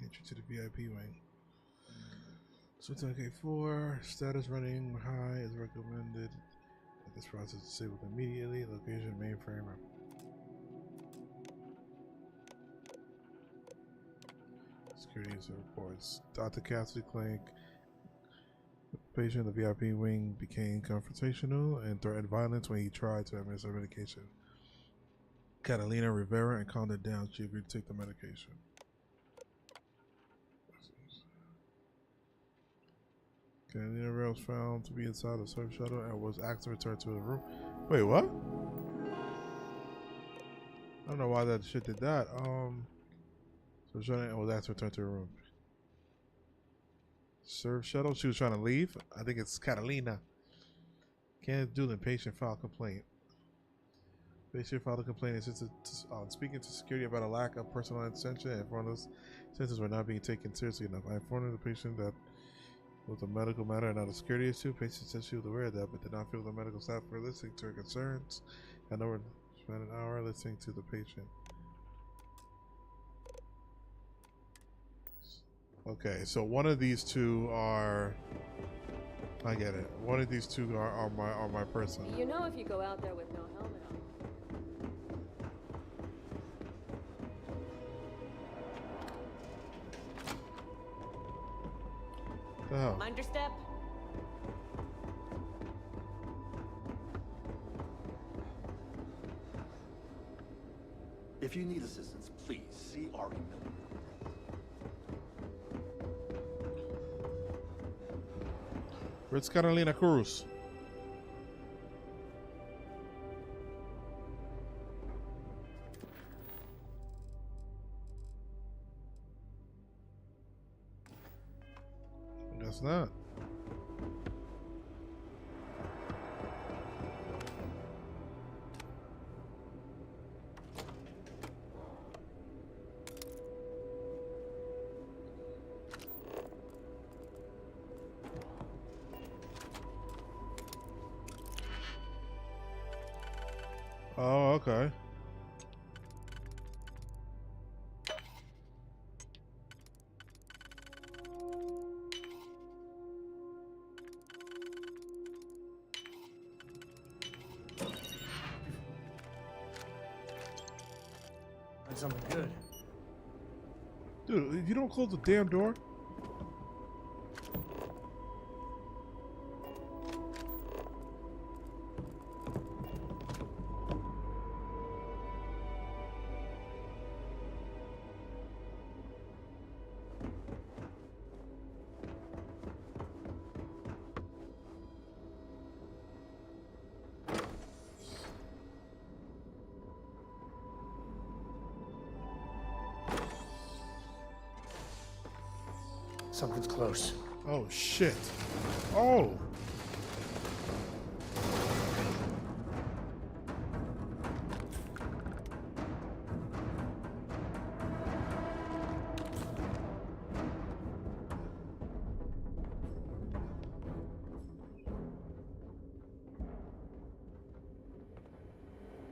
Entry to the VIP wing. Switch on K4. Status running high is recommended. This process is disabled immediately. Location mainframe. Security user reports. Dr. Cassidy Clank. The patient of the VIP wing became confrontational and threatened violence when he tried to administer medication. Catalina Rivera and calmed it down. She agreed to take the medication. Catalina Rivera was found to be inside the service shuttle and was asked to return to the room. Wait, what? I don't know why that shit did that. So shuttle was asked to return to the room. Serve shuttle. She was trying to leave. I think it's Catalina. Can't do the patient file complaint. Patient filed a complaint on speaking to security about a lack of personal attention and informed us sentences were not being taken seriously enough. I informed the patient that it was a medical matter and not a security issue. Patient said she was aware of that, but did not feel the medical staff were listening to her concerns. And over spent an hour listening to the patient. Okay, so one of these two are. I get it. One of these two are my person. You know, if you go out there with no helmet on. Oh. Mind your step. If you need assistance, please see Ari Miller. Where's Carolina Cruz? What's that? Oh, okay. Find something good. Dude, if you don't close the damn door. Something's close. Oh shit. Oh.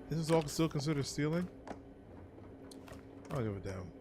This is all still considered stealing? I'll give it down.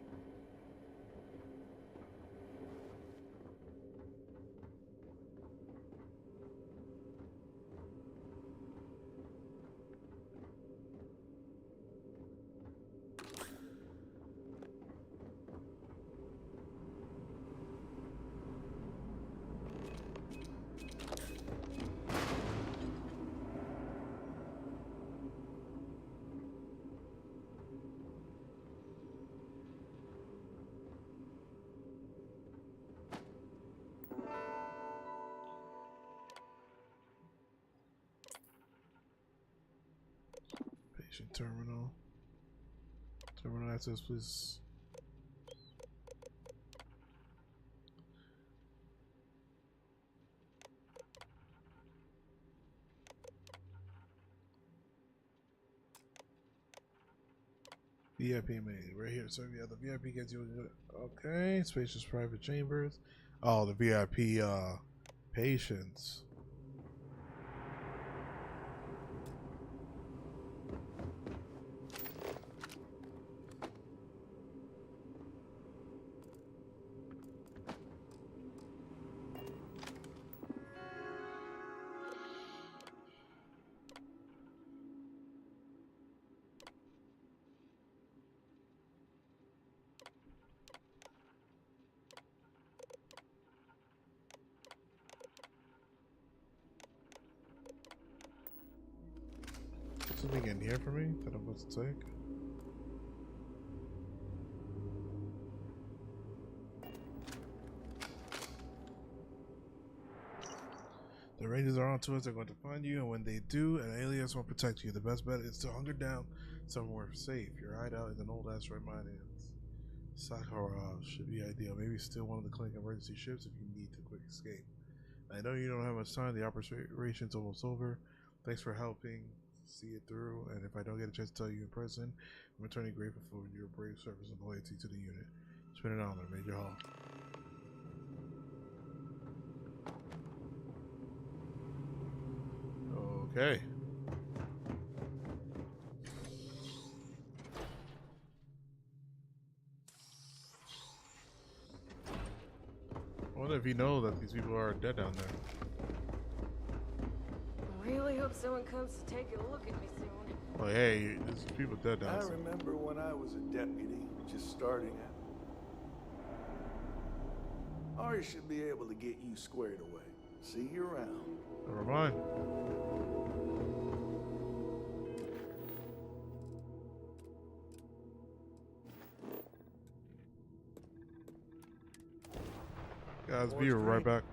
Patient terminal. Terminal access, please. VIP made right here. So yeah, the VIP gets you okay. Spacious private chambers. Oh, the VIP patients. Something in here for me that I'm supposed to take? The Rangers are onto us. They're going to find you, and when they do, an alias will protect you. The best bet is to hunker down somewhere safe. Your hideout is an old asteroid mine. Sakharov should be ideal. Maybe steal one of the clinic emergency ships if you need to quick escape. I know you don't have much time. The operation's almost over. Thanks for helping see it through, and if I don't get a chance to tell you in person, I'm eternally grateful for your brave service and loyalty to the unit. It's been an honor, Major Hall. Okay. I wonder if he knows that these people are dead down there. I really hope someone comes to take a look at me soon. Oh, hey, there's people dead down there. I remember when I was a deputy, just starting out. Ari should be able to get you squared away. See you around. Never mind. Guys, be right back.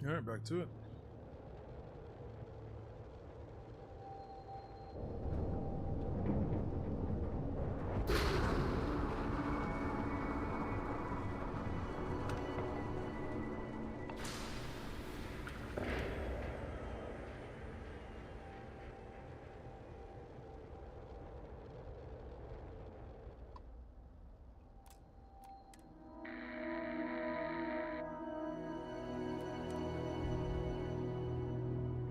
All right, back to it.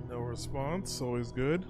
No response, always good.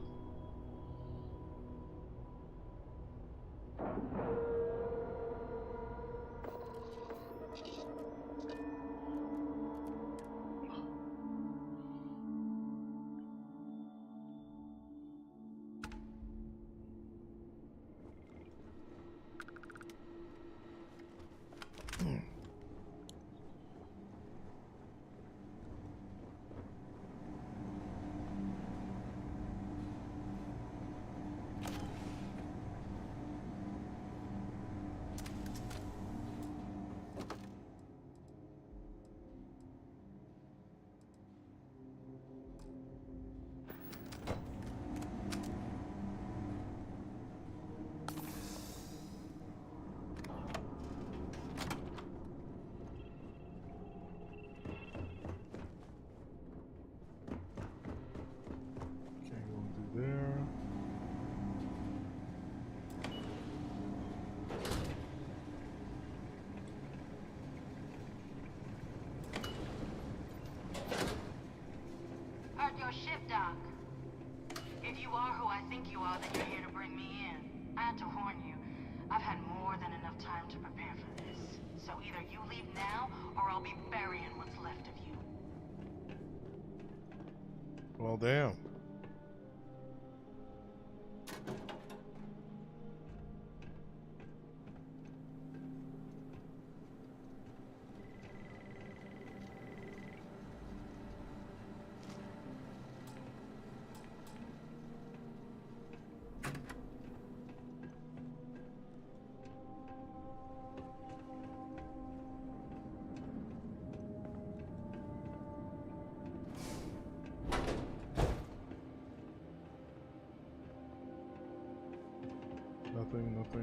There. Heard your ship, Doc. If you are who I think you are, then you're here to bring me in. I had to warn you. I've had more than enough time to prepare for this. So either you leave now, or I'll be burying what's left of you. Well, damn.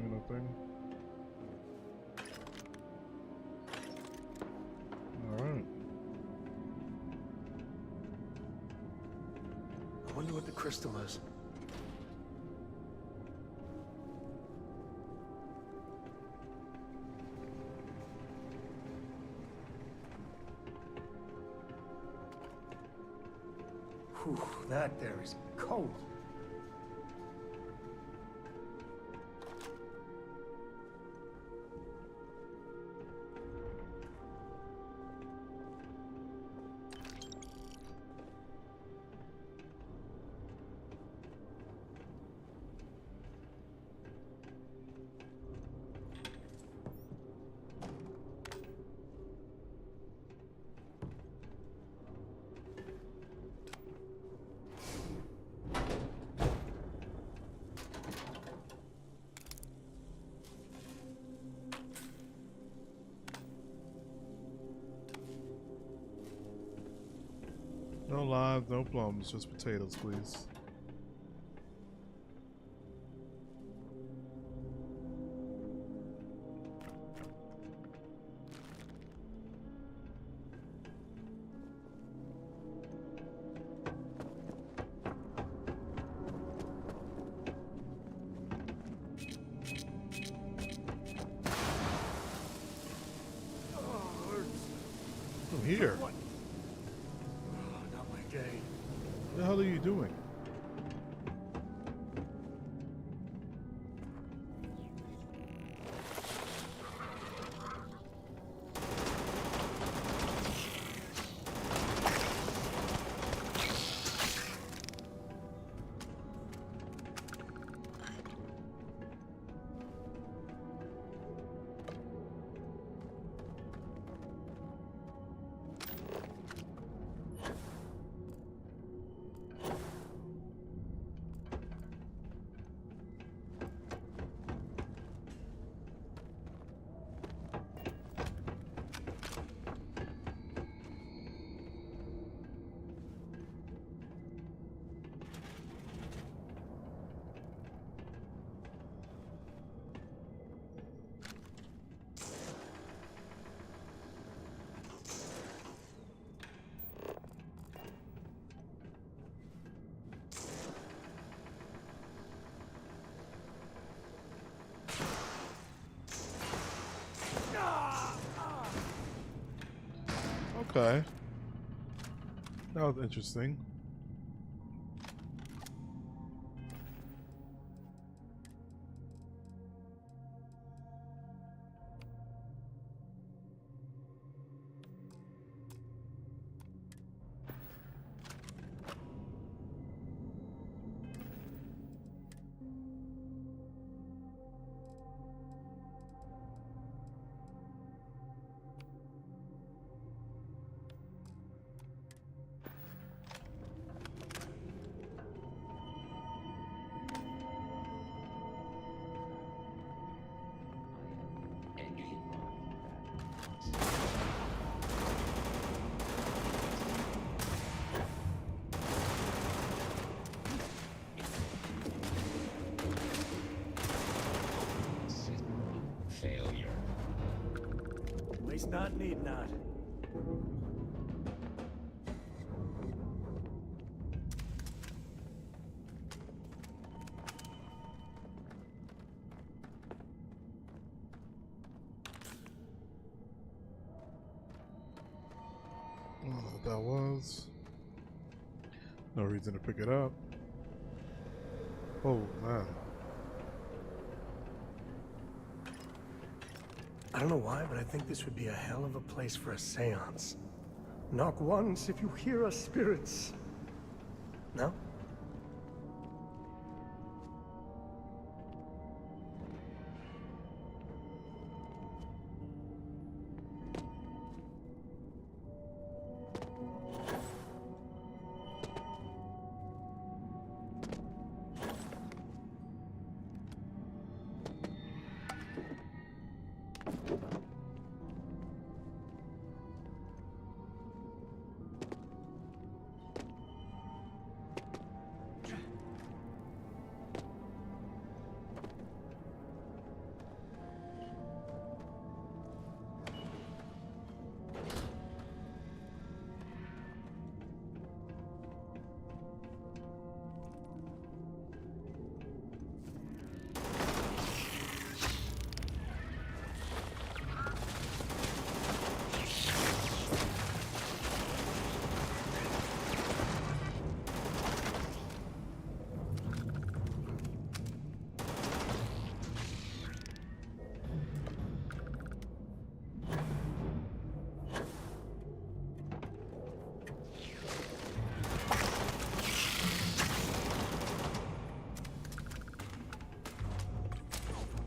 Nothing. Alright. I wonder what the crystal is. Whew, that there is cold. No limes, no plums, just potatoes, please. I'm here. What? Oh, not my day. What the hell are you doing? Okay. That was interesting. Failure. Waste not, need not. I don't know what that was. No reason to pick it up. Oh, man. I don't know why, but I think this would be a hell of a place for a seance. Knock once if you hear us, spirits. No?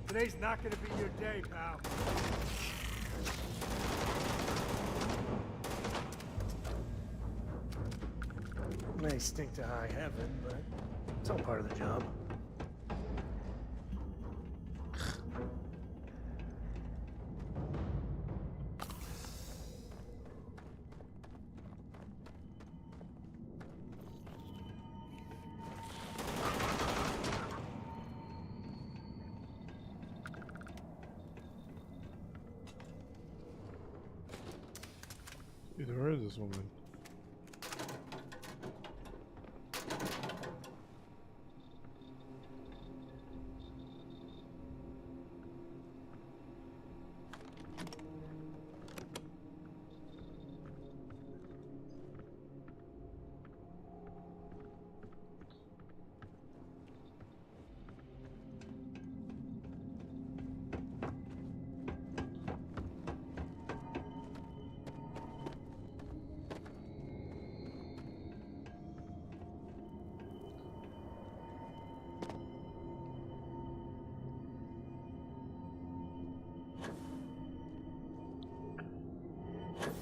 Today's not gonna be your day, pal. May stink to high heaven, but it's all part of the job. Where is this woman?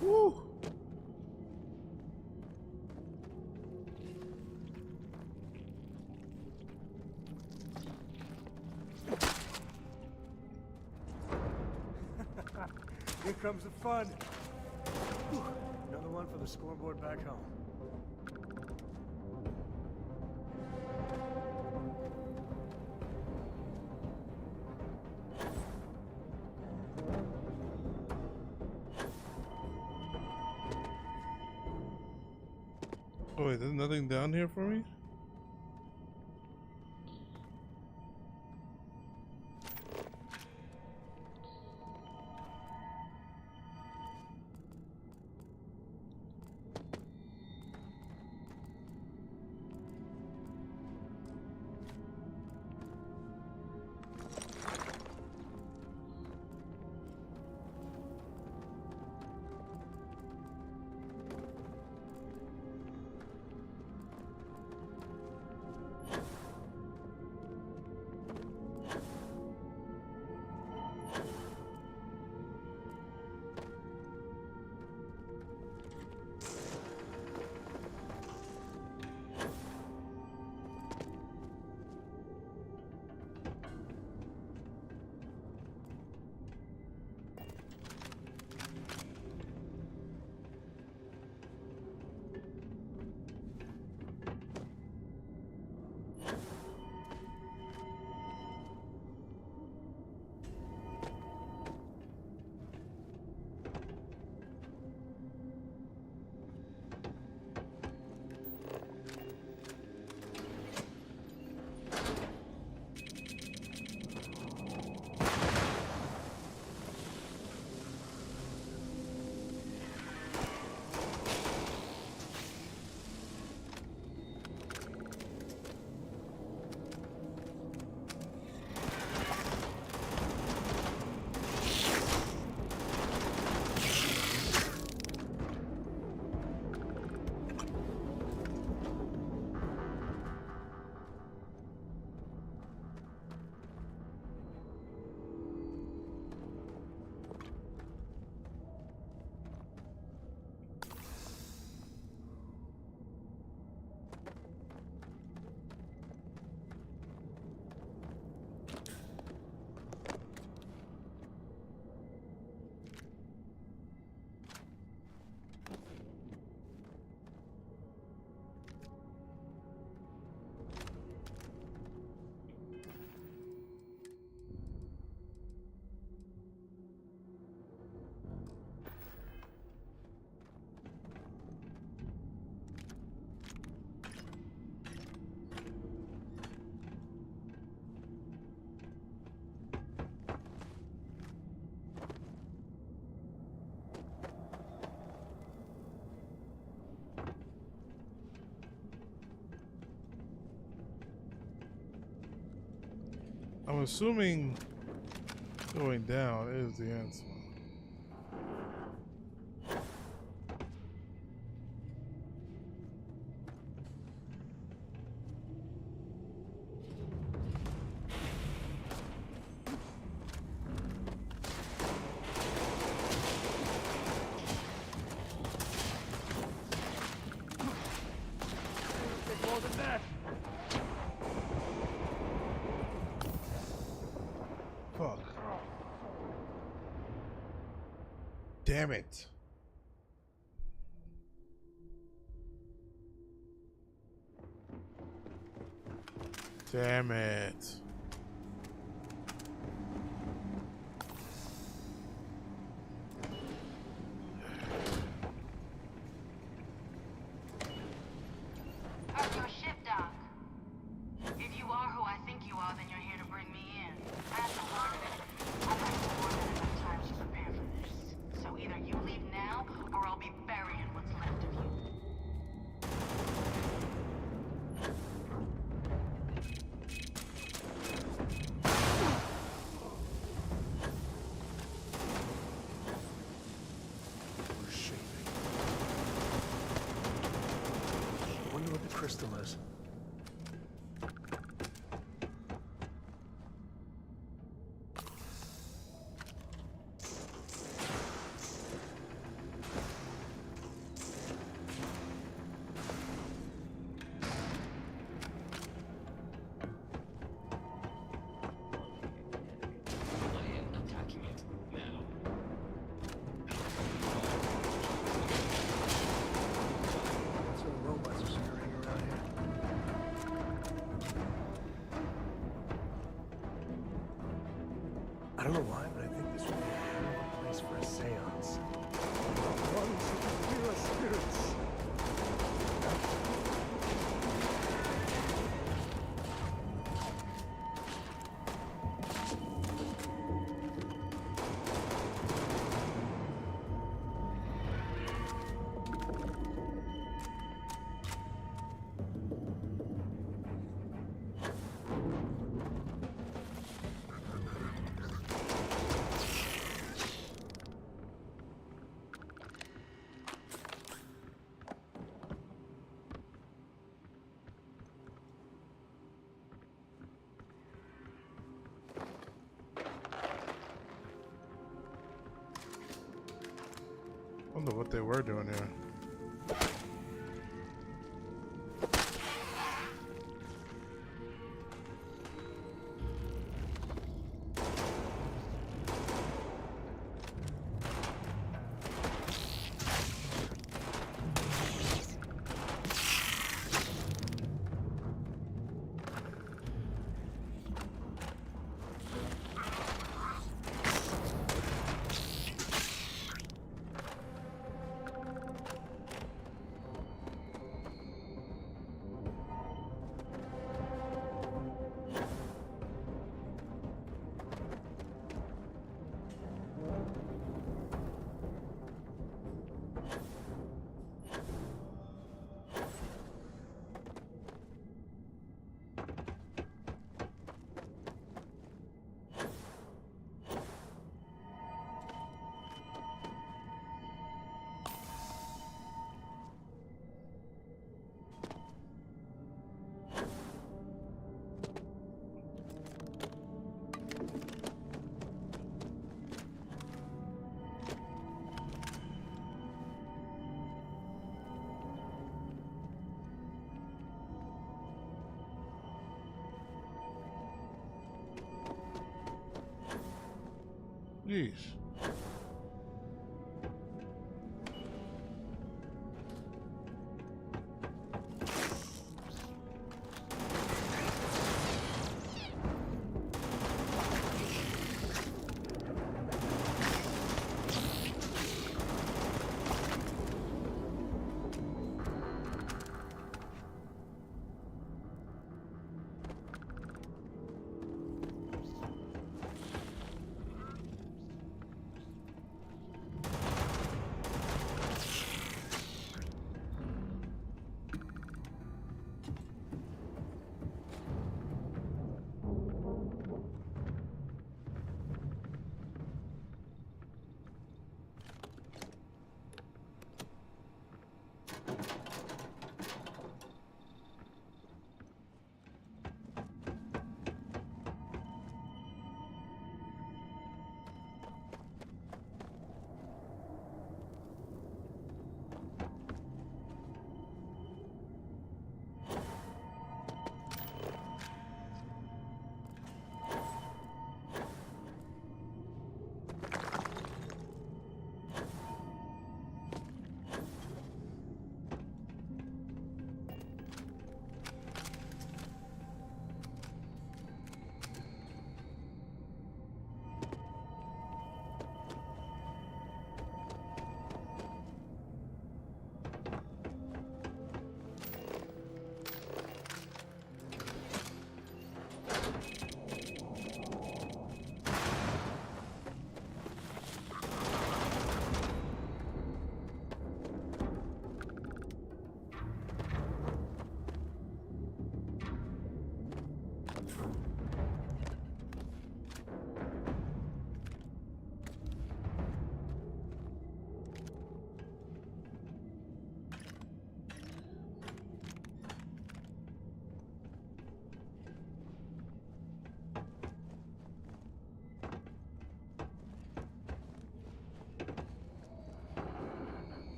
Woo! Here comes the fun. Whew. Another one for the scoreboard back home. Oh wait, there's nothing down here for me? I'm assuming going down is the answer. Fuck. Damn it. Damn it. Heard your ship, Doc. If you are who I think you are, then you're here to bring me in. As a warning, I've had more than enough time to prepare for this. So either you leave now, or I'll be burying what's left of you. We're shaping. Wonder what the crystal is. What sort of robots are scurrying around here? I don't know why, but I think this would be a hell of a place for a seance. Ones who can hear us spirits. I wonder what they were doing here. Yeesh.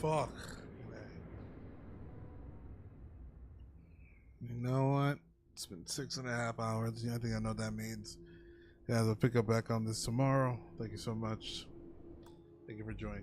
fuck. You know what? It's been 6.5 hours. The only thing I know that means. Guys, I'll pick up back on this tomorrow. Thank you so much. Thank you for joining.